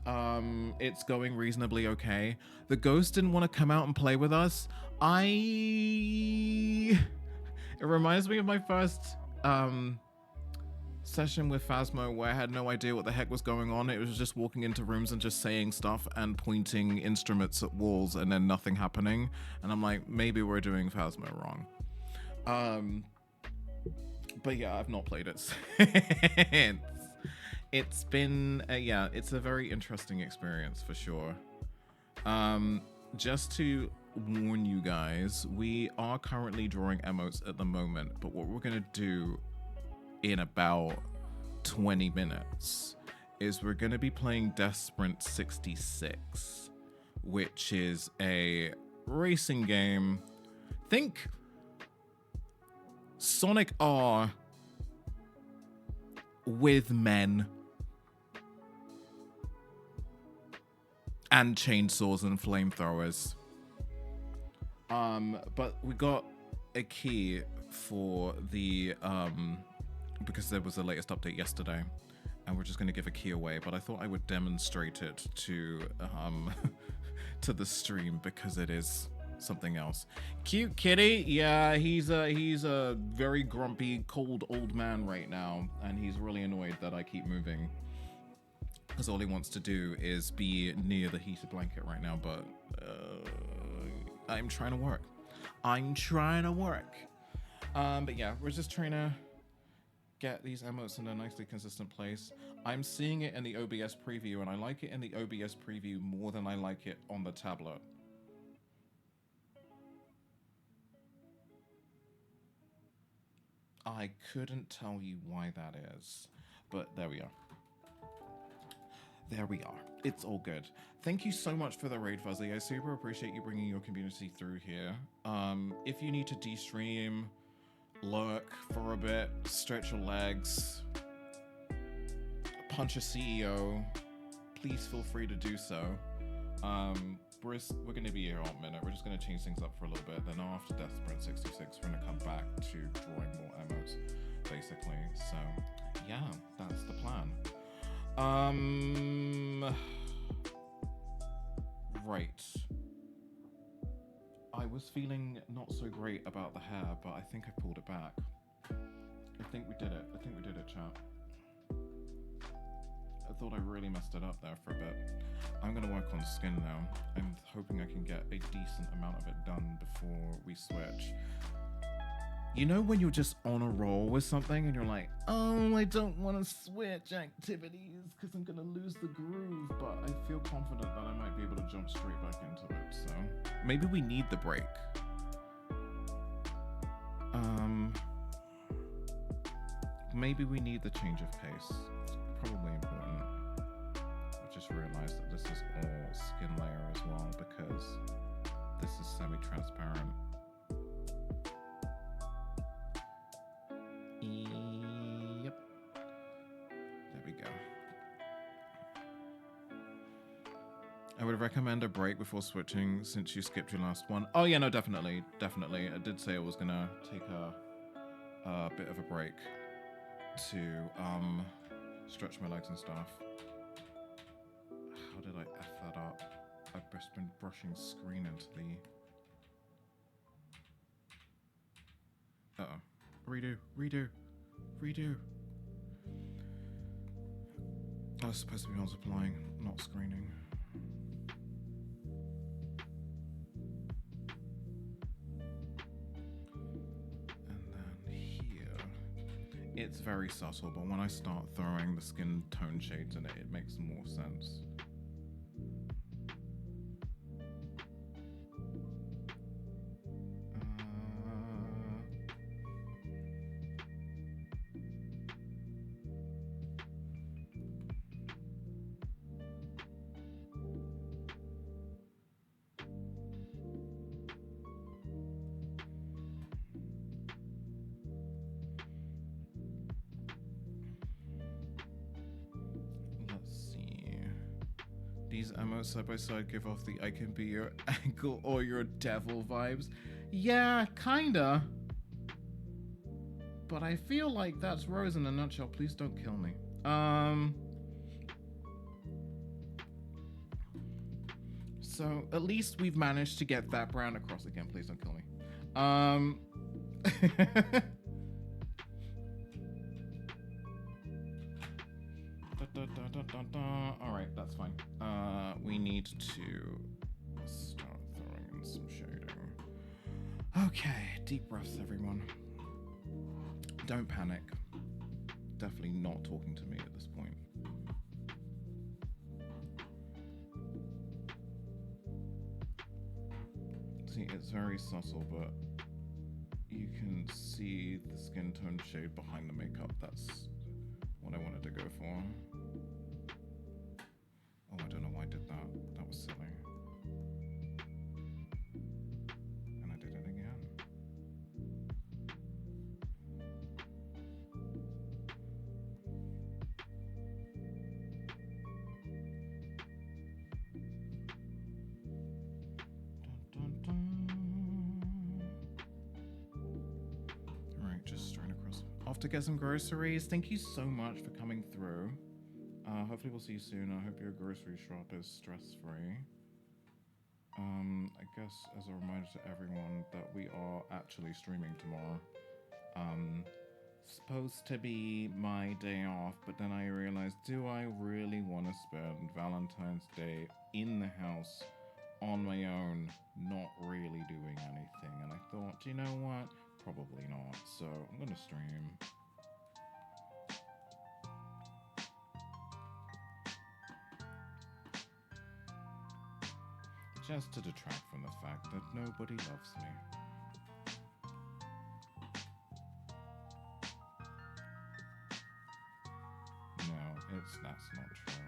C: It's going reasonably okay. The ghost didn't want to come out and play with us. It reminds me of my first session with Phasmo where I had no idea what the heck was going on. It was just walking into rooms and just saying stuff and pointing instruments at walls and then nothing happening. And I'm like, maybe we're doing Phasmo wrong. But yeah, I've not played it since. It's been, yeah, it's a very interesting experience for sure. Just to warn you guys, we are currently drawing emotes at the moment, but what we're gonna do in about 20 minutes is we're going to be playing Death Sprint 66, which is a racing game. Think Sonic R with men and chainsaws and flamethrowers. But we got a key for the because there was the latest update yesterday, and we're just going to give a key away, but I thought I would demonstrate it to to the stream because it is something else. Cute kitty. Yeah, he's a very grumpy, cold old man right now, and he's really annoyed that I keep moving because all he wants to do is be near the heated blanket right now, but I'm trying to work. But yeah, we're just trying to get these emotes in a nicely consistent place. I'm seeing it in the OBS preview, and I like it in the OBS preview more than I like it on the tablet. I couldn't tell you why that is, but there we are. There we are. It's all good. Thank you so much for the raid, Fuzzy. I super appreciate you bringing your community through here. If you need to de-stream, lurk for a bit, stretch your legs, punch a CEO, please feel free to do so. We're going to be here all minute. We're just going to change things up for a little bit. Then after Death Sprint 66, we're going to come back to drawing more emotes, basically. So, yeah, that's the plan. Right. I was feeling not so great about the hair, but I think I pulled it back. I think we did it, chat. I thought I really messed it up there for a bit. I'm gonna work on skin now. I'm hoping I can get a decent amount of it done before we switch. You know when you're just on a roll with something and you're like, oh, I don't want to switch activities because I'm gonna lose the groove, but I feel confident that I might be able to jump straight back into it, so maybe we need the break. Maybe we need the change of pace. It's probably important. I just realized that this is all skin layer as well because this is semi-transparent. Yep. There we go. I would recommend a break before switching since you skipped your last one. Oh yeah, no, definitely. I did say I was gonna take a bit of a break to stretch my legs and stuff. How did I F that up? I've just been brushing screen into the... Uh-oh. Redo. Redo. Redo. I was supposed to be multiplying, not screening. And then here, it's very subtle, but when I start throwing the skin tone shades in it, it makes more sense. These emotes side by side give off the I can be your ankle or your devil vibes. Yeah, kinda. But I feel like that's Rose in a nutshell. Please don't kill me. So at least we've managed to get that brown across again. Please don't kill me. All right, that's fine. We need to start throwing in some shading. Okay, deep breaths, everyone. Don't panic. Definitely not talking to me at this point. See, it's very subtle, but you can see the skin tone shade behind the makeup. That's what I wanted to go for. Oh, I don't know why I did that. That was silly. And I did it again. Dun, dun, dun. All right, just straight across. Off to get some groceries. Thank you so much for coming through. Hopefully we'll see you soon. I hope your grocery shop is stress-free. I guess as a reminder to everyone that we are actually streaming tomorrow. Supposed to be my day off, but then I realized, do I really want to spend Valentine's Day in the house on my own, not really doing anything? And I thought, you know what? Probably not. So I'm gonna stream. Just to detract from the fact that nobody loves me. No, that's not true.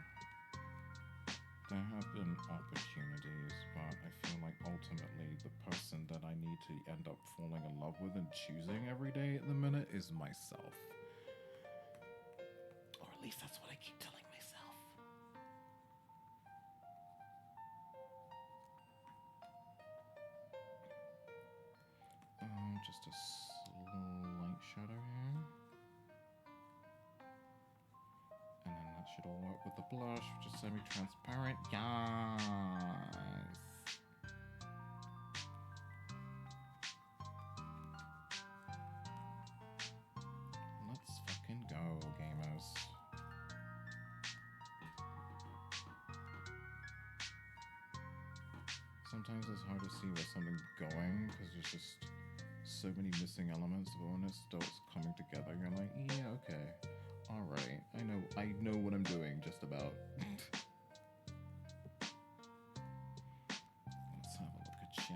C: There have been opportunities, but I feel like ultimately the person that I need to end up falling in love with and choosing every day at the minute is myself. Or at least that's what I keep telling myself. Just a slight shadow here. And then that should all work with the blush, which is semi-transparent. Yes! Let's fucking go, gamers. Sometimes it's hard to see where something's going, because there's just so many missing elements, but when it starts coming together, you're like, yeah, okay. Alright, I know what I'm doing, just about. Let's have a look at ya.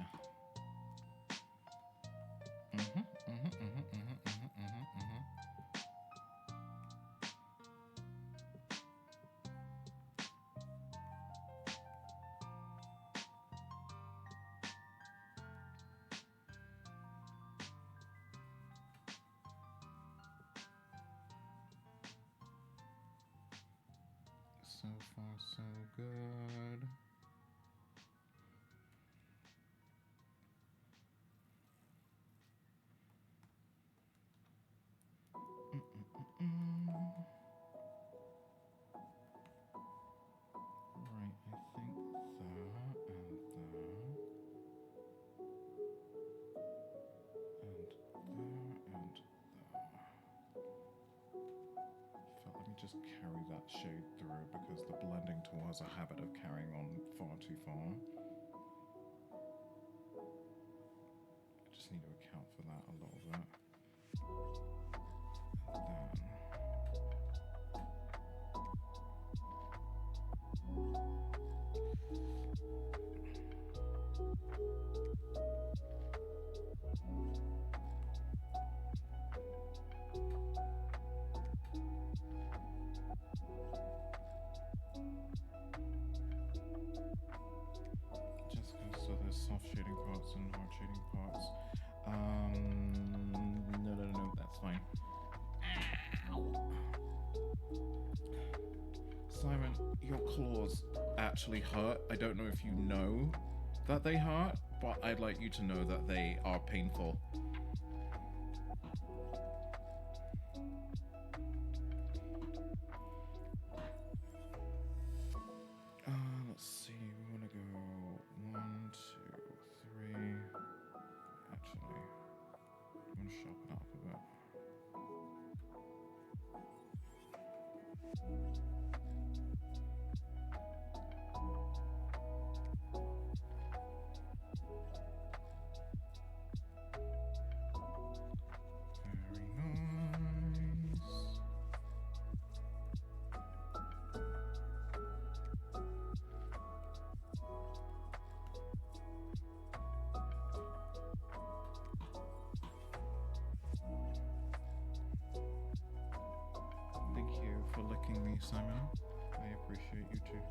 C: So far, so good. Right, I think that and that. And there and just carry that shade through because the blending tool has a habit of carrying on far too far. I just need to account for that a little bit. So there's soft shading parts and hard shading parts. No, that's fine. Ow. Simon, your claws actually hurt. I don't know if you know that they hurt, but I'd like you to know that they are painful. Let's see, we want to go 1, 2, 3. Actually, I'm going to sharpen it up a bit. Very nice. Thank you for licking me, Simon. I appreciate you too.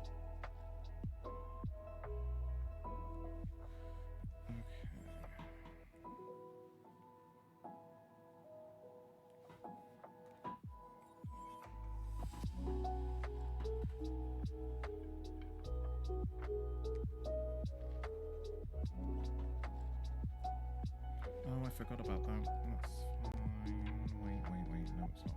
C: Oh, I forgot about that. That's fine. Wait. No, it's not fine.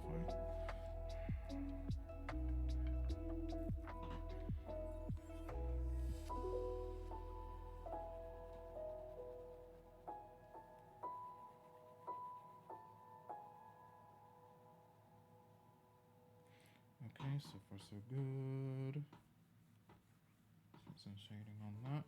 C: Okay, so far so good. Some shading on that.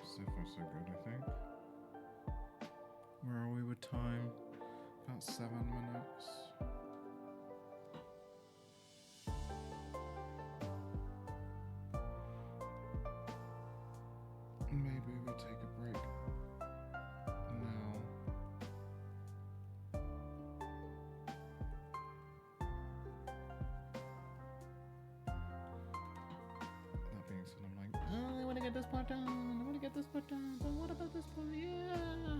C: So far so good, I think. Where are we with time? About 7 minutes. Maybe we take a break now. That being said, I'm like, oh, I want to get this part done. I want to get this part done. But what about this part? Yeah.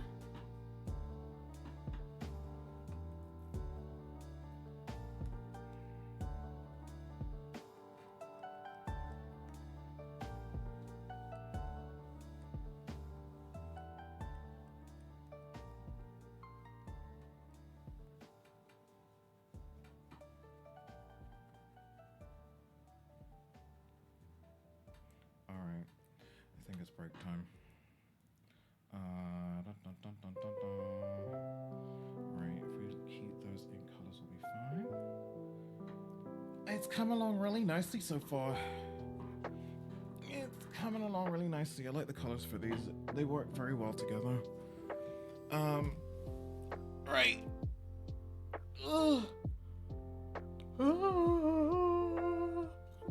C: Alright, I think it's break time. Right, if we keep those in colors, we'll be fine. It's come along really nicely so far. It's coming along really nicely. I like the colors for these. They work very well together. Right.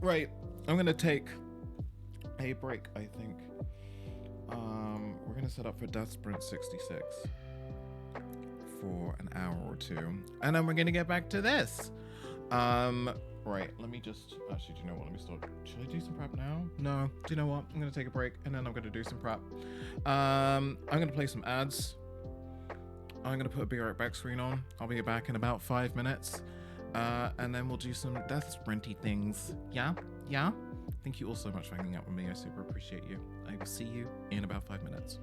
C: Right, I'm gonna take a break, I think. we're gonna set up for Death Sprint 66 for an hour or two, and then we're gonna get back to this. Right, let me just, actually, do you know what, let me start, should I do some prep now? No, do you know what, I'm gonna take a break, and then I'm gonna do some prep. I'm gonna play some ads. I'm gonna put a Be Right Back screen on. I'll be back in about 5 minutes, and then we'll do some Death Sprinty things. Yeah? Thank you all so much for hanging out with me, I super appreciate you. I will see you in about 5 minutes.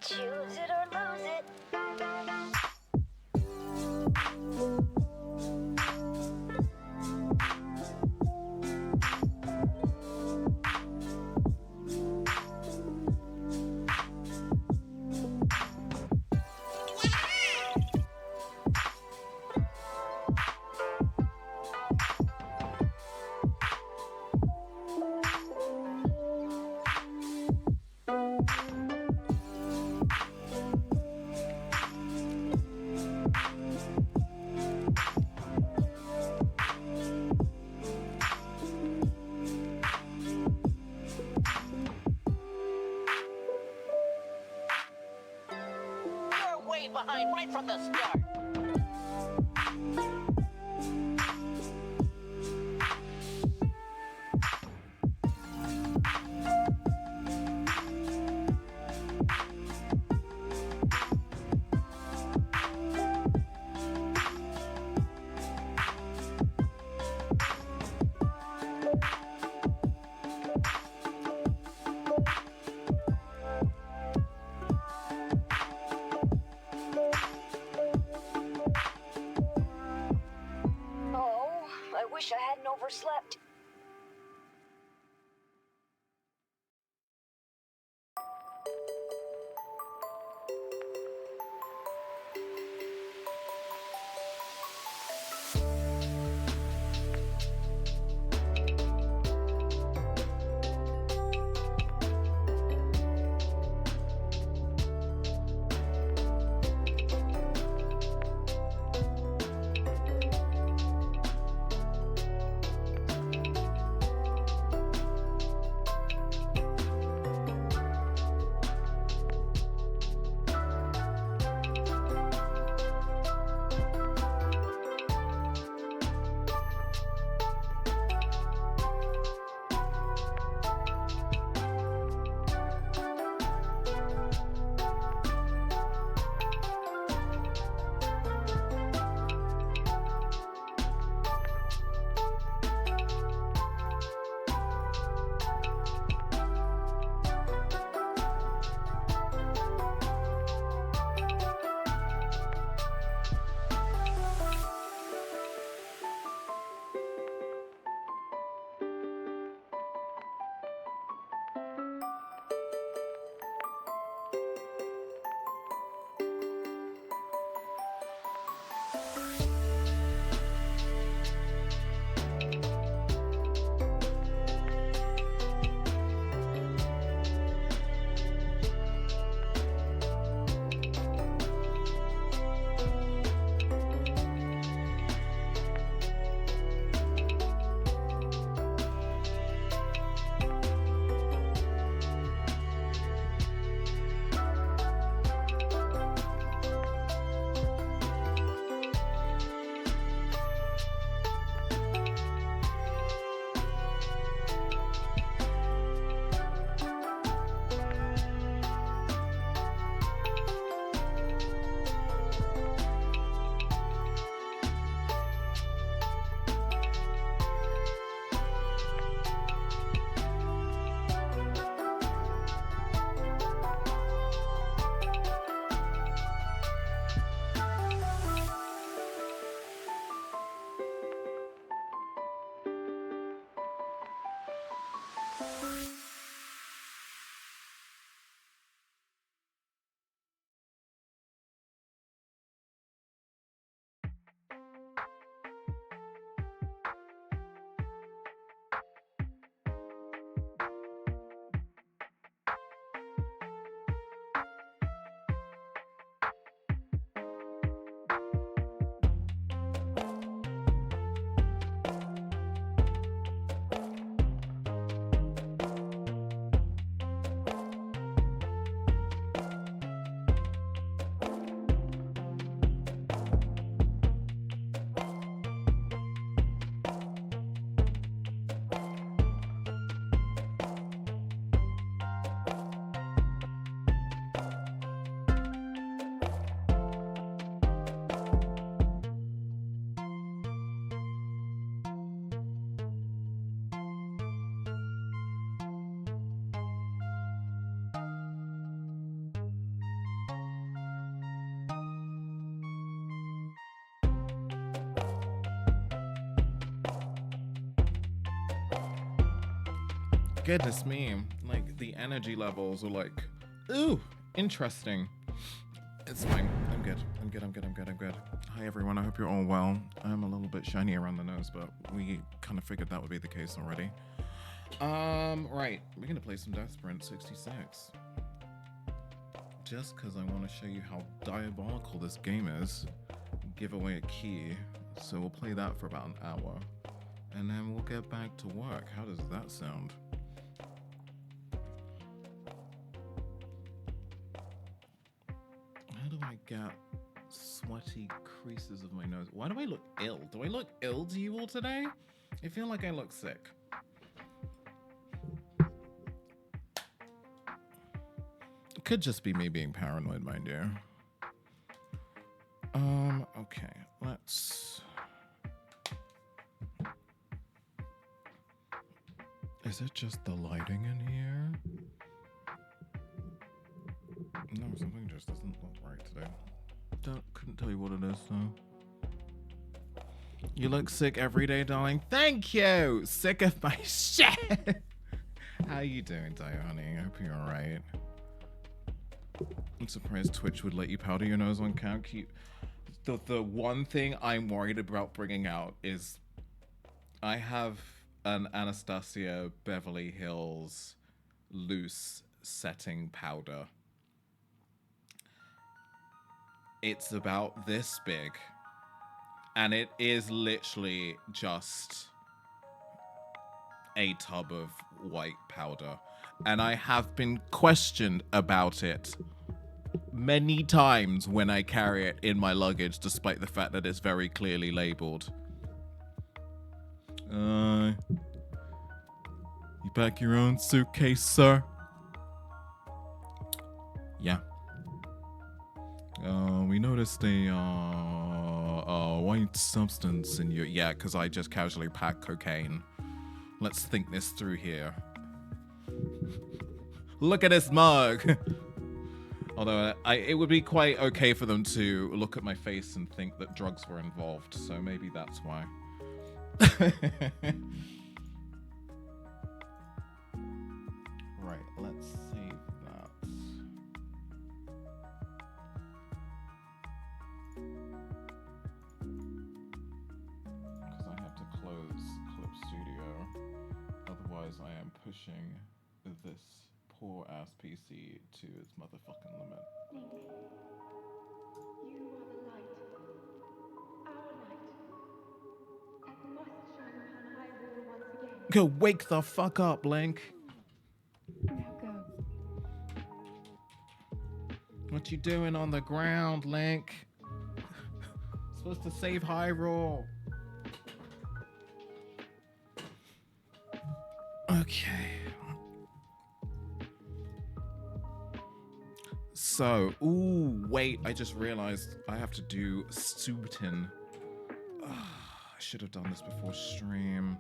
D: Choose it or lose it. You're way behind right from the start.
C: Goodness me. Like, the energy levels are like, ooh, interesting. It's fine. I'm good. I'm good. Hi, everyone. I hope you're all well. I'm a little bit shiny around the nose, but we kind of figured that would be the case already. Right. We're going to play some Death Sprint 66. Just because I want to show you how diabolical this game is. Give away a key. So we'll play that for about an hour. And then we'll get back to work. How does that sound? How do I get sweaty creases of my nose? Why do I look ill? Do I look ill to you all today? I feel like I look sick. It could just be me being paranoid, mind you. Okay, let's... Is it just the lighting in here? No, something just doesn't look right today. Couldn't tell you what it is, though. You look sick every day, darling. Thank you! Sick of my shit! How you doing, Dio, honey? I hope you're alright. I'm surprised Twitch would let you powder your nose on count. The one thing I'm worried about bringing out is I have an Anastasia Beverly Hills loose setting powder. It's about this big, and it is literally just a tub of white powder, and I have been questioned about it many times when I carry it in my luggage, despite the fact that it's very clearly labeled. You pack your own suitcase, sir? Yeah. We noticed a white substance in your... Yeah, because I just casually packed cocaine. Let's think this through here. Look at this mug! Although it would be quite okay for them to look at my face and think that drugs were involved, so maybe that's why. Right, let's save that. Because I have to close Clip Studio. Otherwise, I am pushing this poor ass PC to its motherfucking limit.
Q: You are the light, our light, that must shine upon Hyrule once again.
C: Go wake the fuck up, Link.
Q: Now go.
C: What you doing on the ground, Link? Supposed to save Hyrule. Okay. So, ooh, wait, I just realized I have to do Subitin. I should have done this before stream.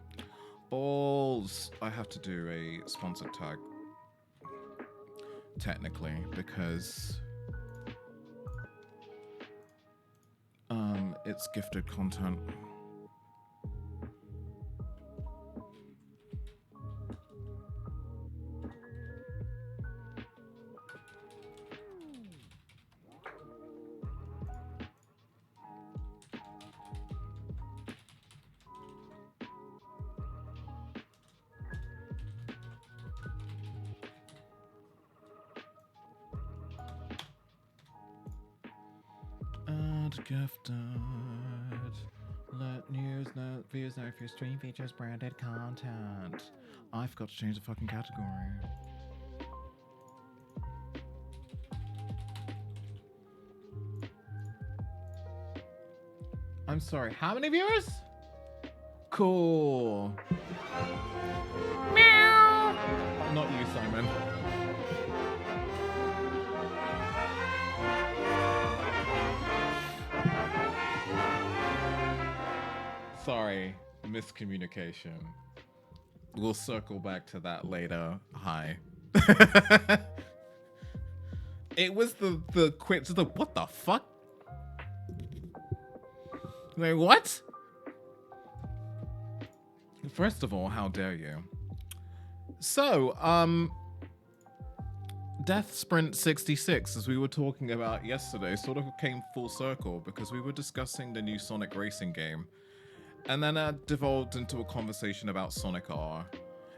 C: Balls. I have to do a sponsored tag. Technically, because it's gifted content. Gifted. Let news know views know if your stream features branded content. I forgot to change the fucking category. I'm sorry, how many viewers? Cool. Meow. Not you, Simon. Sorry, miscommunication. We'll circle back to that later. Hi. It was the quick, what the fuck? Wait, what? First of all, how dare you? So, Death Sprint 66, as we were talking about yesterday, sort of came full circle because we were discussing the new Sonic racing game. And then that devolved into a conversation about Sonic R.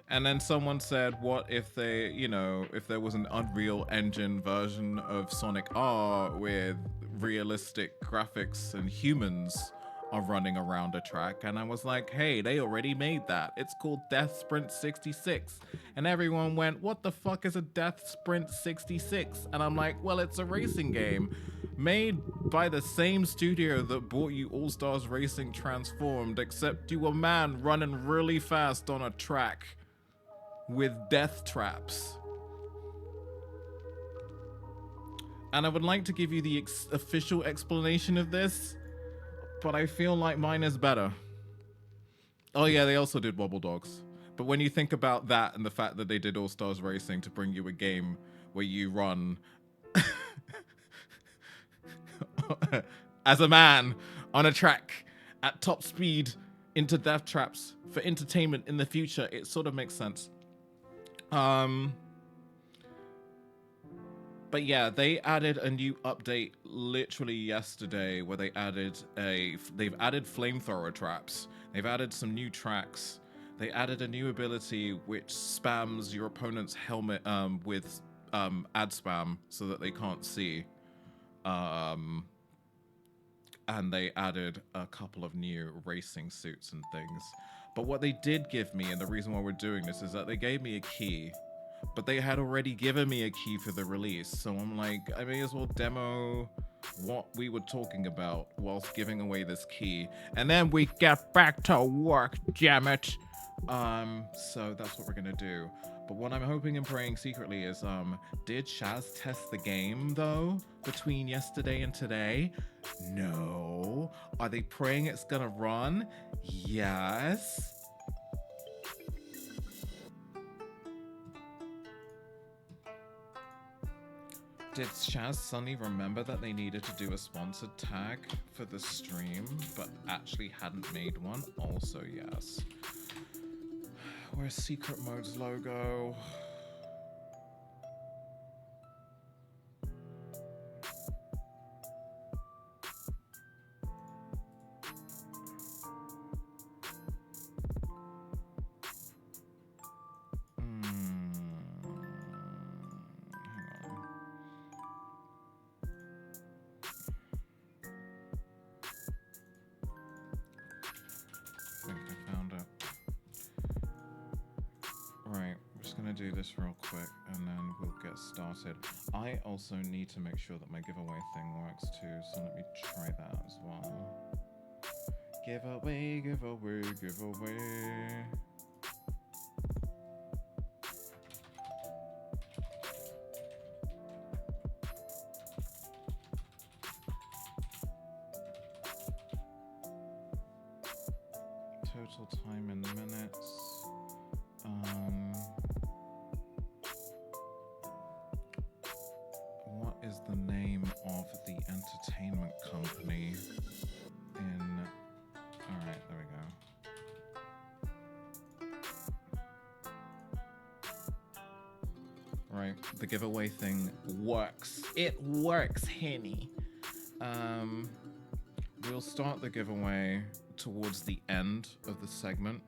C: And then someone said, what if they, you know, if there was an Unreal Engine version of Sonic R with realistic graphics and humans are running around a track? And I was like, hey, they already made that. It's called Death Sprint 66. And everyone went, what the fuck is a Death Sprint 66? And I'm like, well, it's a racing game made by the same studio that brought you All Stars Racing Transformed, except you were a man running really fast on a track with death traps. And I would like to give you the official explanation of this, but I feel like mine is better. Oh yeah, they also did Wobble Dogs. But when you think about that and the fact that they did All Stars Racing to bring you a game where you run as a man on a track at top speed into death traps for entertainment in the future, it sort of makes sense. But yeah, they added a new update literally yesterday where they've added flamethrower traps. They've added some new tracks. They added a new ability which spams your opponent's helmet with ad spam so that they can't see. And they added a couple of new racing suits and things. But what they did give me, and the reason why we're doing this, is that they gave me a key. But they had already given me a key for the release, so I'm like, I may as well demo what we were talking about whilst giving away this key. And then we get back to work, damn it. So that's what we're gonna do. But what I'm hoping and praying secretly is, did Shaz test the game though between yesterday and today? No. Are they praying it's gonna run? Yes. Did Shaz suddenly remember that they needed to do a sponsored tag for the stream, but actually hadn't made one? Also, yes. Where's Secret Mode's logo? Do this real quick and then we'll get started. I also need to make sure that my giveaway thing works too, so let me try that as well. Giveaway, giveaway, giveaway. Total time in minutes. What is the name of the entertainment company in... Alright, there we go. Right, the giveaway thing works. It works, Henny. We'll start the giveaway towards the end of the segment,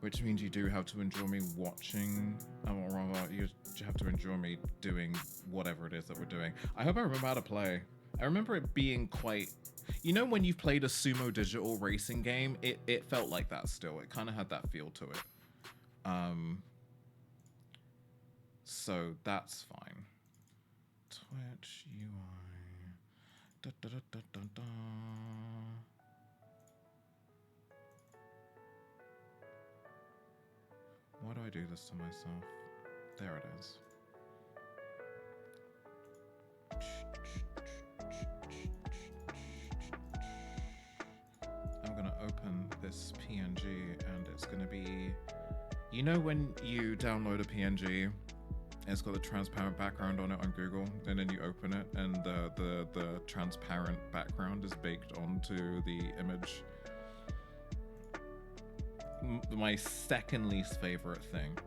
C: which means you do have to enjoy me watching, or rather, you have to enjoy me doing whatever it is that we're doing. I hope I remember how to play. I remember it being quite... You know when you've played a sumo digital racing game, it felt like that still. It kind of had that feel to it. So that's fine. Twitch UI. Da, da, da, da, da, da. Why do I do this to myself? There it is. I'm gonna open this PNG and it's gonna be... You know when you download a PNG and it's got the transparent background on it on Google, and then you open it and the transparent background is baked onto the image? My second least favorite thing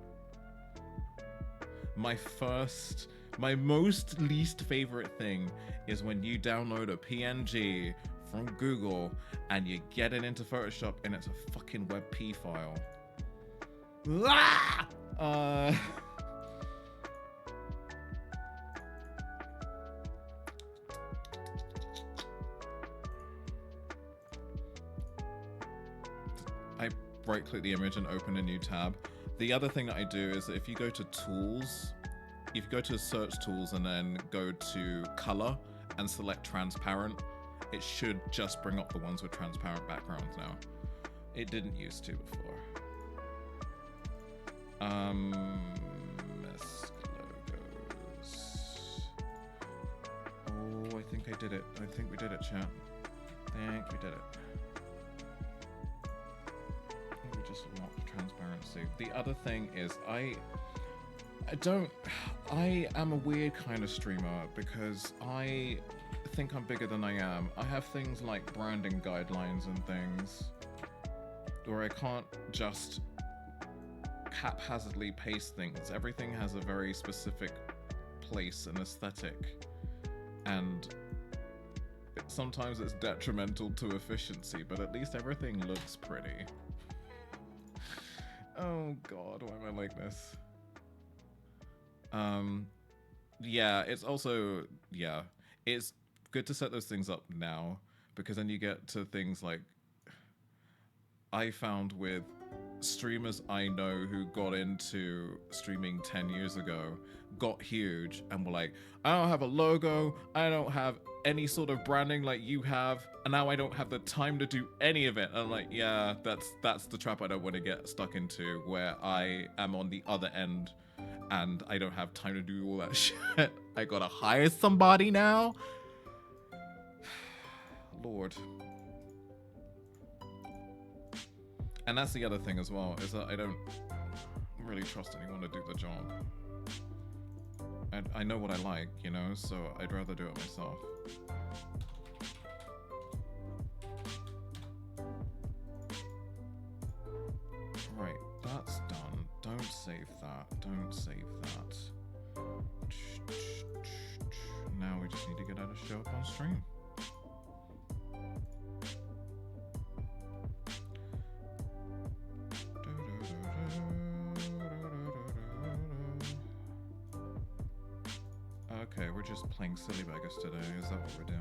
C: my most least favorite thing is when you download a PNG from Google and you get it into Photoshop and it's a fucking WebP file. Ah! I right click the image and open a new tab. The other thing that I do is that if you go to tools, if you go to search tools and then go to color and select transparent, it should just bring up the ones with transparent backgrounds now. It didn't used to before. Misc logos. Oh, I think I did it. I think we did it, chat. I think we did it. We just want transparency. The other thing is I am a weird kind of streamer because I think I'm bigger than I am. I have things like branding guidelines and things where I can't just haphazardly paste things. Everything has a very specific place and aesthetic, and sometimes it's detrimental to efficiency, but at least everything looks pretty. Oh god, why am I like this? Yeah, it's also, yeah, it's good to set those things up now, because then you get to things like I found with streamers I know who got into streaming 10 years ago, got huge, and were like, I don't have a logo, I don't have any sort of branding like you have, and now I don't have the time to do any of it. And I'm like, yeah, that's the trap I don't want to get stuck into, where I am on the other end and I don't have time to do all that shit. I gotta hire somebody now? Lord. And that's the other thing as well, is that I don't really trust anyone to do the job. I know what I like, you know, so I'd rather do it myself. Right, that's done. Don't save that. Don't save that. Now we just need to get out of show up on stream. Okay, we're just playing Silly Beggars today. Is that what we're doing?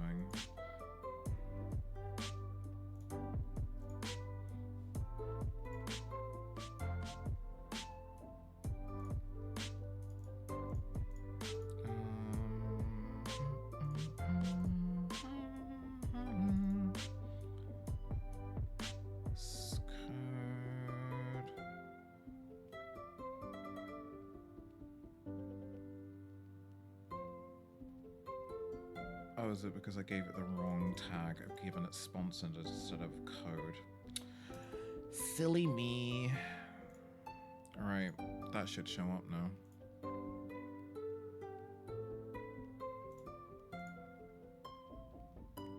C: Oh, is it because I gave it the wrong tag? I've given it sponsored instead of code. Silly me. Alright, that should show up now.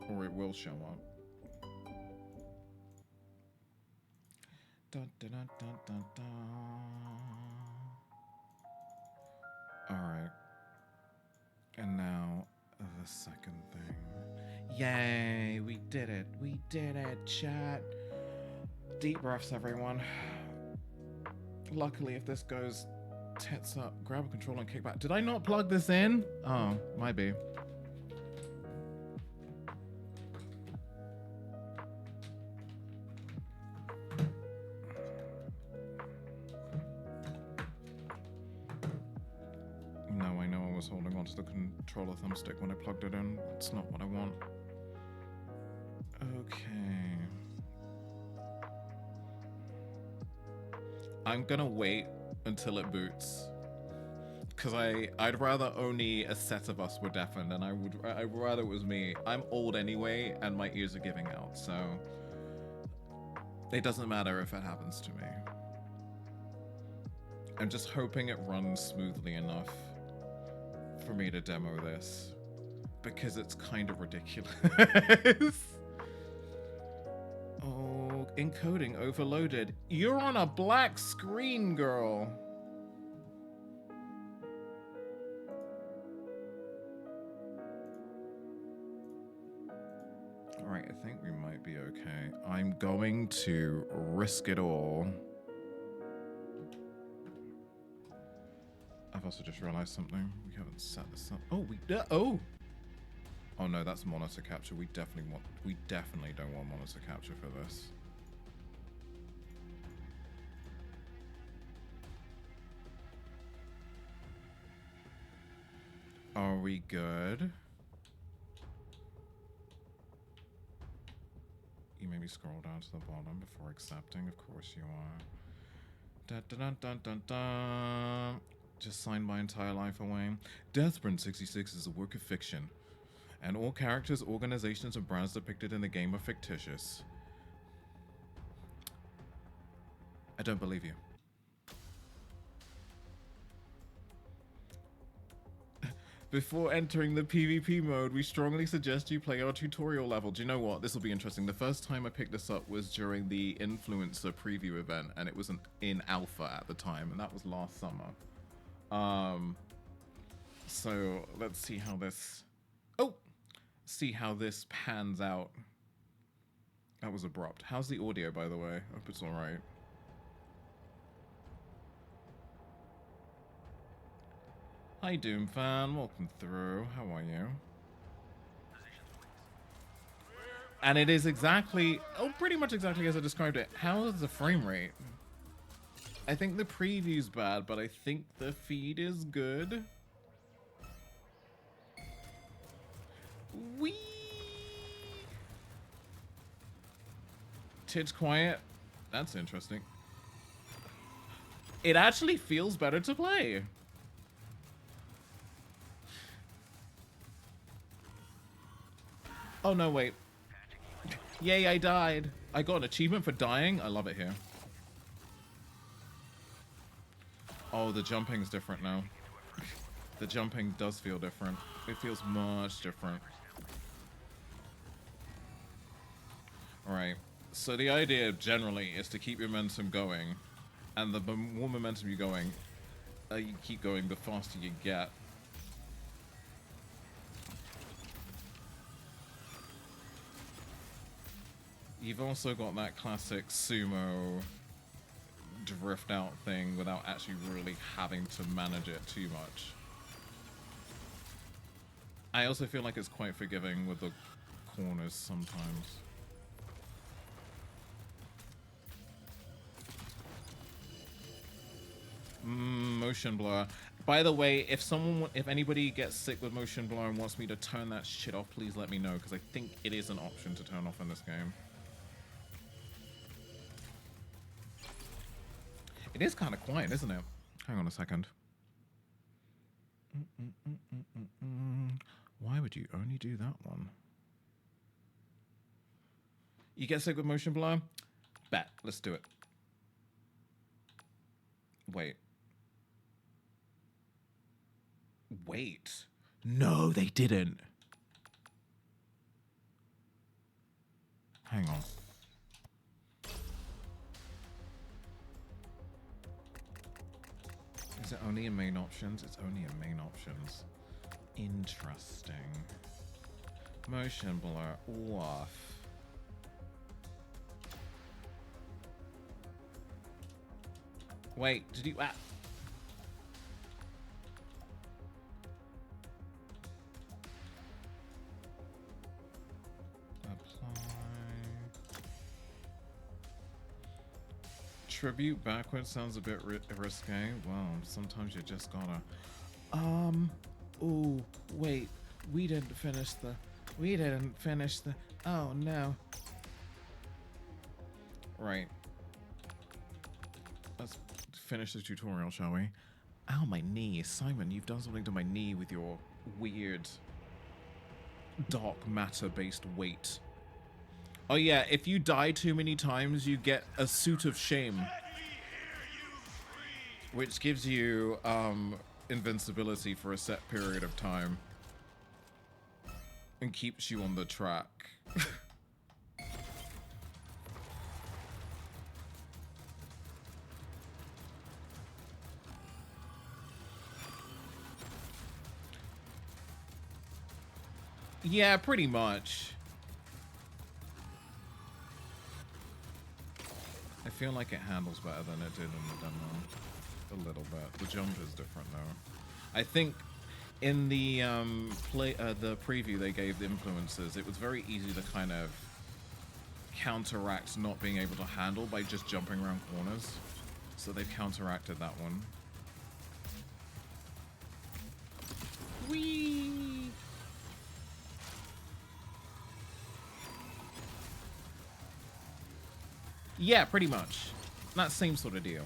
C: Or it will show up. Dun, dun, dun, dun, dun, dun. Alright. And now the second thing. Yay, we did it. We did it, chat. Deep breaths, everyone. Luckily, if this goes tits up, grab a controller and kick back. Did I not plug this in? Oh, might be. No, I know I was holding onto the controller thumbstick when I plugged it in. It's not what I want. Okay. I'm gonna wait until it boots, because I'd rather only a set of us were deafened, and I'd rather it was me. I'm old anyway, and my ears are giving out, so it doesn't matter if it happens to me. I'm just hoping it runs smoothly enough for me to demo this, because it's kind of ridiculous. Oh, encoding overloaded. You're on a black screen, girl. Alright, I think we might be okay. I'm going to risk it all. I've also just realized something. We haven't set this up. Oh, Oh no, that's monitor capture. We definitely don't want monitor capture for this. Are we good? You made me scroll down to the bottom before accepting. Of course you are. Dun, dun, dun, dun, dun. Just signed my entire life away. Deathprint 66 is a work of fiction, and all characters, organizations, and brands depicted in the game are fictitious. I don't believe you. Before entering the PvP mode, we strongly suggest you play our tutorial level. Do you know what? This will be interesting. The first time I picked this up was during the influencer preview event, and it was in alpha at the time, and that was last summer. So let's see how this... Oh! See how this pans out. That was abrupt. How's the audio, by the way? I hope it's alright. Hi Doom fan, welcome through. How are you? And it is exactly, pretty much exactly as I described it. How is the frame rate? I think the preview's bad, but I think the feed is good. Whee! Tid's quiet. That's interesting. It actually feels better to play. Oh no, wait. Yay, I died. I got an achievement for dying. I love it here. Oh, the jumping's different now. The jumping does feel different. It feels much different. Alright. So the idea generally is to keep your momentum going. And the more momentum you're going, you keep going, the faster you get. You've also got that classic sumo drift out thing without actually really having to manage it too much. I also feel like it's quite forgiving with the corners sometimes. Motion blur. By the way, if anybody gets sick with motion blur and wants me to turn that shit off, please let me know, because I think it is an option to turn off in this game. It is kind of quiet, isn't it? Hang on a second. Why would you only do that one? You get sick with motion blur? Bet. Let's do it. Wait. Wait. No, they didn't. Hang on. Is it only in main options? It's only in main options. Interesting. Motion blur off. Wait, did you... Tribute backwards sounds a bit risque. Well, sometimes you just gotta... Oh, wait. We didn't finish the... Oh, no. Right. Let's finish the tutorial, shall we? Ow, my knee. Simon, you've done something to my knee with your weird dark matter-based weight. Oh yeah, if you die too many times, you get a suit of shame, which gives you invincibility for a set period of time and keeps you on the track. Yeah, pretty much. feel like it handles better than it did in the demo. A little bit. The jump is different though. I think in the the preview they gave the influences, it was very easy to kind of counteract not being able to handle by just jumping around corners. So they've counteracted that one. Whee! Yeah, pretty much. That same sort of deal.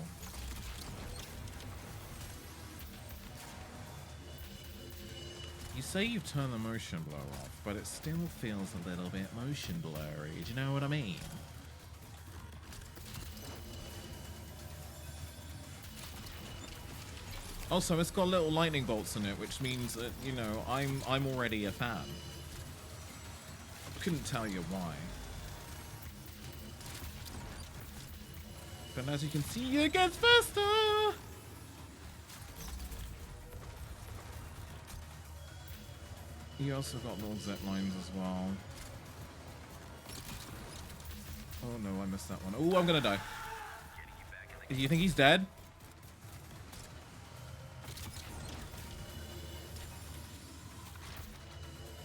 C: You say you've turned the motion blur off, but it still feels a little bit motion blurry. Do you know what I mean? Also, it's got little lightning bolts in it, which means that, you know, I'm already a fan. Couldn't tell you why. But as you can see, it gets faster! You also got little zip lines as well. Oh no, I missed that one. Oh, I'm gonna die. You think he's dead?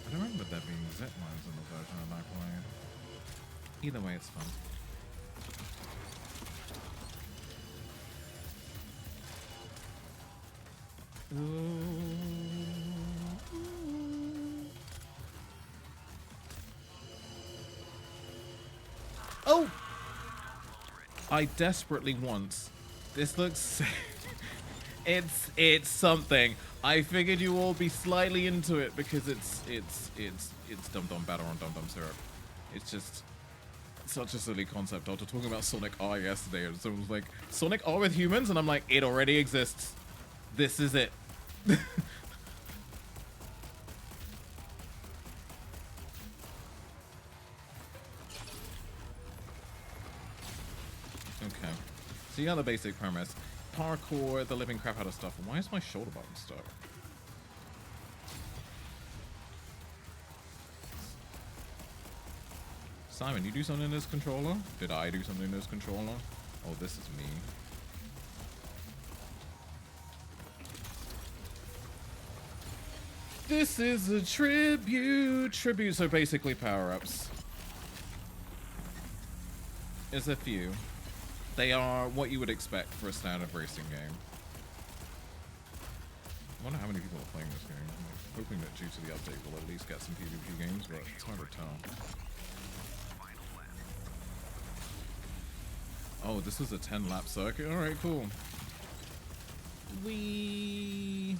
C: I don't remember there being zip lines in the version of I played. Either way, it's fun. Oh! I desperately want. This looks. it's something. I figured you all be slightly into it because it's Dum Dum Batter on Dum Dum Syrup. It's just such a silly concept. After talking about Sonic R yesterday, and someone was like, Sonic R with humans? And I'm like, it already exists. This is it. Okay. So you got the basic premise. Parkour the living crap out of stuff. Why is my shoulder button stuck? Simon, you do something in this controller? Did I do something in this controller? Oh, this is me. This is a tribute. Tribute, so basically power-ups. There's a few. They are what you would expect for a standard racing game. I wonder how many people are playing this game. I'm hoping that due to the update we'll at least get some PvP games, but it's hard to tell. Oh, this was a 10-lap circuit? Alright, cool. Whee!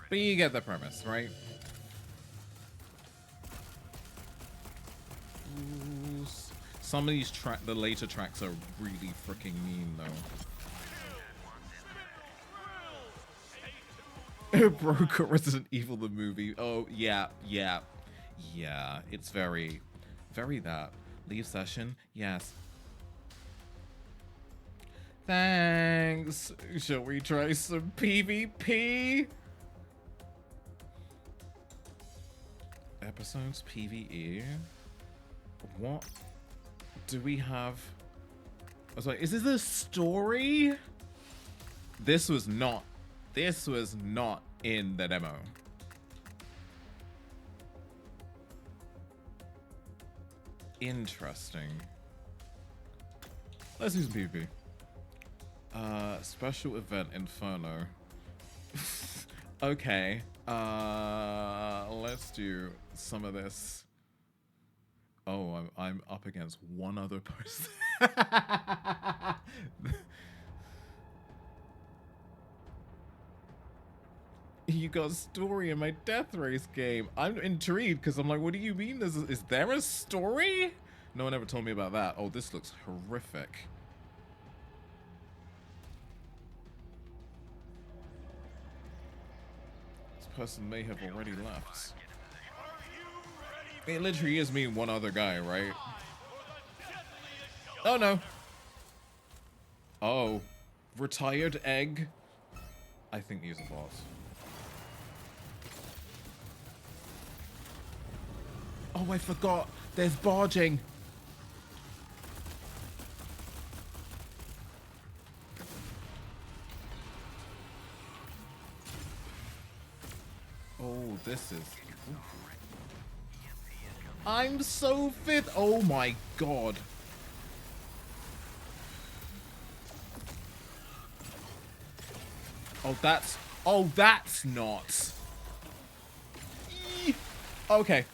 C: But you get the premise, right? Ooh, some of these the later tracks are really freaking mean, though. Broke Resident Evil the movie. Oh, yeah. It's very that. Leave session? Yes. Thanks. Shall we try some PvP? Episodes PvE? What do we have? I was like, is this a story? This was not in the demo. Interesting. Let's do some PvP. Special event Inferno. Okay. Let's do some of this. Oh, I'm up against one other person. You got a story in my death race game. I'm intrigued because I'm like, what do you mean? Is there a story? No one ever told me about that. Oh, this looks horrific. This person may have already left. It literally is me and one other guy, right? Oh no. Oh. Retired egg. I think he's a boss. Oh, I forgot. There's barging. this is... I'm so fit. Oh my god. Oh, that's not. Eee. Okay.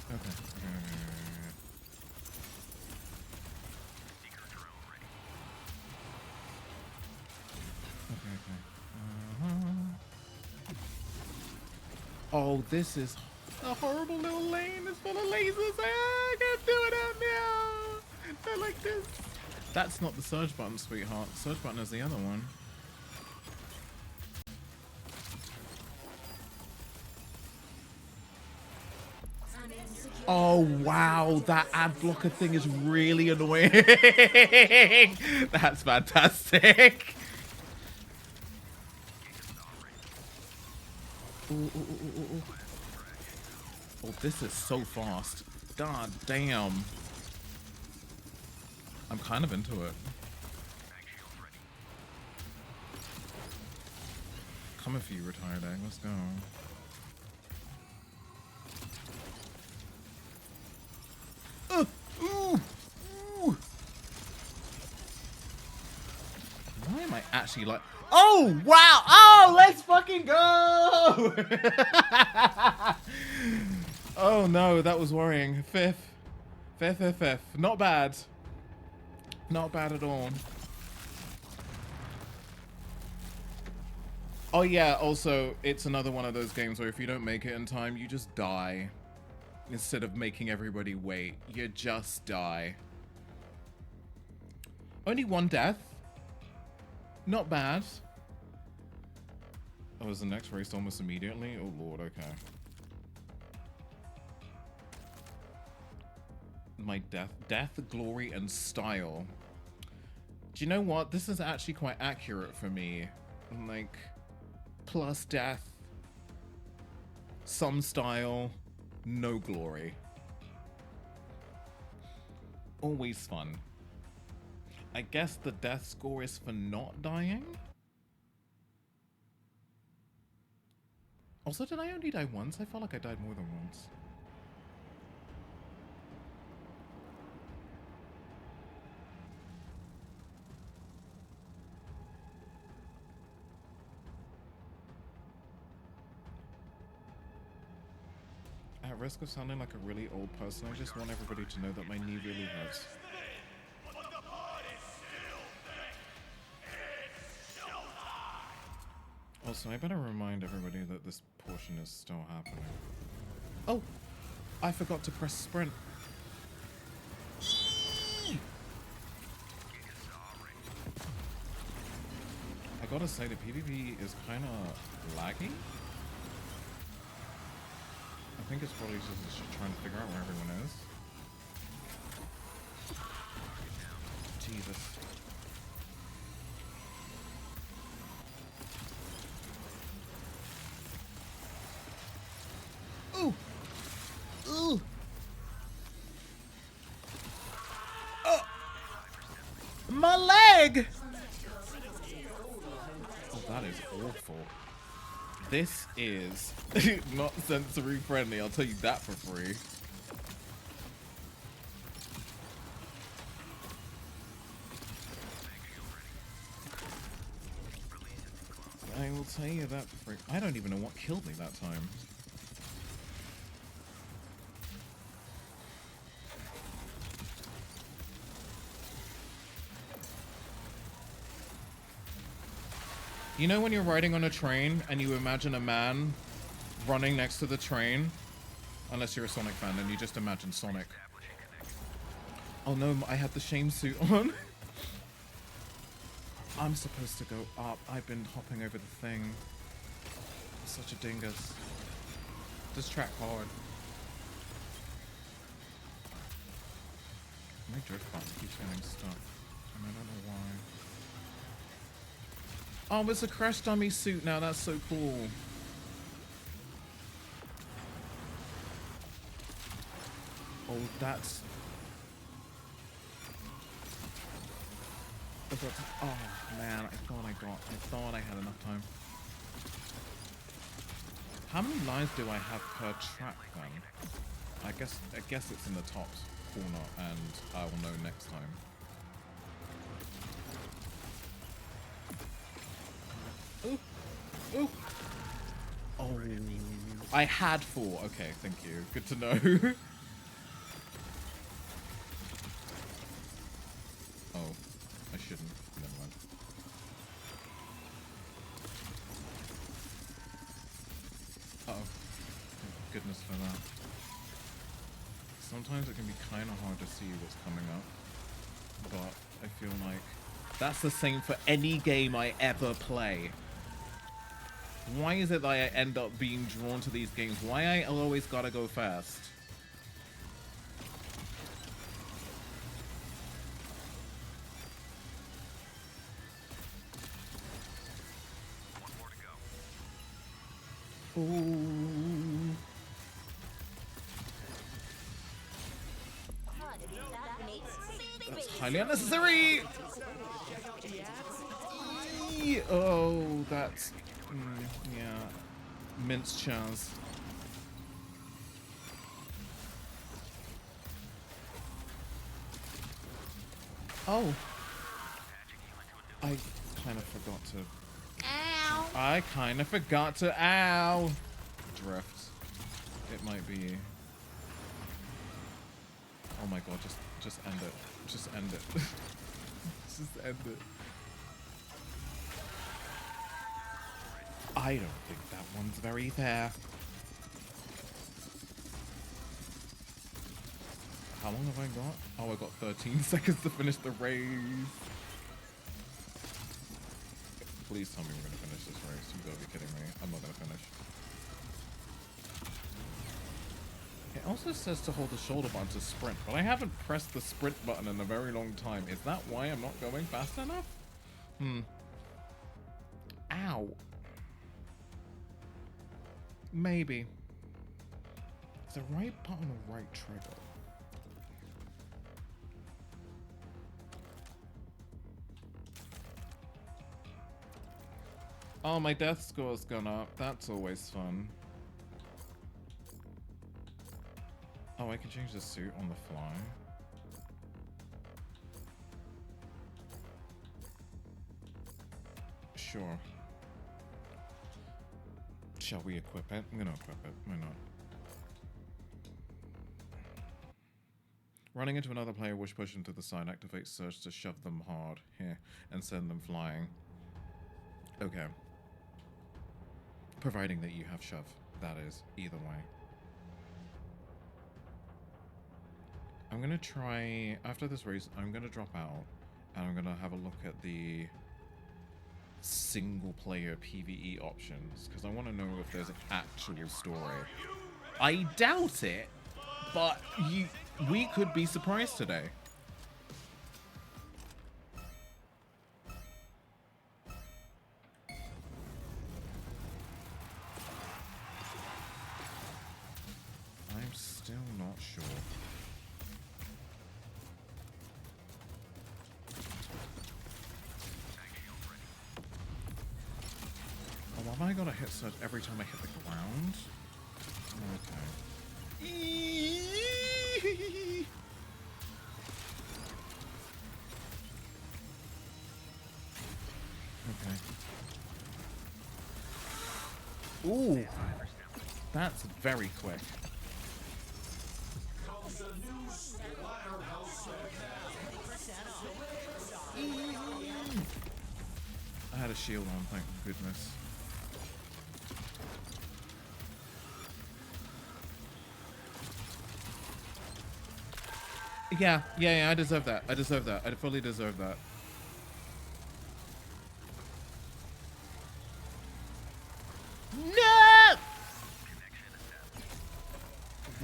C: Okay. Oh, this is a horrible little lane. It's full of lasers. I can't do it out now. Not like this. That's not the surge button, sweetheart. The surge button is the other one. Oh, wow. That ad blocker thing is really annoying. That's fantastic. Ooh, ooh, ooh, ooh, ooh. Oh, this is so fast. God damn. I'm kind of into it. Coming for you, retired egg. Let's go. Ooh! Ooh! Why am I actually like... Oh, wow! Oh, let's fucking go! Oh, no, that was worrying. Fifth. Not bad. Not bad at all. Oh, yeah, also, it's another one of those games where if you don't make it in time, you just die. Instead of making everybody wait, you just die. Only one death. Not bad. Oh, is the next race almost immediately? Oh, Lord, okay. My death, glory, and style. Do you know what? This is actually quite accurate for me. Like, plus death, some style, no glory. Always fun. I guess the death score is for not dying? Also, did I only die once? I felt like I died more than once. At risk of sounding like a really old person, I just want everybody to know that my knee really hurts. Also, I better remind everybody that this portion is still happening. Oh! I forgot to press sprint. I gotta say, the PvP is kinda laggy. I think it's probably just trying to figure out where everyone is. Jesus. Ooh! Ooh! Oh! My leg! Oh, that is awful. This is not sensory friendly, I'll tell you that for free. I will tell you that for free. I don't even know what killed me that time. You know when you're riding on a train and you imagine a man running next to the train? Unless you're a Sonic fan, then you just imagine Sonic. Oh no, I had the shame suit on. I'm supposed to go up. I've been hopping over the thing. I'm such a dingus. This track hard. My drift button keeps getting stuck. And I don't know why. Oh, it's a Crash Dummy suit now. That's so cool. Oh, that's... Oh man, I thought I had enough time. How many lives do I have per track then? I guess it's in the top corner, and I will know next time. Ooh, ooh. Oh, I had 4. Okay, thank you. Good to know. Oh, I shouldn't. Never mind. Uh-oh. Thank goodness for that. Sometimes it can be kind of hard to see what's coming up, but I feel like that's the same for any game I ever play. Why is it that I end up being drawn to these games? Why I always gotta go fast? Ooh. That's highly unnecessary! Oh, that's... yeah. Mince chance. Oh. I kind of forgot to... Ow! I kind of forgot to... Ow! Drift. It might be... Oh my god, just end it. Just end it. Just end it. I don't think that one's very fair. How long have I got? Oh, I got 13 seconds to finish the race. Please tell me we're gonna finish this race. You gotta be kidding me. I'm not gonna finish. It also says to hold the shoulder button to sprint, but I haven't pressed the sprint button in a very long time. Is that why I'm not going fast enough? Ow. Maybe. Is the right button or right trigger? Oh, my death score's gone up. That's always fun. Oh, I can change the suit on the fly. Sure. Shall we equip it? I'm gonna equip it. Why not? Running into another player, which push them to the side, activates surge to shove them hard here and send them flying. Okay. Providing that you have shove. That is, either way. I'm gonna try, after this race, I'm gonna drop out and I'm gonna have a look at the single player PvE options because I want to know if there's an actual story. I doubt it, but we could be surprised today. I'm still not sure. Oh, why have I got to hit surge every time I hit the ground? Okay. Okay. Ooh, that's very quick. I had a shield on, thank goodness. Yeah, I deserve that. I deserve that. I fully deserve that. No!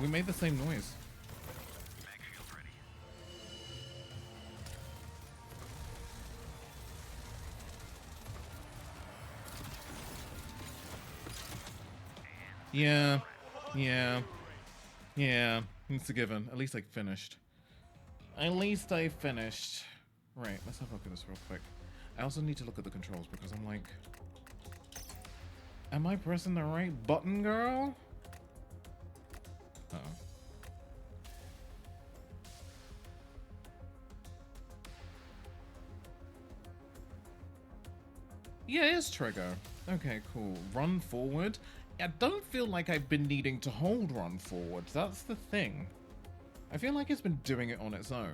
C: We made the same noise. Yeah. It's a given. At least I finished. At least I finished. Right, let's have a look at this real quick. I also need to look at the controls because I'm like, am I pressing the right button, girl? Uh-oh. Yeah, it is trigger. Okay, cool. Run forward. I don't feel like I've been needing to hold run forward. That's the thing. I feel like it's been doing it on its own.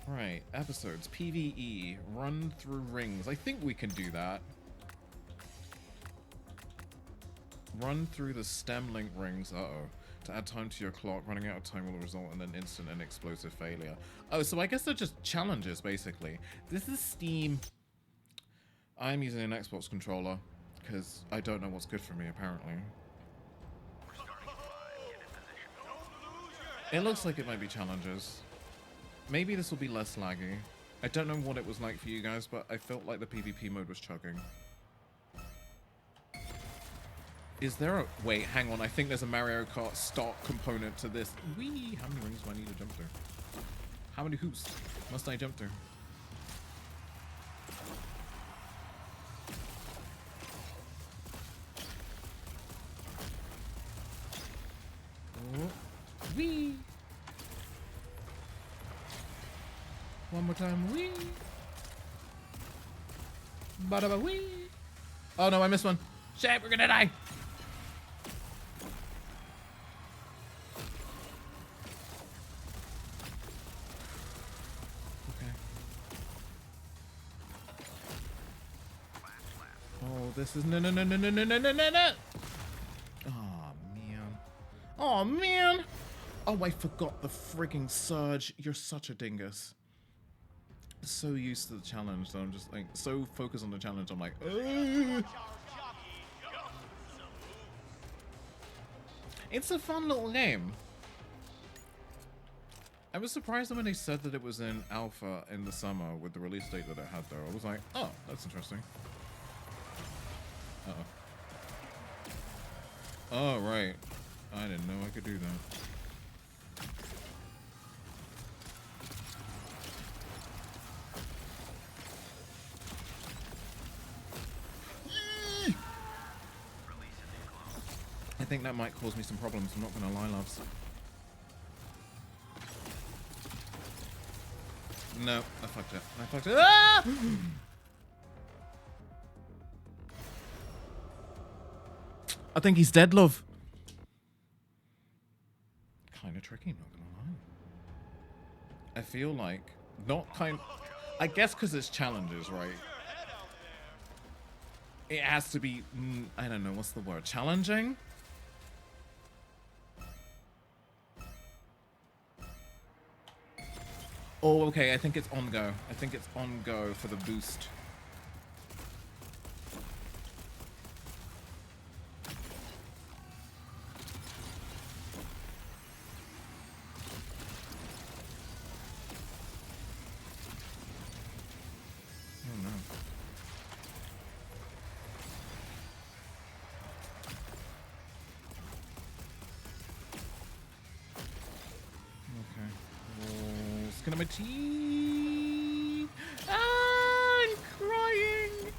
C: Right, episodes. PvE. Run through rings. I think we can do that. Run through the stem link rings. Uh-oh. To add time to your clock, running out of time will result in an instant and explosive failure. Oh, so I guess they're just challenges, basically. This is Steam. I'm using an Xbox controller, because I don't know what's good for me, apparently. It looks like it might be challenges. Maybe this will be less laggy. I don't know what it was like for you guys, but I felt like the PvP mode was chugging. Is there a... Wait, hang on. I think there's a Mario Kart stock component to this. Whee! How many rings do I need to jump through? How many hoops must I jump through? Oh. Whee! One more time. Whee! Ba-da-ba whee! Oh no, I missed one. Shit, we're gonna die! Oh, this is no. Oh man. Oh man. Oh, I forgot the frigging surge. You're such a dingus. So used to the challenge that I'm just like so focused on the challenge. I'm like, ugh. It's a fun little game. I was surprised when they said that it was in alpha in the summer with the release date that it had though. I was like, oh, that's interesting. Uh-oh. Oh, right. I didn't know I could do that. I think that might cause me some problems. I'm not gonna lie, loves. No, I fucked it. I fucked it. Ah! I think he's dead, love. Kind of tricky, not gonna lie. I feel like not kind. I guess because it's challenges, right? It has to be. I don't know what's the word. Challenging. Oh, okay. I think it's on go. I think it's on go for the boost. Oh no. Okay. Oh, skin on my teeth. Ah, I'm crying.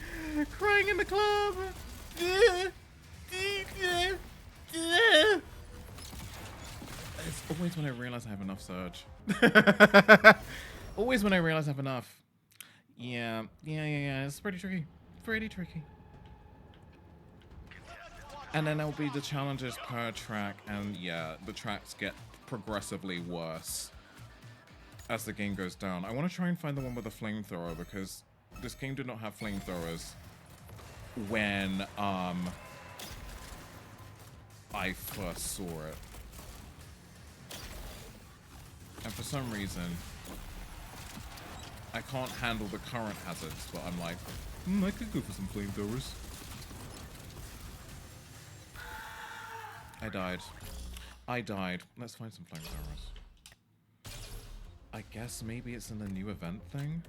C: Crying in the club. It's always when I realize I have enough surge. Always when I realize I have enough. Yeah. It's pretty tricky. Pretty tricky. And then there'll be the challenges per track, and yeah, the tracks get progressively worse as the game goes down. I want to try and find the one with the flamethrower because this game did not have flamethrowers when I first saw it. And for some reason, I can't handle the current hazards, but I'm like, I could go for some flamethrowers. I died. Let's find some flamethrowers. I guess maybe it's in the new event thing?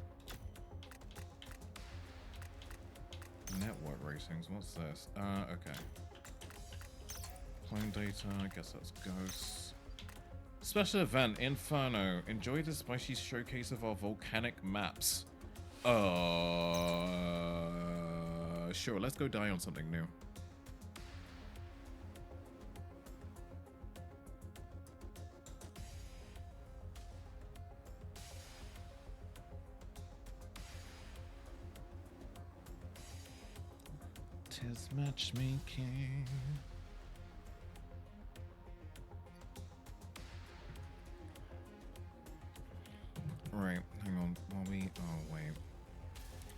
C: Network ratings, what's this? Okay. Clone data, I guess that's ghosts. Special event, Inferno. Enjoy the spicy showcase of our volcanic maps. Sure, let's go die on something new. Tis matchmaking. Right, hang on. While we oh wait.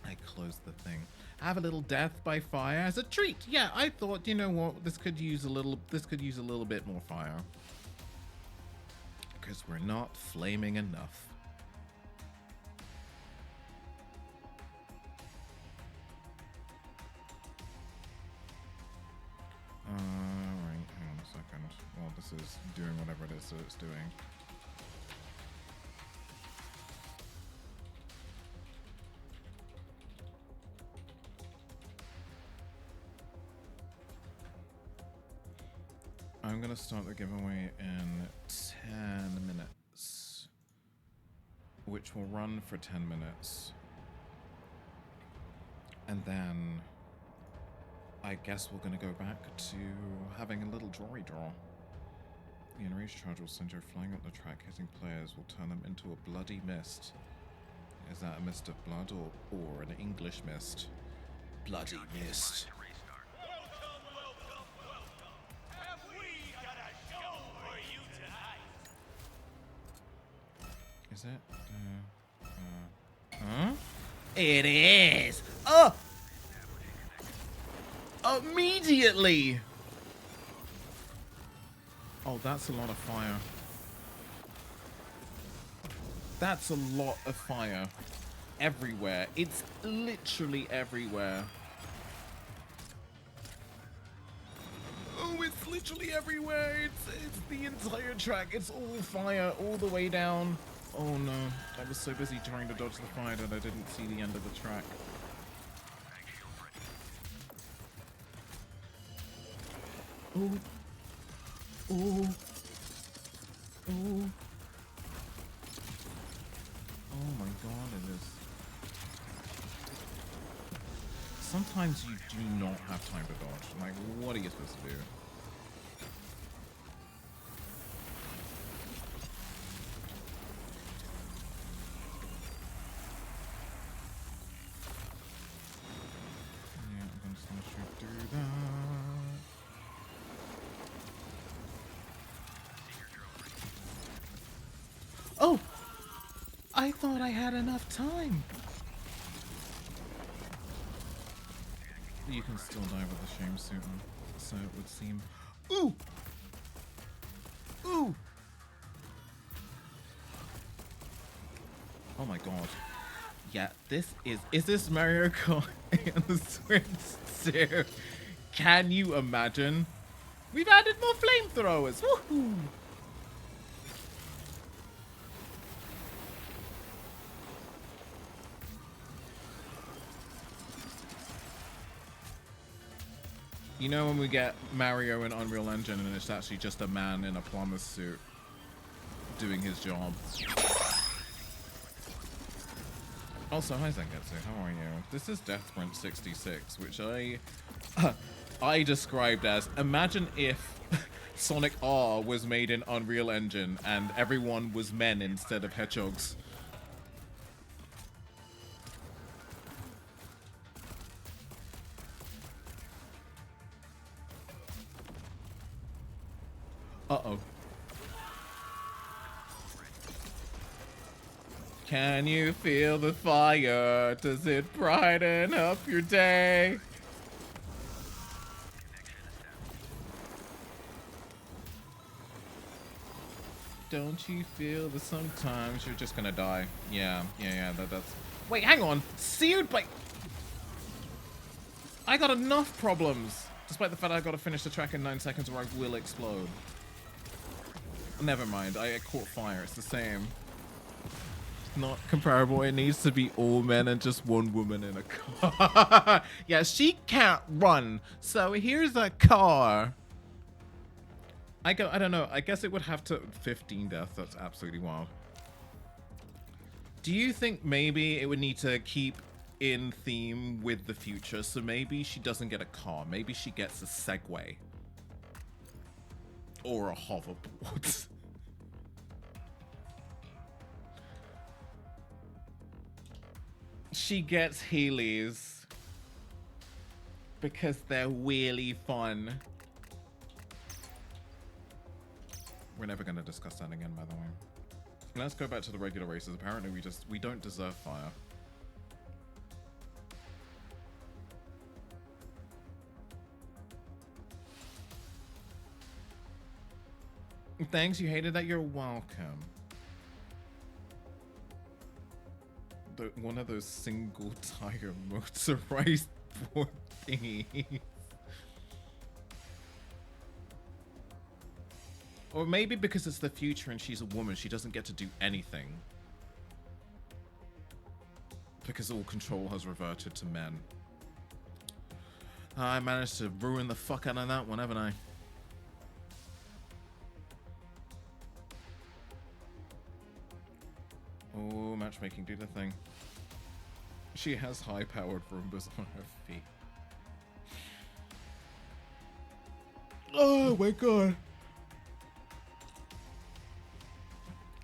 C: I closed the thing. Have a little death by fire as a treat. Yeah, I thought, you know what, this could use a little bit more fire. Because we're not flaming enough. Right, hang on a second. Well, this is doing whatever it is that it's doing. I'm gonna start the giveaway in 10 minutes, which will run for 10 minutes. And then I guess we're gonna go back to having a little drawy draw. The enraged charge will send you flying up the track, hitting players will turn them into a bloody mist. Is that a mist of blood or an English mist? Bloody mist. Is it? Huh? It is! Oh! Immediately! Oh, that's a lot of fire. That's a lot of fire. Everywhere. It's literally everywhere. Oh, it's literally everywhere. It's the entire track. It's all fire all the way down. Oh no, I was so busy trying to dodge the fire that I didn't see the end of the track. Oh. Oh. Oh. Oh my god, it is. Sometimes you do not have time to dodge. Like, what are you supposed to do? Oh! I thought I had enough time! You can still die with the shame suit on, so it would seem. Ooh! Ooh! Oh my god. Yeah, this is this Mario Kart on the Switch too? Can you imagine? We've added more flamethrowers! Woohoo! You know when we get Mario in Unreal Engine and it's actually just a man in a plumber's suit doing his job. Also, hi Zengetsu, how are you? This is Death Sprint 66, which I described as, imagine if Sonic R was made in Unreal Engine and everyone was men instead of hedgehogs. Uh-oh. Can you feel the fire? Does it brighten up your day? Don't you feel that sometimes you're just gonna die? Yeah, that's... Wait, hang on! Seared by... I got enough problems! Despite the fact I gotta finish the track in 9 seconds or I will explode. Never mind, I caught fire, it's the same. Not comparable, it needs to be all men and just one woman in a car. Yeah, she can't run, so here's a car. I don't know. I guess it would have to 15 deaths. That's absolutely wild. Do you think maybe it would need to keep in theme with the future? So maybe she doesn't get a car. Maybe she gets a Segway. Or a hoverboard. She gets Heelys. Because they're really fun. We're never going to discuss that again, by the way. Let's go back to the regular races. Apparently we don't deserve fire. Thanks, you hated that. You're welcome. One of those single tire motorized board thingies. Or maybe because it's the future and she's a woman, she doesn't get to do anything. Because all control has reverted to men. I managed to ruin the fuck out of that one, haven't I? Oh, matchmaking, do the thing. She has high-powered Roombas on her feet. Oh my god.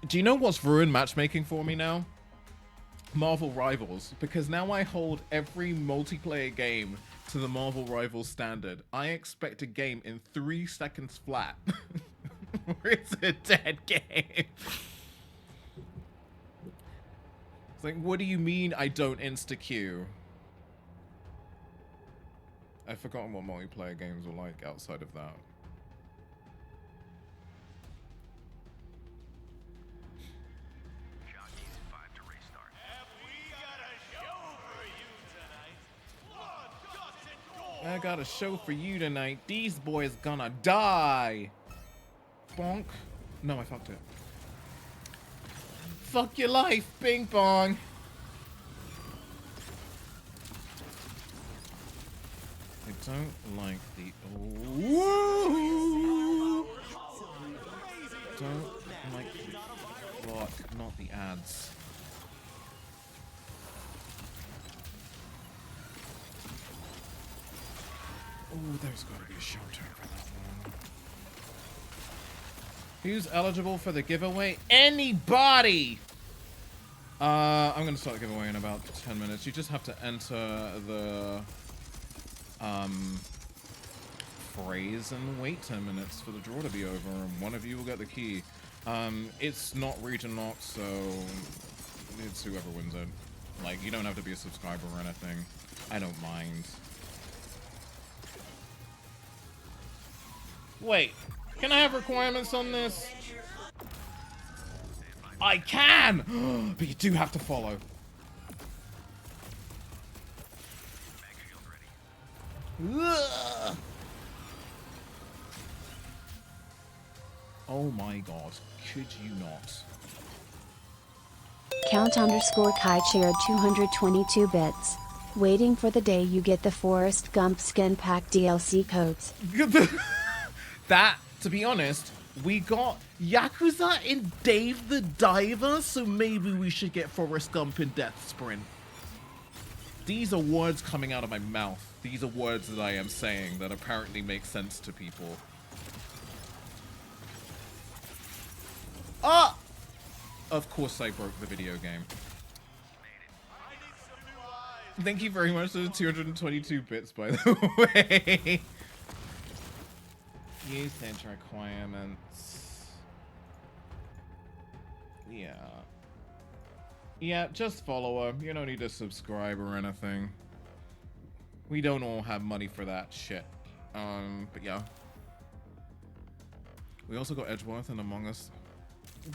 C: Do you know what's ruined matchmaking for me now? Marvel Rivals. Because now I hold every multiplayer game to the Marvel Rivals standard. I expect a game in 3 seconds flat. It's a dead game. It's like, what do you mean I don't insta-queue? I've forgotten what multiplayer games were like outside of that. I got a show for you tonight. These boys gonna die. Bonk. No, I fucked it. Fuck your life, bing bong. I don't like the... Ooh. Don't like the... Fuck, not the ads. Oh, there's gotta be a shelter for that one. Who's eligible for the giveaway? Anybody! I'm gonna start the giveaway in about 10 minutes. You just have to enter the phrase and wait 10 minutes for the draw to be over, and one of you will get the key. It's not region locked, so it's whoever wins it. Like, you don't have to be a subscriber or anything. I don't mind. Wait, can I have requirements on this? I can! But you do have to follow. Ugh. Oh my god, could you not?
E: Count_Kai shared 222 bits. Waiting for the day you get the Forrest Gump skin pack DLC codes.
C: That, to be honest, we got Yakuza in Dave the Diver, so maybe we should get Forrest Gump in Death Sprint. These are words coming out of my mouth. These are words that I am saying that apparently make sense to people. Ah! Of course I broke the video game. Thank you very much for the 222 bits, by the way. Usage requirements. Yeah. Yeah, just follow her. You don't need to subscribe or anything. We don't all have money for that shit. But yeah. We also got Edgeworth and Among Us.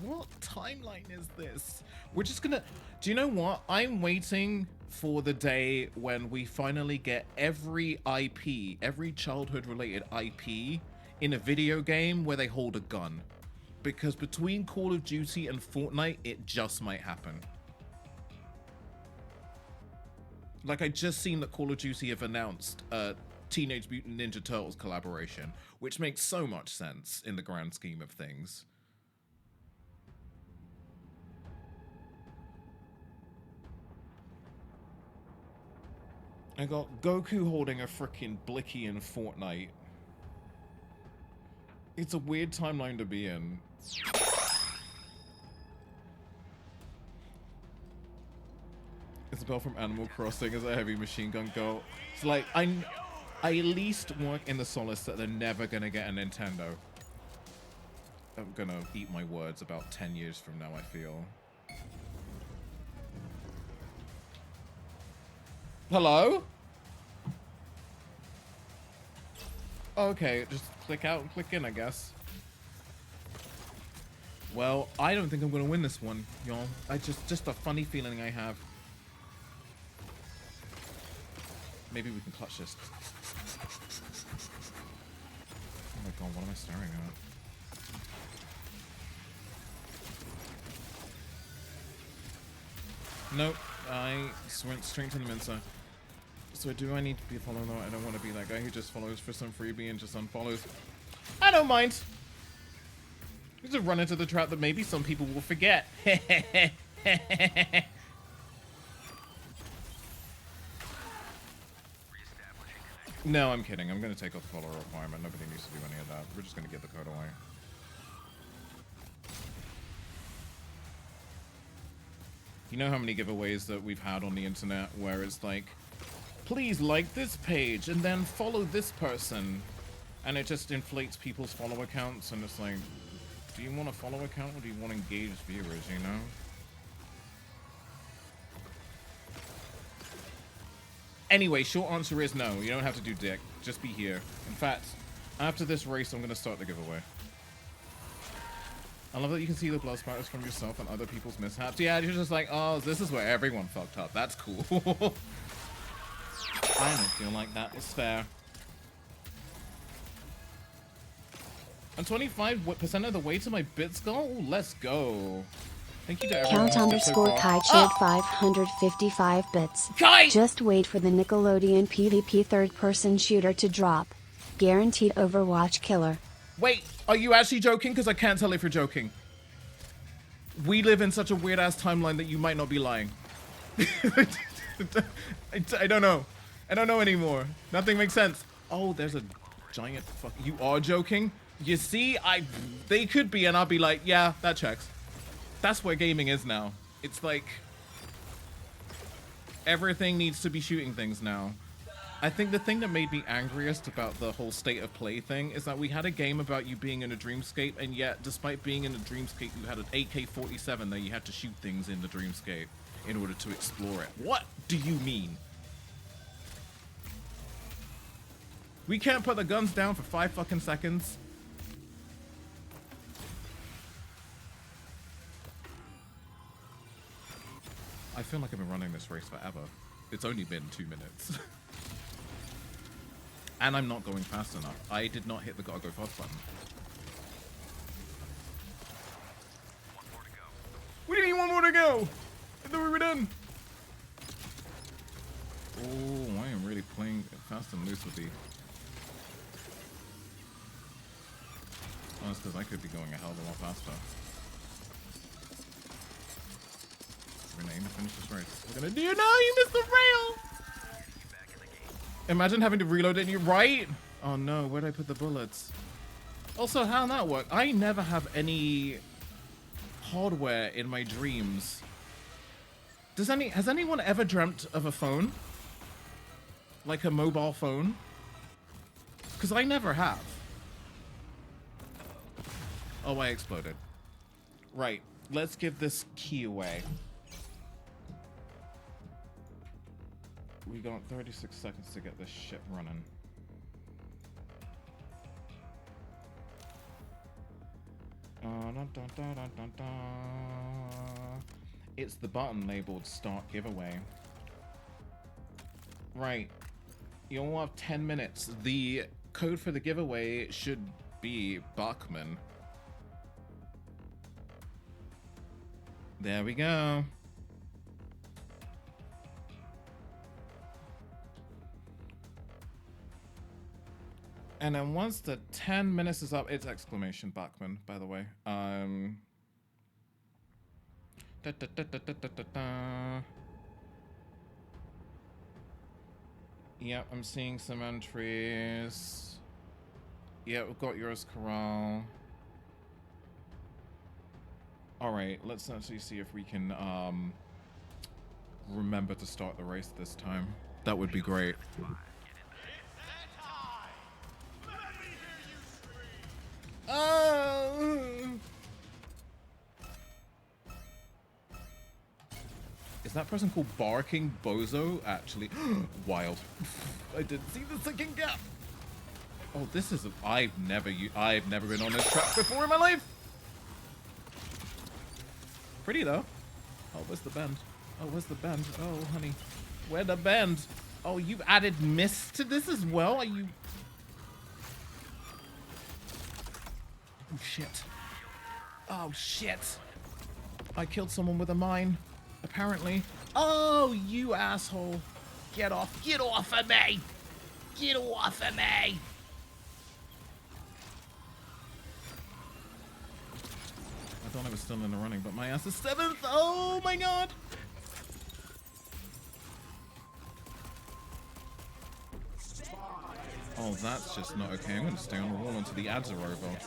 C: What timeline is this? We're just gonna... Do you know what? I'm waiting for the day when we finally get every IP, every childhood-related IP in a video game where they hold a gun. Because between Call of Duty and Fortnite, it just might happen. Like, I just seen that Call of Duty have announced Teenage Mutant Ninja Turtles collaboration, which makes so much sense in the grand scheme of things. I got Goku holding a freaking blicky in Fortnite. It's a weird timeline to be in. Isabel from Animal Crossing is a heavy machine gun girl. It's like, I at least work in the solace that they're never gonna get a Nintendo. I'm gonna eat my words about 10 years from now, I feel. Hello? Okay, just click out and click in, I guess. Well, I don't think I'm gonna win this one, y'all. I just a funny feeling I have. Maybe we can clutch this. Oh my god, what am I staring at? Nope, I went straight to the Mensa. So do I need to be following though? I don't want to be that guy who just follows for some freebie and just unfollows. I don't mind. You just run into the trap that maybe some people will forget. No, I'm kidding. I'm going to take off the follower requirement. Nobody needs to do any of that. We're just going to give the code away. You know how many giveaways that we've had on the internet where it's like, please like this page and then follow this person. And it just inflates people's follow accounts. And it's like, do you want a follow account or do you want engaged viewers, you know? Anyway, short answer is no. You don't have to do dick. Just be here. In fact, after this race, I'm going to start the giveaway. I love that you can see the blood splatters from yourself and other people's mishaps. Yeah, you're just like, oh, this is where everyone fucked up. That's cool. I don't feel like that was fair. I'm 25% of the way to my bits goal? Ooh, let's go. Thank you to everyone.
E: Count_Kai cheered 555 bits.
C: Kai!
E: Just wait for the Nickelodeon PvP third-person shooter to drop. Guaranteed Overwatch killer.
C: Wait, are you actually joking? Because I can't tell if you're joking. We live in such a weird-ass timeline that you might not be lying. I don't know. I don't know anymore. Nothing makes sense. Oh, there's a giant fuck. You are joking? You see, they could be, and I'll be like, yeah, that checks. That's where gaming is now. It's like everything needs to be shooting things now. I think the thing that made me angriest about the whole state of play thing is that we had a game about you being in a dreamscape, and yet despite being in a dreamscape, you had an AK-47 that you had to shoot things in the dreamscape in order to explore it. What do you mean? We can't put the guns down for 5 fucking seconds? I feel like I've been running this race forever. It's only been 2 minutes. And I'm not going fast enough. I did not hit the gotta go fast button. What do you mean 1 more to go? I thought we were done. Oh, I am really playing fast and loose with the... Oh, that's because I could be going a hell of a lot faster. We're gonna aim to finish this race. We're gonna do. No, you missed the rail! Imagine having to reload it and you right? Oh no, where'd I put the bullets? Also, how'd that work? I never have any hardware in my dreams. Has anyone ever dreamt of a phone? Like a mobile phone? Because I never have. Oh, I exploded. Right, let's give this key away. We got 36 seconds to get this shit running. It's the button labeled Start Giveaway. Right. You all have 10 minutes. The code for the giveaway should be Bachman. There we go. And then once the 10 minutes is up, it's exclamation Bachman, by the way. Da, da, da, da, da, da, da, da. Yep, I'm seeing some entries. Yeah, we've got yours, Corral. Alright, let's actually see if we can remember to start the race this time. That would be great. Is that person called Barking Bozo? Actually, wild. I didn't see the second gap. Oh, this is I've never been on this track before in my life. Pretty though. Oh, where's the bend? Oh, where's the bend? Oh, honey, where the bend? Oh, you've added mist to this as well? Are you? Oh shit. Oh shit. I killed someone with a mine, apparently. Oh, you asshole. Get off of me. Get off of me. I thought I was still in the running, but my ass is 7th. Oh my god. Oh, that's just not okay. I'm going to stay on the wall until the ads are over.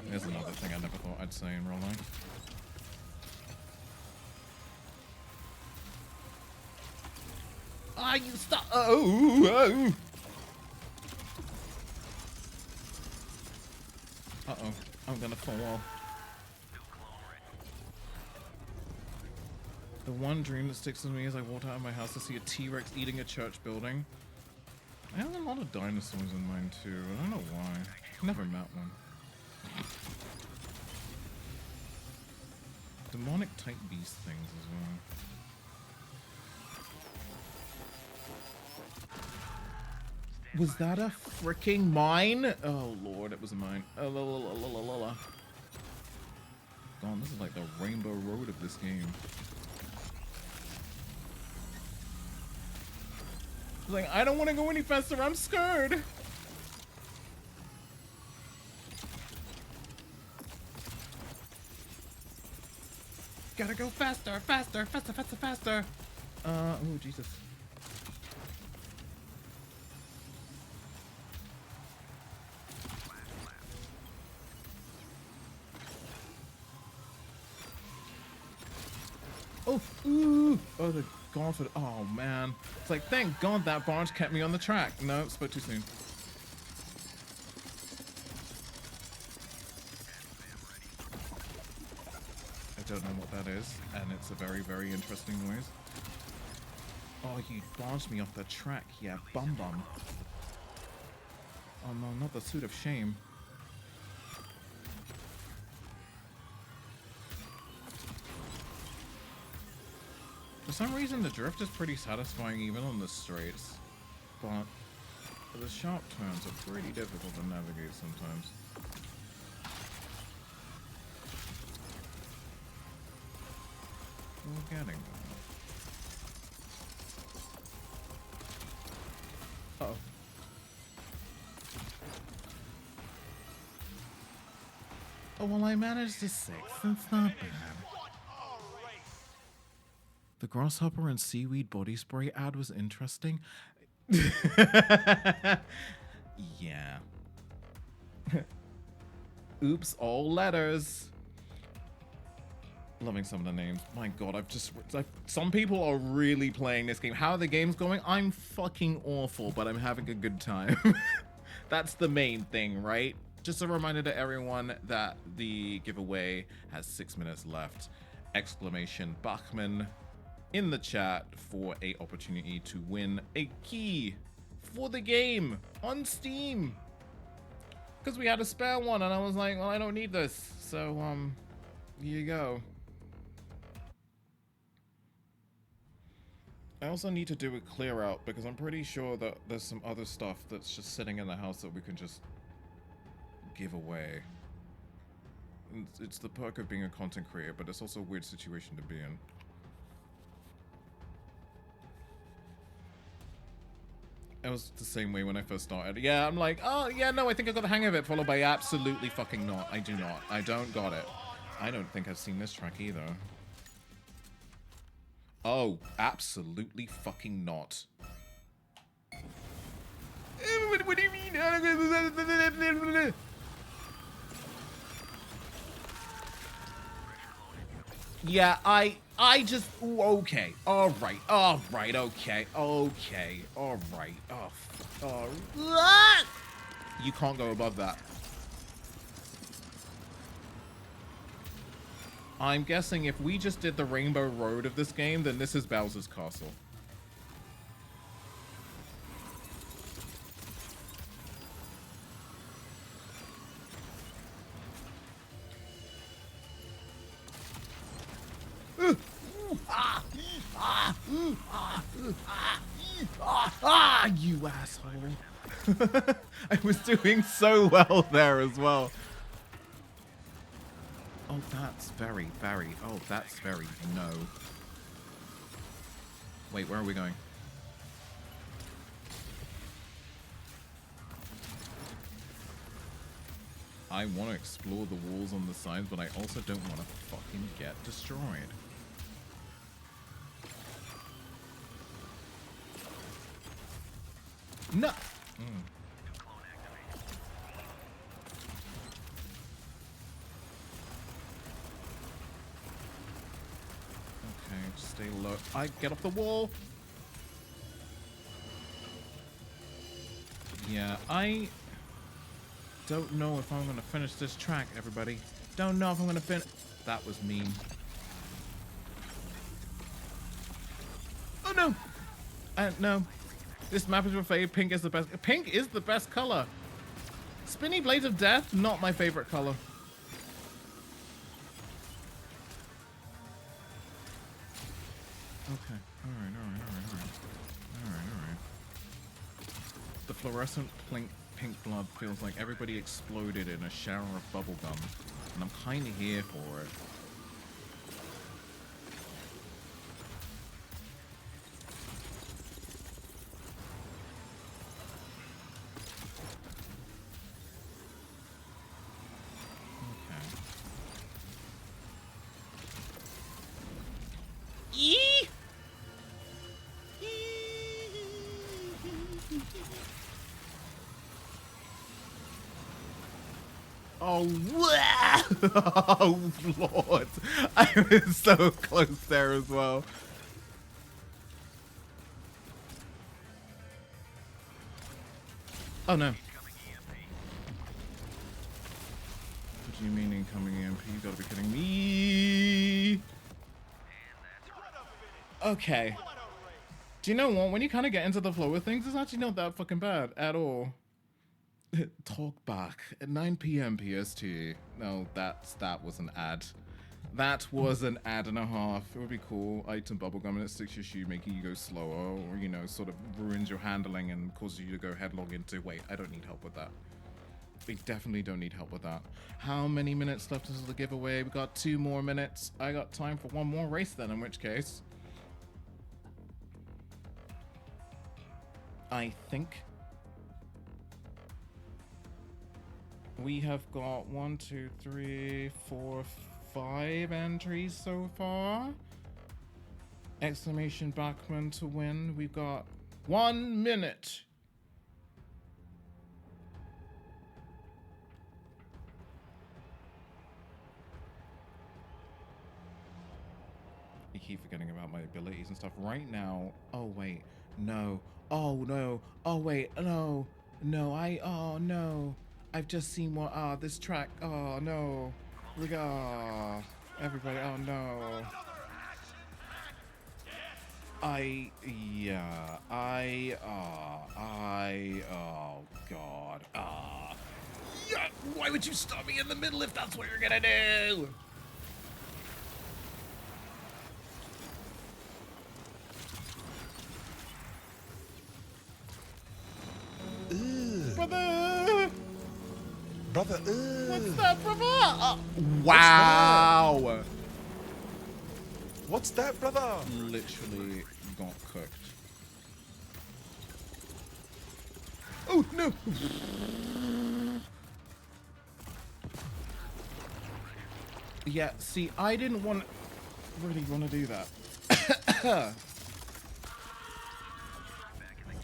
C: There's another thing I never thought I'd say in real life. Ah, you stop! Oh! Uh-oh. I'm gonna fall. The one dream that sticks with me is I walked out of my house to see a T-Rex eating a church building. I have a lot of dinosaurs in mine too. I don't know why. I've never met one. Demonic type beast things as well. Was that a freaking mine? Oh lord, it was a mine. Oh, la, la, la, la, la, la. God, this is like the rainbow road of this game. Like, I don't want to go any faster, I'm scared. Gotta go faster, faster, faster, faster, faster. Oh, Jesus. Oh, ooh. Oh, the gauntlet. Oh, man. It's like, thank God that barge kept me on the track. No, spoke too soon. I don't know what that is, and it's a very, very interesting noise. Oh, you barged me off the track, yeah, bum bum. Oh no, not the suit of shame. For some reason, the drift is pretty satisfying even on the straights, but the sharp turns are pretty difficult to navigate sometimes. We're getting there. Uh-oh. Oh, well, I managed to 6th. That's not bad. The grasshopper and seaweed body spray ad was interesting. Yeah. Oops, all letters. Loving some of the names. My god, some people are really playing this game. How are the games going? I'm fucking awful, but I'm having a good time. That's the main thing, right? Just a reminder to everyone that the giveaway has 6 minutes left. Exclamation Bachman in the chat for a opportunity to win a key for the game on Steam. Because we had a spare one and I was like, well, I don't need this. So, here you go. I also need to do a clear out because I'm pretty sure that there's some other stuff that's just sitting in the house that we can just give away. It's the perk of being a content creator, but it's also a weird situation to be in. It was the same way when I first started. Yeah, I'm like, oh, yeah, no, I think I got the hang of it, followed by absolutely fucking not. I do not. I don't got it. I don't think I've seen this track either. Oh, absolutely fucking not. What do you mean? Yeah, I just, ooh, okay, all right, okay, all right, you can't go above that. I'm guessing if we just did the Rainbow Road of this game, then this is Bowser's Castle. You asshole. I was doing so well there as well. Oh, that's very, oh, that's very, no. Wait, where are we going? I want to explore the walls on the sides, but I also don't want to fucking get destroyed. No! Okay, just stay low. I get off the wall! Yeah, I don't know if I'm gonna finish this track, everybody. Don't know if I'm gonna finish. That was mean. Oh no! No. This map is your favorite. Pink is the best. Pink is the best color. Spinny Blades of Death, not my favorite color. Okay. Alright. The fluorescent pink blood feels like everybody exploded in a shower of bubblegum, and I'm kinda here for it. Oh, oh, Lord. I was so close there as well. Oh, no. What do you mean incoming EMP? You gotta be kidding me. Okay. Do you know what? When you kind of get into the flow of things, it's actually not that fucking bad at all. Talk back at 9 p.m. PST. No, that was an ad. That was an ad and a half. It would be cool. Item bubblegum and it sticks your shoe, making you go slower, or you know, sort of ruins your handling and causes you to go headlong into. Wait, I don't need help with that. We definitely don't need help with that. How many minutes left until the giveaway? We got 2 more minutes. I got time for 1 more race then, in which case I think we have got 1, 2, 3, 4, 5 entries so far. Exclamation Backman to win. We've got 1 minute. I keep forgetting about my abilities and stuff. Right now, oh wait, no. Oh no. Oh wait, no. No, oh no. I've just seen what, this track, oh no. Look, everybody, oh no. Oh God, yeah, why would you stop me in the middle if that's what you're gonna do? Brother!
B: Brother,
C: what's that, brother? Wow!
B: What's that, brother?
C: Literally got cooked. No. Yeah, see, I didn't really want to do that.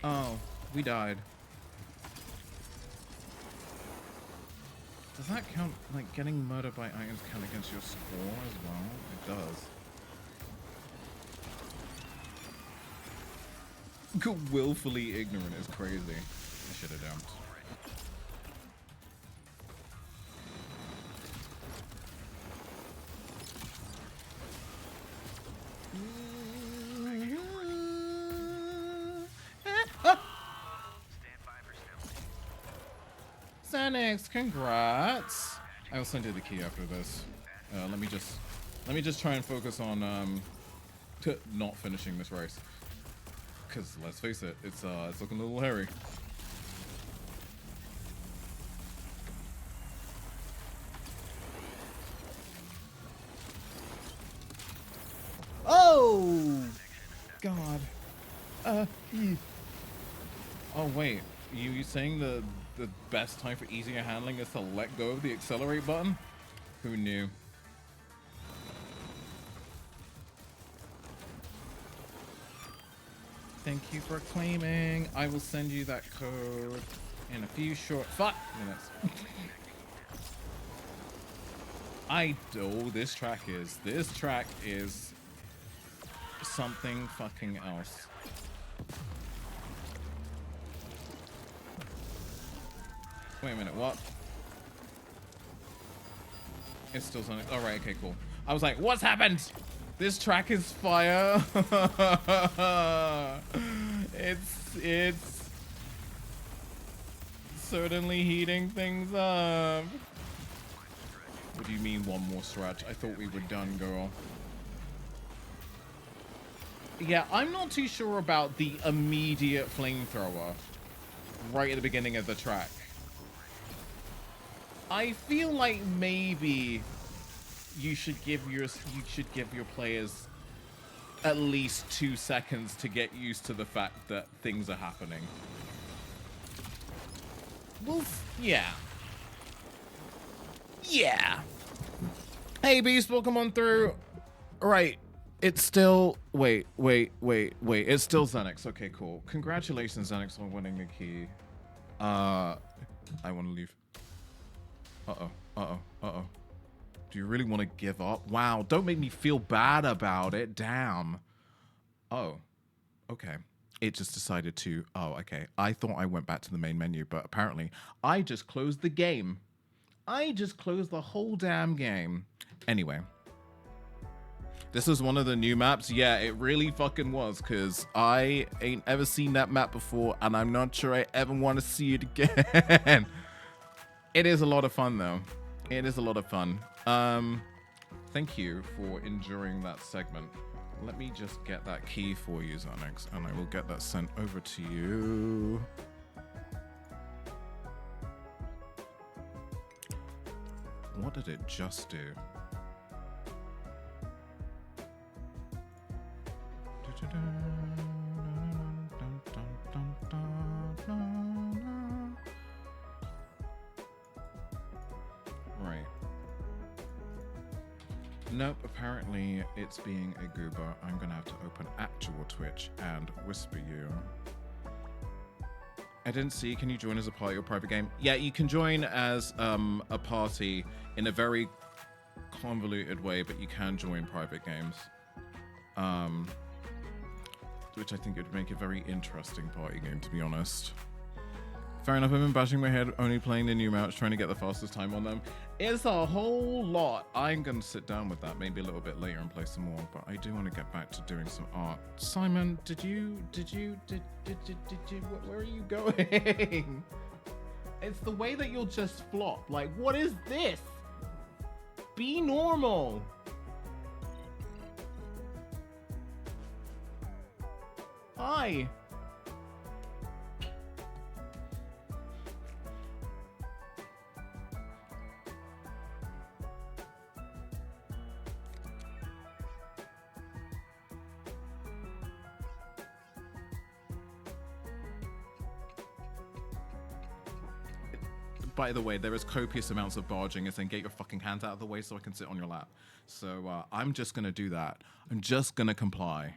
C: Oh, we died. Does that count, like, getting murdered by items count against your score as well? It does. Willfully ignorant is crazy. I should have jumped. Xanax, congrats! I will send you the key after this. Let me just try and focus on not finishing this race. Cause let's face it, it's looking a little hairy. Oh God. Oh wait, you saying the best time for easier handling is to let go of the accelerate button? Who knew? Thank you for claiming. I will send you that code in a few short minutes. This track is something fucking else. Wait a minute, what? It's still something. All right, okay, cool. I was like, what's happened? This track is fire. It's certainly heating things up. What do you mean one more stretch? I thought we were done, girl. Yeah, I'm not too sure about the immediate flamethrower right at the beginning of the track. I feel like maybe you should give your players at least 2 seconds to get used to the fact that things are happening. Well, yeah. Yeah. Hey, Beast, welcome on through. Right. It's still... Wait. It's still Xanax. Okay, cool. Congratulations, Xanax, on winning the key. I want to leave. Uh-oh. Do you really want to give up? Wow, don't make me feel bad about it. Damn. Oh, okay. It just decided to... Oh, okay. I thought I went back to the main menu, but apparently I just closed the game. I just closed the whole damn game. Anyway. This was one of the new maps. Yeah, it really fucking was, because I ain't ever seen that map before, and I'm not sure I ever want to see it again. It is a lot of fun, though. It is a lot of fun. Thank you for enduring that segment. Let me just get that key for you, Xanax, and I will get that sent over to you. What did it just do? Right. Nope, apparently it's being a goober. I'm gonna have to open actual Twitch and whisper you. I didn't see, can you join as a party or private game? Yeah, you can join as a party in a very convoluted way, but you can join private games. Which I think would make a very interesting party game, to be honest. Fair enough, I've been bashing my head only playing the new maps, trying to get the fastest time on them. It's a whole lot. I'm going to sit down with that maybe a little bit later and play some more, but I do want to get back to doing some art. Simon, where are you going? It's the way that you'll just flop. Like, what is this? Be normal. Hi. by the way, there is copious amounts of barging. It's saying, get your fucking hands out of the way so I can sit on your lap. So I'm just gonna do that. I'm just gonna comply.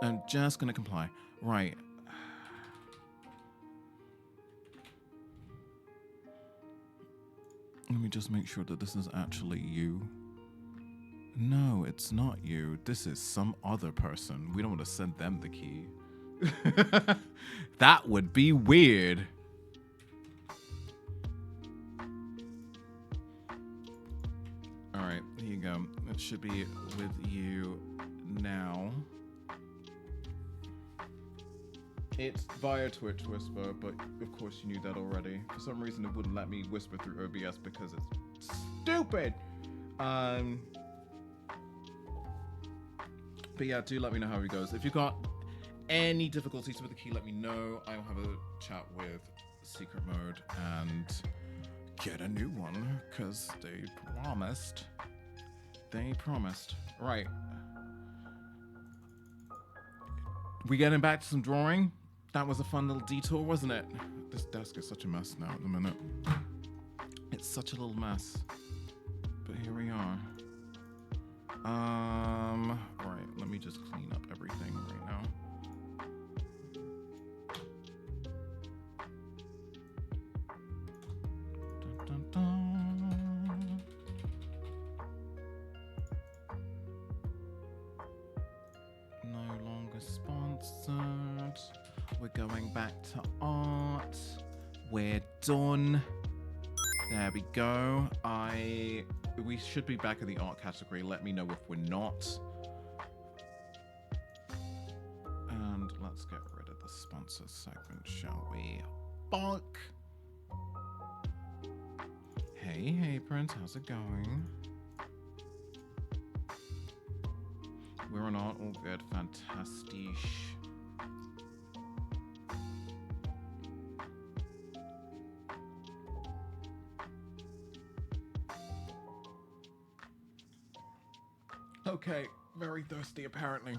C: I'm just gonna comply. Right. Let me just make sure that this is actually you. No, it's not you. This is some other person. We don't want to send them the key. That would be weird. All right, here you go. It should be with you now. It's via Twitch Whisper, but of course you knew that already. For some reason it wouldn't let me whisper through OBS because it's stupid. But yeah, do let me know how it goes. If you've got any difficulties with the key, let me know. I'll have a chat with Secret Mode and get a new one, because they promised. They promised. Right. We getting back to some drawing? That was a fun little detour, wasn't it? This desk is such a mess now at the minute. It's such a little mess. But here we are. Right, let me just clean up everything right now. Dun, dun, dun. No longer sponsored. We're going back to art. We're done. There we go. We should be back in the art category. Let me know if we're not. And let's get rid of the sponsor segment, shall we? Bonk! Hey, Prince, how's it going? We're on art, all good, fantastic. Okay, very thirsty apparently.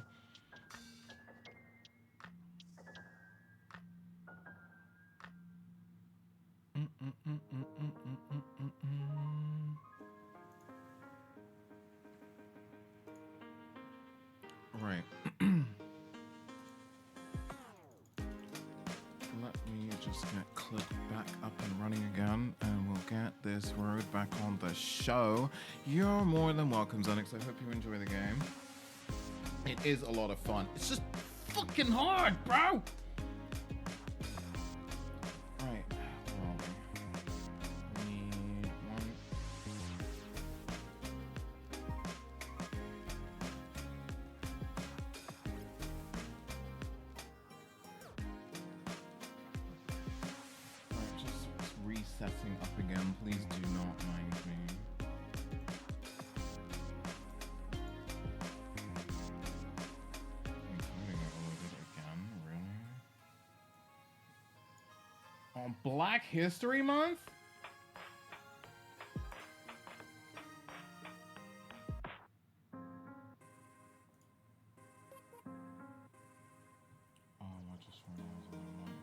C: Right. Let me just get Clip back up and running again, and we'll get this road back on the show. You're more than welcome, Zenix. I hope you enjoy the game. It is a lot of fun. It's just fucking hard, bro! Right, where are we? We need one. Right, just resetting up again. Please do not mind me. On Black History Month? Oh, I just realized what I wanted.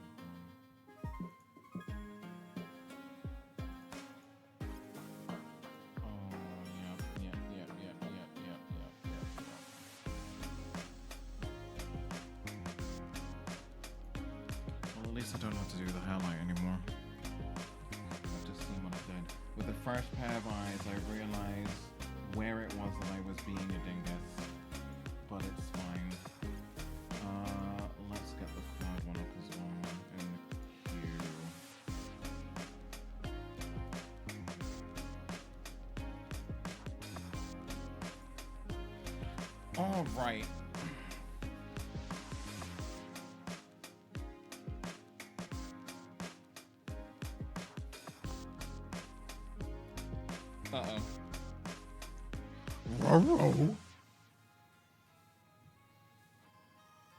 C: Oh, yep. Well, at least I don't have to do the highlight anymore. I've just seen what I did. With the first pair of eyes, I realized where it was that I was being a dingus. But it's fine. Let's get the third one up as well in the queue. All right. Uh-oh. Ruh-roh.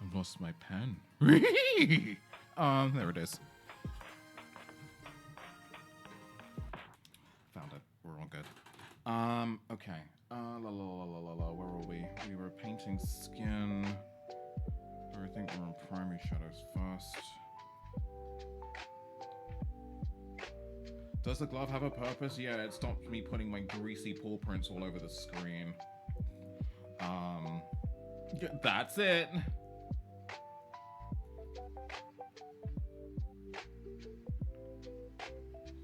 C: I've lost my pen. There it is. Found it. We're all good. Okay. Where were we? We were painting skin. I think we're on primary shadows first. Does the glove have a purpose? Yeah, it stops me putting my greasy paw prints all over the screen. That's it.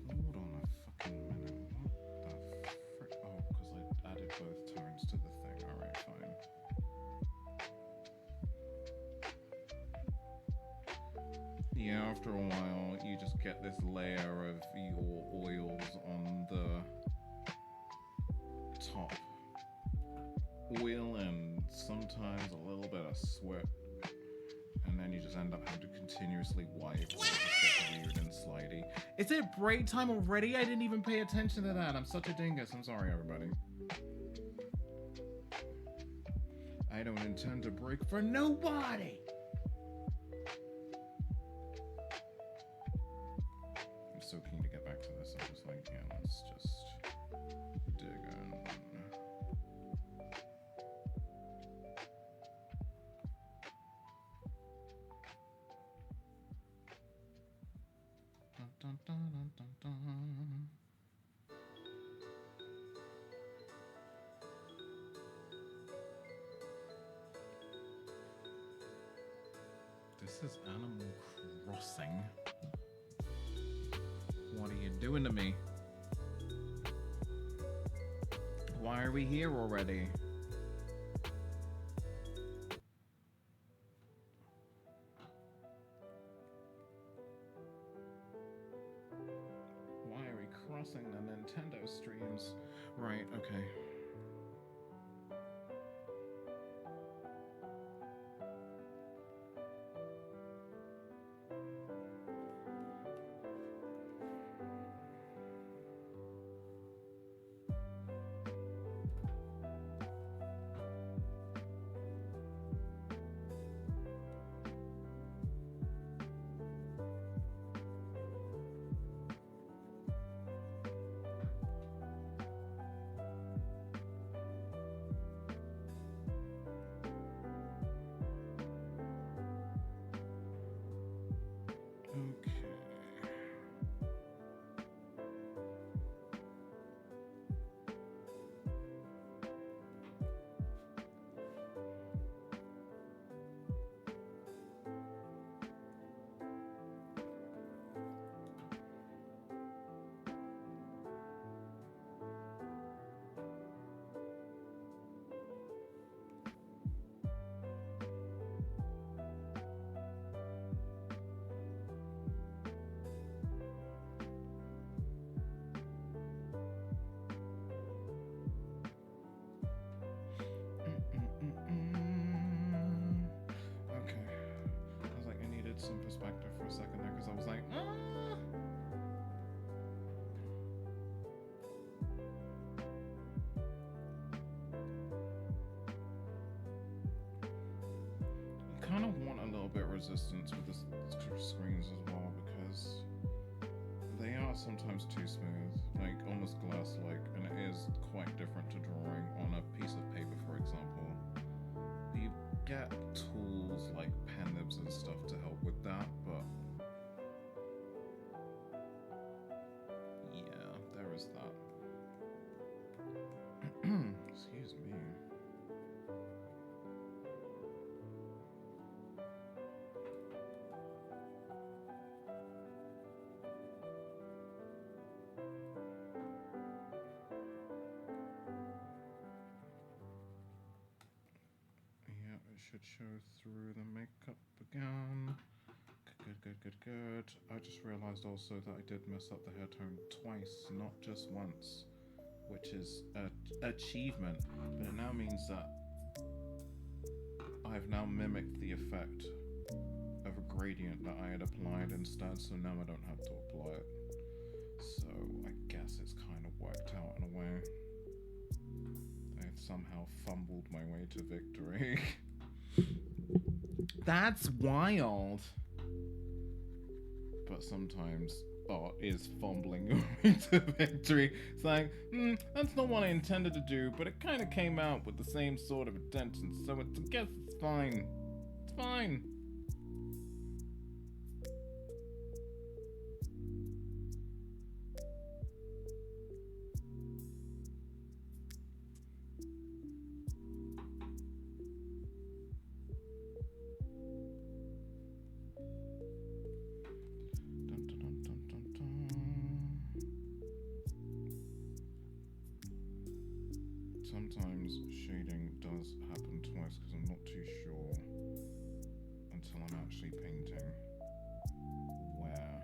C: Hold on a fucking minute. What the frick? Oh, because I added both tones to the thing. Alright, fine. Yeah, after a while, you just get this layer of your oils on the top. Oil and sometimes a little bit of sweat. And then you just end up having to continuously wipe, or it just gets weird and slidey. Is it break time already? I didn't even pay attention to that. I'm such a dingus. I'm sorry, everybody. I don't intend to break for nobody. I'm so keen to get back to this. I'm just like, yeah, let's just dig in. Dun, dun, dun, dun, dun. This is Animal Crossing. What are you doing to me? Why are we here already? Why are we crossing the Nintendo streams? Right, okay. Some perspective for a second there because I was like, You kind of want a little bit of resistance with the screens as well because they are sometimes too smooth, like almost glass-like, and it is quite different to drawing on a piece of paper, for example. You get tools like pen nibs and stuff to help with that, but yeah, there is that. Excuse me. Should show through the makeup again. Good. I just realized also that I did mess up the hair tone twice, not just once, which is an achievement, but it now means that I've now mimicked the effect of a gradient that I had applied instead, so now I don't have to apply it. So I guess it's kind of worked out in a way. I've somehow fumbled my way to victory. That's wild. But sometimes art is fumbling your way to victory. It's like, that's not what I intended to do, but it kind of came out with the same sort of intention, so I guess it's fine. It's fine. sometimes shading does happen twice because I'm not too sure until I'm actually painting where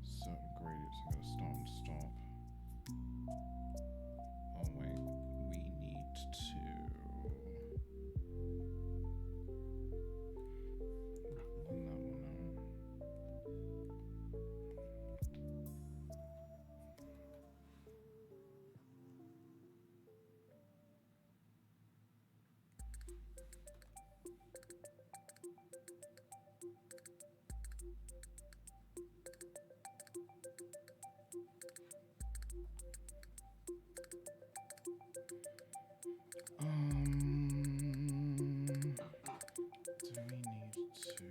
C: certain gradients are going to start and stop. Oh wait, we need to blend that one out. Do we need to?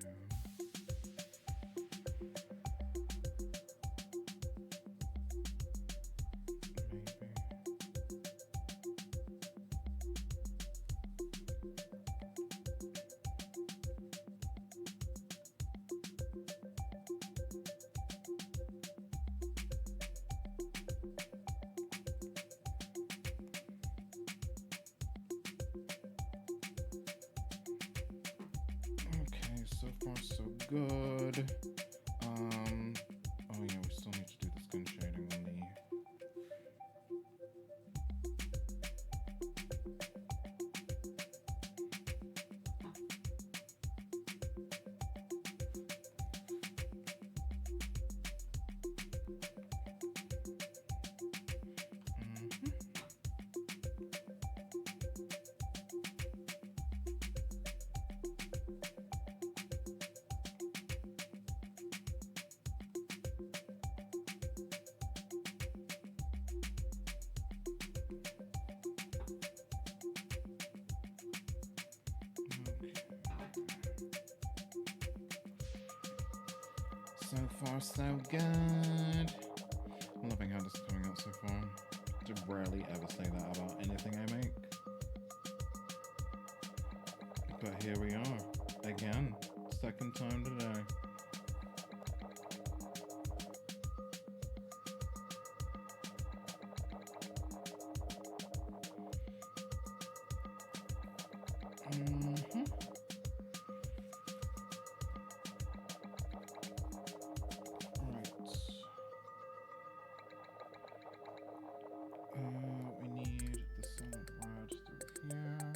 C: Okay, so far so good. Oh yeah, we still need to do the skin shading on the. So far, so good. I'm loving how this is coming out so far. I rarely ever say that about anything I make. But here we are, again, second time today. We need the solid red through here.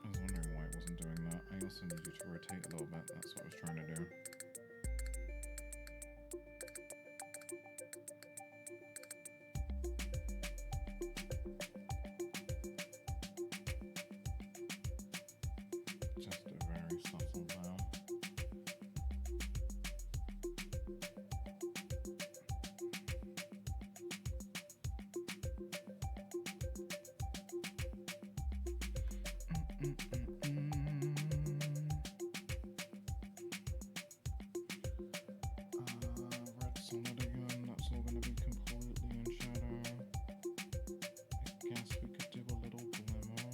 C: I was wondering why it wasn't doing that. I also need you to rotate a little bit. That's what I was trying to do. Just a very subtle now. Red solid again, that's all going to be completely in shadow. I guess we could do a little glimmer.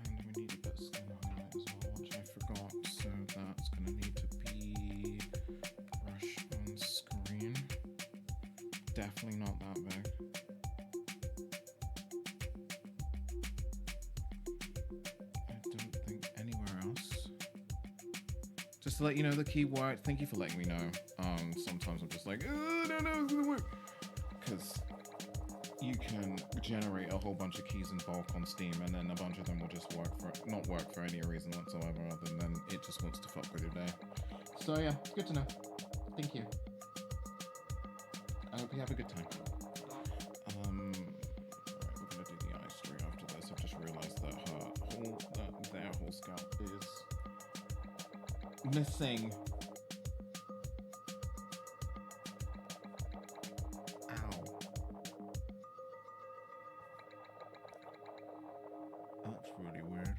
C: And we need a bit of skin highlight as well, which I forgot, so that's going to need to be brush on screen. Definitely not that big. I don't think anywhere else. Just to let you know the keyword, thank you for letting me know. Sometimes I'm just like, I don't know if it's gonna work. Because you can generate a whole bunch of keys in bulk on Steam, and then a bunch of them will just not work for any reason whatsoever, other than it just wants to fuck with your day. So yeah, it's good to know. Thank you. I hope you have a good time. Alright, we're gonna do the eye straight after this. I've just realized that their whole scalp is missing. That's really weird.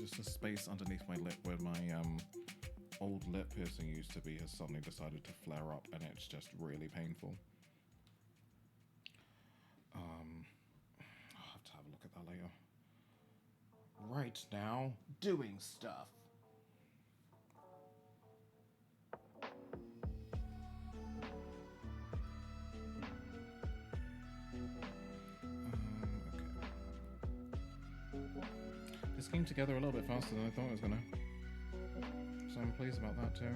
C: just a space underneath my lip where my old lip piercing used to be has suddenly decided to flare up, and it's just really painful. I'll have to have a look at that later. Right now, doing stuff. This came together a little bit faster than I thought it was gonna. So I'm pleased about that too.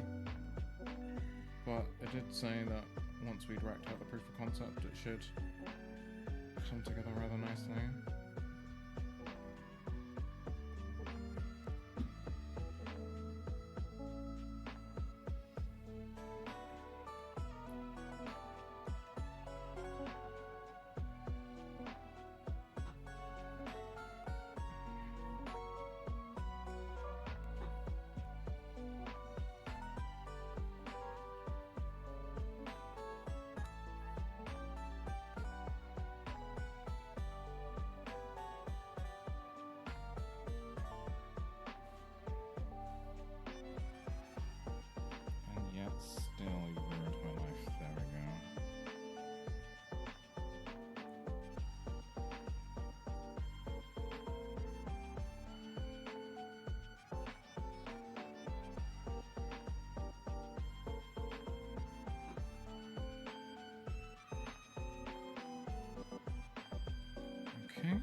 C: But it did say that once we'd wrapped out the proof of concept, it should come together rather nicely. Okay.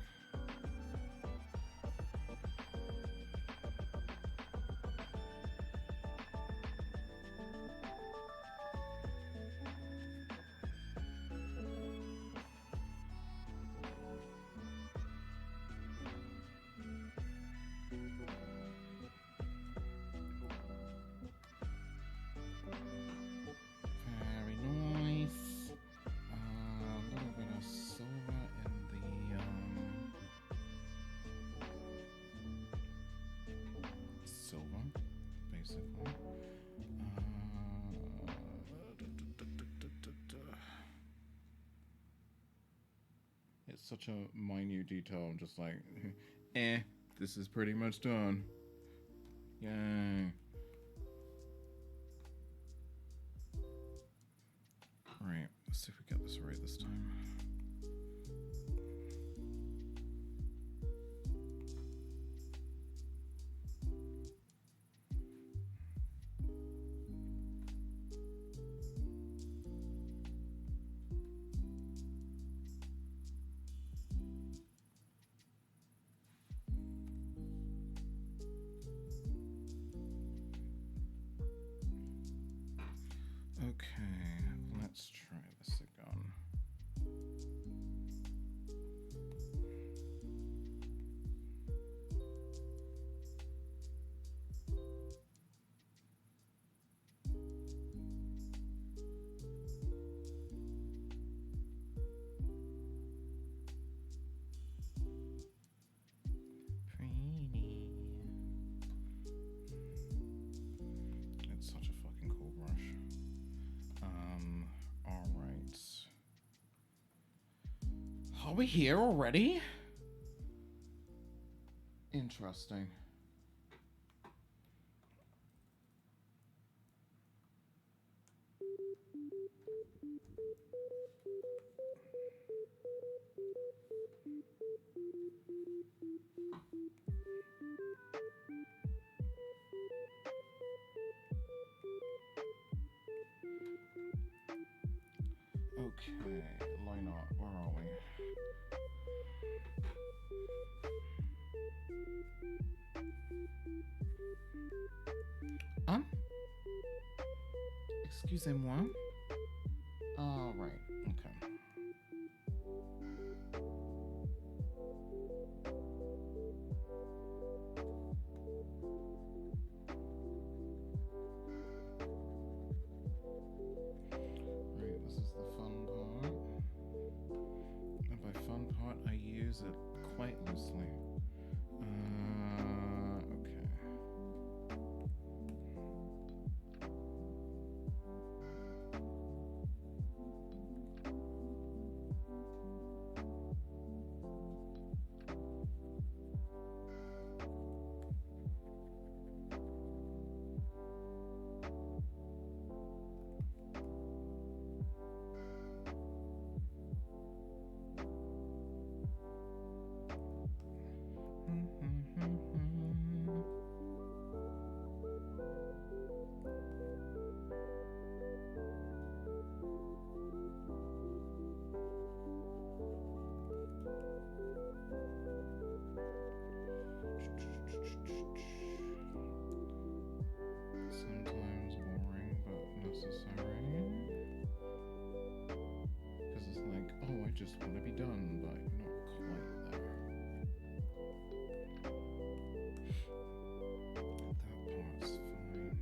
C: Very nice. A little bit of silver in the silver, basically. It's such a minute detail. I'm just like, this is pretty much done. Yay. Right, let's see if we get this right this time. Okay, let's try this again. Pretty. It's such a fucking cool brush. All right. Are we here already? Interesting. Okay, line up. Where are we? Excusez-moi. All right. Okay. Right, this is the fun part. And by fun part, I use it quite loosely. Okay. just want to be done, but not quite there. That part's fine.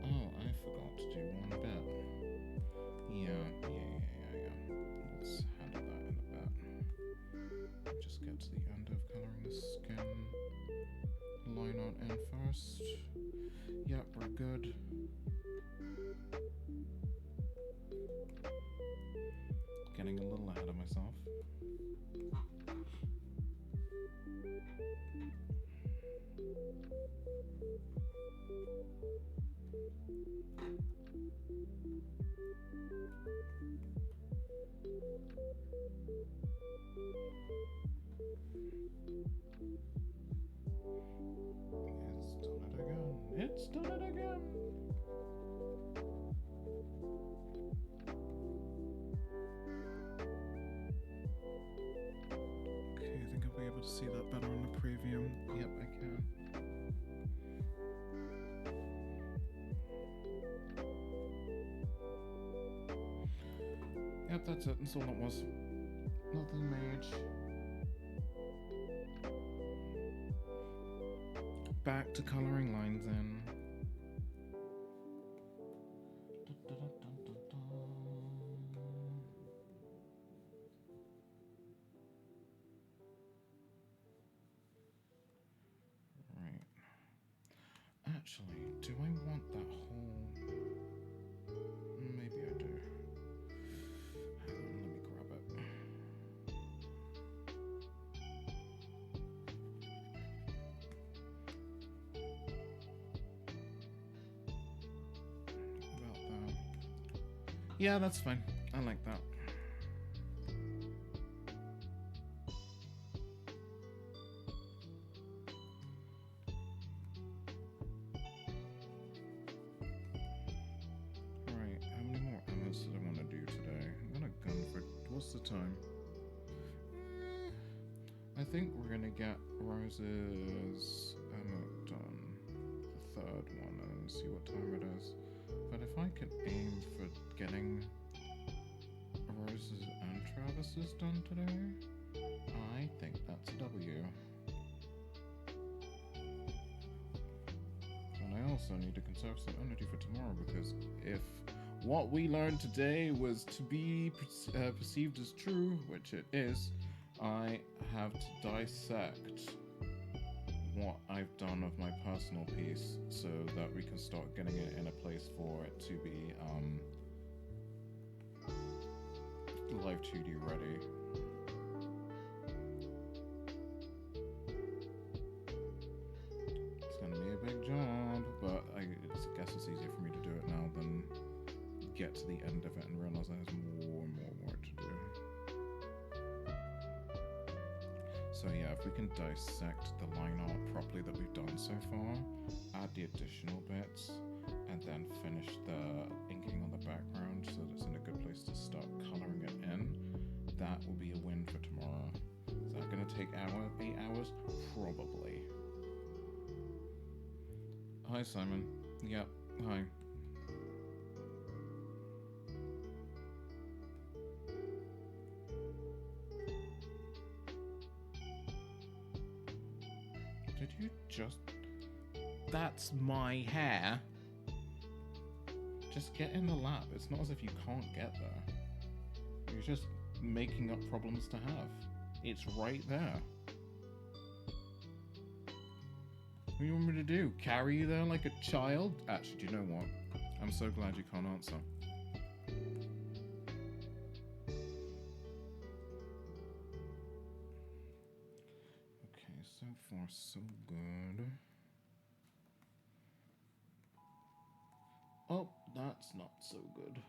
C: Oh, I forgot to do one bit. Yeah. Let's handle that in a bit. Just get to the end of coloring the skin. Line out in first. Yep, we're good. Getting a little ahead of myself. It's done it again. Okay, I think I'll be able to see that better in the preview. Yep, I can. Yep, that's it. That's all it was. Nothing major. Back to coloring lines in. Right. Actually, do I want that whole... Maybe I do. Hang on, let me grab it. About that. Yeah, that's fine. I like that. Right, how many more Emmas did I want to do today? I'm gonna gun for... What's the time? I think we're gonna get Rose's Emma done. The third one, and see what time it is. But if I could aim for getting Rose's and Travis's done today, I think that's a W. And I also need to conserve some energy for tomorrow, because if what we learned today was to be perceived as true, which it is, I have to dissect what I've done of my personal piece so that we can start getting it in a place for it to be live 2D ready. It's gonna be a big job, but I guess it's easier for me to do it now than get to the end of it and realize there's more and more work to do. So yeah, if we can dissect the line art properly that we've done so far, add the additional bits, and then finish the inking on the background so that it's in a good place to start coloring it in, that will be a win for tomorrow. Is that going to take 8 hours? Probably. Hi, Simon. Yep, hi. Did you just... That's my hair. Just get in the lab. It's not as if you can't get there. You're just making up problems to have. It's right there. What do you want me to do? Carry you there like a child? Actually, do you know what? I'm so glad you can't answer. Okay, so far so good. Oh, that's not so good.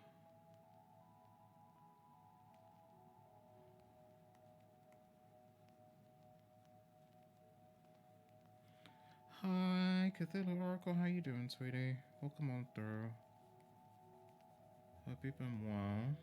C: Hi, Cthulhu Oracle, how you doing, sweetie? Welcome on through. Hope you've been well.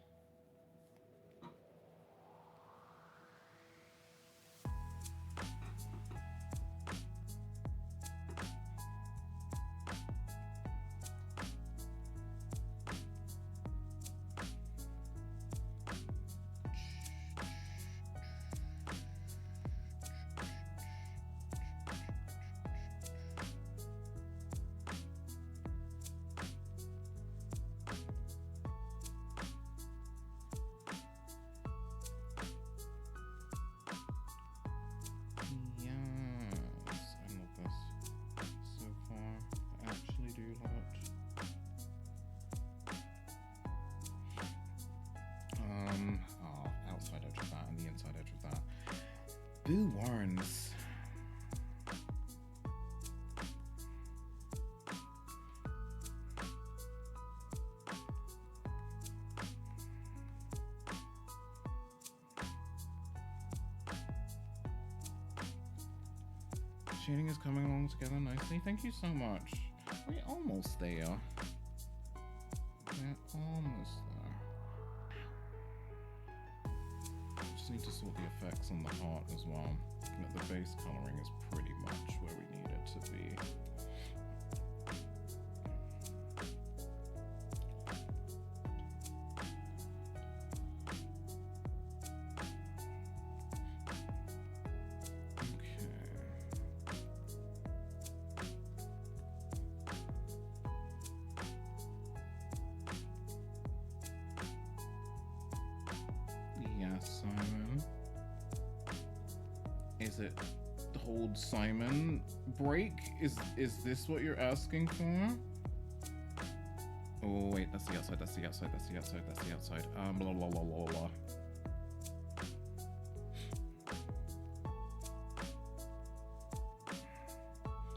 C: Boo Warns. Shading is coming along together nicely. Thank you so much. We're almost there. We're almost there. Just need to sort the effects on the heart as well. The base coloring is pretty much where we need it to be. Simon. Is it hold Simon break? Is this what you're asking for? Oh wait, that's the outside, that's the outside, that's the outside, that's the outside. Blah blah blah blah blah.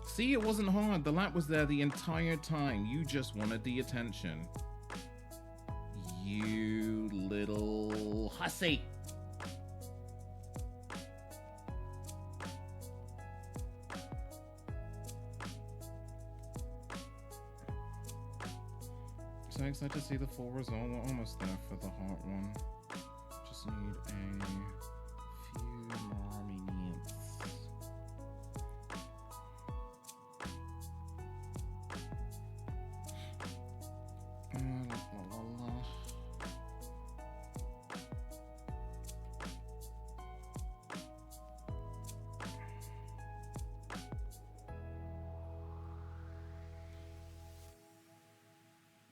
C: See, it wasn't hard. The lap was there the entire time. You just wanted the attention. You little hussy. So excited to see the full result. We're almost there for the heart one. Just need a few more minutes.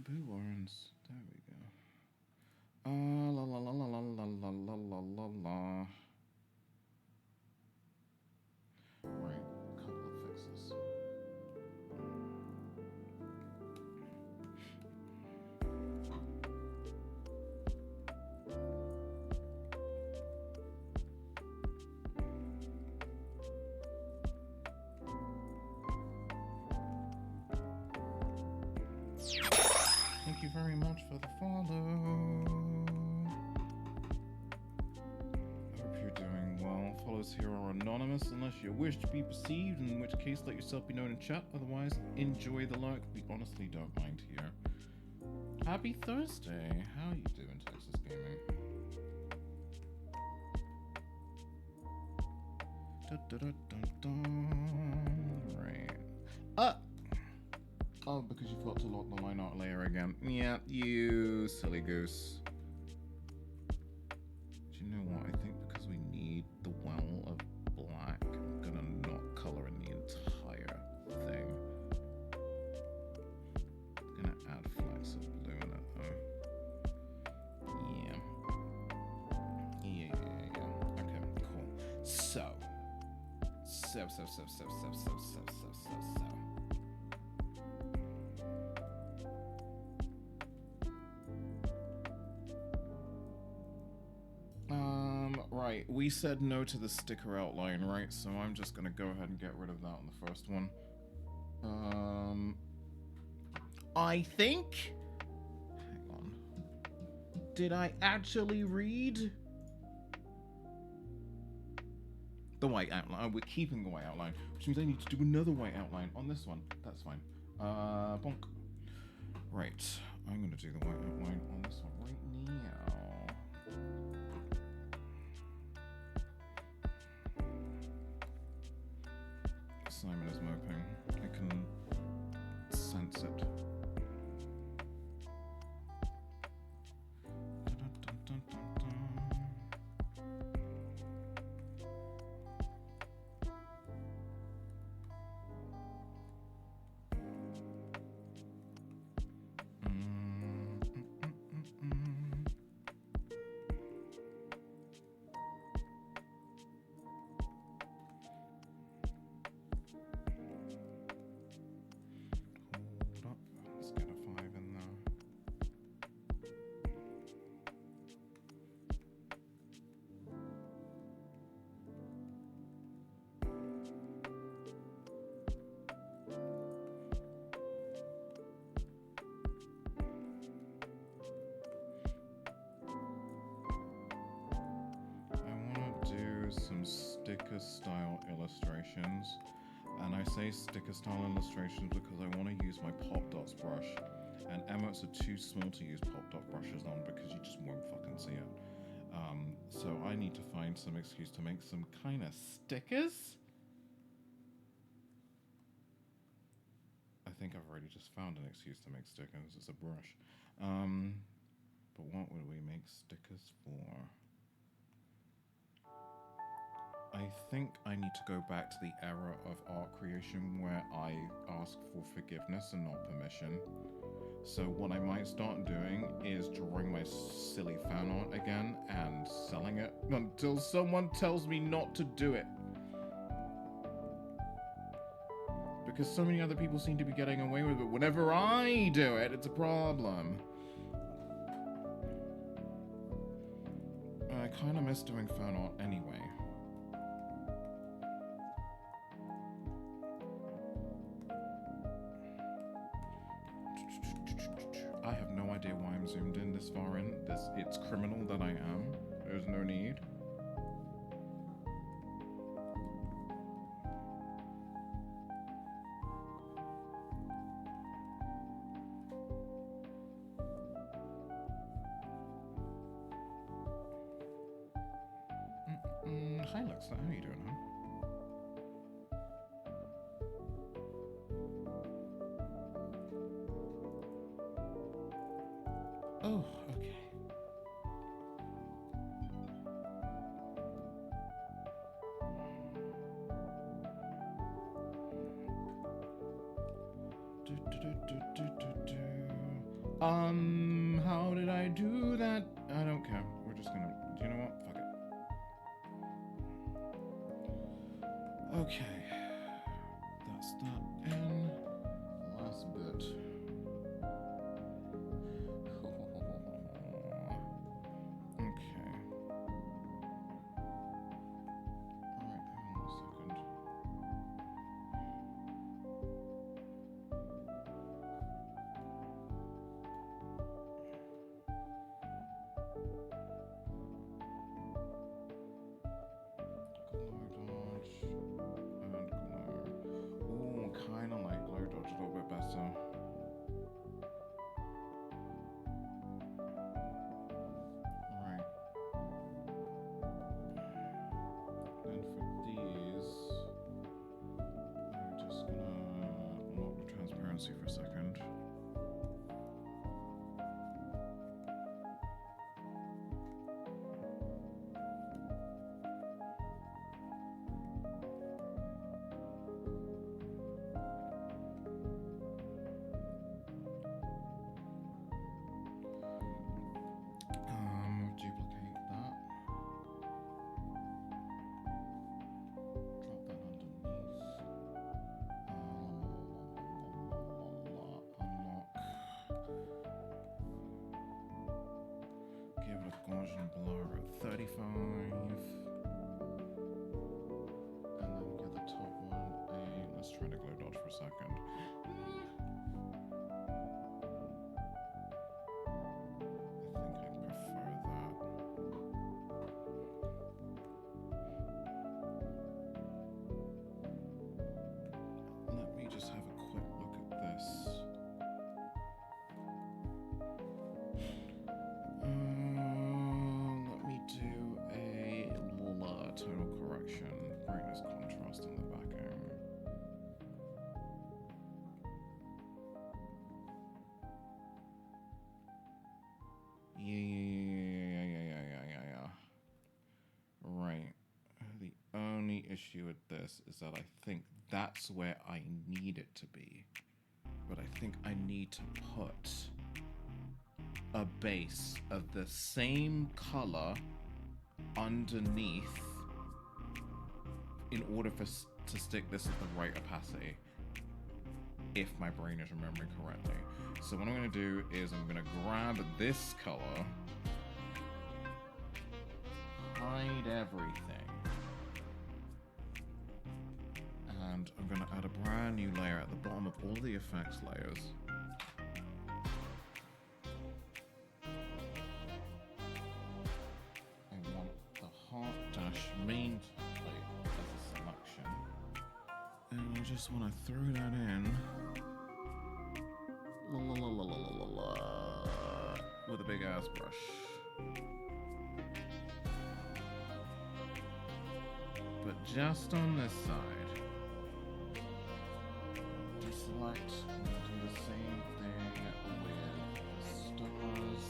C: Boo Warrens. There we go. La la la la la la la la la la la. Right, couple of fixes. Thank you very much for the follow. I hope you're doing well. Follows here are anonymous unless you wish to be perceived, in which case let yourself be known in chat. Otherwise, enjoy the lurk. We honestly don't mind here. Happy Thursday. How are you doing, Texas Gaming? Right. Oh, because you forgot to lock the line art layer again. Yeah, you silly goose. Do you know what? I think because we need the well of black, I'm gonna not color in the entire thing. I'm gonna add flecks of blue in it though. Yeah. Okay, cool. So. Right, we said no to the sticker outline, right? So I'm just gonna go ahead and get rid of that on the first one. I think... Hang on. Did I actually read? The white outline. We're keeping the white outline, which means I need to do another white outline on this one. That's fine. Bonk. Right, I'm gonna do the white outline on this one right now. Simon is moping. I can sense it. some sticker style illustrations. And I say sticker style illustrations because I want to use my pop dots brush. And emotes are too small to use pop dot brushes on because you just won't fucking see it. So I need to find some excuse to make some kind of stickers. I think I've already just found an excuse to make stickers. It's a brush. But what would we make stickers for? I think I need to go back to the era of art creation where I ask for forgiveness and not permission. So what I might start doing is drawing my silly fan art again and selling it until someone tells me not to do it. Because so many other people seem to be getting away with it. Whenever I do it, it's a problem. I kind of miss doing fan art anyway. I have no idea why I'm zoomed in this far in. It's criminal that I am. There's no need. Hi Alexa, how are you doing, huh? Oh, okay. How did I do that? I don't care. We're just gonna, do you know what? Fuck it. Okay. That's that in. Last bit. Okay. Alright, hang on a second. Glow dodge and glow. Ooh, kinda like glow dodge a little bit better. Right. And for these, I'm just gonna lock the transparency for a second. Duplicate that. Drop that underneath. Unlock. Give it a Gaussian blur at 35. And then give the top one a... Let's try to glow dodge for a second. I think I prefer that. Let me just have a quick look at this. Let me do a tonal correction, brightness contrast in the backing. Yeah. Right. The only issue with this is that I think that's where I need it to be. But I think I need to put a base of the same color underneath in order to stick this at the right opacity, if my brain is remembering correctly. So what I'm going to do is I'm going to grab this color, hide everything, and I'm going to add a brand new layer at the bottom of all the effects layers. I want the heart down main template as a selection. And I just want to throw that in. With a big ass brush. But just on this side. Deselect, we'll do the same thing with the stars.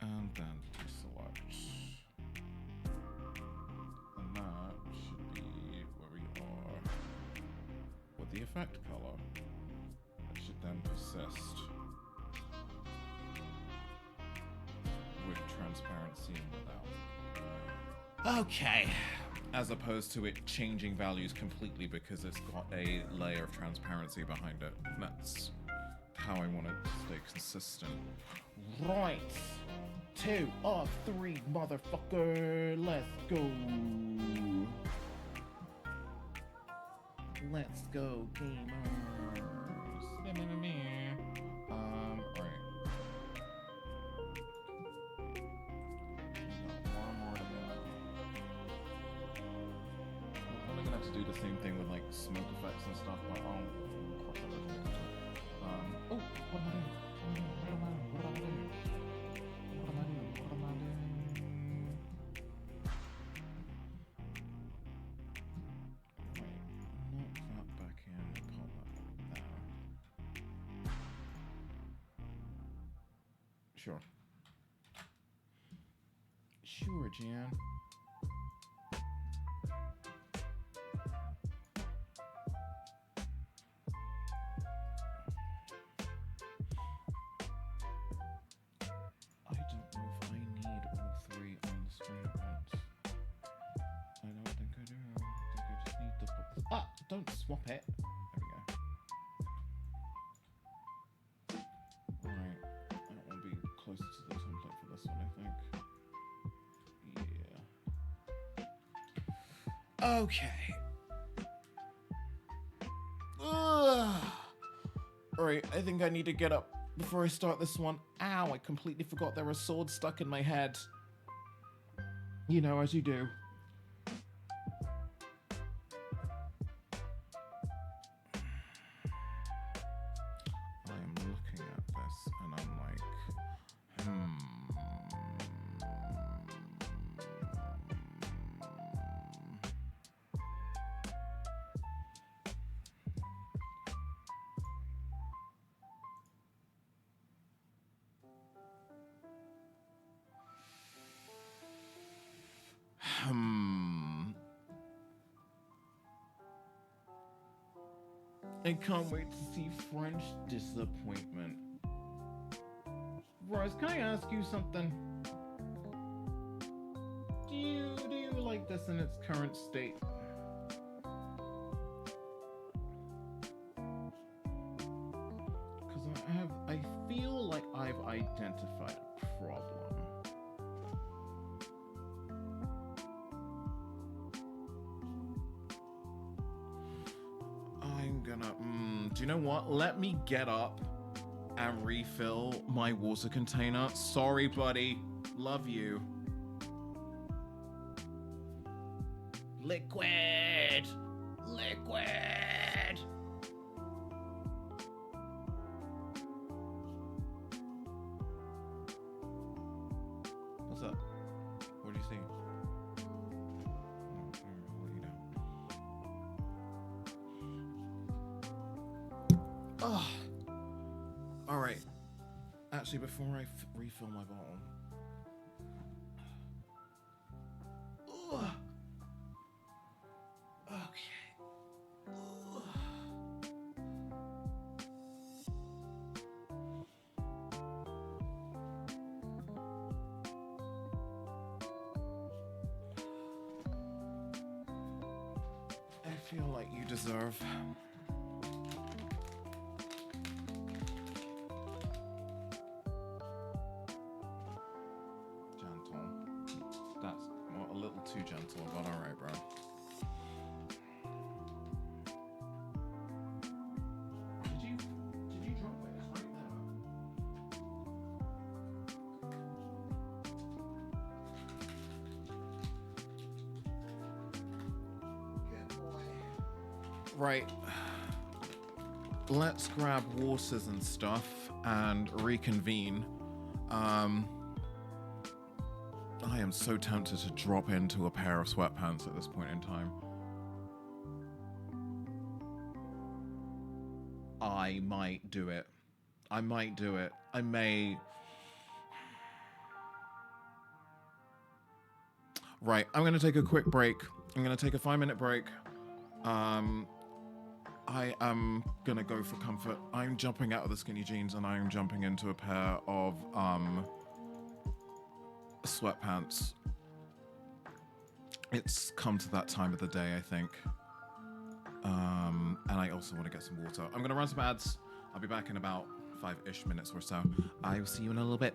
C: And then deselect. And that should be where we are with the effect color. It should then persist with transparency and without. Okay. As opposed to it changing values completely because it's got a layer of transparency behind it. That's how I want it to stay consistent. Right. 2 of 3, motherfucker. Let's go. Let's go, gamers. Alright. One more to go. I'm only gonna have to do the same thing with like smoke effects and stuff, but I'll cross that bridge when we get to it. Oh, what am I doing? What am I doing? Sure. Sure, Jan. I don't know if I need all 3 on the screen at once. I don't think I do. I think I just need to pop this. Ah! Don't swap it! There we go. Right. That will be closer to the template for this one, I think. Yeah. Okay. Alright, I think I need to get up before I start this one. Ow, I completely forgot there were swords stuck in my head. You know, as you do. I'm looking at this and I'm like, I can't wait to see French disappointment. Rose, can I ask you something? Do you like this in its current state? Because I feel like I've identified a problem. I'm gonna, do you know what? Let me get up and refill my water container. Sorry, buddy. Love you. Liquid! Liquid! What's up? What do you see? Oh. All right. Actually, before I refill my bottle. Ugh. Okay. Ugh. I feel like you deserve. Too gentle, but alright, bro. Right. Let's grab waters and stuff and reconvene. I am so tempted to drop into a pair of sweatpants at this point in time. I might do it. I might do it. I may. Right, I'm going to take a quick break. I'm going to take a 5-minute break. I am going to go for comfort. I'm jumping out of the skinny jeans and I'm jumping into a pair of sweatpants. It's come to that time of the day, I think. And I also want to get some water. I'm going to run some ads. I'll be back in about 5-ish minutes or so. I will see you in a little bit.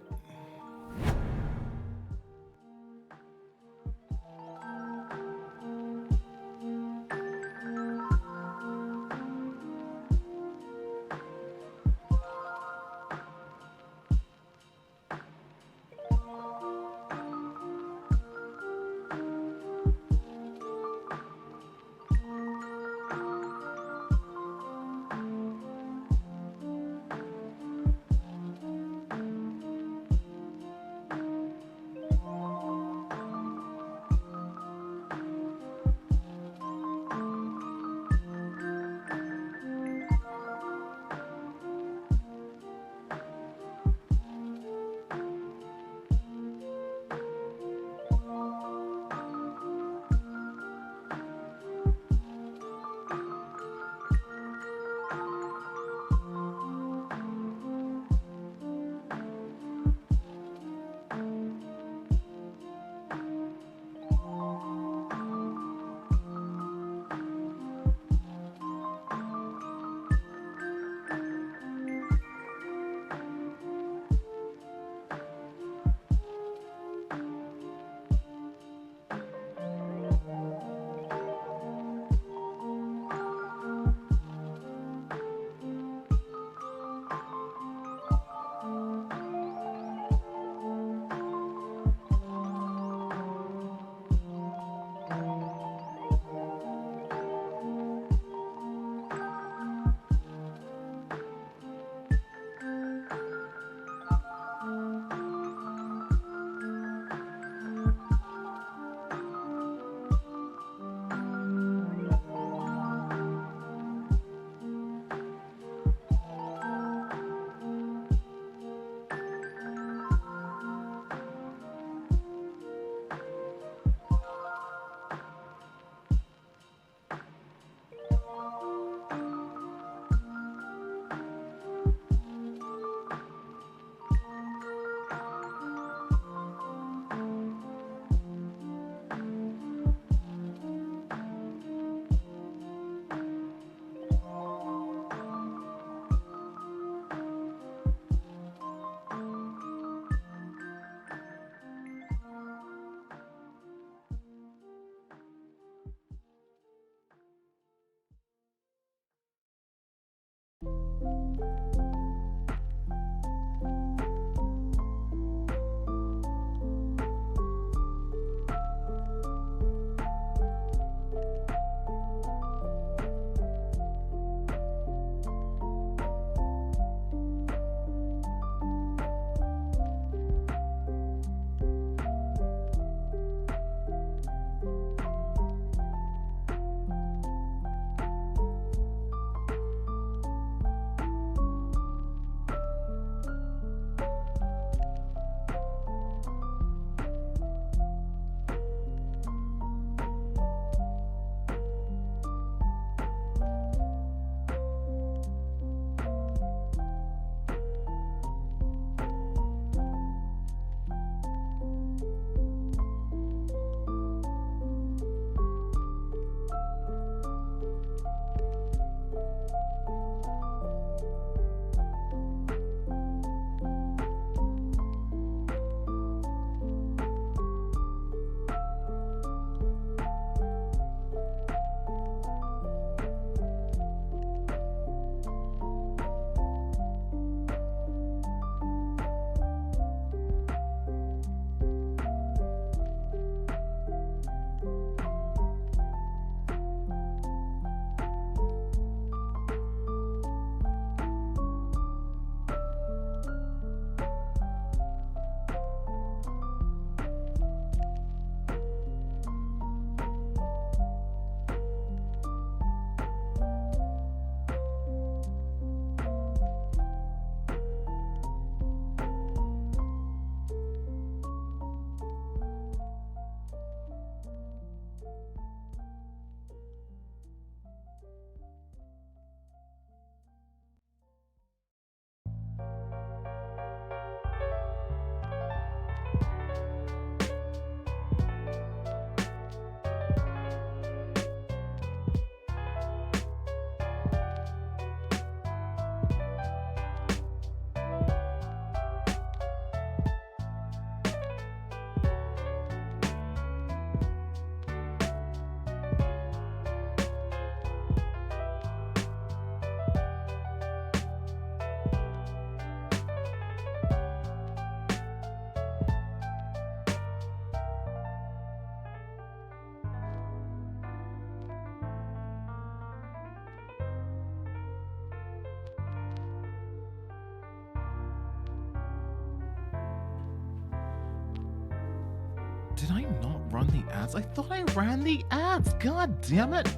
C: Did I not run the ads? I thought I ran the ads. God damn it.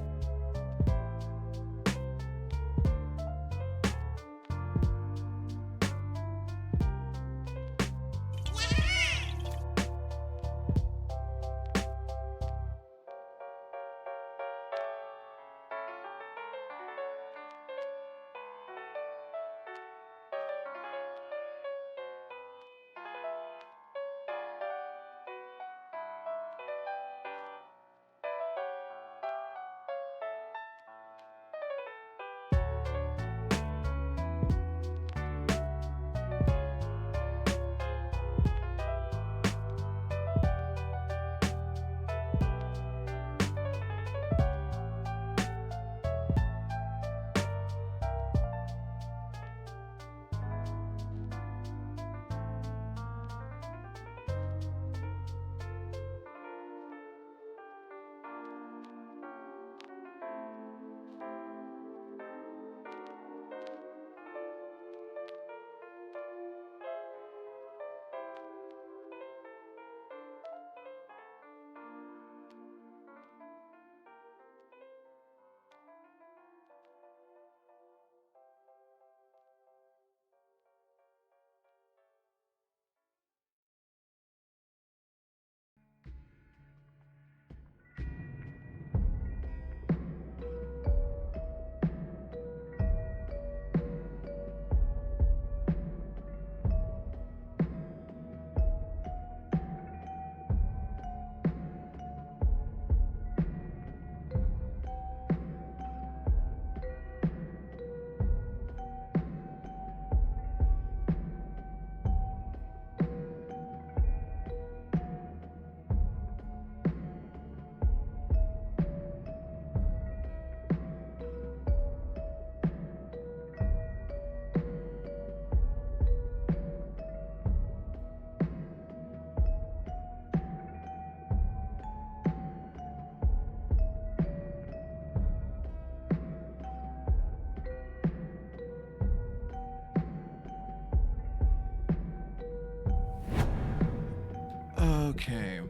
C: Okay,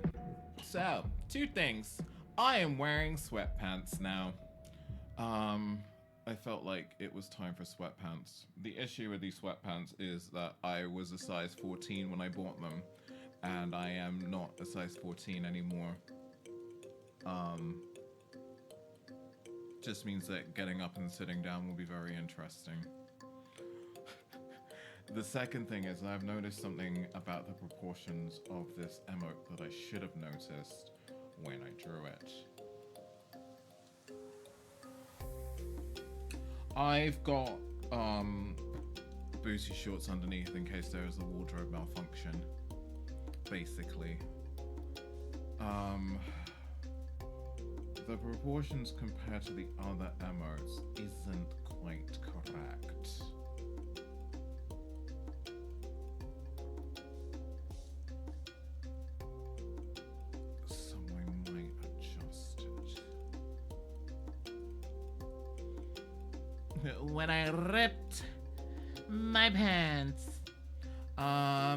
C: so 2 things. I am wearing sweatpants now. I felt like it was time for sweatpants. The issue with these sweatpants is that I was a size 14 when I bought them, and I am not a size 14 anymore. Just means that getting up and sitting down will be very interesting. The second thing is I've noticed something about the proportions of this emote that I should have noticed when I drew it. I've got booty shorts underneath in case there is a wardrobe malfunction, basically. The proportions compared to the other emotes isn't quite correct. So I might adjust it. When I ripped my pants. I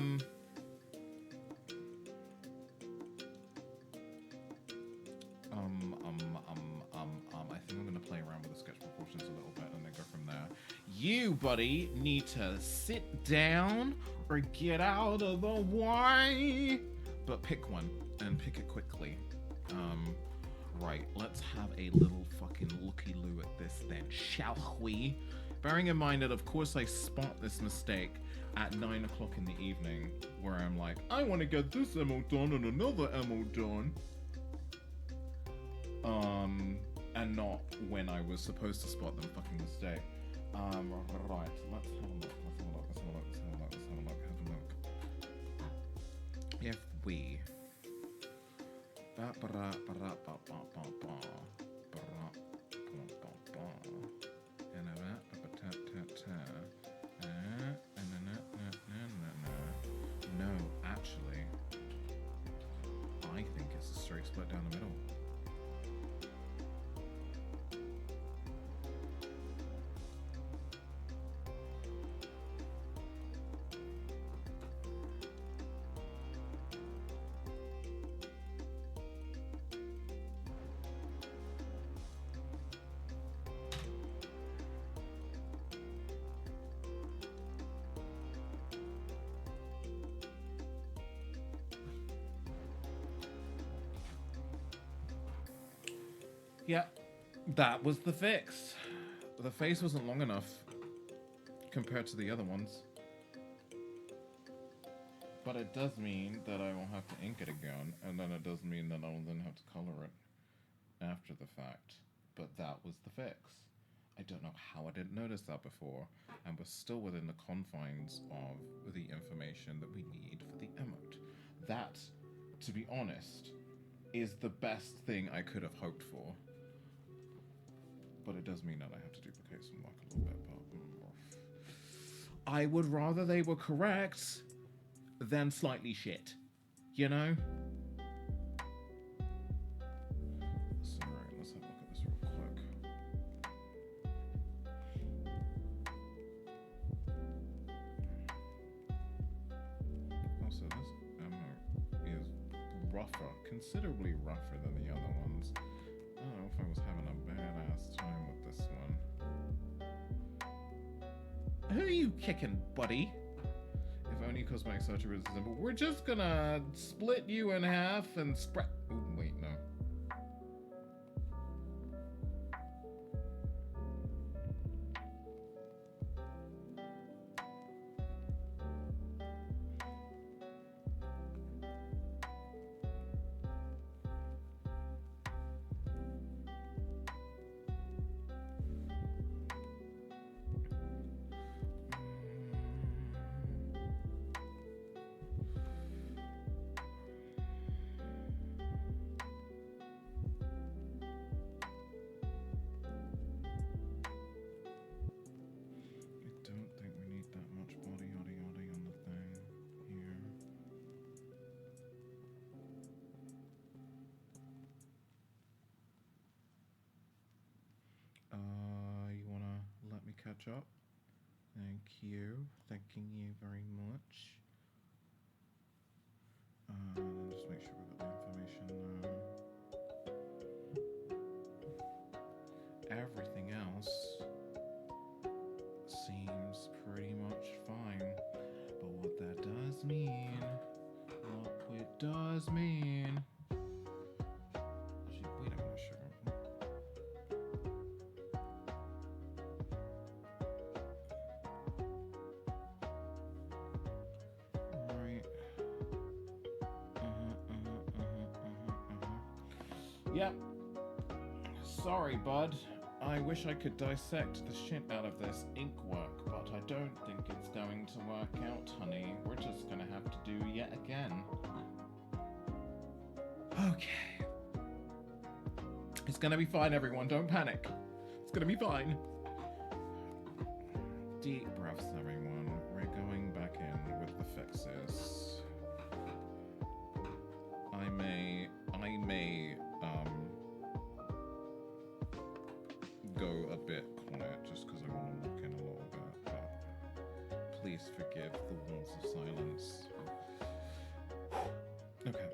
C: think I'm gonna play around with the sketch proportions a little bit and then go from there. You, buddy, need to sit down or get out of the way. But pick one and pick it quickly. Right, let's have a little fucking looky-loo at this then, shall we? Bearing in mind that, of course, I spot this mistake at 9 o'clock in the evening, where I'm like, I want to get this emo done and another emo done. And not when I was supposed to spot them fucking mistake. Right, let's have a look, If we... No, actually, I think it's a straight split down the middle. Yeah, that was the fix. The face wasn't long enough compared to the other ones. But it does mean that I will have to ink it again, and then it does mean that I will then have to color it after the fact. But that was the fix. I don't know how I didn't notice that before, and we're still within the confines of the information that we need for the emote. That, to be honest, is the best thing I could have hoped for. But it does mean that I have to duplicate some work a little bit, but I would rather they were correct than slightly shit, you know? So, right, let's have a look at this real quick. Also, this ammo is rougher, considerably rougher than the other ones. I don't know if I was having a badass time with this one. Who are you kicking, buddy? If only cosmetic surgery was simple. We're just gonna split you in half and spread. Oh, wait, no. You wanna let me catch up? Thank you. Thanking you very much. Just make sure we got the information now. Everything else seems pretty much fine. But what that does mean, Actually, wait a minute, sugar. Yep. Sorry, bud. I wish I could dissect the shit out of this ink work, but I don't think it's going to work out, honey. We're just gonna have to do yet again. Okay. It's gonna be fine, everyone. Don't panic. It's gonna be fine. Deep breaths, everyone. We're going back in with the fixes. I may go a bit quiet just because I want to look in a little bit, but please forgive the walls of silence. Okay.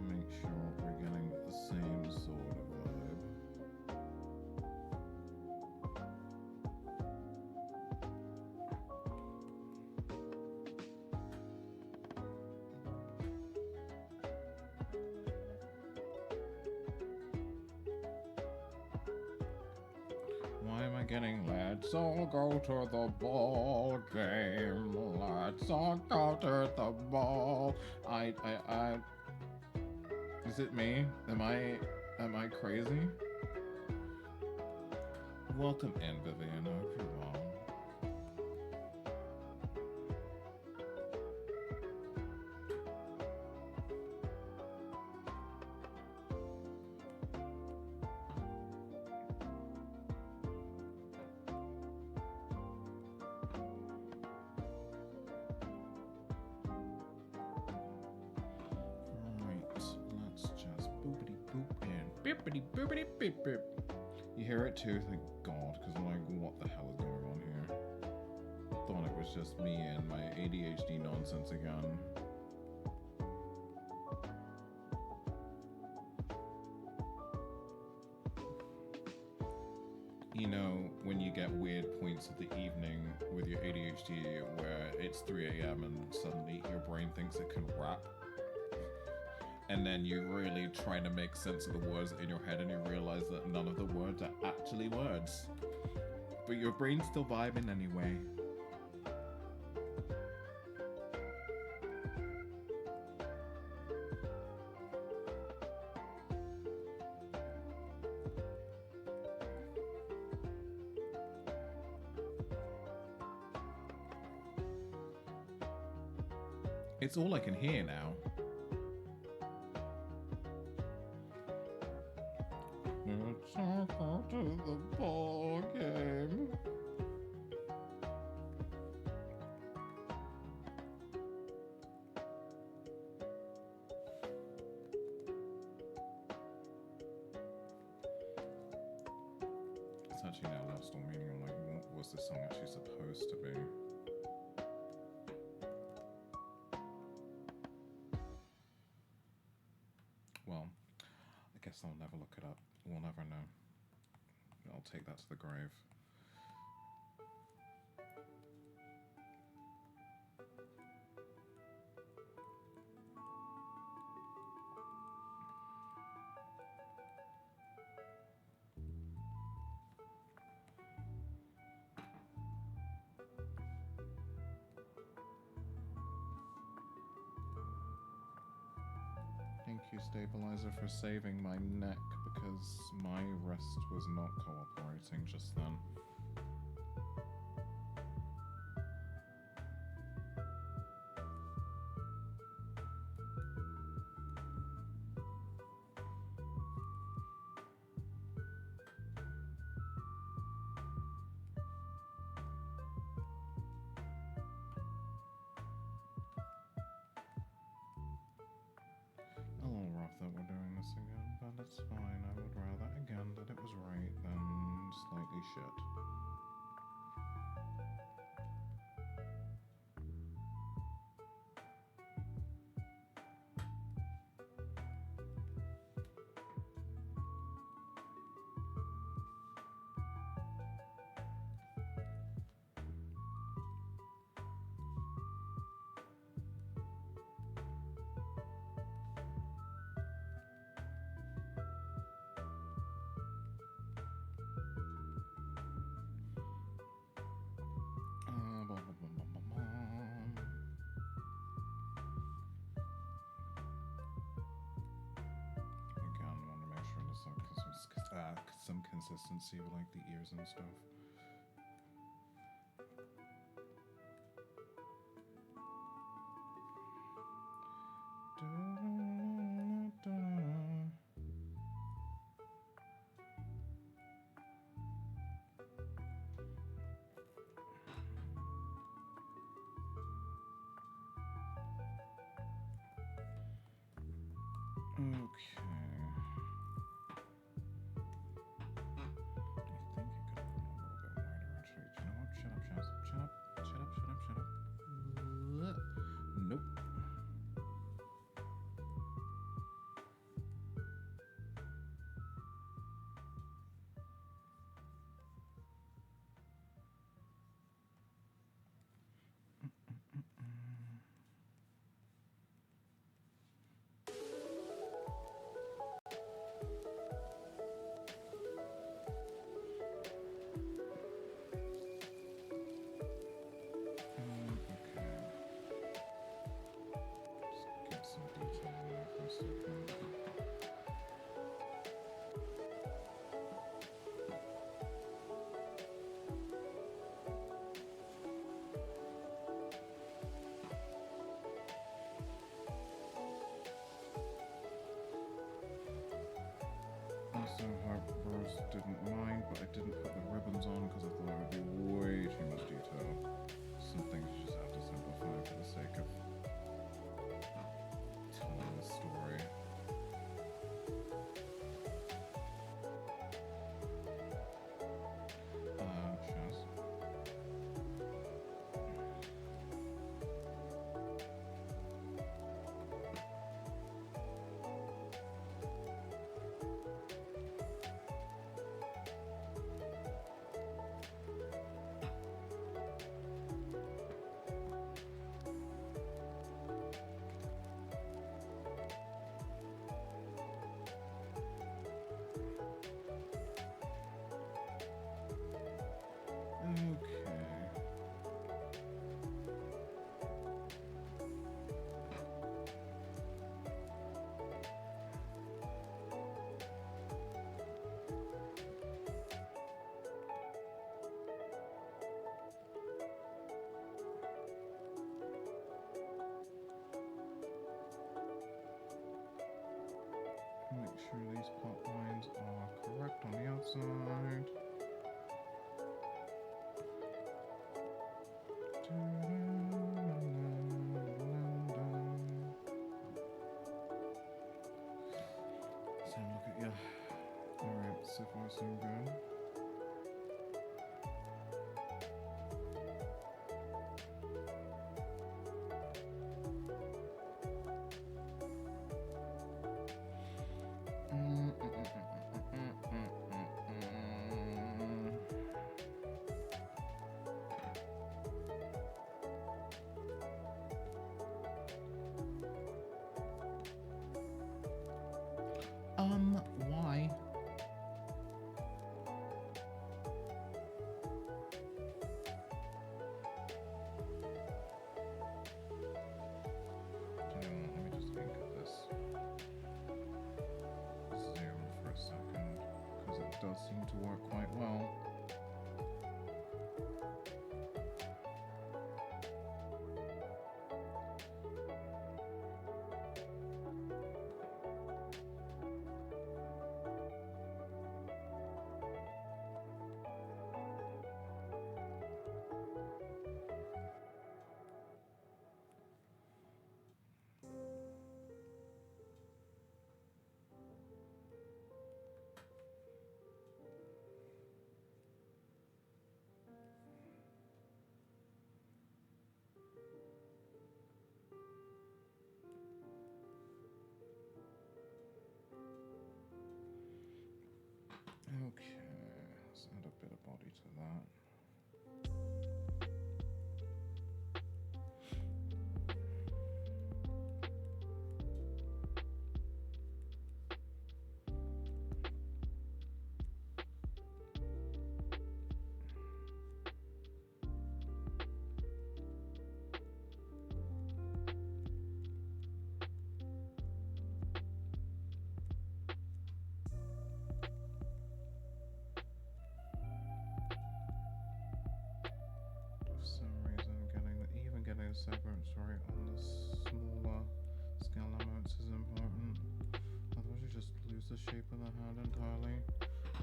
C: Make sure we're getting the same sort of vibe. Why am I getting let's all go to the ball game, let's all go to the ball. Is it me? Am I crazy? Welcome in, Vivian. I hope you're well. Bippity bippity bip bip. You hear it too, thank God, because I'm like, what the hell is going on here? Thought it was just me and my ADHD nonsense again. You know, when you get weird points of the evening with your ADHD where it's 3 a.m. and suddenly your brain thinks it can rap. And then you really try to make sense of the words in your head and you realize that none of the words are actually words. But your brain's still vibing anyway. It's all I can hear now. It's time to the ball game. It's actually now lost all meaning. I'm like, what was this song actually supposed to be? Well, I guess I'll never look it up. We'll never know. I'll take that to the grave. Thank you, Stabilizer, for saving my neck because my wrist was not cooperating just then. A little rough that we're doing this again, but it's fine. I would rather again that it was right than slightly shit. Again, want to make sure there's some consistency with like the ears and stuff. Okay. Nope. Also, Bros didn't mind, but I didn't put the ribbons on because I thought it would be way too much detail. Some things you just have to simplify for the sake of telling the story. these plot lines are correct on the outside. So look at you. Alright, so far so good. Why? You know what, let me just think of this. Zoom for a second, because it does seem to work quite well. Okay, let's add a bit of body to that. For some reason, getting the segments right on the smaller scale elements is important. Otherwise, you just lose the shape of the hand entirely,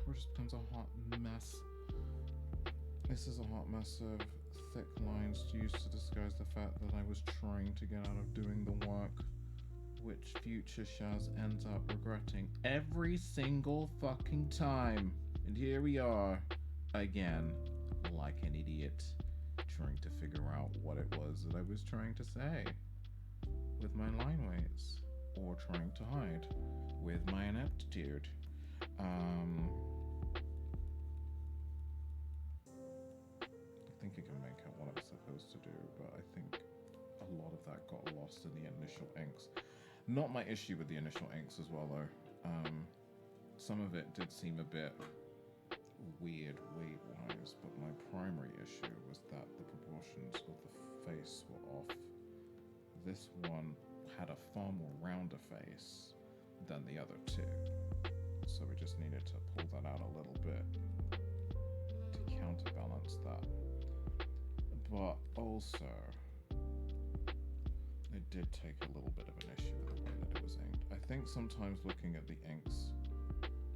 C: or it just becomes a hot mess. This is a hot mess of thick lines used to disguise the fact that I was trying to get out of doing the work, which future Shaz ends up regretting every single fucking time. And here we are, again, like an idiot, trying to figure out what it was that I was trying to say with my line weights, or trying to hide with my ineptitude. I think you can make out what I was supposed to do, but I think a lot of that got lost in the initial inks. Not my issue with the initial inks as well, though. Some of it did seem a bit weird weight-wise, but my primary issue was that the proportions of the face were off. This one had a far more rounder face than the other two, so we just needed to pull that out a little bit to counterbalance that. But also, it did take a little bit of an issue with the way that it was inked. I think sometimes looking at the inks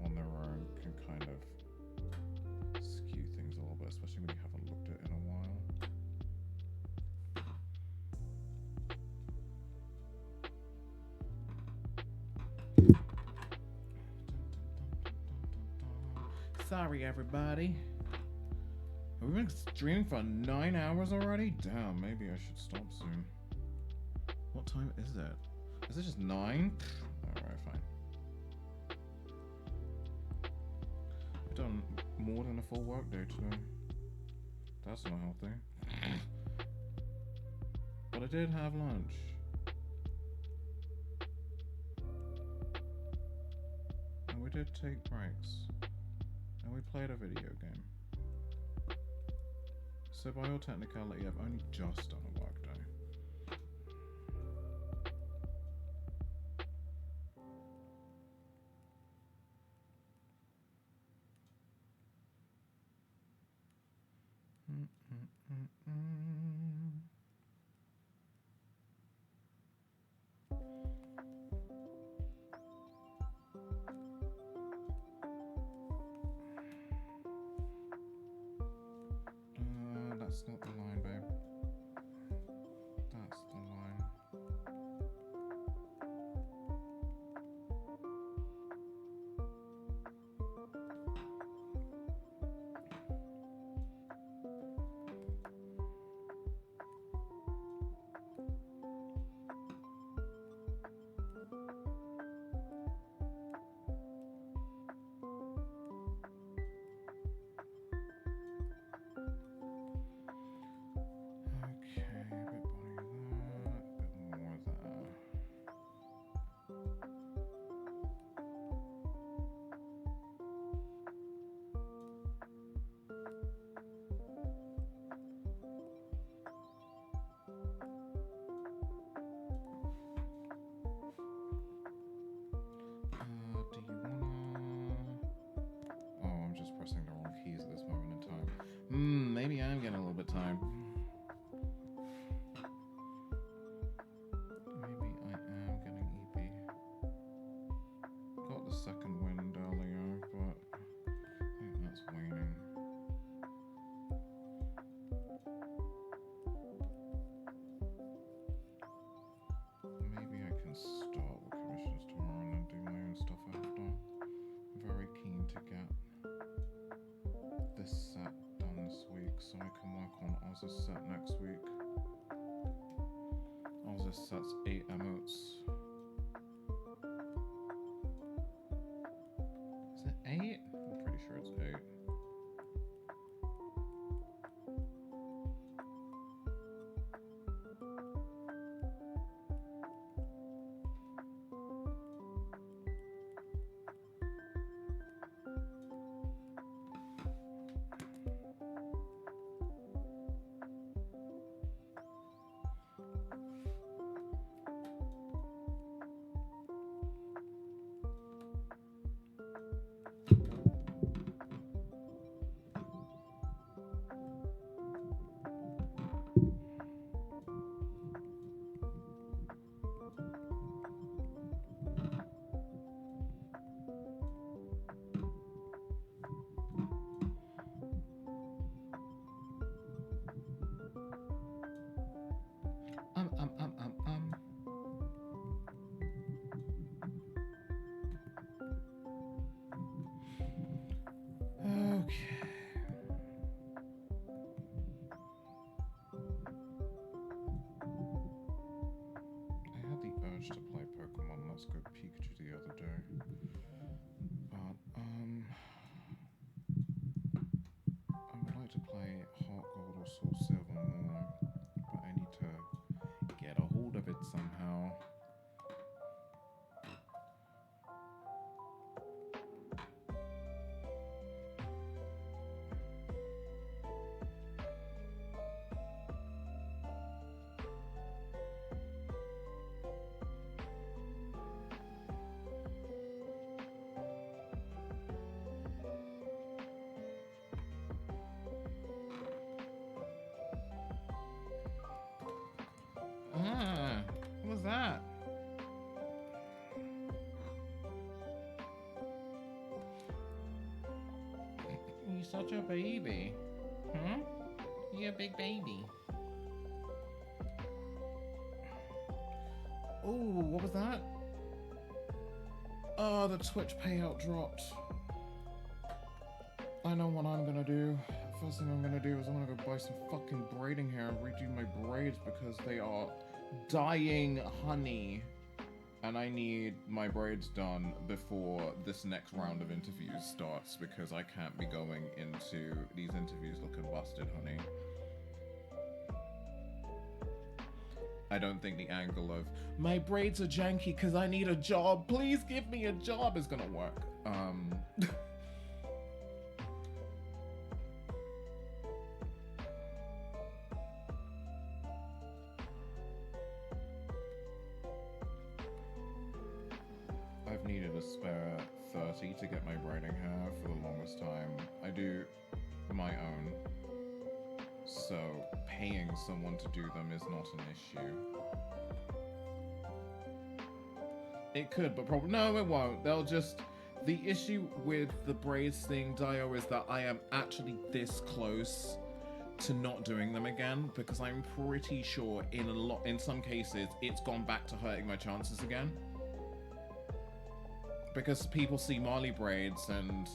C: on their own can kind of skew things a little bit, especially when you haven't looked at it in a while. Sorry, everybody. Have we been streaming for 9 hours already? Damn, maybe I should stop soon. What time is it? Is it just 9? Alright, fine. I've done more than a full work day today. That's not healthy. But I did have lunch. And we did take breaks. And we played a video game. So by all technicality, I've only just done a work day. That's not the line, babe. That's the line. Pressing the wrong keys at this moment in time. Maybe I'm getting a little bit tired. Maybe I am getting EP. Got the second wind earlier, but I think that's waning. Maybe I can start with commissions tomorrow and then do my own stuff after. Very keen to get this set done this week so I can work on Oz's set next week. Oz's set's 8 emotes. Is it 8? I'm pretty sure it's 8. Okay. I had the urge to play Pokemon Let's Go Pikachu the other day, but I would like to play Heart Gold or Soul Silver more, but I need to get a hold of it somehow. What was that? You're such a baby. Huh? You're a big baby. Oh, what was that? Oh, the Twitch payout dropped. I know what I'm gonna do. First thing I'm gonna do is I'm gonna go buy some fucking braiding hair and redo my braids because they are dying honey. And I need my braids done before this next round of interviews starts because I can't be going into these interviews looking busted, honey. I don't think the angle of my braids are janky because I need a job, please give me a job is gonna work. I've needed a spare 30 to get my braiding hair for the longest time. I do my own, so paying someone to do them is not an issue. It could, but probably no, it won't. They'll just... The issue with the braids thing, Dio, is that I am actually this close to not doing them again, because I'm pretty sure in some cases it's gone back to hurting my chances again. Because people see Marley braids, and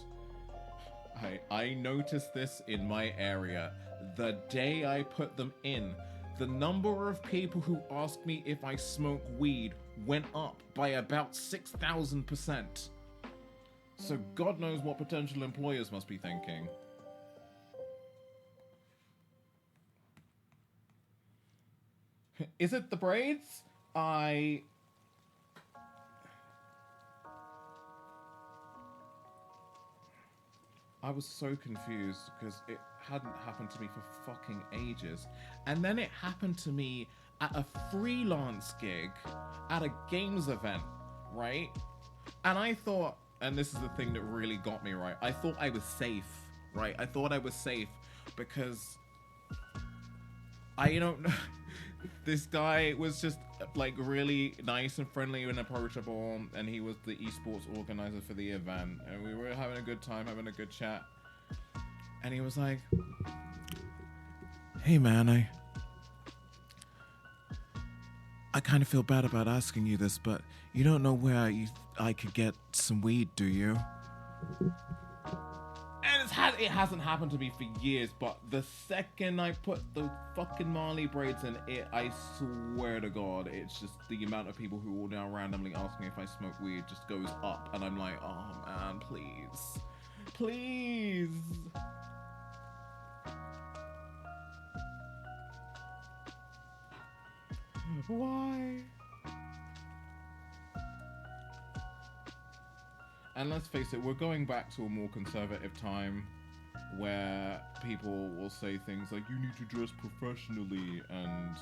C: I noticed this in my area. The day I put them in, the number of people who asked me if I smoke weed went up by about 6,000%. So God knows what potential employers must be thinking. Is it the braids? I was so confused because it hadn't happened to me for fucking ages. And then it happened to me at a freelance gig at a games event, right? And I thought, and this is the thing that really got me, right? I thought I was safe, right? I thought I was safe because I don't know. This guy was just like really nice and friendly and approachable, and he was the esports organizer for the event, and we were having a good time, having a good chat. And he was like, "Hey man, I kind of feel bad about asking you this, but you don't know where I could get some weed, do you?" And it hasn't happened to me for years, but the second I put the fucking Marley braids in it, I swear to God, it's just the amount of people who will now randomly ask me if I smoke weed just goes up, and I'm like, oh man, please. Please. Why? And let's face it, we're going back to a more conservative time where people will say things like, you need to dress professionally, and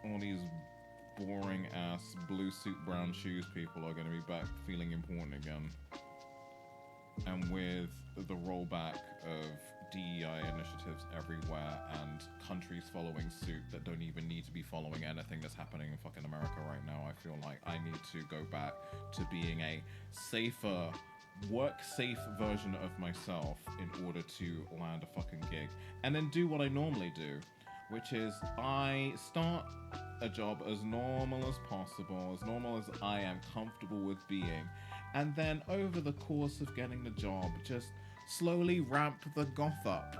C: all these boring ass blue suit brown shoes people are going to be back feeling important again. And with the rollback of DEI initiatives everywhere and countries following suit that don't even need to be following anything that's happening in fucking America right now, I feel like I need to go back to being a safer, work-safe version of myself in order to land a fucking gig. And then do what I normally do, which is I start a job as normal as possible, as normal as I am comfortable with being. And then over the course of getting the job, just slowly ramp the goth up.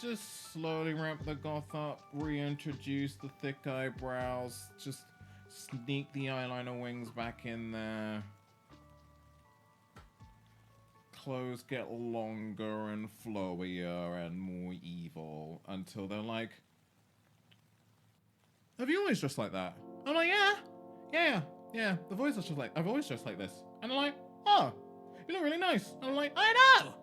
C: Just slowly ramp the goth up, reintroduce the thick eyebrows, just sneak the eyeliner wings back in there. Clothes get longer and flowier and more evil until they're like, have you always dressed like that? I'm like, yeah, the voice is just like, I've always dressed like this. And I'm like, oh, you look really nice. And I'm like, I know!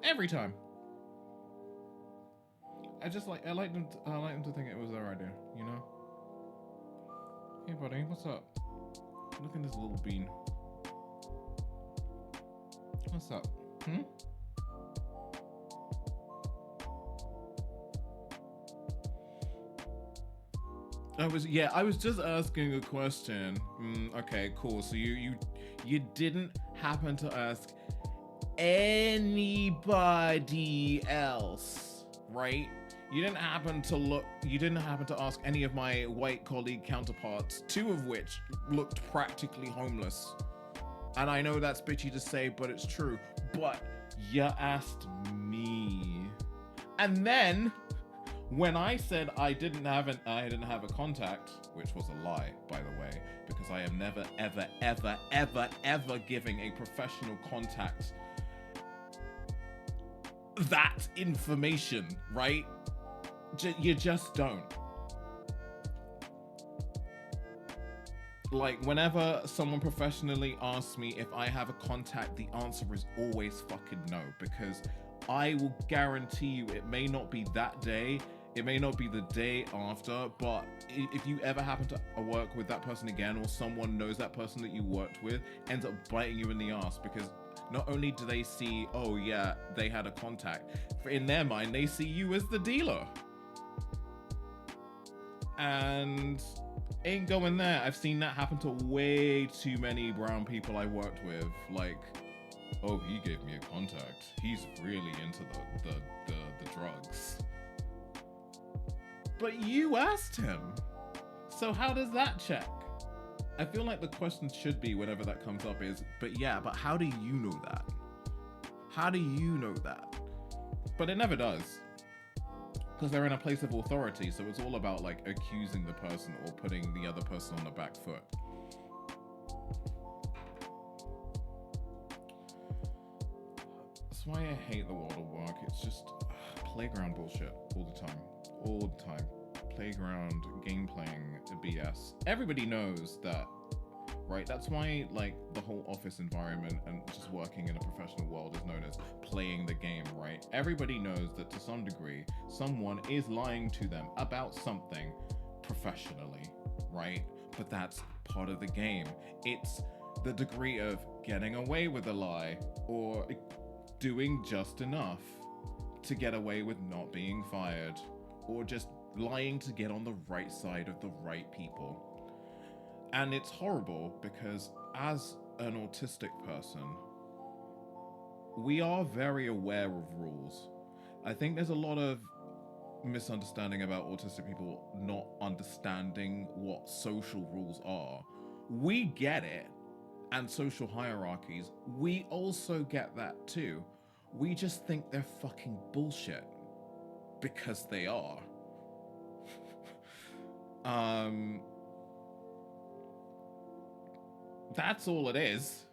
C: Every time. I like them to think it was their idea, you know? Hey buddy, what's up? Look at this little bean. What's up? I was just asking a question. Okay, cool. So you didn't happen to ask anybody else, right? You didn't happen to ask any of my white colleague counterparts, two of which looked practically homeless. And I know that's bitchy to say, but it's true. But you asked me. And then when I said I didn't have a contact, which was a lie, by the way, because I am never, ever, ever, ever, ever giving a professional contact that information, right? You just don't. Like, whenever someone professionally asks me if I have a contact, the answer is always fucking no, because I will guarantee you it may not be that day, it may not be the day after, but if you ever happen to work with that person again, or someone knows that person that you worked with, ends up biting you in the ass, because not only do they see, oh yeah, they had a contact, in their mind, they see you as the dealer. And ain't going there. I've seen that happen to way too many brown people I worked with. Like, oh, he gave me a contact. He's really into the drugs. But you asked him. So how does that check? I feel like the question should be, whenever that comes up, is, but how do you know that? How do you know that? But it never does. Because they're in a place of authority, so it's all about like accusing the person or putting the other person on the back foot. That's why I hate the world of work. It's just playground bullshit all the time. All the time. Playground, game playing, BS. Everybody knows that, right? That's why like the whole office environment and just working in a professional world is known as playing the game, right? Everybody knows that to some degree, someone is lying to them about something professionally, right? But that's part of the game. It's the degree of getting away with a lie or doing just enough to get away with not being fired, or just lying to get on the right side of the right people. And it's horrible because as an autistic person, we are very aware of rules. I think there's a lot of misunderstanding about autistic people not understanding what social rules are. We get it, and social hierarchies, we also get that too. We just think they're fucking bullshit because they are. That's all it is.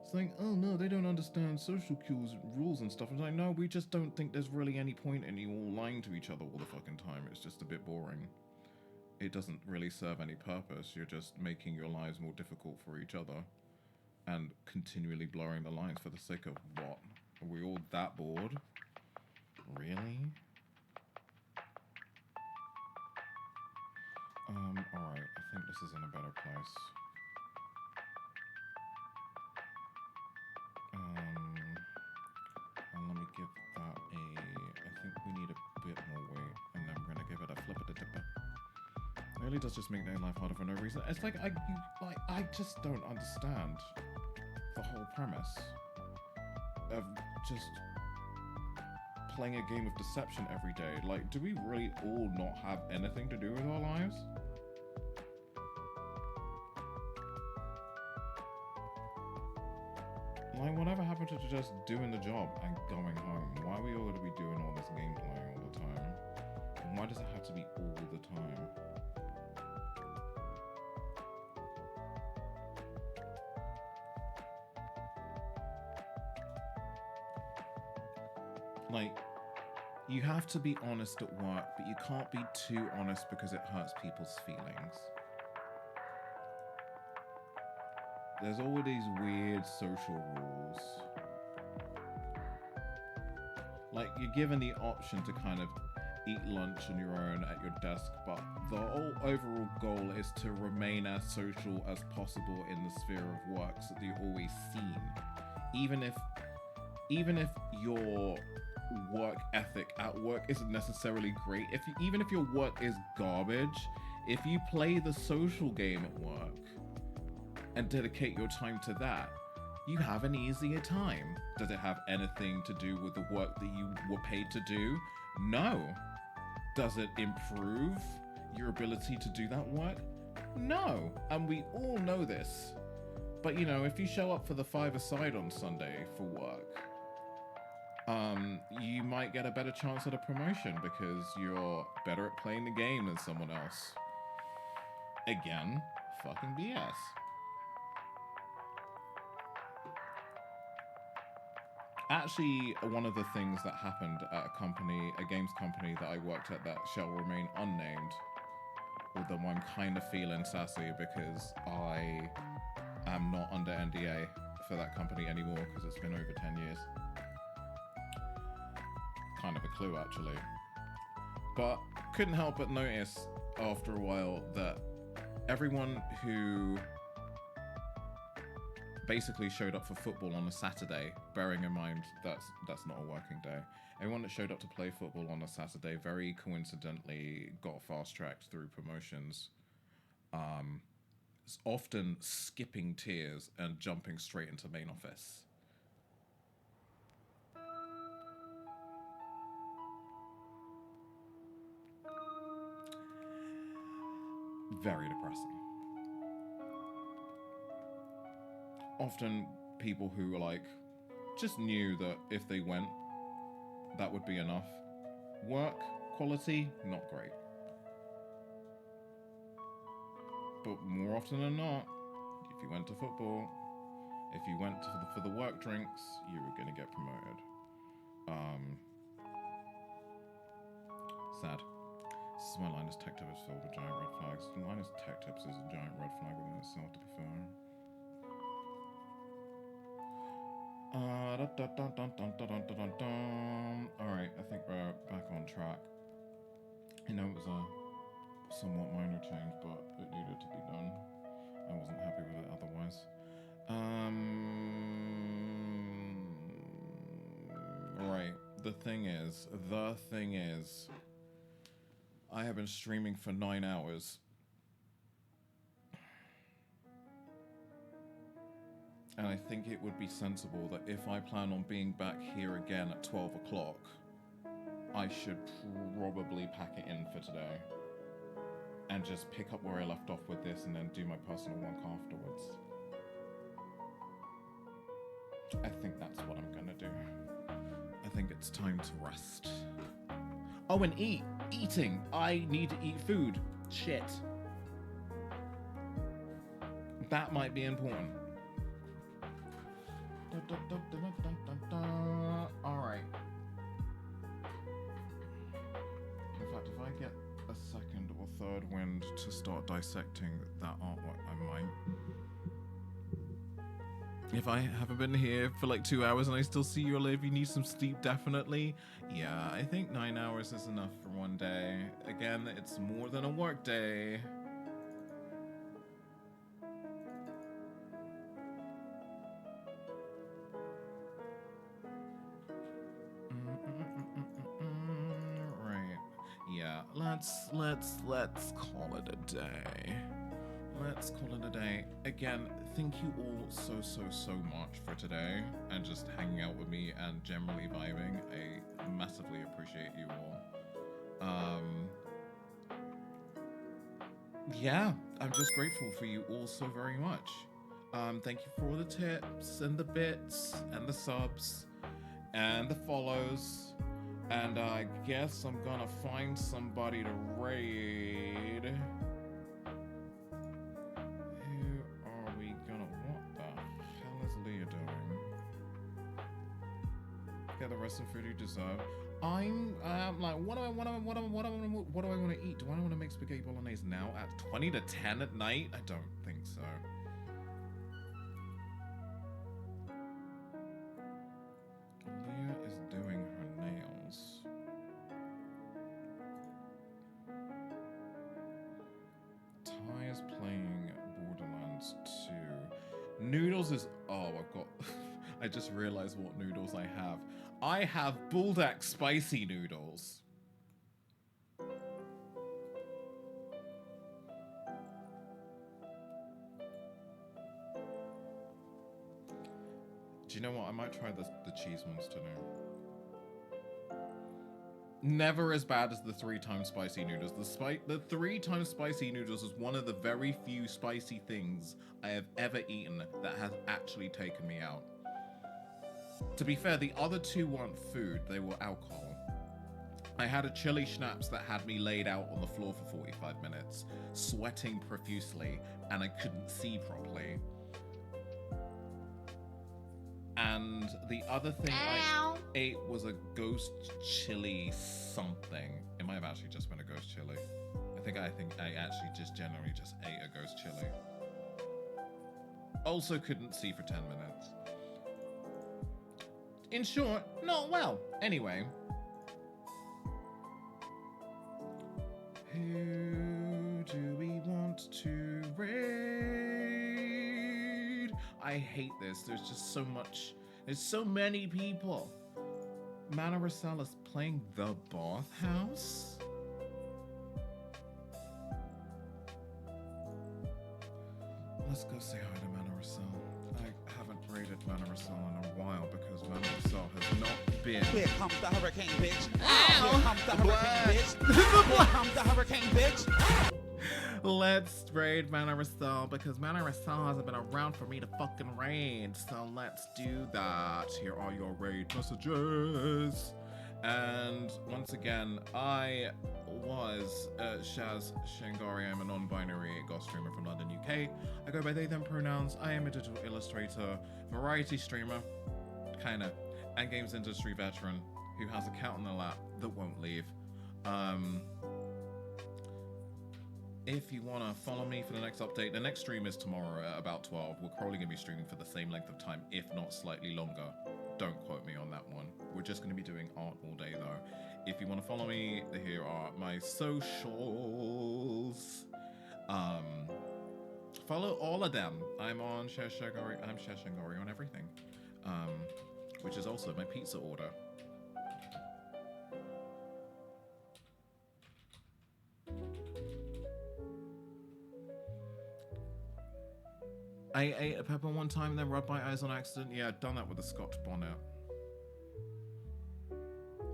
C: It's like, oh no, they don't understand social cues, rules and stuff. It's like, no, we just don't think there's really any point in you all lying to each other all the fucking time. It's just a bit boring. It doesn't really serve any purpose. You're just making your lives more difficult for each other and continually blurring the lines for the sake of what? Are we all that bored? Really? Alright, I think this is in a better place. And let me give that I think we need a bit more weight, and then we're gonna give it a flip of the dipper. It really does just make their life harder for no reason. It's like, I just don't understand the whole premise of just playing a game of deception every day. Like, do we really all not have anything to do with our lives? Like, whatever happened to just doing the job and going home? Why are we all going to be doing all this gameplay all the time? And why does it have to be all the time? Like, you have to be honest at work, but you can't be too honest because it hurts people's feelings. There's all these weird social rules. Like, you're given the option to kind of eat lunch on your own at your desk, but the whole overall goal is to remain as social as possible in the sphere of work so that you're always seen. Even if your work ethic at work isn't necessarily great, even if your work is garbage, if you play the social game at work and dedicate your time to that, you have an easier time. Does it have anything to do with the work that you were paid to do? No. Does it improve your ability to do that work? No. And we all know this. But you know, if you show up for the five-a-side on Sunday for work, you might get a better chance at a promotion because you're better at playing the game than someone else. Again, fucking BS. Actually, one of the things that happened at a games company that I worked at that shall remain unnamed, although I'm kind of feeling sassy because I am not under NDA for that company anymore because it's been over 10 years. Kind of a clue, actually. But couldn't help but notice after a while that everyone who basically showed up for football on a Saturday, bearing in mind that's not a working day. Everyone that showed up to play football on a Saturday very coincidentally got fast-tracked through promotions, often skipping tiers and jumping straight into main office. Very depressing. Often people who like just knew that if they went, that would be enough. Work quality, not great. But more often than not, if you went to football, if you went for the work drinks, you were going to get promoted. Sad. This is why Linus Tech Tips is filled with giant red flags. Linus Tech Tips is a giant red flag within itself, to be fair. Alright, I think we're back on track. I know it was a somewhat minor change, but it needed to be done. I wasn't happy with it otherwise. Right, the thing is, I have been streaming for 9 hours. And I think it would be sensible that if I plan on being back here again at 12 o'clock, I should probably pack it in for today. And just pick up where I left off with this and then do my personal work afterwards. I think that's what I'm gonna do. I think it's time to rest. Oh, and eating. I need to eat food. Shit. That might be important. Alright. In fact, if I get a second or third wind to start dissecting that artwork, I might. If I haven't been here for like 2 hours and I still see you alive, you need some sleep, definitely. Yeah, I think 9 hours is enough for one day. Again, it's more than a work day. Right. Yeah, let's call it a day. Let's call it a day. Again, thank you all so much for today and just hanging out with me and generally vibing. I massively appreciate you all. Yeah, I'm just grateful for you all so very much. Thank you for all the tips and the bits and the subs and the follows. And I guess I'm gonna find somebody to raid. Who are we gonna? What the hell is Leah doing? Get the rest of the food you deserve. I'm like, what do I want to eat? Do I want to make spaghetti bolognese now at 20 to 10 at night? I don't think so. Leah is doing her nails. Ty is playing Borderlands 2. Noodles is... Oh, I've got... I just realized what noodles I have. I have Buldak spicy noodles. Do you know what? I might try the cheese ones today. Never as bad as the 3 times spicy noodles. The 3 times spicy noodles is one of the very few spicy things I have ever eaten that has actually taken me out. To be fair, the other 2 weren't food, they were alcohol. I had a chili schnapps that had me laid out on the floor for 45 minutes, sweating profusely, and I couldn't see properly. And the other thing I ate was a ghost chili something. It might have actually just been a ghost chili. I think I actually just generally just ate a ghost chili. Also couldn't see for 10 minutes. In short, not well. Anyway. Who do we want to raid? I hate this. There's just so much. There's so many people. Mana Rosal is playing the bathhouse? Let's go say hi to Mana Rosal. I haven't raided Mana Rosal in a while because Mana Rosal has not been.
P: Here comes the hurricane, bitch. Here comes the hurricane, bitch. Here comes the hurricane, bitch.
C: Let's raid Mana Rosal because Mana Rosal hasn't been around for me to fucking raid. So let's do that. Here are your raid messages. And once again, I was Shaz Shangari. I'm a non-binary goth streamer from London, UK. I go by they, them pronouns. I am a digital illustrator, variety streamer, kinda, and games industry veteran who has a cat on the lap that won't leave. If you want to follow me for the next update, the next stream is tomorrow at about 12. We're probably going to be streaming for the same length of time, if not slightly longer. Don't quote me on that one. We're just going to be doing art all day, though. If you want to follow me, here are my socials. Follow all of them. I'm on Shashangari. I'm Shashangari on everything, which is also my pizza order. I ate a pepper one time, then rubbed my eyes on accident. Yeah, I'd done that with a Scotch bonnet.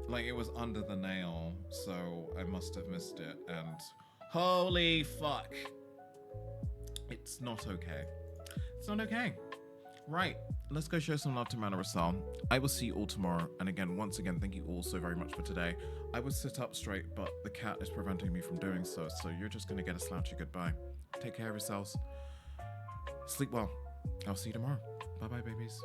C: Like, it was under the nail, so I must have missed it, and holy fuck. It's not okay. It's not okay. Right, let's go show some love to Mana Rosal. I will see you all tomorrow, and again, once again, thank you all so very much for today. I would sit up straight, but the cat is preventing me from doing so, so you're just gonna get a slouchy goodbye. Take care of yourselves. Sleep well. I'll see you tomorrow. Bye-bye, babies.